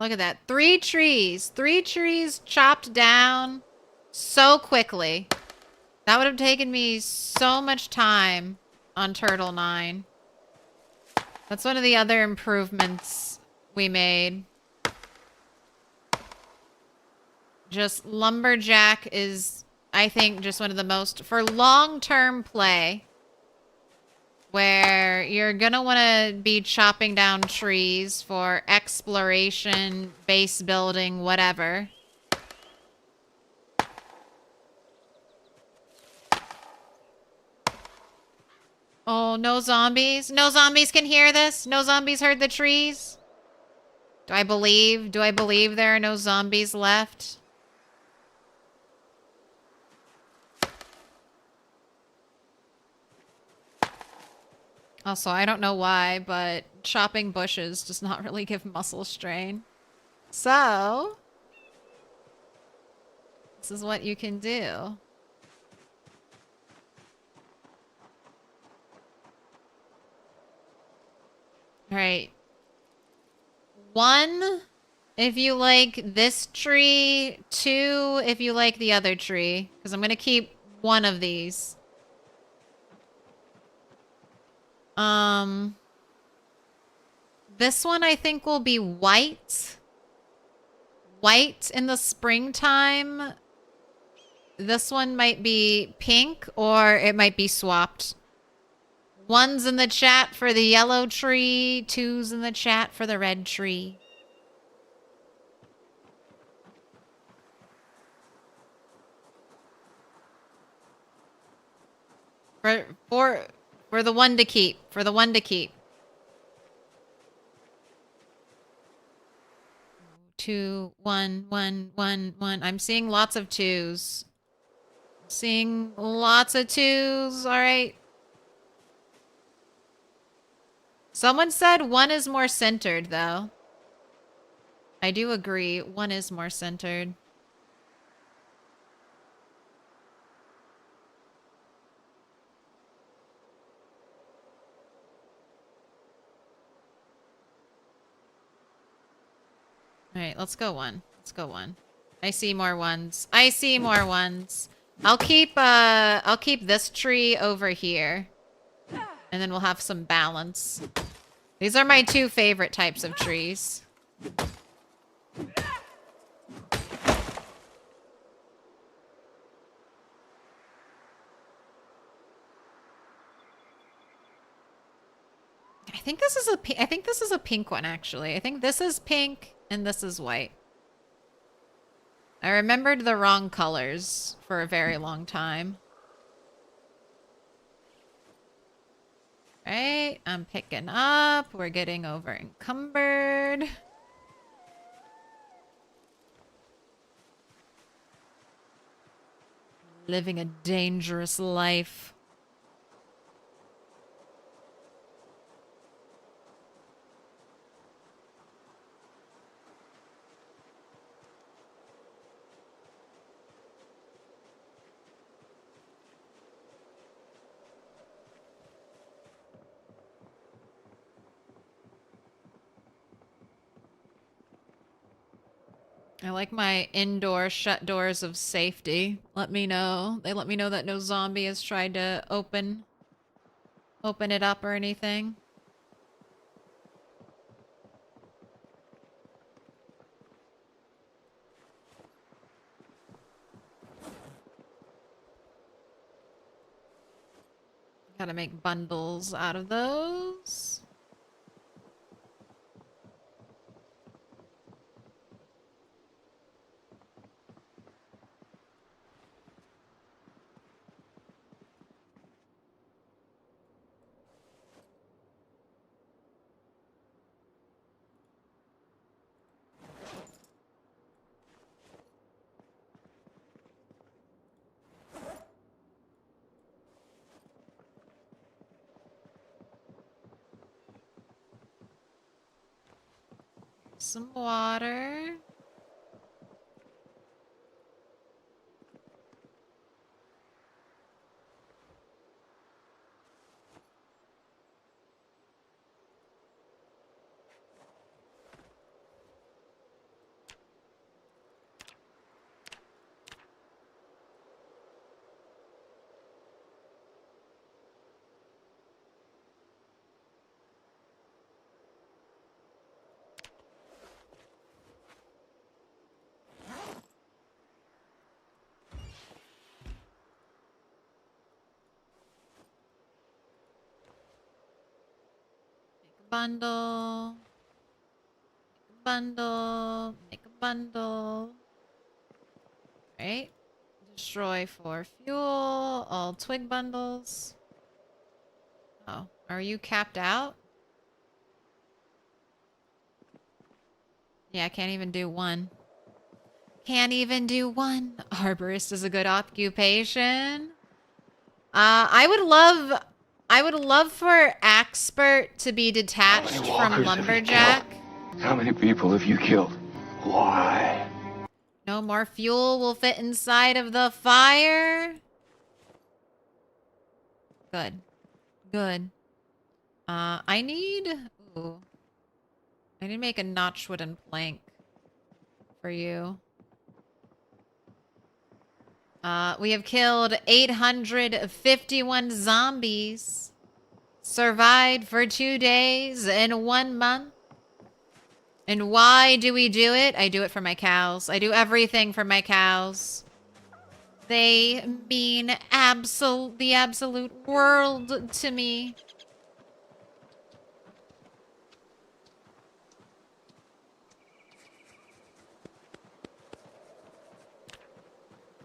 Look at that. 3 trees. 3 trees chopped down so quickly. That would have taken me so much time on Turtle 9. That's one of the other improvements we made. Just Lumberjack is, I think, just one of the most, for long-term play, where you're gonna want to be chopping down trees for exploration, base building, whatever. Oh, no zombies? No zombies can hear this? No zombies heard the trees? Do I believe there are no zombies left? Also, I don't know why, but chopping bushes does not really give muscle strain. So, this is what you can do. Alright. 1, if you like this tree. 2, if you like the other tree. Because I'm going to keep one of these. This one I think will be white. White in the springtime. This one might be pink, or it might be swapped. 1's in the chat for the yellow tree. 2's in the chat for the red tree. For the one to keep. For the one to keep. 2, 1, 1, 1, 1. I'm seeing lots of 2's. Seeing lots of 2's. All right. Someone said 1 is more centered, though. I do agree. 1 is more centered. All right, let's go 1. Let's go 1. I see more 1's. I see more 1's. I'll keep this tree over here. And then we'll have some balance. These are my 2 favorite types of trees. I think this is a pink one, actually. I think this is pink and this is white. I remembered the wrong colors for a very long time. Right, I'm picking up. We're getting over encumbered. Living a dangerous life. I like my indoor shut doors of safety. Let me know. They let me know that no zombie has tried to open it up or anything. Gotta make bundles out of those. Some water. bundle. Bundle. Make a bundle. Right? Destroy for fuel. All twig bundles. Oh, are you capped out? Yeah, I can't even do one. Can't even do one. Arborist is a good occupation. I would love for expert to be detached from lumberjack. How many people have you killed? Why? No more fuel will fit inside of the fire. Good. Good. I need... Ooh. I need to make a notch wooden plank for you. We have killed 851 zombies. Survived for 2 days and 1 month. And why do we do it? I do it for my cows. I do everything for my cows. They mean the absolute world to me.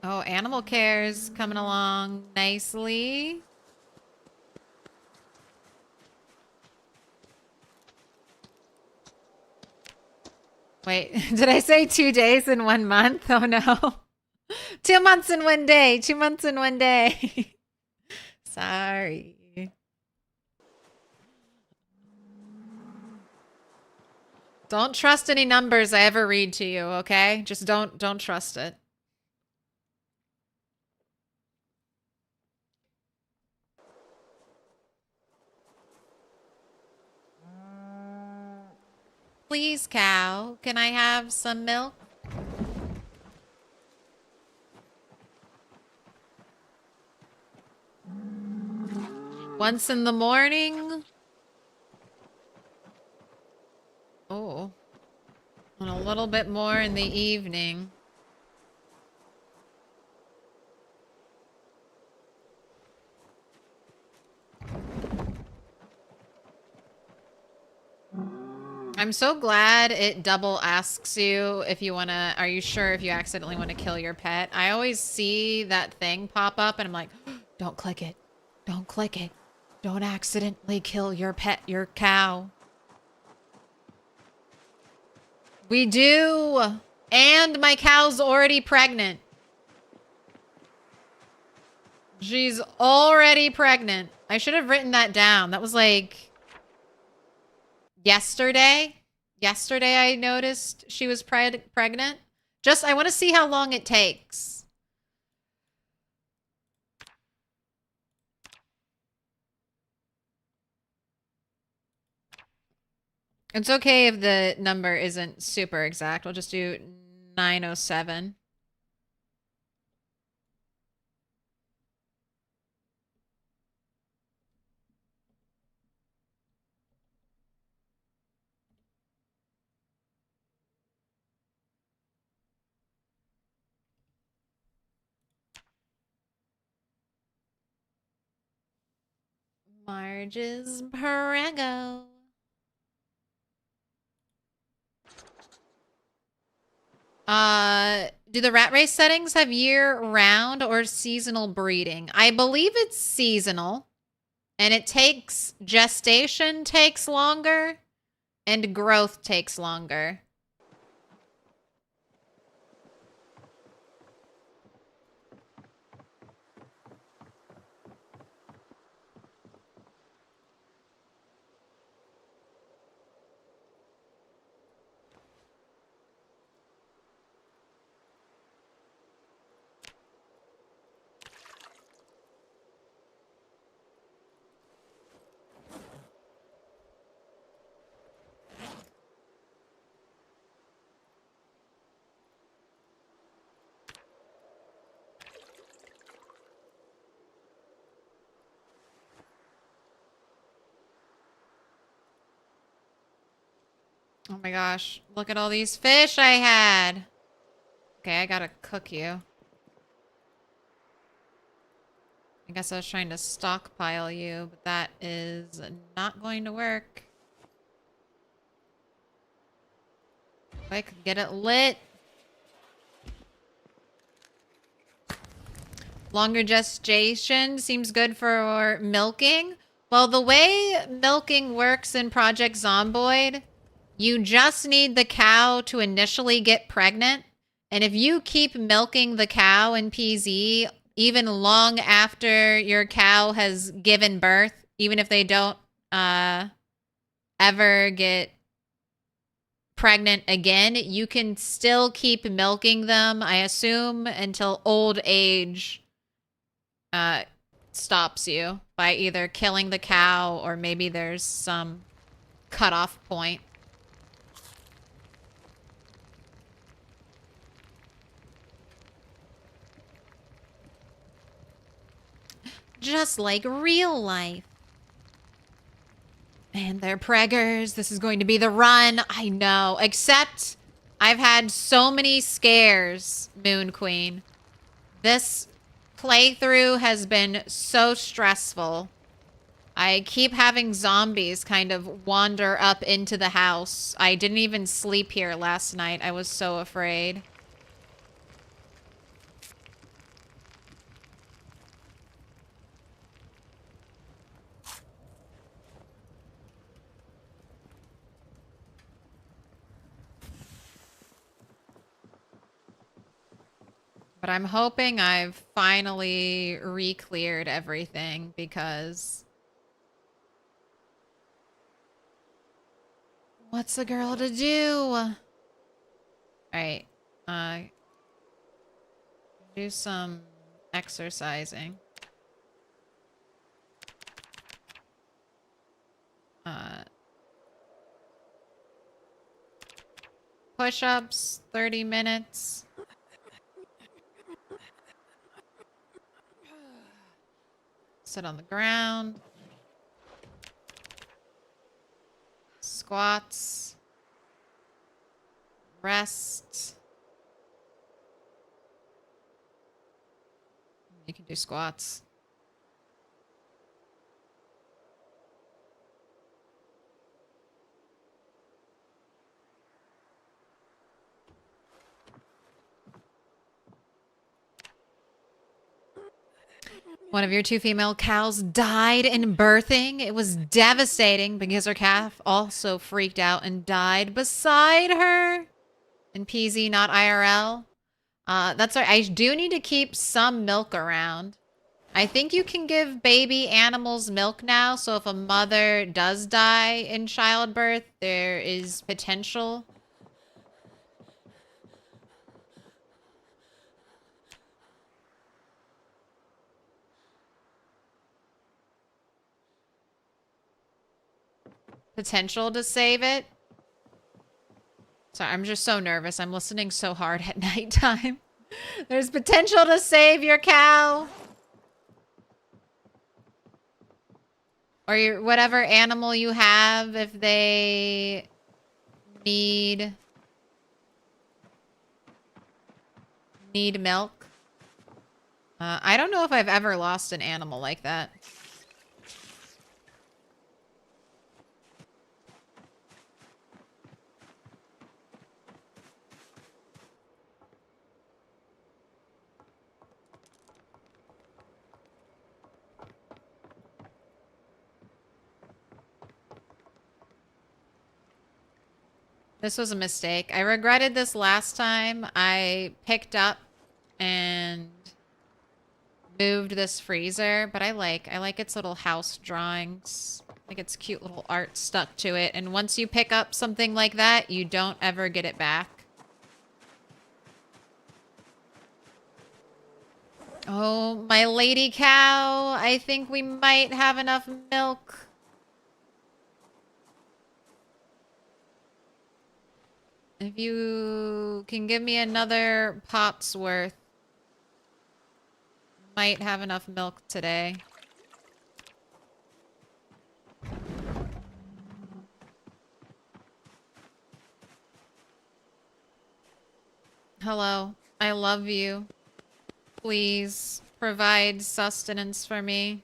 Oh, animal care's coming along nicely. Wait, did I say 2 days and 1 month? Oh no. 2 months and 1 day. 2 months and 1 day. Sorry. Don't trust any numbers I ever read to you, okay? Just don't trust it. Please, cow, can I have some milk? Once in the morning. Oh. And a little bit more in the evening. I'm so glad it double asks you if you want to, are you sure if you accidentally want to kill your pet? I always see that thing pop up and I'm like, don't click it. Don't click it. Don't accidentally kill your pet, your cow. We do. And my cow's already pregnant. She's already pregnant. I should have written that down. That was like yesterday. Yesterday I noticed she was pregnant. Just, I want to see how long it takes. It's okay if the number isn't super exact. We'll just do 907. Marge's Prego. Do the rat race settings have year-round or seasonal breeding? I believe it's seasonal. And it takes, gestation takes longer, and growth takes longer. Oh my gosh, look at all these fish I had. Okay, I gotta cook you. I guess I was trying to stockpile you, but that is not going to work. Quick, get it lit. Longer gestation seems good for milking. Well, the way milking works in Project Zomboid, you just need the cow to initially get pregnant. And if you keep milking the cow in PZ, even long after your cow has given birth, even if they don't ever get pregnant again, you can still keep milking them, I assume, until old age stops you by either killing the cow or maybe there's some cutoff point. Just like real life. And they're preggers. This is going to be the run. I know. Except I've had so many scares, Moon Queen. This playthrough has been so stressful. I keep having zombies kind of wander up into the house. I didn't even sleep here last night. I was so afraid. But I'm hoping I've finally re-cleared everything because... what's a girl to do? Alright. Do some exercising. Push-ups, 30 minutes. Sit on the ground. Squats. Rest. You can do squats. One of your two female cows died in birthing. It was devastating because her calf also freaked out and died beside her. In PZ, not IRL. That's right. I do need to keep some milk around. I think you can give baby animals milk now. So if a mother does die in childbirth, there is potential. Potential to save it. Sorry, I'm just so nervous. I'm listening so hard at nighttime. There's potential to save your cow. Or your whatever animal you have if they need milk. I don't know if I've ever lost an animal like that. This was a mistake. I regretted this last time. I picked up and moved this freezer, but I like its little house drawings. Like its cute little art stuck to it. And once you pick up something like that, you don't ever get it back. Oh, my lady cow. I think we might have enough milk. If you can give me another pot's worth, might have enough milk today. Hello, I love you. Please provide sustenance for me.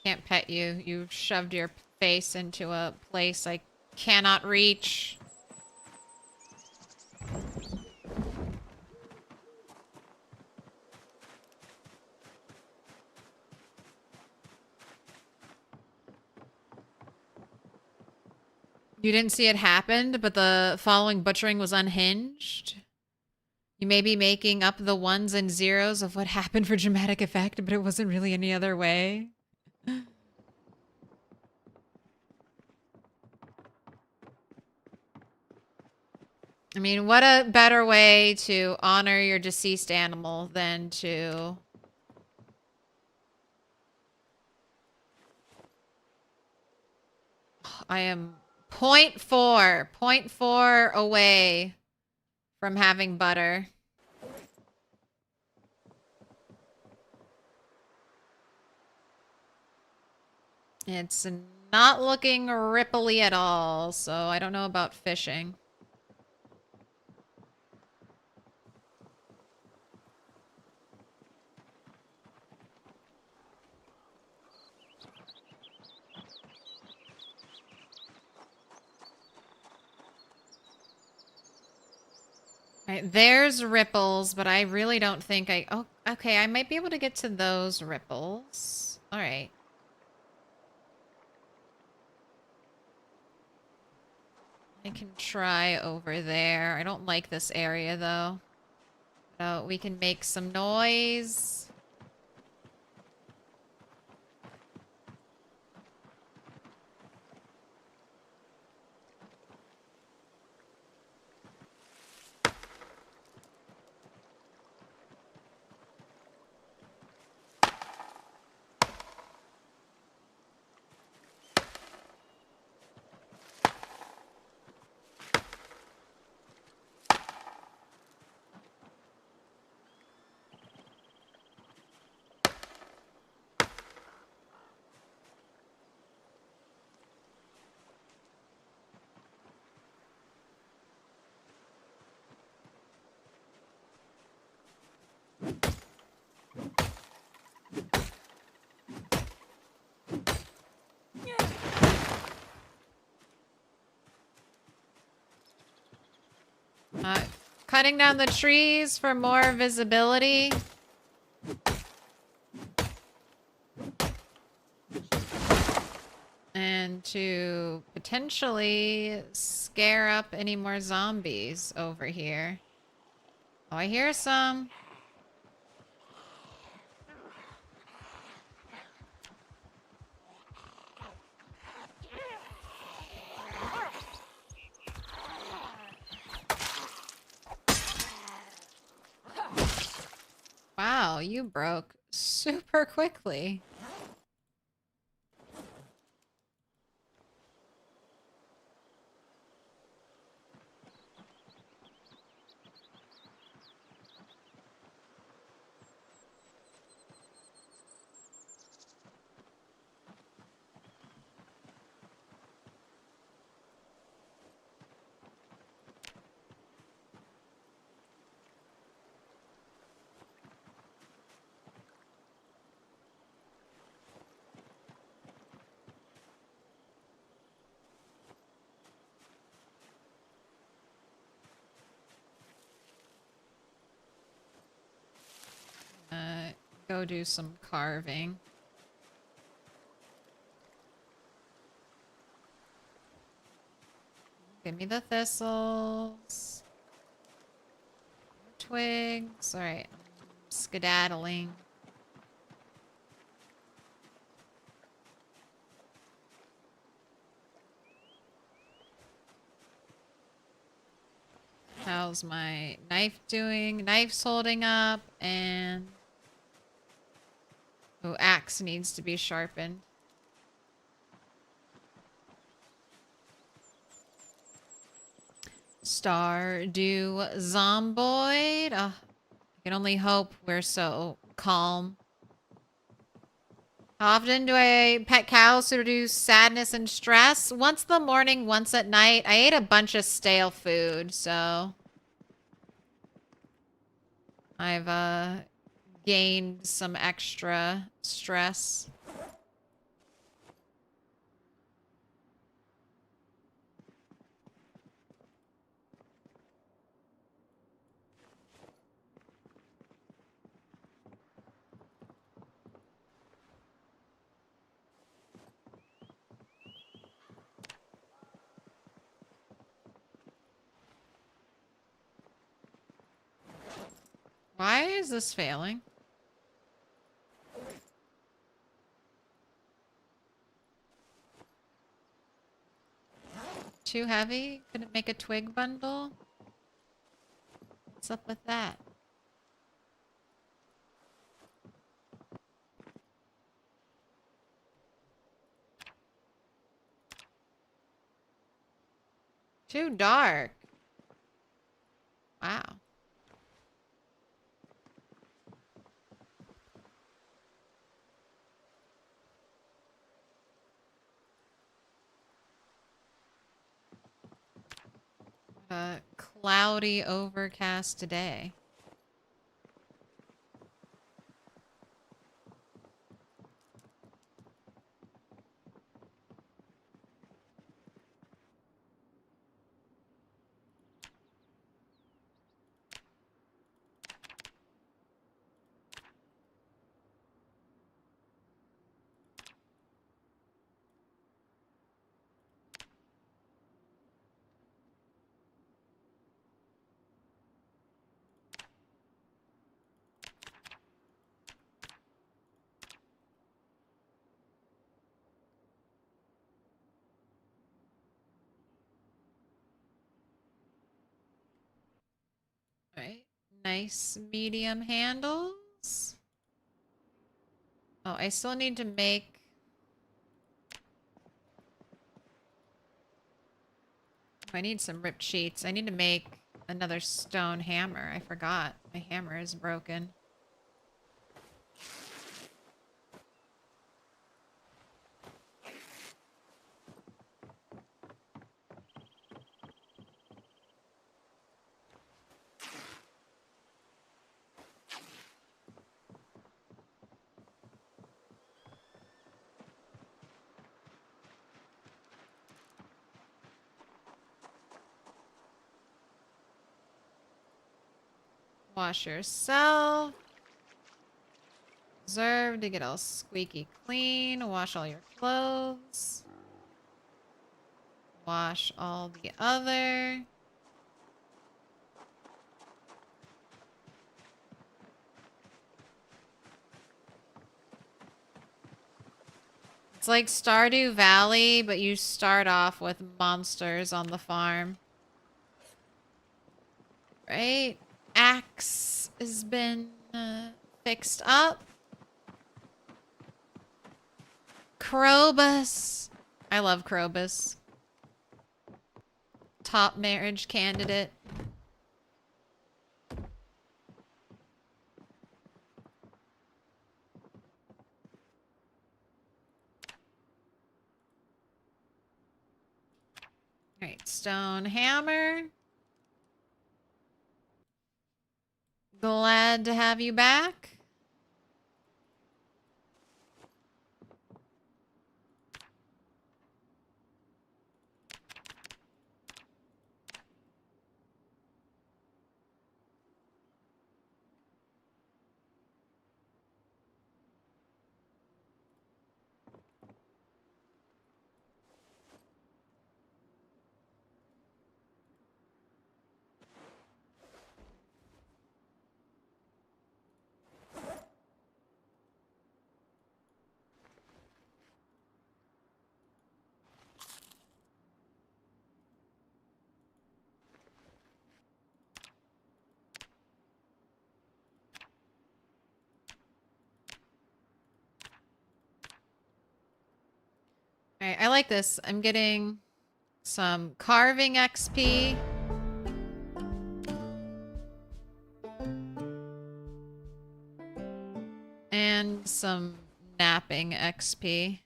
can't pet you. You've shoved your face into a place I cannot reach. You didn't see it happen, but the following butchering was unhinged. You may be making up the ones and zeros of what happened for dramatic effect, but it wasn't really any other way. I mean, what a better way to honor your deceased animal than to... I am 0.4 away from having butter. It's not looking ripply at all, so I don't know about fishing. Right, there's ripples, but I really don't think I... Oh, okay, I might be able to get to those ripples. All right. I can try over there. I don't like this area, though. We can make some noise. Cutting down the trees for more visibility. And to potentially scare up any more zombies over here. Oh, I hear some. Wow, you broke super quickly. Go do some carving. Give me the thistles. Twigs. Alright. Skedaddling. How's my knife doing? Knife's holding up, and... Oh, axe needs to be sharpened. Stardew Zomboid. I can only hope we're so calm. How often do I pet cows to reduce sadness and stress? Once in the morning, once at night. I ate a bunch of stale food, so... I've, gained some extra stress. is this failing? Too heavy? Couldn't make a twig bundle? What's up with that? Too dark. Wow. A cloudy, overcast day. Right. Nice medium handles. Oh, I still need to make... I need some ripped sheets. I need to make another stone hammer. I forgot. My hammer is broken. Wash yourself. Deserve to get all squeaky clean. Wash all your clothes. Wash all the other. It's like Stardew Valley, but you start off with monsters on the farm. Right? Axe has been fixed up. Krobus. I love Krobus. Top marriage candidate. Alright, stone hammer. Glad to have you back. Alright, I like this. I'm getting some carving XP. And some napping XP.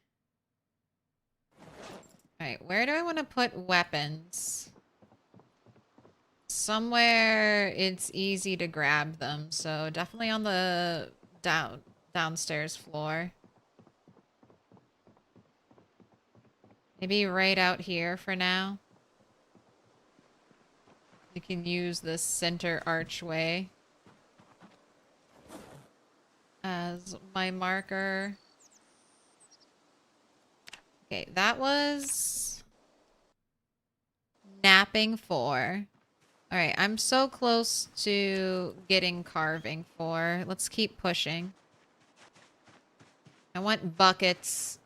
Alright, where do I want to put weapons? Somewhere it's easy to grab them, so definitely on the downstairs floor. Maybe right out here for now. You can use this center archway as my marker. Okay, that was napping 4. Alright, I'm so close to getting carving for. Let's keep pushing. I want buckets.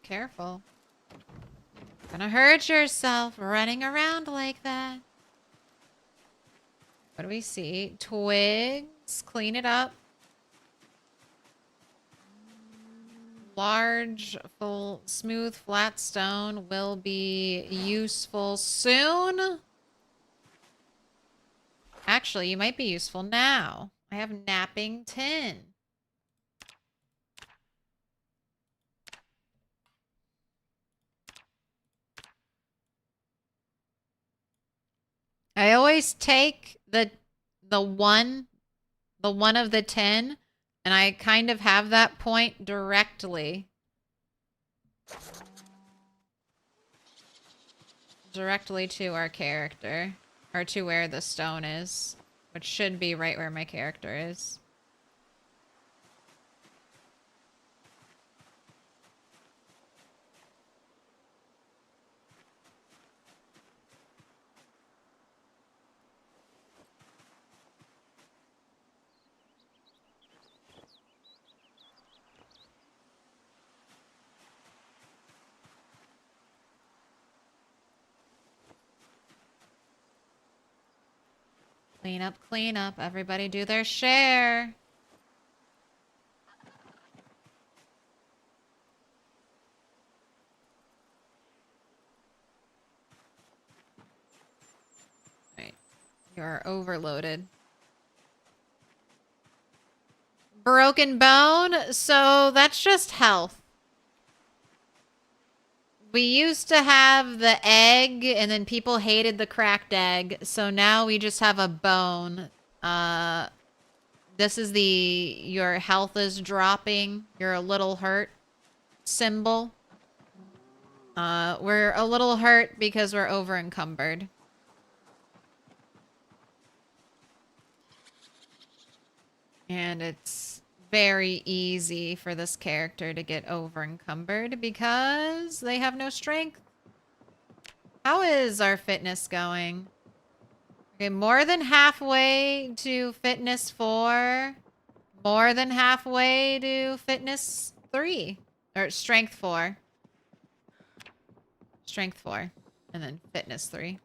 Careful. Gonna hurt yourself running around like that. What do we see? Twigs. Clean it up. Large, full, smooth, flat stone will be useful soon. Actually, you might be useful now. I have napping tin. I always take the one of the 10, and I kind of have that point directly to our character, or to where the stone is, which should be right where my character is. Clean up. Everybody do their share. Right. You're overloaded. Broken bone? So that's just health. We used to have the egg, and then people hated the cracked egg, so now we just have a bone. This is your health is dropping, you're a little hurt symbol. We're a little hurt because we're over encumbered. And it's very easy for this character to get over encumbered because they have no strength. How is our fitness going? Okay, more than halfway to fitness 4. More than halfway to fitness 3. Or strength 4. Strength 4. And then fitness 3.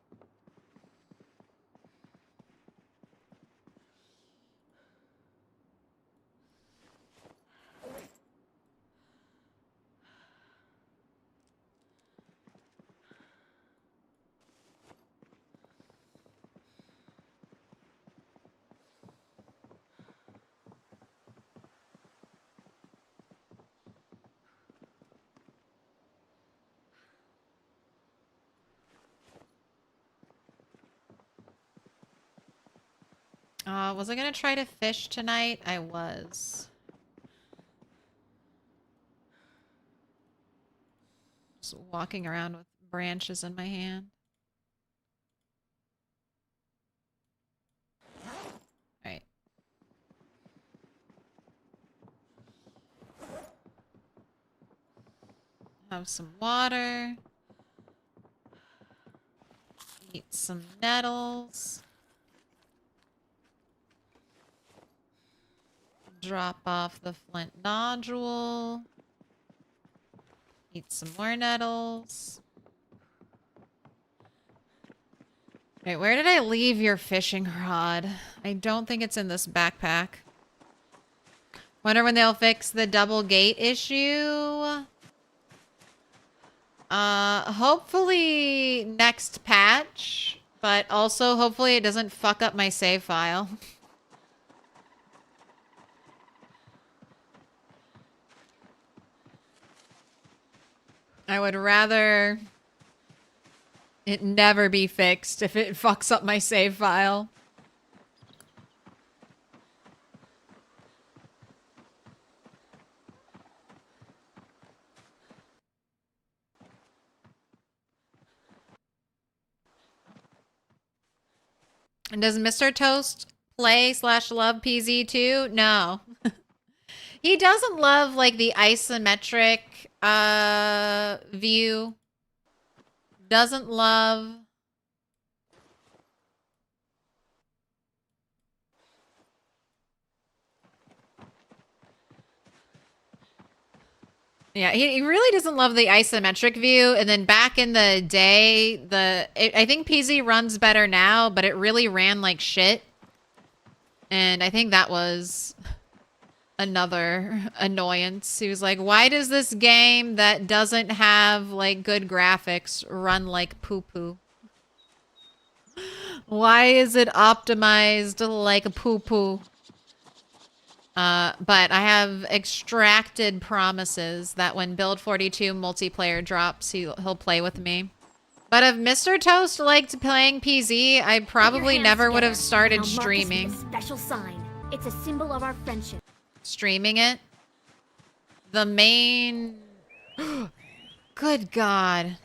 Was I gonna try to fish tonight? I was. Just walking around with branches in my hand. Alright. Have some water. Eat some nettles. Drop off the flint nodule. Eat some more nettles. Wait, where did I leave your fishing rod? I don't think it's in this backpack. Wonder when they'll fix the double gate issue. Hopefully next patch, but also hopefully it doesn't fuck up my save file. I would rather it never be fixed if it fucks up my save file. And does Mr. Toast play /love PZ too? No. He doesn't love like the isometric view. Doesn't love Yeah, he really doesn't love the isometric view. And then back in the day, I think PZ runs better now, but it really ran like shit. And I think that was another annoyance. He was like, why does this game that doesn't have like good graphics run like poo-poo? Why is it optimized like a poo-poo? But I have extracted promises that when Build 42 multiplayer drops, he'll play with me. But if Mr. Toast liked playing PZ, I probably never would have started streaming. A special sign. It's a symbol of our friendship. Streaming it? The main... Good God.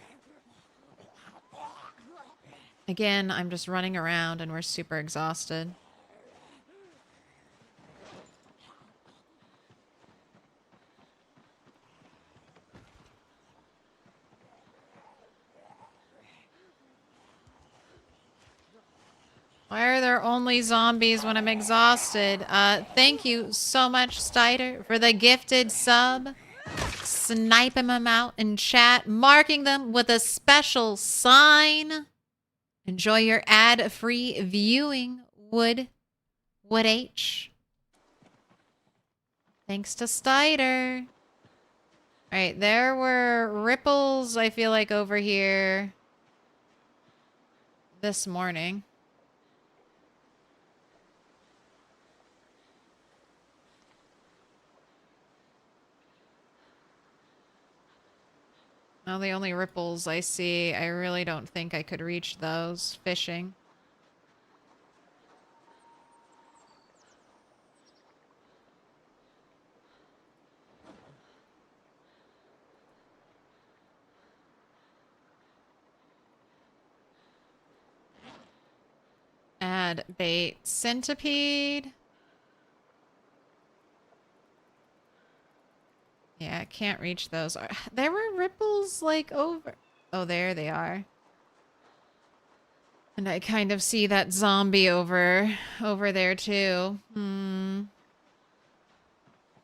Again, I'm just running around and we're super exhausted. Why are there only zombies when I'm exhausted? Thank you so much, Stider, for the gifted sub. Sniping them out in chat, marking them with a special sign. Enjoy your ad-free viewing, Wood H. Thanks to Stider. Alright, there were ripples, I feel like, over here this morning. Well, the only ripples I see, I really don't think I could reach those fishing. Add bait centipede. Yeah, I can't reach those. There were ripples like over. Oh, there they are. And I kind of see that zombie over there too. I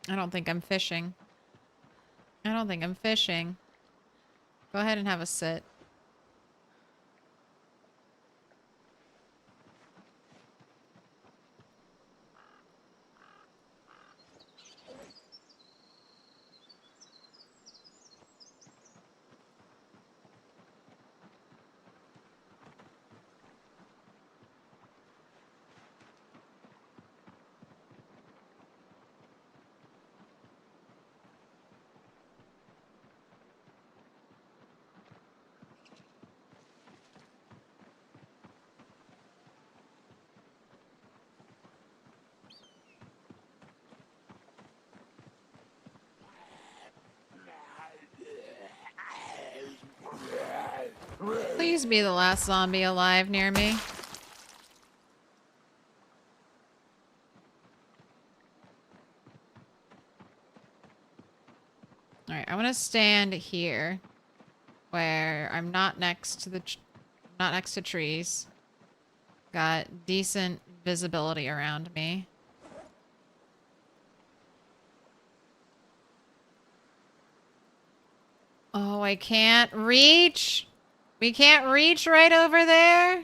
don't think I'm fishing. I don't think I'm fishing. Go ahead and have a sit. Please be the last zombie alive near me. Alright, I want to stand here where I'm not next to not next to trees. Got decent visibility around me. Oh, I can't reach. We can't reach right over there.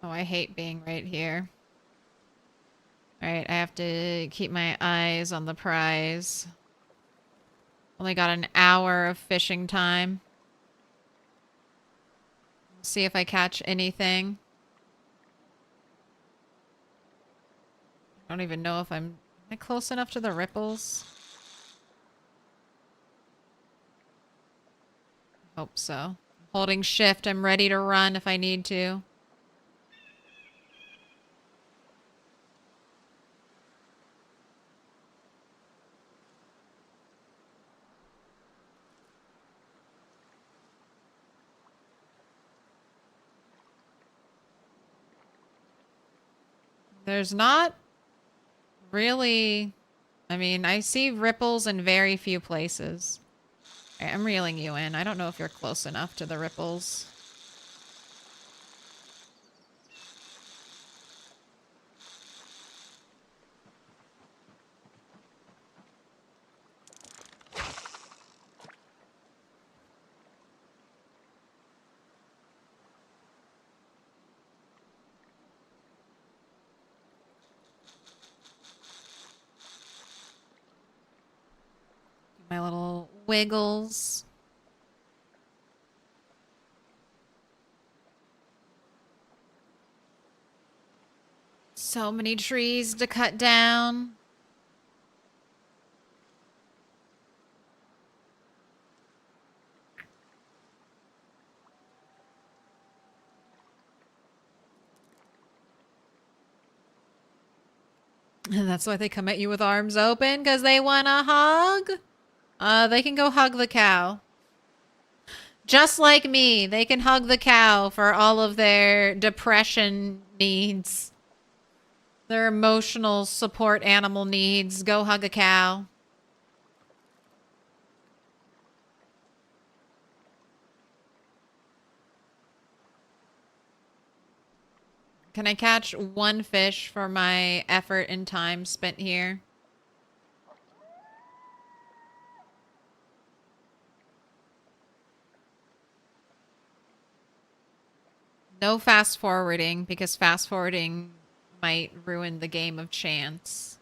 Oh, I hate being right here. Alright, I have to keep my eyes on the prize. Only got an hour of fishing time. See if I catch anything. I don't even know if am I close enough to the ripples? Hope so. Holding shift, I'm ready to run if I need to. There's not really... I mean, I see ripples in very few places. All right, I'm reeling you in. I don't know if you're close enough to the ripples. My little wiggles. So many trees to cut down. And that's why they come at you with arms open, because they want a hug. They can go hug the cow. Just like me, they can hug the cow for all of their depression needs. Their emotional support animal needs. Go hug a cow. Can I catch one fish for my effort and time spent here? No fast forwarding, because fast forwarding might ruin the game of chance.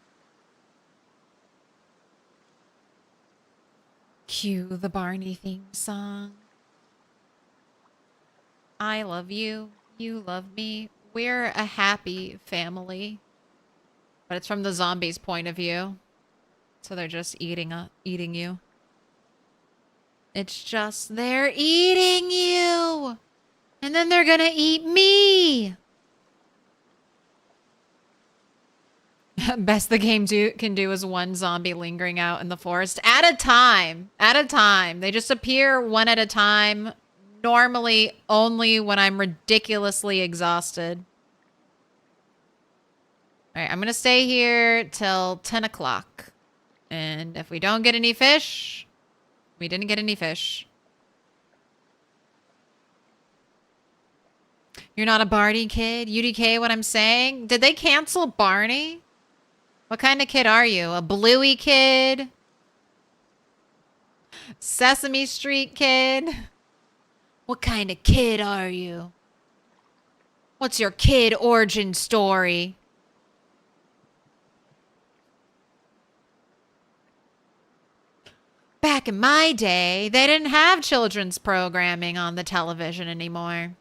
Cue the Barney theme song. I love you. You love me. We're a happy family. But it's from the zombies' point of view. So they're just eating you. It's just they're eating you. And then they're gonna eat me. Best the game can do is one zombie lingering out in the forest at a time. At a time. They just appear one at a time. Normally only when I'm ridiculously exhausted. Alright, I'm gonna stay here till 10 o'clock. And if we don't get any fish, we didn't get any fish. You're not a Barney kid? UDK what I'm saying? Did they cancel Barney? What kind of kid are you? A Bluey kid? Sesame Street kid? What kind of kid are you? What's your kid origin story? Back in my day, they didn't have children's programming on the television anymore.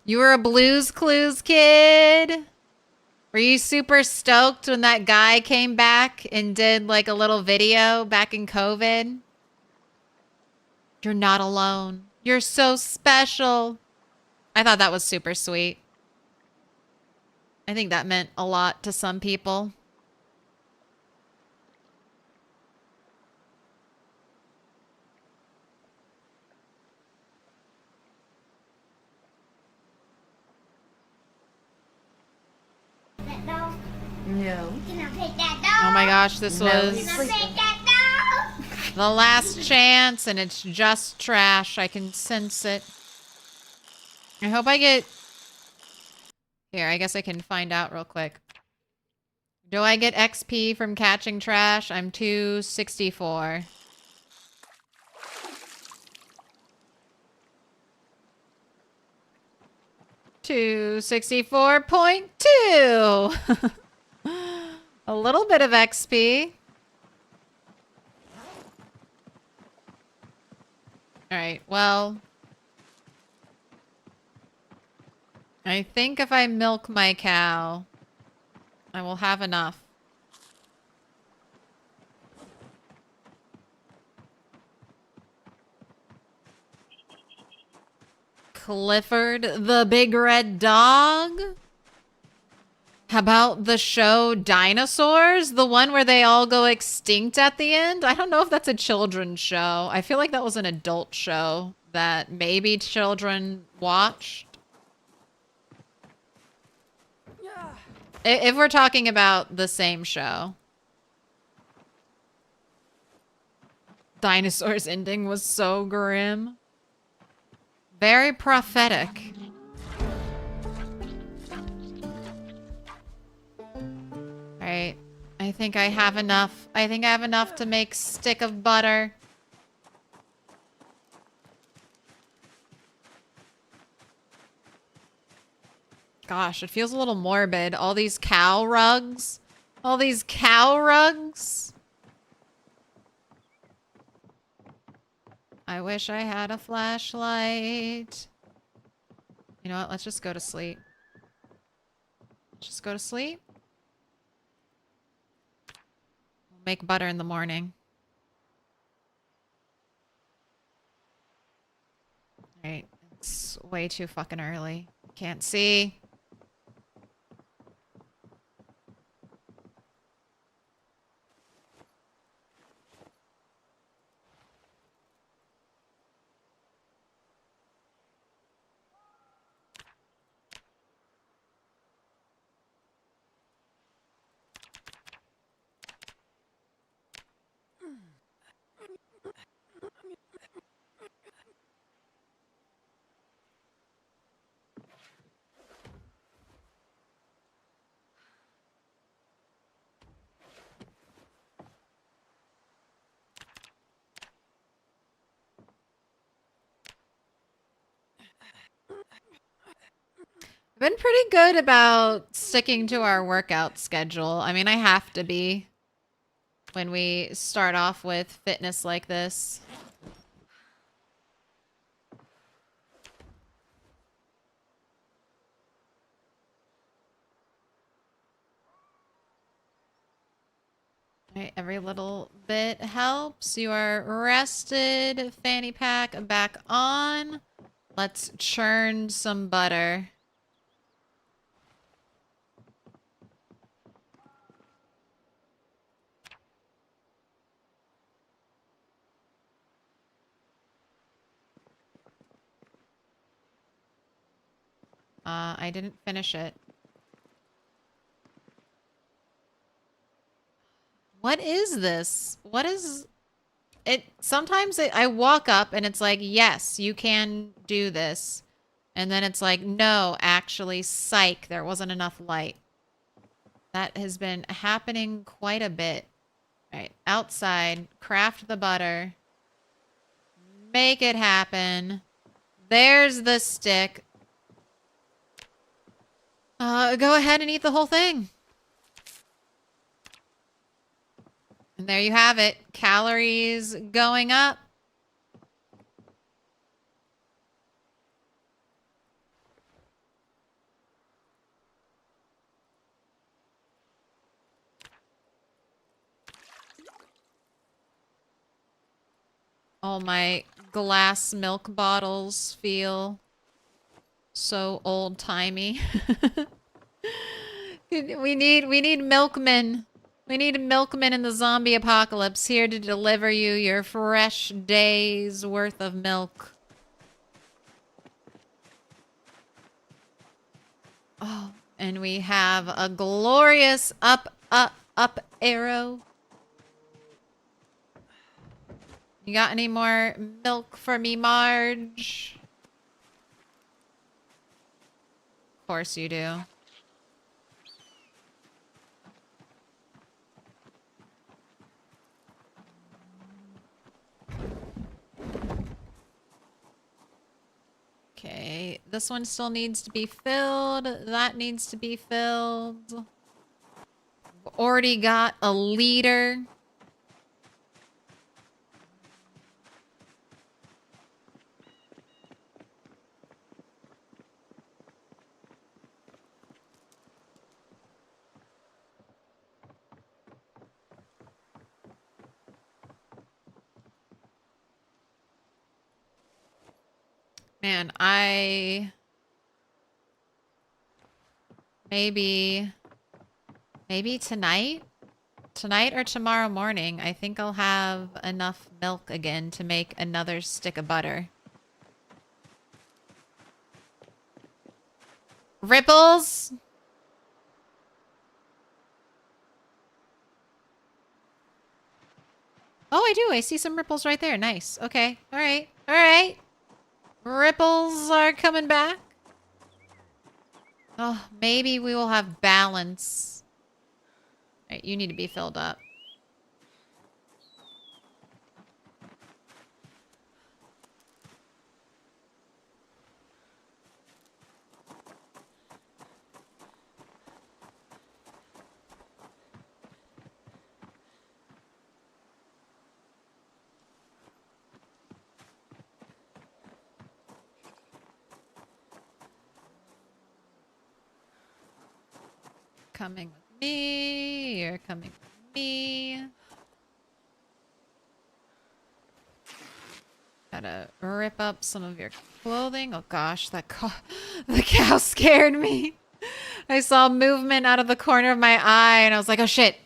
You were a Blue's Clues kid? Were you super stoked when that guy came back and did like a little video back in COVID? You're not alone. You're so special. I thought that was super sweet. I think that meant a lot to some people. That dog? No. Can I pet that dog? Oh my gosh, this No. was Can I pet that dog? the last chance and it's just trash. I can sense it. I hope I get... Here, I guess I can find out real quick. Do I get XP from catching trash? I'm 264. $264.2. A little bit of XP. All right, well, I think if I milk my cow, I will have enough. Clifford the Big Red Dog? How about the show Dinosaurs? The one where they all go extinct at the end? I don't know if that's a children's show. I feel like that was an adult show that maybe children watched. If we're talking about the same show. Dinosaurs ending was so grim. Very prophetic. Alright. I think I have enough. I think I have enough to make stick of butter. Gosh, it feels a little morbid. All these cow rugs. All these cow rugs. I wish I had a flashlight. You know what? Let's just go to sleep. Just go to sleep. We'll make butter in the morning. Alright. It's way too fucking early. Can't see. Been pretty good about sticking to our workout schedule. I mean, I have to be when we start off with fitness like this. Right, every little bit helps. You are rested. Fanny pack back on. Let's churn some butter. I didn't finish it. What is this? What is it? Sometimes I walk up and it's like, yes, you can do this. And then it's like, no, actually, psych, there wasn't enough light. That has been happening quite a bit. All right, outside, craft the butter. Make it happen. There's the stick. Go ahead and eat the whole thing. And there you have it. Calories going up. All my glass milk bottles feel so old-timey. We need milkmen. We need milkmen in the zombie apocalypse here to deliver you your fresh day's worth of milk. Oh, and we have a glorious up arrow. You got any more milk for me, Marge? Of course you do. Okay, this one still needs to be filled. That needs to be filled. Already got a liter. Man, maybe tonight? Tonight or tomorrow morning, I think I'll have enough milk again to make another stick of butter. Ripples? Oh, I do. I see some ripples right there. Nice. Okay. All right. All right. Ripples are coming back. Oh, maybe we will have balance. All right, you need to be filled up. Coming with me. You're coming with me. Gotta rip up some of your clothing. Oh gosh, the cow scared me. I saw movement out of the corner of my eye and I was like, oh shit.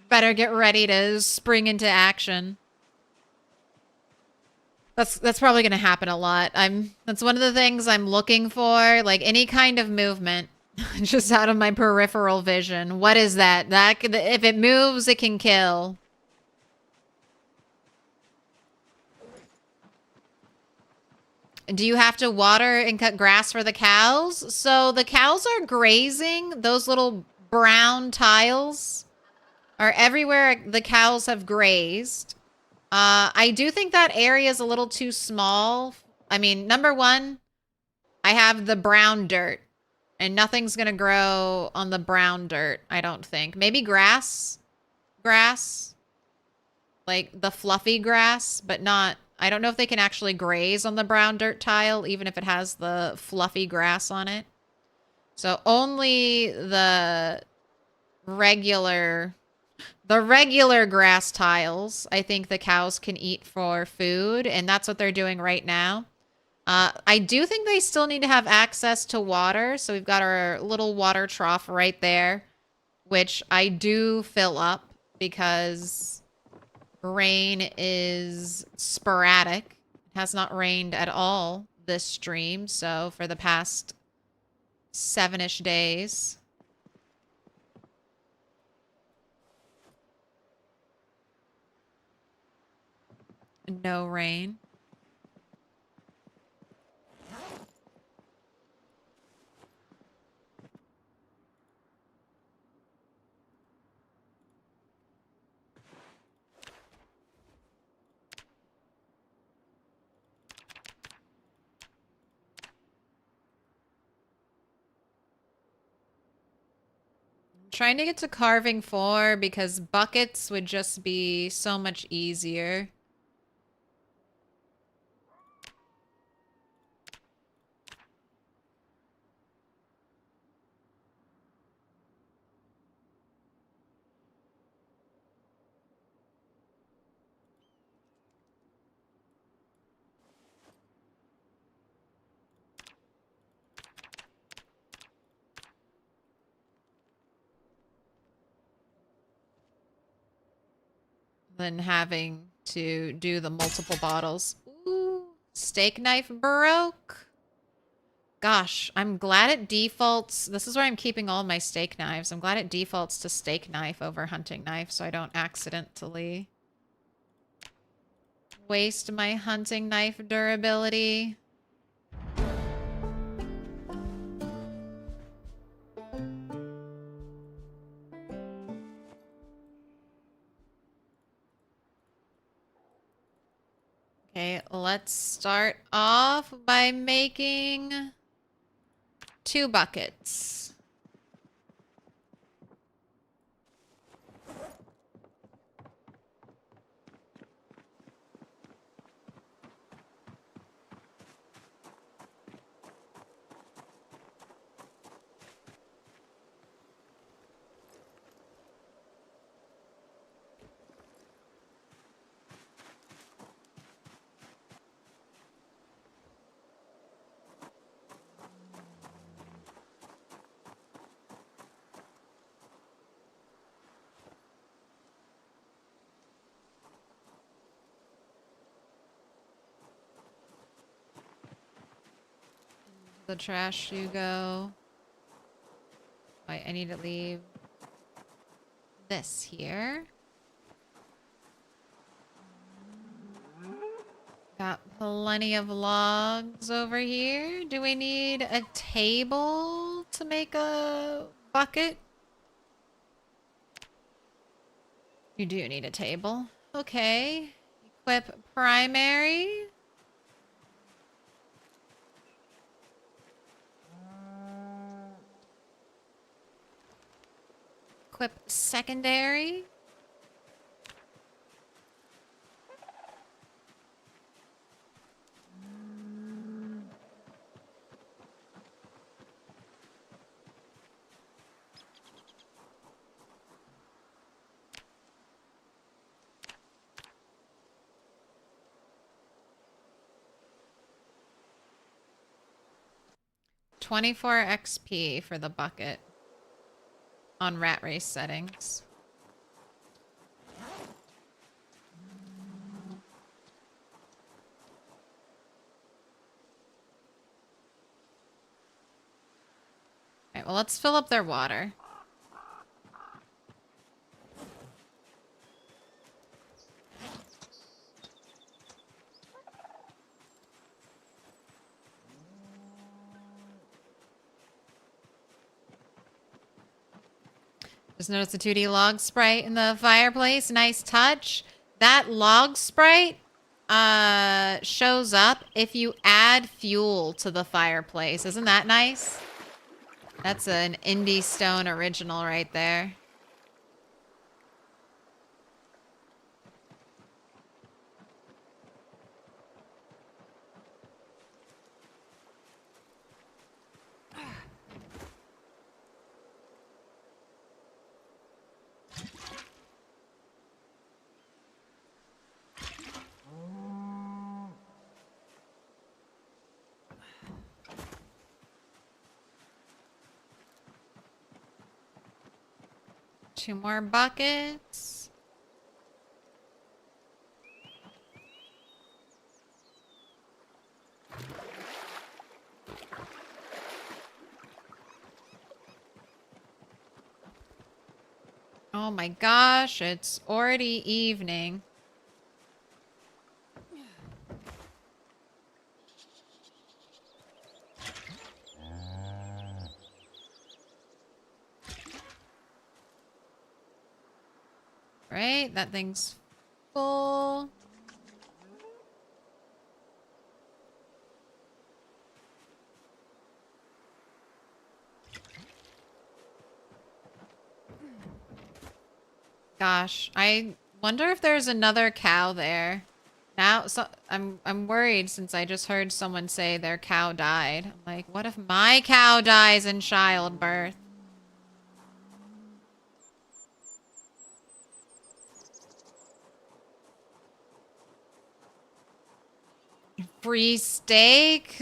Better get ready to spring into action. That's probably gonna happen a lot. That's one of the things I'm looking for, like any kind of movement. Just out of my peripheral vision. What is that? If it moves, it can kill. Do you have to water and cut grass for the cows? So the cows are grazing. Those little brown tiles are everywhere the cows have grazed. I do think that area is a little too small. I mean, number one, I have the brown dirt. And nothing's going to grow on the brown dirt, I don't think. Maybe grass. Grass. Like the fluffy grass, but not... I don't know if they can actually graze on the brown dirt tile, even if it has the fluffy grass on it. So only the regular grass tiles, I think the cows can eat for food, and that's what they're doing right now. I do think they still need to have access to water, so we've got our little water trough right there, which I do fill up because rain is sporadic. It has not rained at all this stream, so for the past 7-ish days. No rain. Trying to get to carving 4 because buckets would just be so much easier. Than having to do the multiple bottles. Ooh, steak knife broke. Gosh, I'm glad it defaults. This is where I'm keeping all my steak knives. I'm glad it defaults to steak knife over hunting knife so I don't accidentally waste my hunting knife durability. Okay, let's start off by making 2 buckets. The trash you go. I need to leave this here. Plenty of logs over here. Do we need a table to make a bucket? You do need a table. Okay. Equip primary. Equip secondary. $24 XP for the bucket on rat race settings. Alright, well, let's fill up their water. Just noticed the 2D log sprite in the fireplace. Nice touch. That log sprite shows up if you add fuel to the fireplace. Isn't that nice? That's an Indie Stone original right there. Two more buckets. Oh my gosh, it's already evening. Right, that thing's full. Gosh, I wonder if there's another cow there. Now, so I'm worried since I just heard someone say their cow died. I'm like, what if my cow dies in childbirth? Free steak?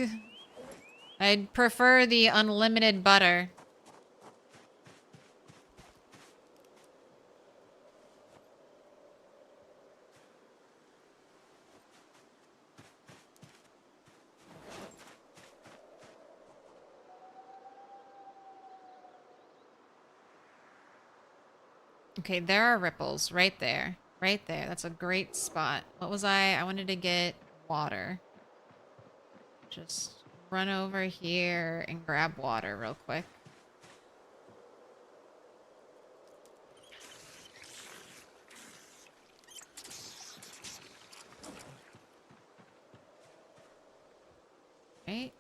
I'd prefer the unlimited butter. Okay, there are ripples right there. Right there. That's a great spot. What was I wanted to get water. Just run over here and grab water real quick. Right?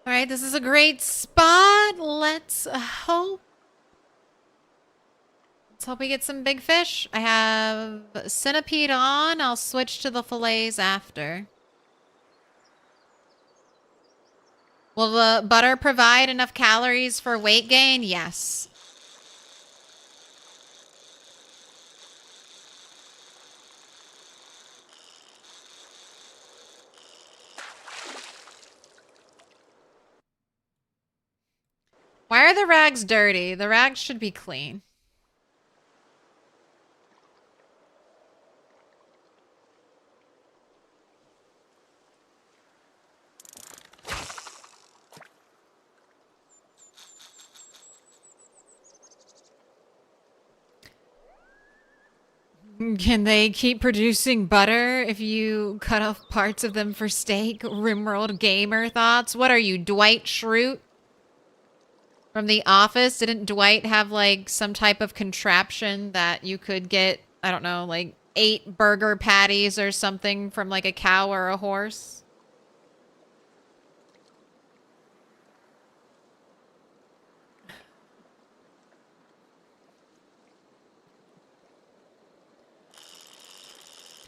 All right, this is a great spot. Let's hope we get some big fish. I have centipede on. I'll switch to the fillets after. Will the butter provide enough calories for weight gain? Yes. Why are the rags dirty? The rags should be clean. Can they keep producing butter if you cut off parts of them for steak? Rimworld Gamer thoughts? What are you, Dwight Schrute? From The Office? Didn't Dwight have, like, some type of contraption that you could get, I don't know, like, 8 burger patties or something from, like, a cow or a horse?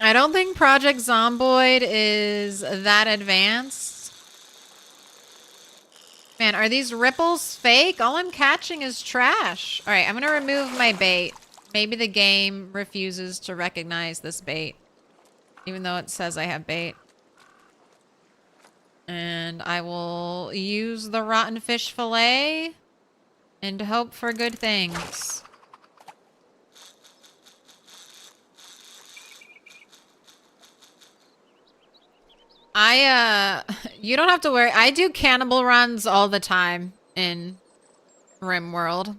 I don't think Project Zomboid is that advanced. Man, are these ripples fake? All I'm catching is trash. All right, I'm going to remove my bait. Maybe the game refuses to recognize this bait, even though it says I have bait. And I will use the rotten fish fillet and hope for good things. You don't have to worry. I do cannibal runs all the time in RimWorld.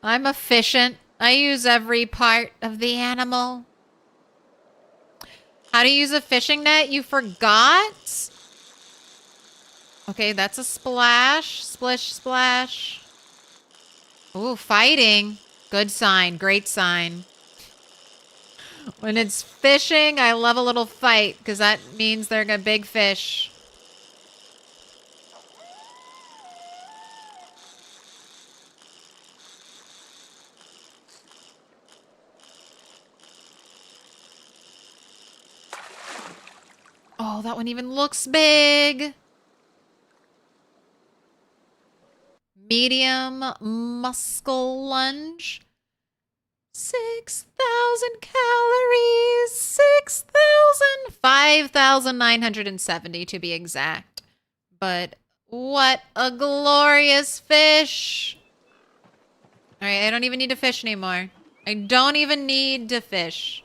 I'm efficient. I use every part of the animal. How to use a fishing net? You forgot? Okay, that's a splash. Splish, splash. Ooh, fighting. Good sign. Great sign. When it's fishing, I love a little fight, because that means they're a big fish. Oh, that one even looks big. Medium muscle lunge. 6,000 calories. 6,000. 5,970 to be exact. But what a glorious fish. All right, I don't even need to fish anymore. I don't even need to fish.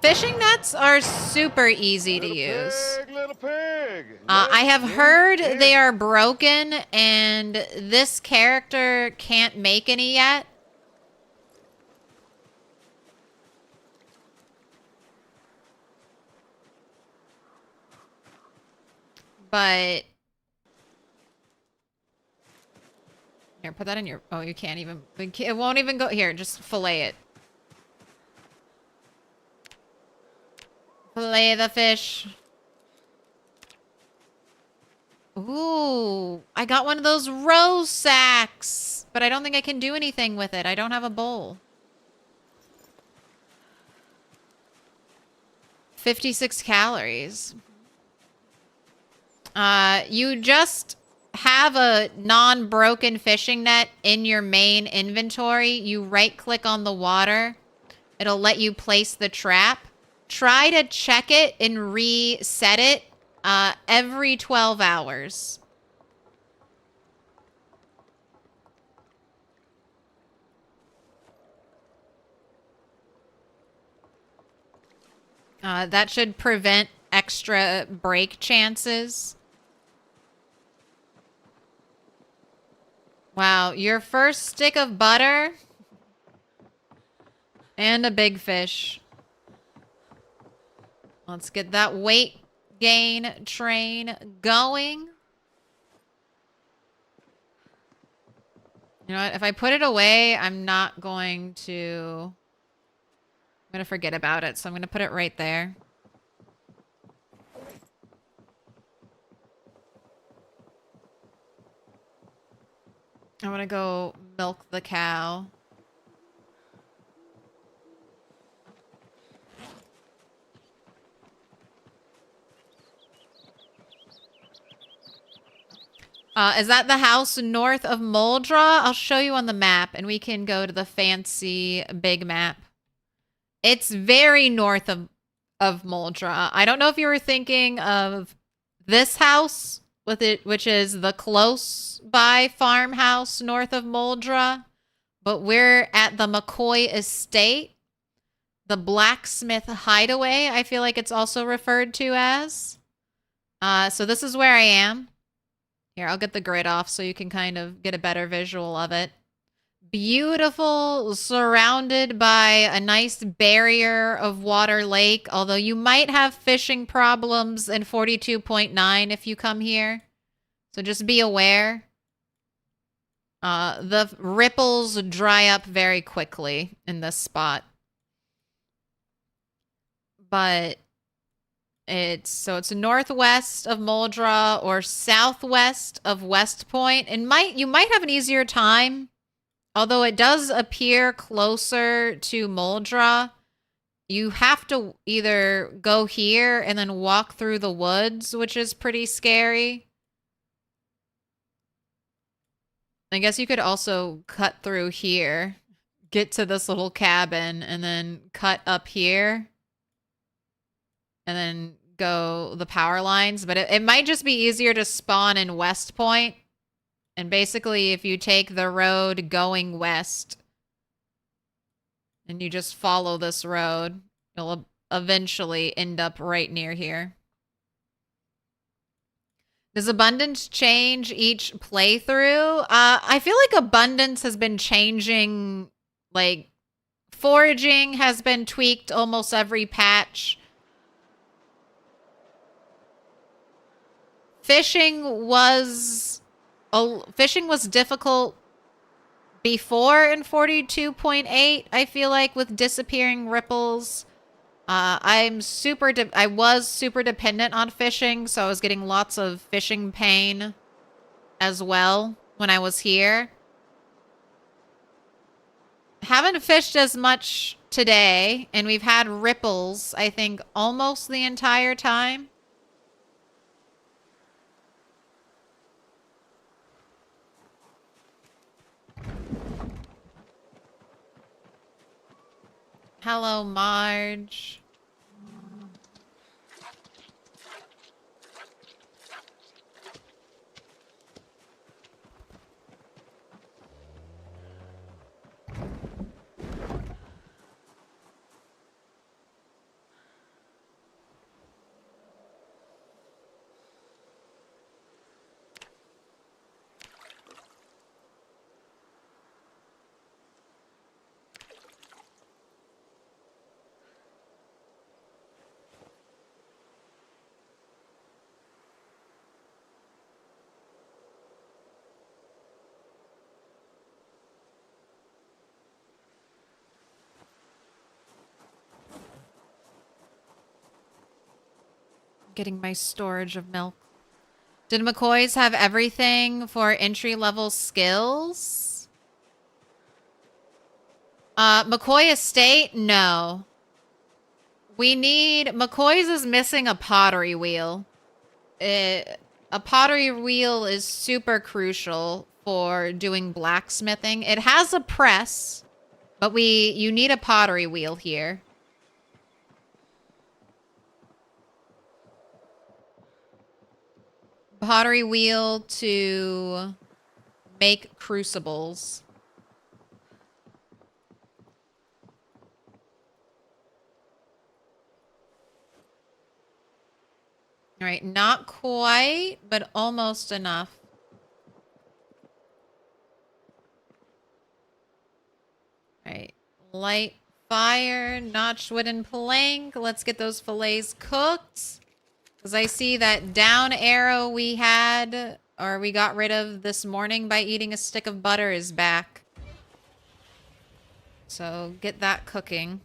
Fishing nets are super easy to use. Little pig. I have heard they are broken, and this character can't make any yet. But here, put that in your. Oh, you can't even. It won't even go here. Just fillet it. Fillet the fish. Ooh, I got one of those rose sacks, but I don't think I can do anything with it. I don't have a bowl. 56 calories. You just have a non-broken fishing net in your main inventory. You right-click on the water. It'll let you place the trap. Try to check it and reset it every 12 hours. That should prevent extra break chances. Wow, your first stick of butter and a big fish. Let's get that weight gain train going. You know what? If I put it away, I'm not going to... I'm going to forget about it, so I'm going to put it right there. I want to go milk the cow. Is that the house north of Moldra? I'll show you on the map, and we can go to the fancy big map. It's very north of Moldra. I don't know if you were thinking of this house with it, which is the close by farmhouse north of Moldra, but we're at the McCoy Estate, the blacksmith hideaway, I feel like it's also referred to as. So this is where I am. Here, I'll get the grid off so you can kind of get a better visual of it. Beautiful, surrounded by a nice barrier of water lake, although you might have fishing problems in 42.9 if you come here. So just be aware. The ripples dry up very quickly in this spot. But it's northwest of Muldra or southwest of West Point. And you might have an easier time, although it does appear closer to Muldra. You have to either go here and then walk through the woods, which is pretty scary. I guess you could also cut through here, get to this little cabin, and then cut up here. And then go the power lines. But it might just be easier to spawn in West Point. And basically, if you take the road going west, and you just follow this road, you'll eventually end up right near here. Does abundance change each playthrough? I feel like abundance has been changing, like, foraging has been tweaked almost every patch. Fishing was difficult before in 42.8, I feel like, with disappearing ripples. I was super dependent on fishing, so I was getting lots of fishing pain as well when I was here. Haven't fished as much today, and we've had ripples, I think, almost the entire time. Hello, Marge. Getting my storage of milk. Did McCoy's have everything for entry-level skills? McCoy Estate? No. McCoy's is missing a pottery wheel. A pottery wheel is super crucial for doing blacksmithing. It has a press, but you need a pottery wheel here. Pottery wheel to make crucibles. All right, not quite, but almost enough. All right, light fire, notched wooden plank. Let's get those fillets cooked. Because I see that down arrow we had, or we got rid of this morning by eating a stick of butter is back. So get that cooking.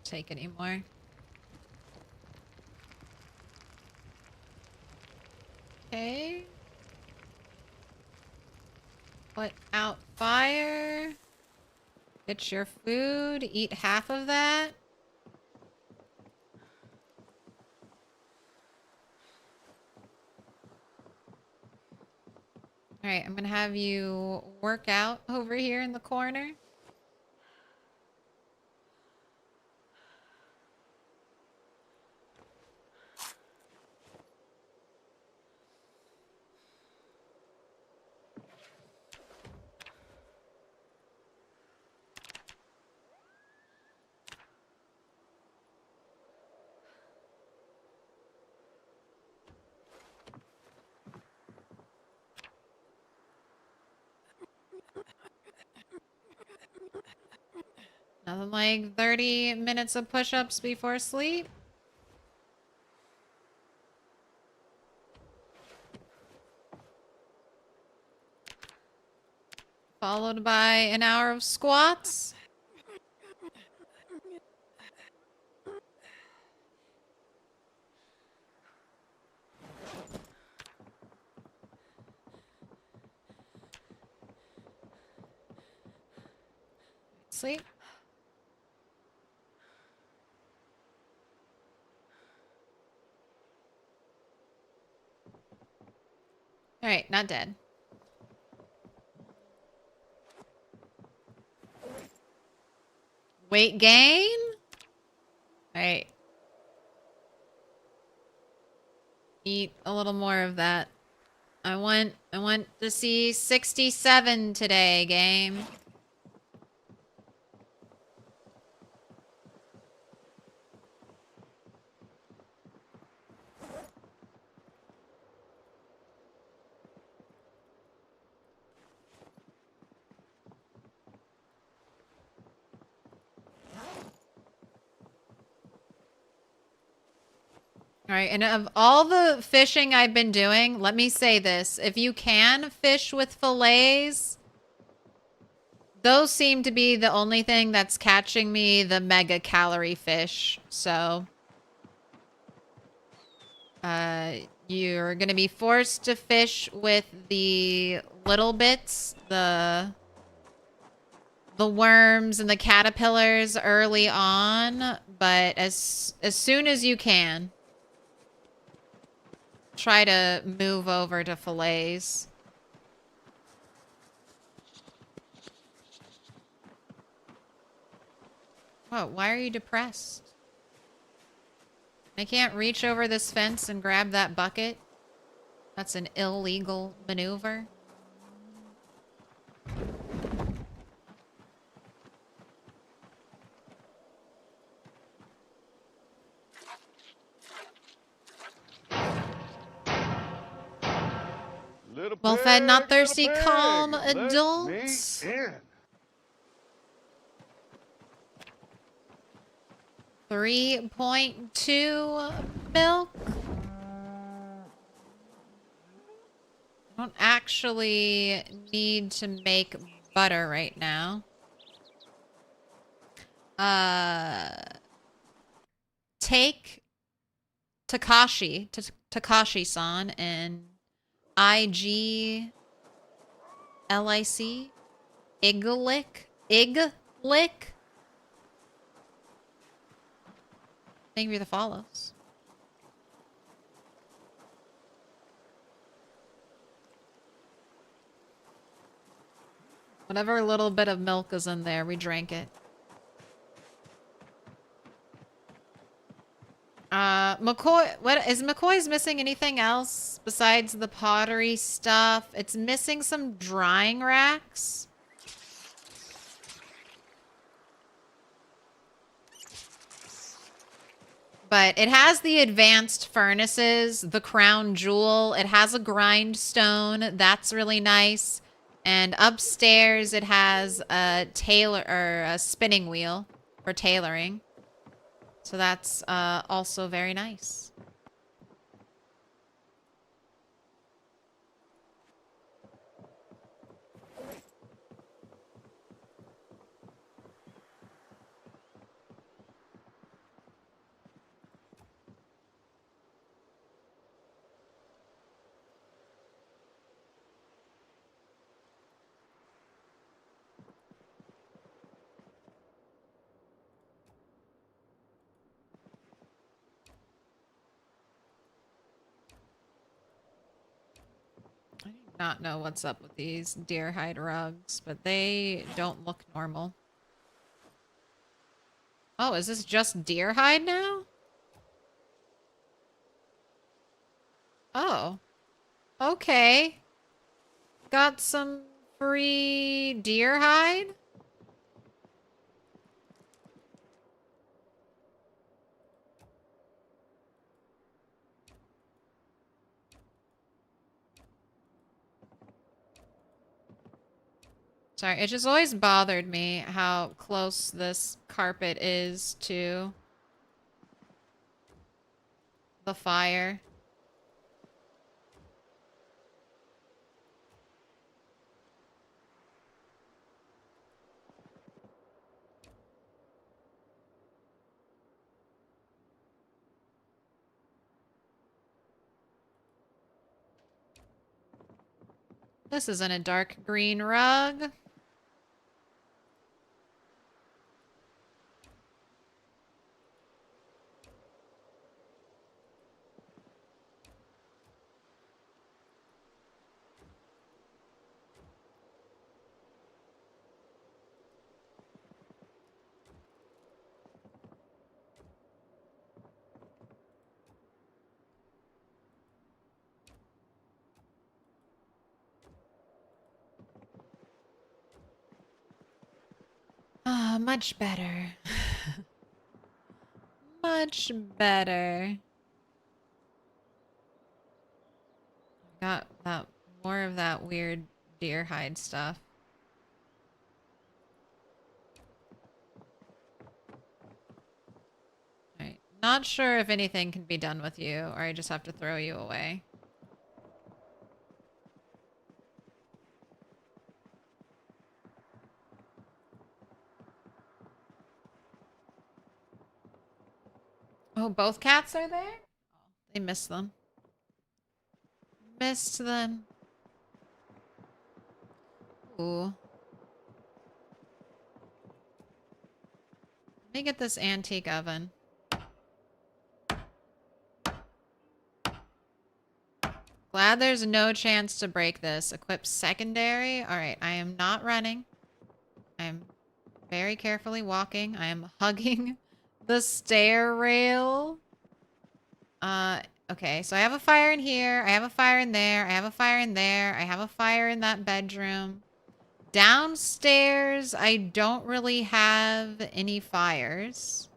Take anymore. Okay. Put out fire. Get your food. Eat half of that. Alright, I'm gonna have you work out over here in the corner. Nothing like 30 minutes of push-ups before sleep. Followed by an hour of squats. Sleep. Alright, not dead. Weight gain? Alright. Eat a little more of that. I want to see 67 today, game. All right, and of all the fishing I've been doing, let me say this. If you can fish with fillets, those seem to be the only thing that's catching me the mega calorie fish. So, you're going to be forced to fish with the little bits, the worms and the caterpillars early on, but as soon as you can, try to move over to fillets. What? Why are you depressed? I can't reach over this fence and grab that bucket? That's an illegal maneuver. Little Well fed, not pig, little thirsty, pig, calm let me adults. in. 3.2 milk. I don't actually need to make butter right now. Take Takashi-san and IGLIC Iglick. Thank you for the follows. Whatever little bit of milk is in there, we drank it. McCoy's missing anything else besides the pottery stuff? It's missing some drying racks. But it has the advanced furnaces, the crown jewel. It has a grindstone. That's really nice. And upstairs it has a a spinning wheel for tailoring. So that's also very nice. I do not know what's up with these deer hide rugs, but they don't look normal. Oh, is this just deer hide now? Oh. Okay. Got some free deer hide? Sorry, it just always bothered me how close this carpet is to the fire. This isn't a dark green rug. Ah, much better. Much better. Got that more of that weird deer hide stuff. Alright. Not sure if anything can be done with you, or I just have to throw you away. Oh, both cats are there? Oh, they missed them. Missed them. Ooh. Let me get this antique oven. Glad there's no chance to break this. Equip secondary. Alright, I am not running. I'm very carefully walking. I am hugging the stair rail. Okay, so I have a fire in here. I have a fire in there. I have a fire in there. I have a fire in that bedroom. Downstairs, I don't really have any fires.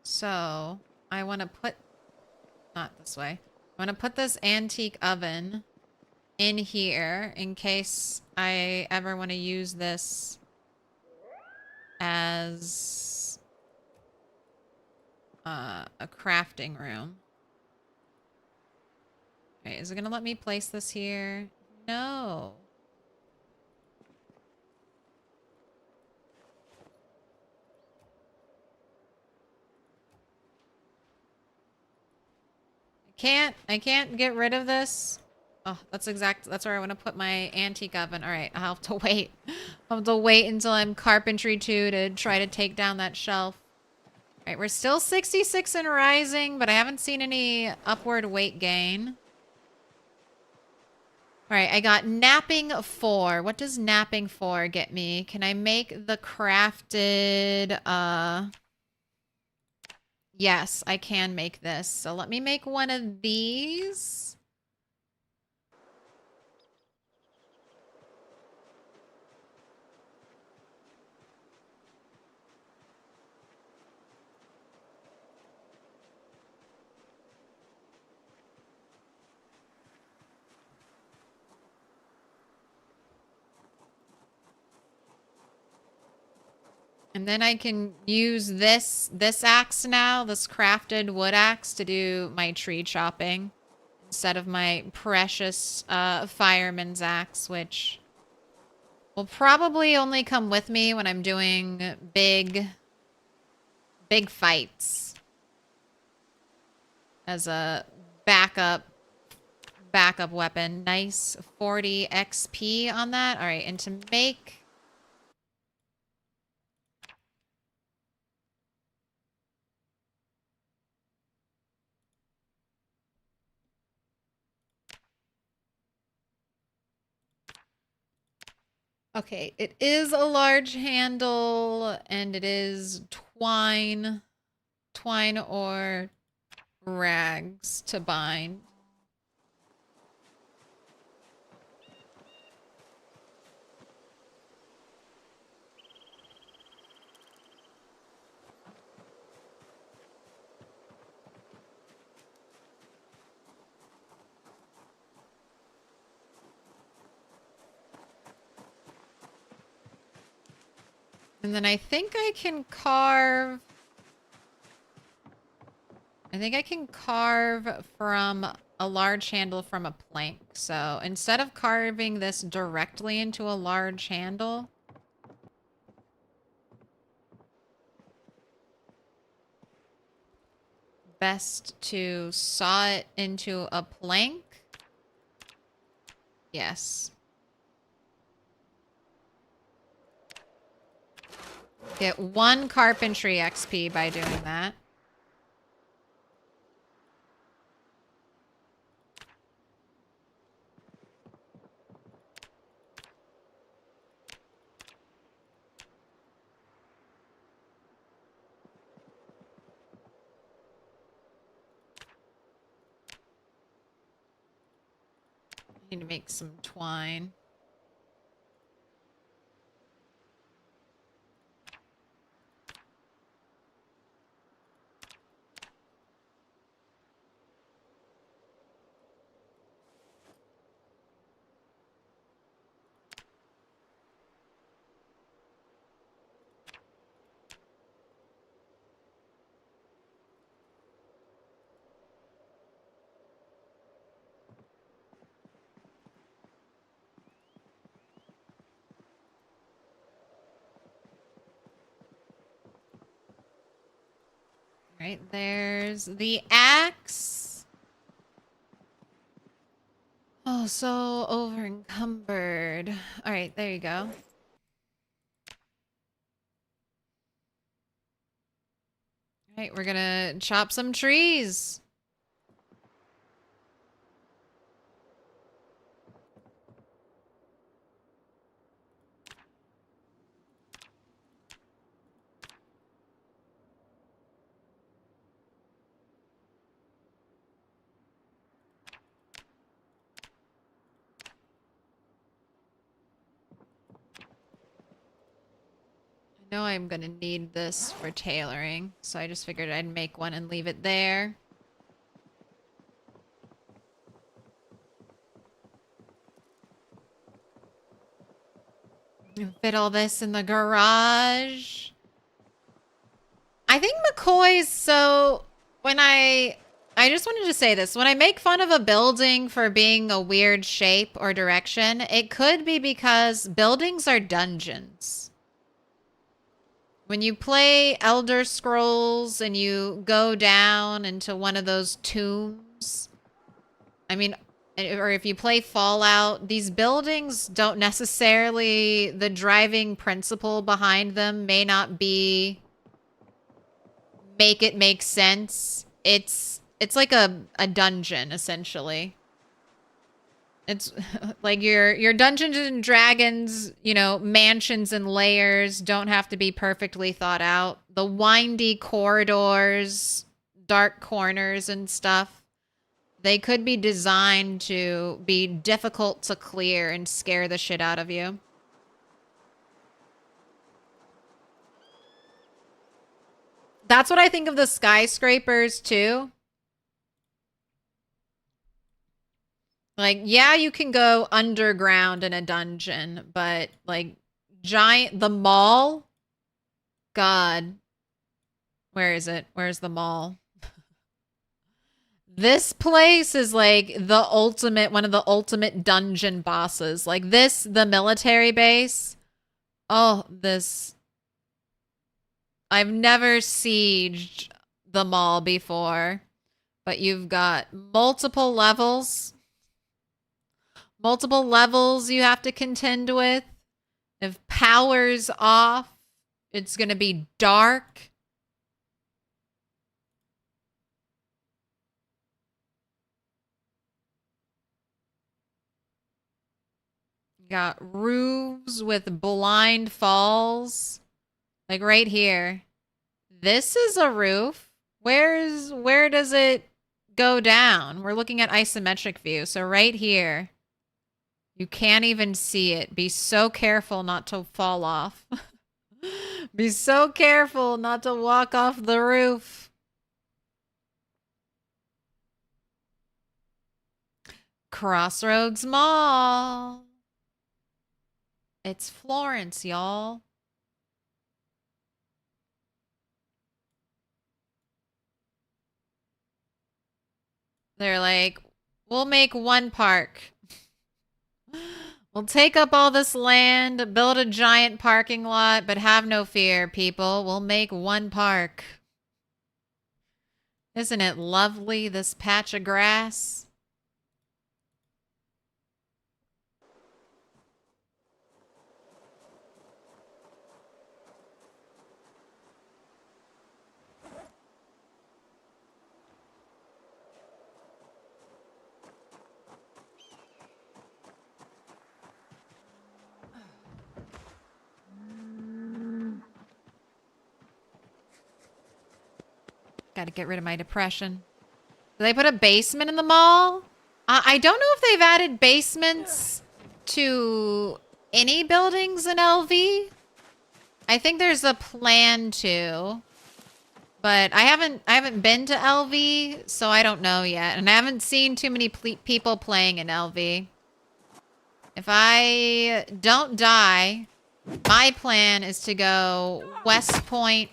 So, I want to put... Not this way. I want to put this antique oven in here in case I ever want to use this as a crafting room. Okay, is it gonna let me place this here? No. I can't get rid of this. Oh, that's where I want to put my antique oven. All right, I'll have to wait. I'll have to wait until I'm carpentry 2 to try to take down that shelf. All right, we're still 66 and rising, but I haven't seen any upward weight gain. All right, I got napping 4. What does napping 4 get me? Can I make the crafted, Yes, I can make this. So let me make one of these. And then I can use this axe now, this crafted wood axe, to do my tree chopping instead of my precious fireman's axe, which will probably only come with me when I'm doing big fights as a backup weapon. Nice 40 XP on that. All right, and to make... Okay, it is a large handle and it is twine or rags to bind. And then I think I can carve... I think I can carve from a large handle from a plank. So instead of carving this directly into a large handle, best to saw it into a plank. Yes. Get 1 carpentry XP by doing that. I need to make some twine. Right, there's the axe. Oh, so over encumbered. All right, there you go. All right, we're gonna chop some trees. I know I'm gonna need this for tailoring, so I just figured I'd make one and leave it there. Fit all this in the garage. I think McCoy's so... I just wanted to say this. When I make fun of a building for being a weird shape or direction, it could be because buildings are dungeons. When you play Elder Scrolls and you go down into one of those tombs, I mean, or if you play Fallout, these buildings don't necessarily, the driving principle behind them may not be make it make sense. It's like a dungeon, essentially. It's like your Dungeons and Dragons, you know, mansions and layers don't have to be perfectly thought out. The windy corridors, dark corners and stuff, they could be designed to be difficult to clear and scare the shit out of you. That's what I think of the skyscrapers too. Like, yeah, you can go underground in a dungeon, but like the mall, God, where is it? Where's the mall? This place is like the ultimate, one of the ultimate dungeon bosses. Like this, the military base. Oh, this. I've never sieged the mall before, but you've got multiple levels. Multiple levels you have to contend with. If power's off, it's going to be dark. got roofs with blind falls. Like right here. This is a roof. Where does it go down? We're looking at isometric view. So right here. You can't even see it. Be so careful not to fall off. Be so careful not to walk off the roof. Crossroads Mall. It's Florence, y'all. They're like, we'll make one park. We'll take up all this land, build a giant parking lot, but have no fear, people. We'll make one park. Isn't it lovely, this patch of grass? Gotta get rid of my depression. Do they put a basement in the mall? I don't know if they've added basements to any buildings in LV. I think there's a plan to, but I haven't been to LV, so I don't know yet, and I haven't seen too many people playing in LV. If I don't die, my plan is to go West Point.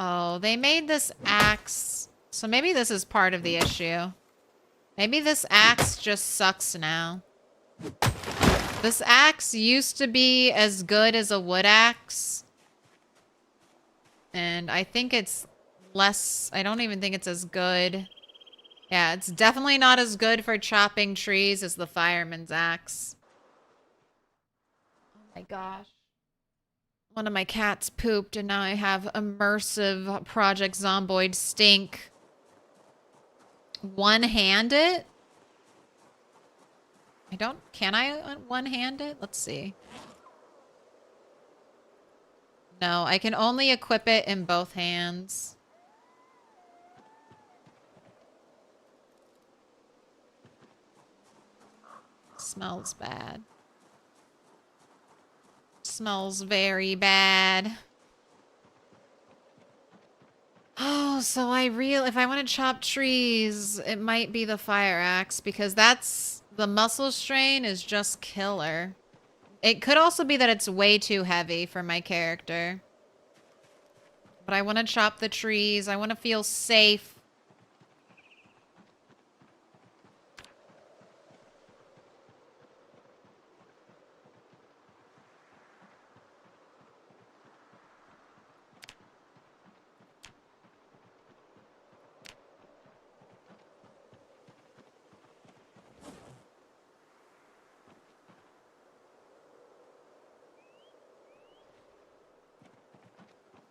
Oh, they made this axe. So maybe this is part of the issue. Maybe this axe just sucks now. This axe used to be as good as a wood axe. And I think it's less... I don't even think it's as good. Yeah, it's definitely not as good for chopping trees as the fireman's axe. Oh my gosh. One of my cats pooped and now I have immersive Project Zomboid stink. One-hand it? Can I one-hand it? Let's see. No, I can only equip it in both hands. Smells bad. Smells very bad. Oh, so if I want to chop trees, it might be the fire axe because the muscle strain is just killer. It could also be that it's way too heavy for my character. But I want to chop the trees. I want to feel safe.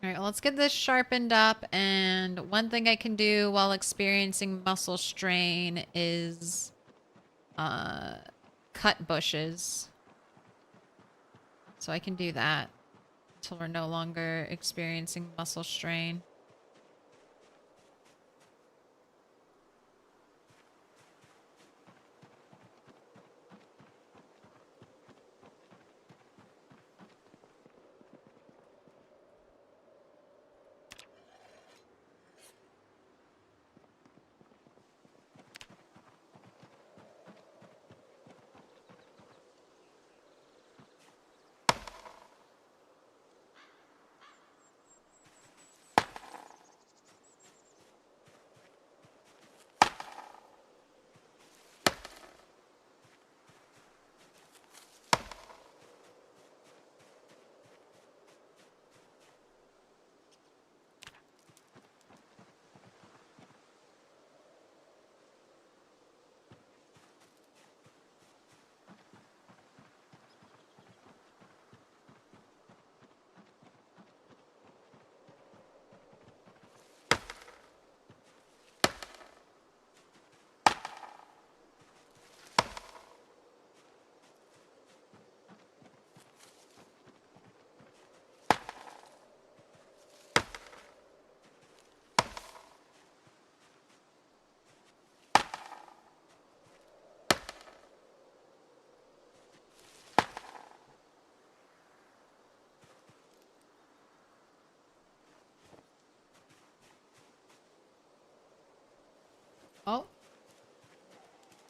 All right, well, let's get this sharpened up. And one thing I can do while experiencing muscle strain is cut bushes. So I can do that until we're no longer experiencing muscle strain.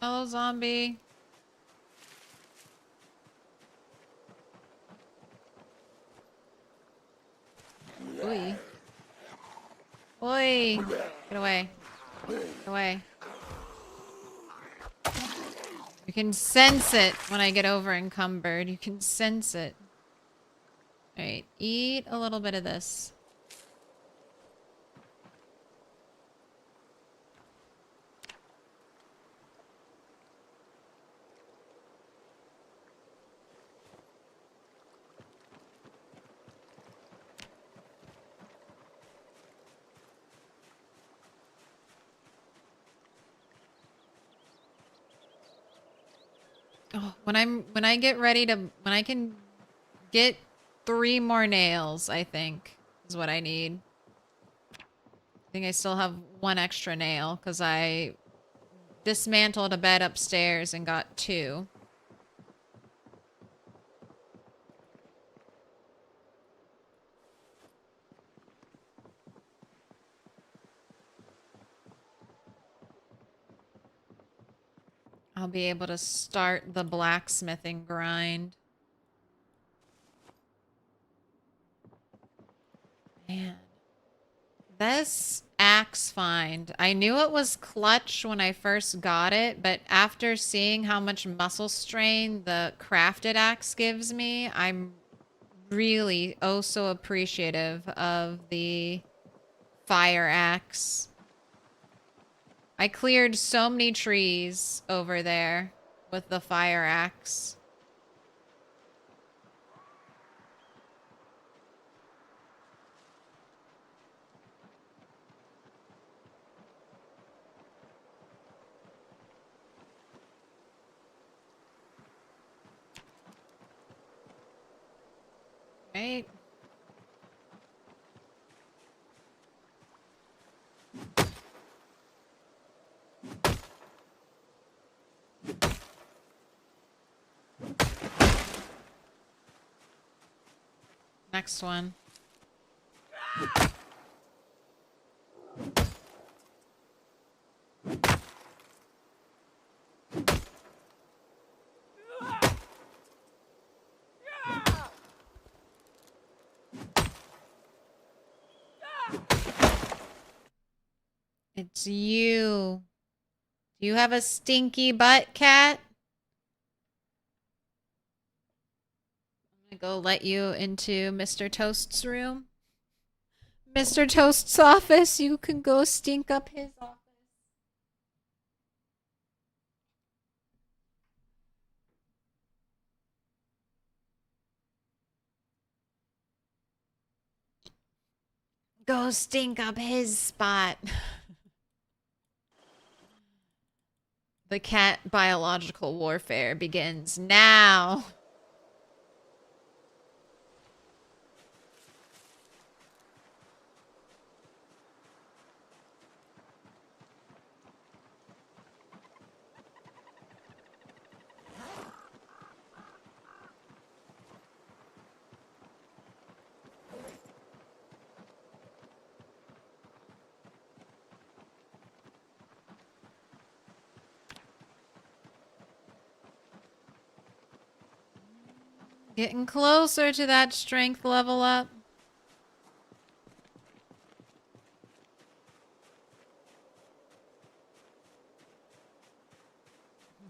Hello, zombie. Oi. Oi. Get away. Get away. You can sense it when I get over encumbered. You can sense it. Alright, eat a little bit of this. Oh, when I get ready to when I can get 3 more nails, I think is what I need. I think I still have 1 extra nail because I dismantled a bed upstairs and got 2. I'll be able to start the blacksmithing grind. Man. This axe find, I knew it was clutch when I first got it, but after seeing how much muscle strain the crafted axe gives me, I'm really oh so appreciative of the fire axe. I cleared so many trees over there with the fire axe. Right? Next one. It's you. Do you have a stinky butt, cat? I'm gonna go let you into Mr. Toast's room. Mr. Toast's office. You can go stink up his office. Go stink up his spot. The cat biological warfare begins now. Getting closer to that strength level up.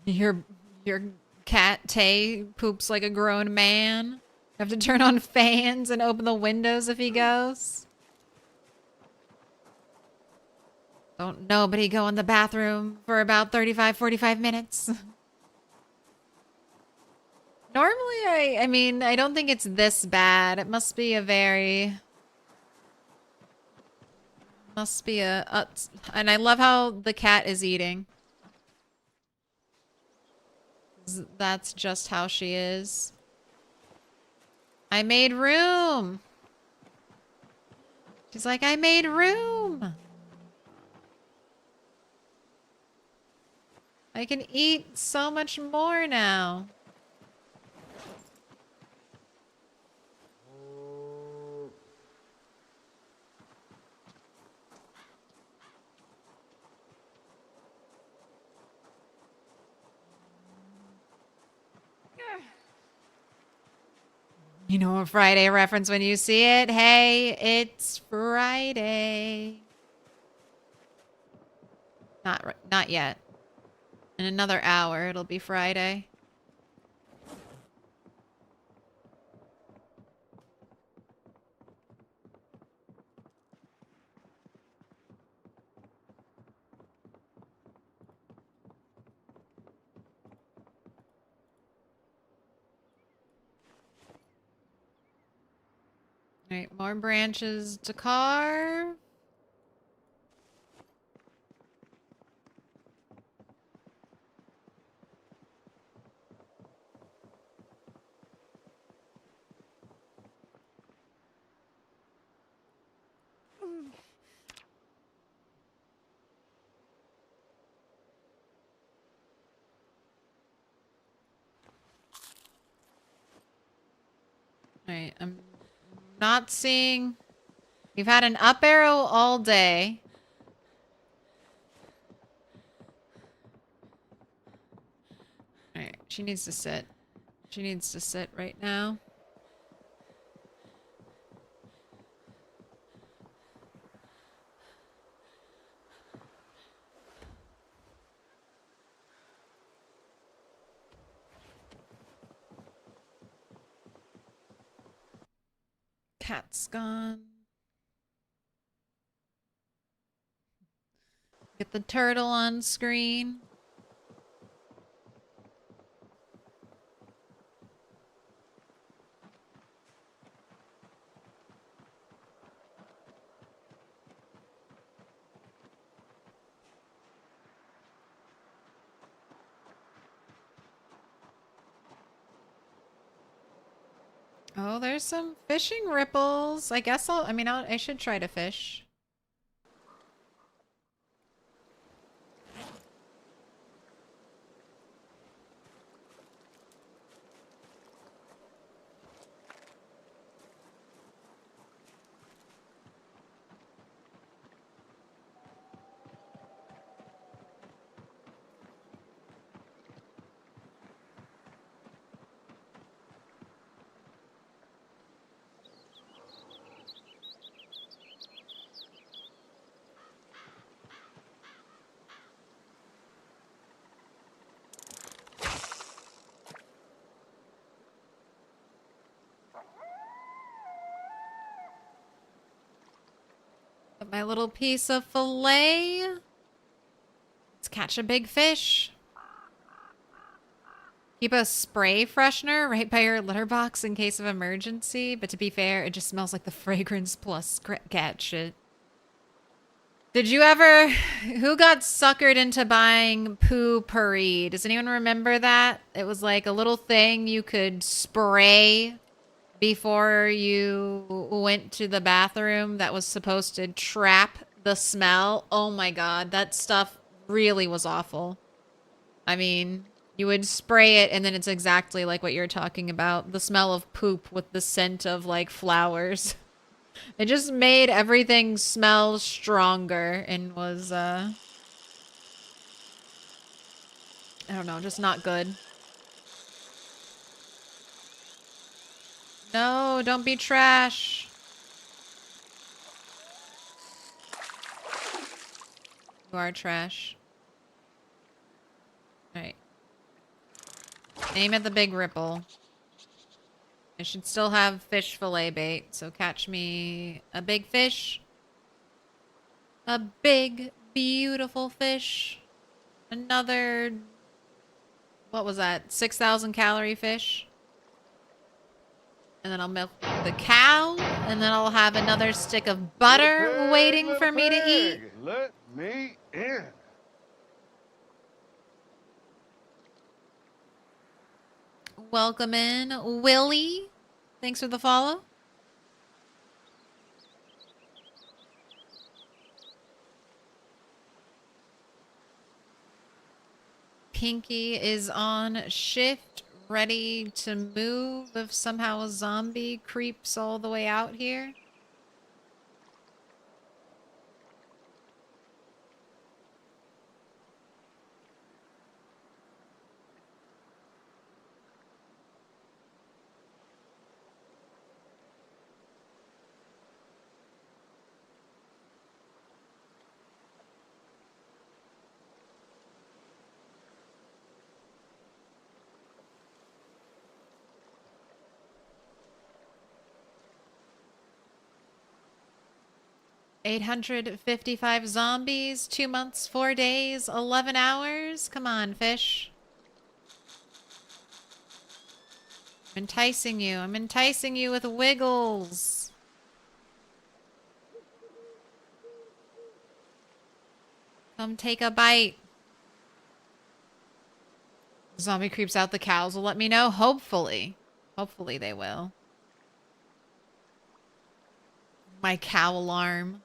Your your cat Tay poops like a grown man. You have to turn on fans and open the windows if he goes. Don't nobody go in the bathroom for about 35-45 minutes. Normally, I mean, I don't think it's this bad. It must be a very... Must be a... and I love how the cat is eating. That's just how she is. I made room! She's like, I made room! I can eat so much more now. You know a Friday reference when you see it. Hey, it's Friday. Not yet. In another hour, it'll be Friday. All right, more branches to carve. All right, I'm not seeing... We've had an up arrow all day. All right, she needs to sit. She needs to sit right now. Cat's gone. Get the turtle on screen. Oh, there's some fishing ripples. I guess I should try to fish. Got my little piece of fillet. Let's catch a big fish. Keep a spray freshener right by your litter box in case of emergency. But to be fair, it just smells like the fragrance plus cat shit. Did you ever... Who got suckered into buying poo puree? Does anyone remember that? It was like a little thing you could spray before you went to the bathroom that was supposed to trap the smell. Oh my god, that stuff really was awful. I mean, you would spray it and then it's exactly like what you're talking about. The smell of poop with the scent of like flowers. It just made everything smell stronger and was, I don't know, just not good. No, don't be trash. You are trash. Alright. Aim at the big ripple. I should still have fish fillet bait, so catch me a big fish. A big, beautiful fish. Another... What was that? 6,000 calorie fish. And then I'll milk the cow. And then I'll have another stick of butter waiting for me to eat. Let me in. Welcome in, Willie. Thanks for the follow. Pinky is on shift, ready to move if somehow a zombie creeps all the way out here. 855 zombies, 2 months, 4 days, 11 hours. Come on, fish. I'm enticing you. I'm enticing you with wiggles. Come take a bite. Zombie creeps out, the cows will let me know. Hopefully. Hopefully they will. My cow alarm.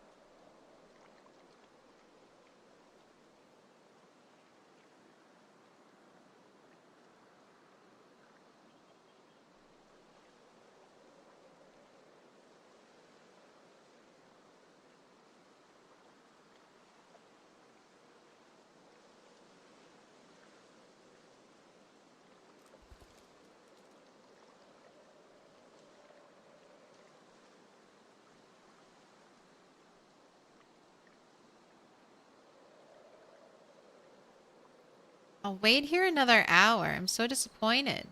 I'll wait here another hour. I'm so disappointed.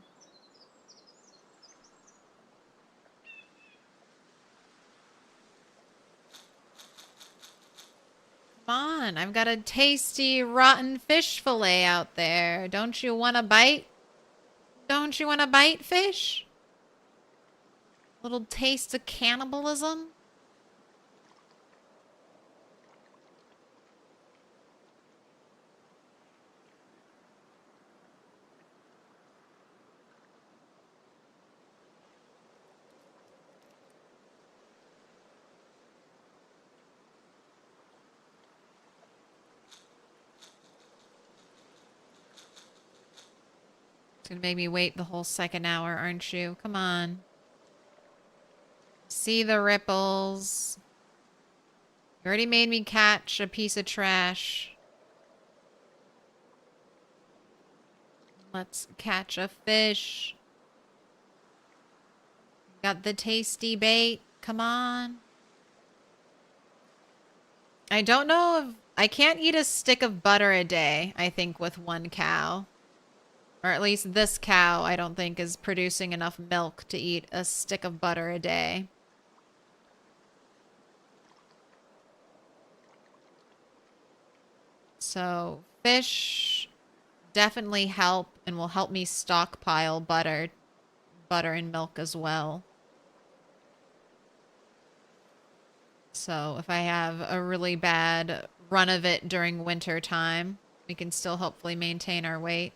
Come on, I've got a tasty rotten fish fillet out there. Don't you want a bite? Don't you want a bite, fish? Little taste of cannibalism? It's gonna make me wait the whole second hour, aren't you? Come on. See the ripples. You already made me catch a piece of trash. Let's catch a fish. Got the tasty bait. Come on. I don't know if... I can't eat a stick of butter a day, I think, with one cow. Or at least this cow, I don't think, is producing enough milk to eat a stick of butter a day. So, fish definitely help and will help me stockpile butter and milk as well. So, if I have a really bad run of it during winter time, we can still hopefully maintain our weight.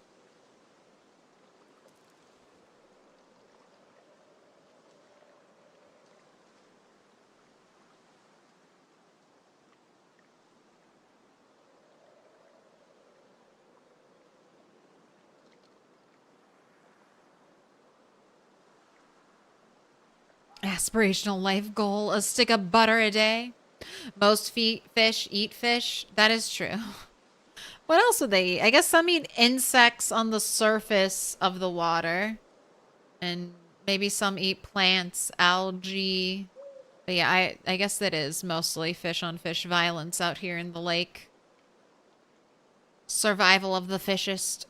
Aspirational life goal, a stick of butter a day. Most fish eat fish. That is true. What else would they eat? I guess some eat insects on the surface of the water. And maybe some eat plants, algae. But yeah, I guess that is mostly fish on fish violence out here in the lake. Survival of the fishest.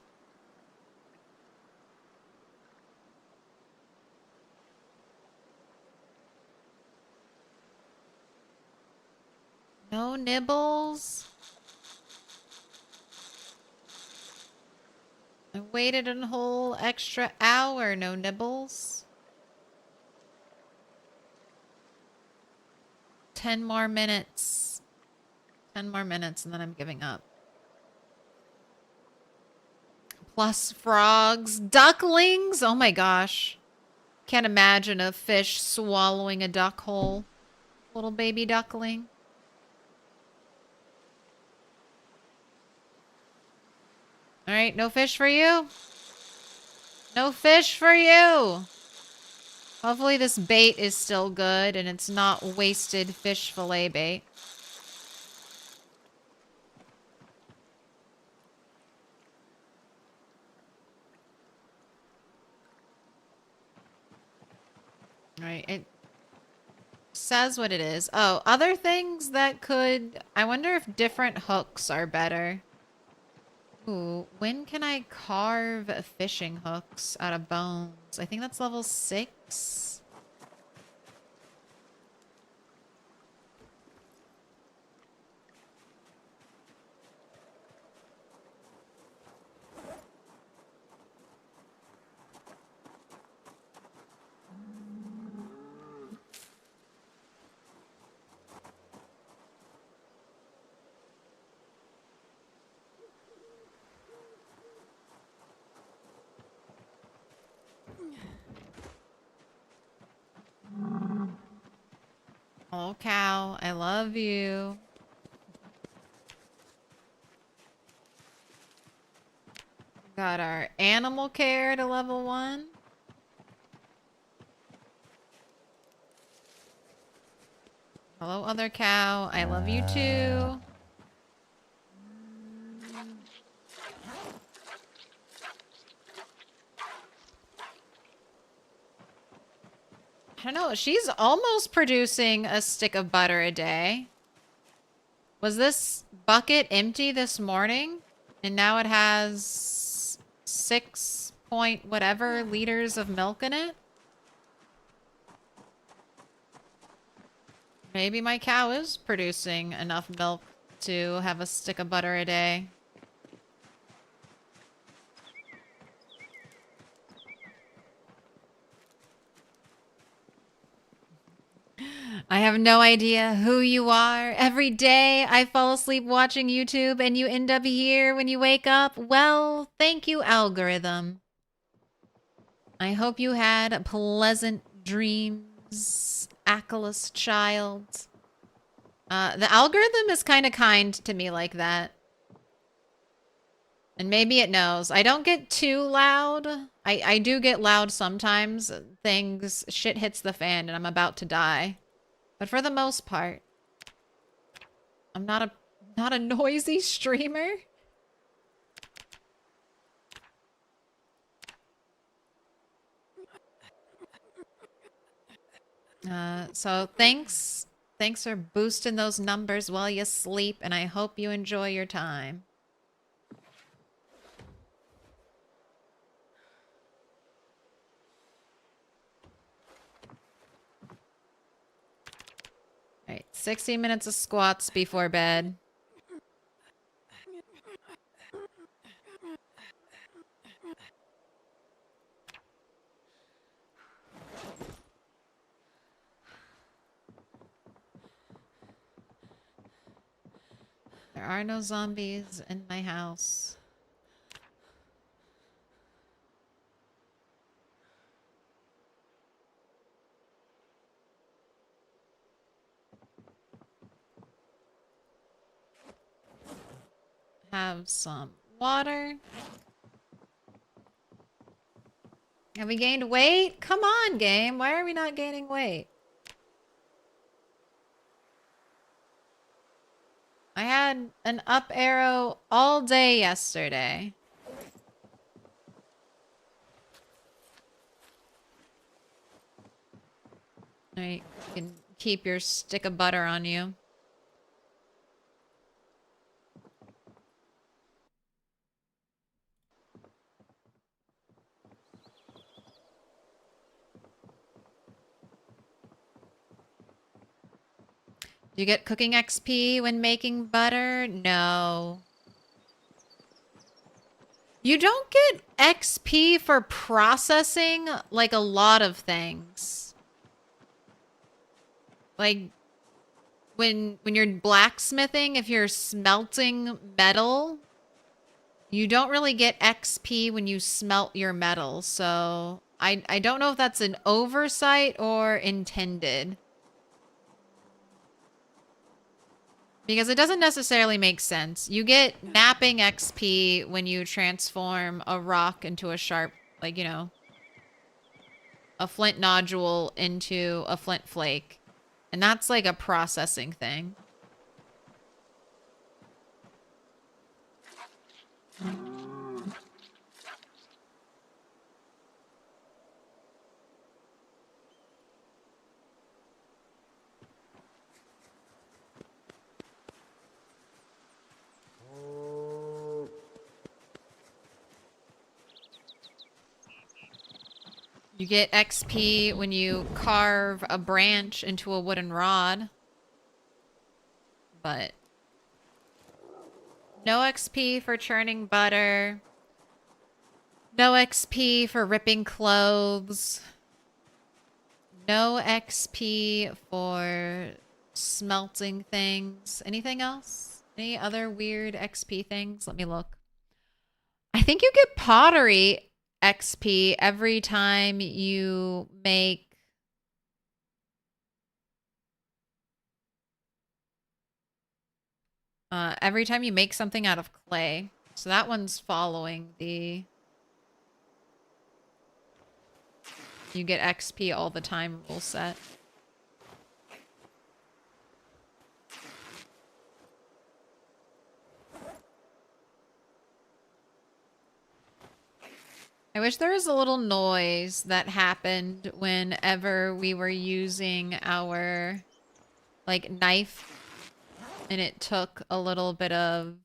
No nibbles. I waited a whole extra hour. No nibbles. 10 more minutes. 10 more minutes and then I'm giving up. Plus frogs. Ducklings. Oh my gosh. Can't imagine a fish swallowing a duck whole. Little baby duckling. All right, no fish for you. No fish for you. Hopefully this bait is still good and it's not wasted fish fillet bait. All right, it says what it is. Oh, other things that could... I wonder if different hooks are better. Ooh, when can I carve fishing hooks out of bones? I think that's level 6. Oh, cow, I love you. Got our animal care to level 1. Hello, other cow. I love you too. I don't know. She's almost producing a stick of butter a day. Was this bucket empty this morning? And now it has 6 point whatever liters of milk in it? Maybe my cow is producing enough milk to have a stick of butter a day. I have no idea who you are. Every day I fall asleep watching YouTube and you end up here when you wake up. Well, thank you, algorithm. I hope you had pleasant dreams, Ackless child. The algorithm is kind of kind to me like that. And maybe it knows. I don't get too loud. I do get loud sometimes. Shit hits the fan and I'm about to die. But for the most part, I'm not a noisy streamer. So thanks for boosting those numbers while you sleep, and I hope you enjoy your time. All right, 60 minutes of squats before bed. There are no zombies in my house. Have some water. Have we gained weight? Come on, game. Why are we not gaining weight? I had an up arrow all day yesterday. Alright, you can keep your stick of butter on you. Do you get cooking XP when making butter? No. You don't get XP for processing like a lot of things. Like when you're blacksmithing, if you're smelting metal, you don't really get XP when you smelt your metal. So I don't know if that's an oversight or intended. Because it doesn't necessarily make sense. You get napping XP when you transform a rock into a sharp, like, you know, a flint nodule into a flint flake. And that's like a processing thing. You get XP when you carve a branch into a wooden rod. But no XP for churning butter. No XP for ripping clothes. No XP for smelting things. Anything else? Any other weird XP things? Let me look. I think you get pottery XP every time you make every time you make something out of clay. So that one's following the... You get XP all the time rule set. I wish there was a little noise that happened whenever we were using our, like, knife, and it took a little bit of...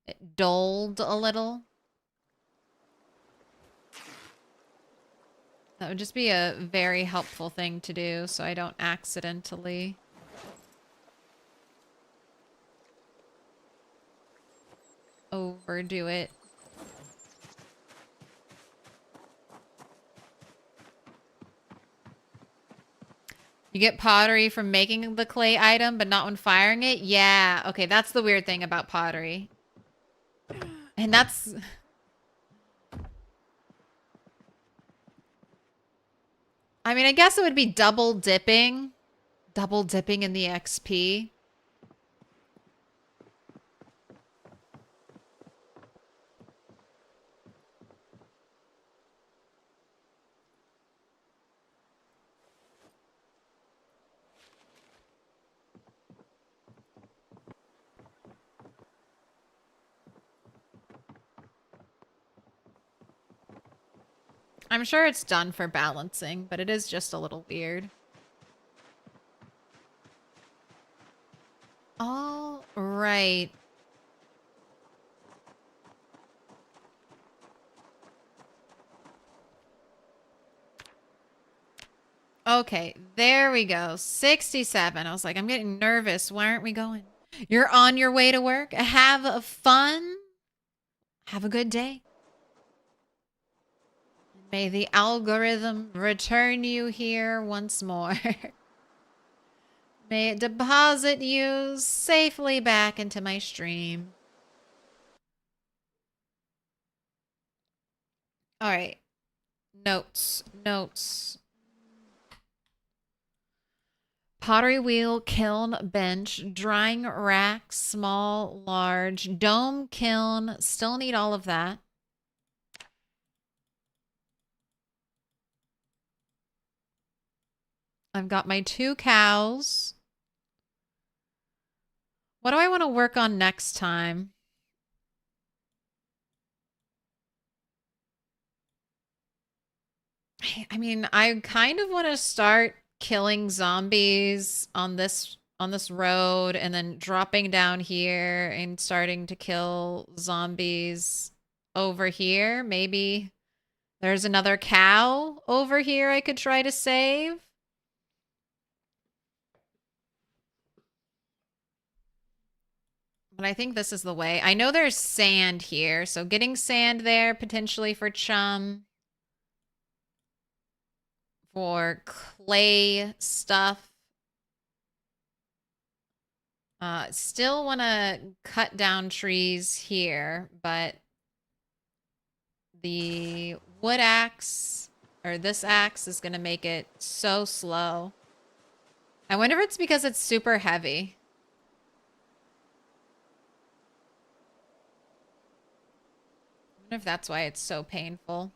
It dulled a little. That would just be a very helpful thing to do so I don't accidentally... overdo it. You get pottery from making the clay item, but not when firing it? Yeah. Okay, that's the weird thing about pottery. And that's... I mean, I guess it would be double dipping. Double dipping in the XP. I'm sure it's done for balancing, but it is just a little weird. All right. Okay, there we go. 67. I was like, I'm getting nervous. Why aren't we going? You're on your way to work. Have fun. Have a good day. May the algorithm return you here once more. May it deposit you safely back into my stream. All right. Notes. Notes. Pottery wheel, kiln, bench, drying rack, small, large, dome, kiln. Still need all of that. I've got my 2 cows. What do I want to work on next time? I mean, I kind of want to start killing zombies on this road and then dropping down here and starting to kill zombies over here. Maybe there's another cow over here I could try to save. But I think this is the way. I know there's sand here, so getting sand there potentially for chum. For clay stuff. Still want to cut down trees here, but the wood axe, or this axe, is going to make it so slow. I wonder if it's because it's super heavy. I wonder if that's why it's so painful.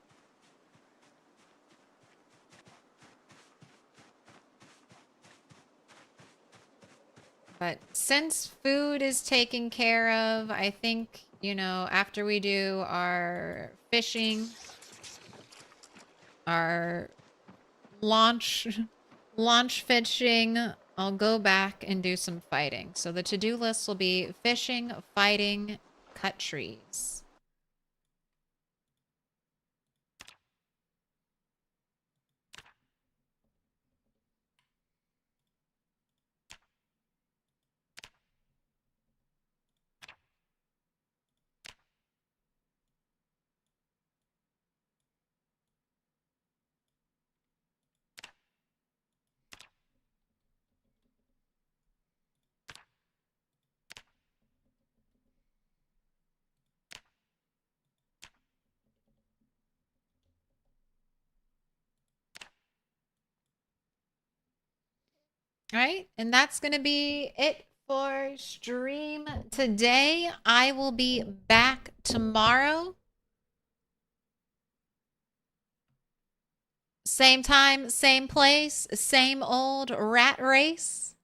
But since food is taken care of, I think, you know, after we do our fishing, our launch fishing, I'll go back and do some fighting. So the to-do list will be fishing, fighting, cut trees. All right, and that's going to be it for stream today. I will be back tomorrow. Same time, same place, same old rat race.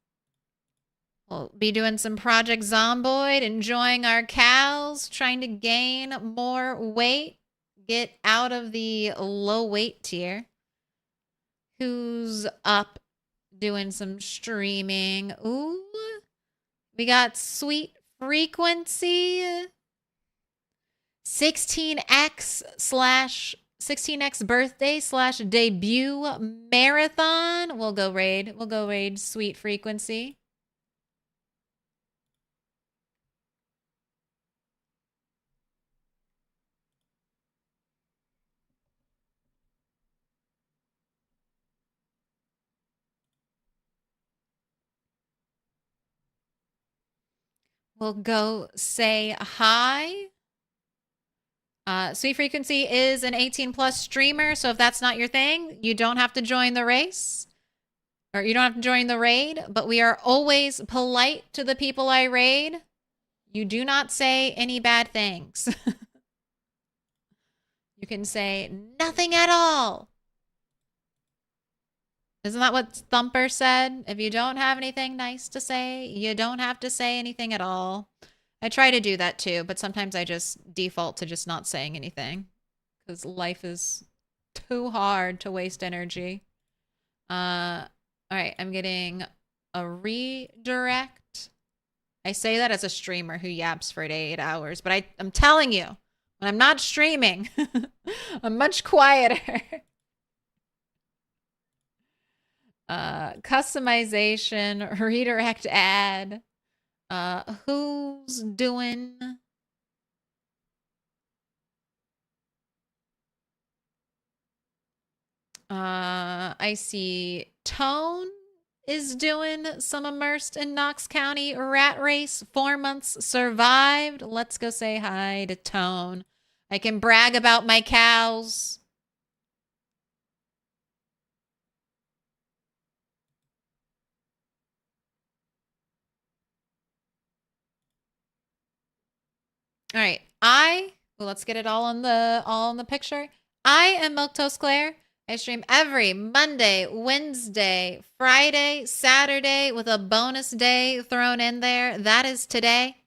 We'll be doing some Project Zomboid, enjoying our cows, trying to gain more weight, get out of the low weight tier. Who's up doing some streaming? Ooh, we got Sweet Frequency. 16x birthday / debut marathon. We'll go raid Sweet Frequency. We'll go say hi. Sweet Frequency is an 18+ streamer, so if that's not your thing, you don't have to join the race. Or you don't have to join the raid, but we are always polite to the people I raid. You do not say any bad things. You can say nothing at all. Isn't that what Thumper said? If you don't have anything nice to say, you don't have to say anything at all. I try to do that too, but sometimes I just default to just not saying anything because life is too hard to waste energy. All right, I'm getting a redirect. I say that as a streamer who yaps for 8 hours, but I'm telling you, when I'm not streaming, I'm much quieter. Customization, redirect ad. Who's doing I see Tone is doing some immersed in Knox County rat race. 4 months survived. Let's go say hi to Tone. I can brag about my cows. All right. Well, let's get it all in the picture. I am Milquetoast Claire. I stream every Monday, Wednesday, Friday, Saturday with a bonus day thrown in there. That is today.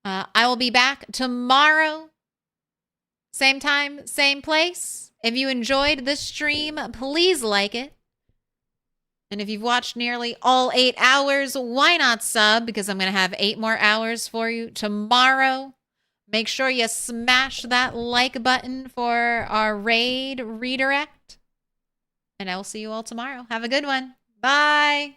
I will be back tomorrow. Same time, same place. If you enjoyed this stream, please like it. And if you've watched nearly all 8 hours, why not sub? Because I'm going to have 8 more hours for you tomorrow. Make sure you smash that like button for our raid redirect. And I will see you all tomorrow. Have a good one. Bye.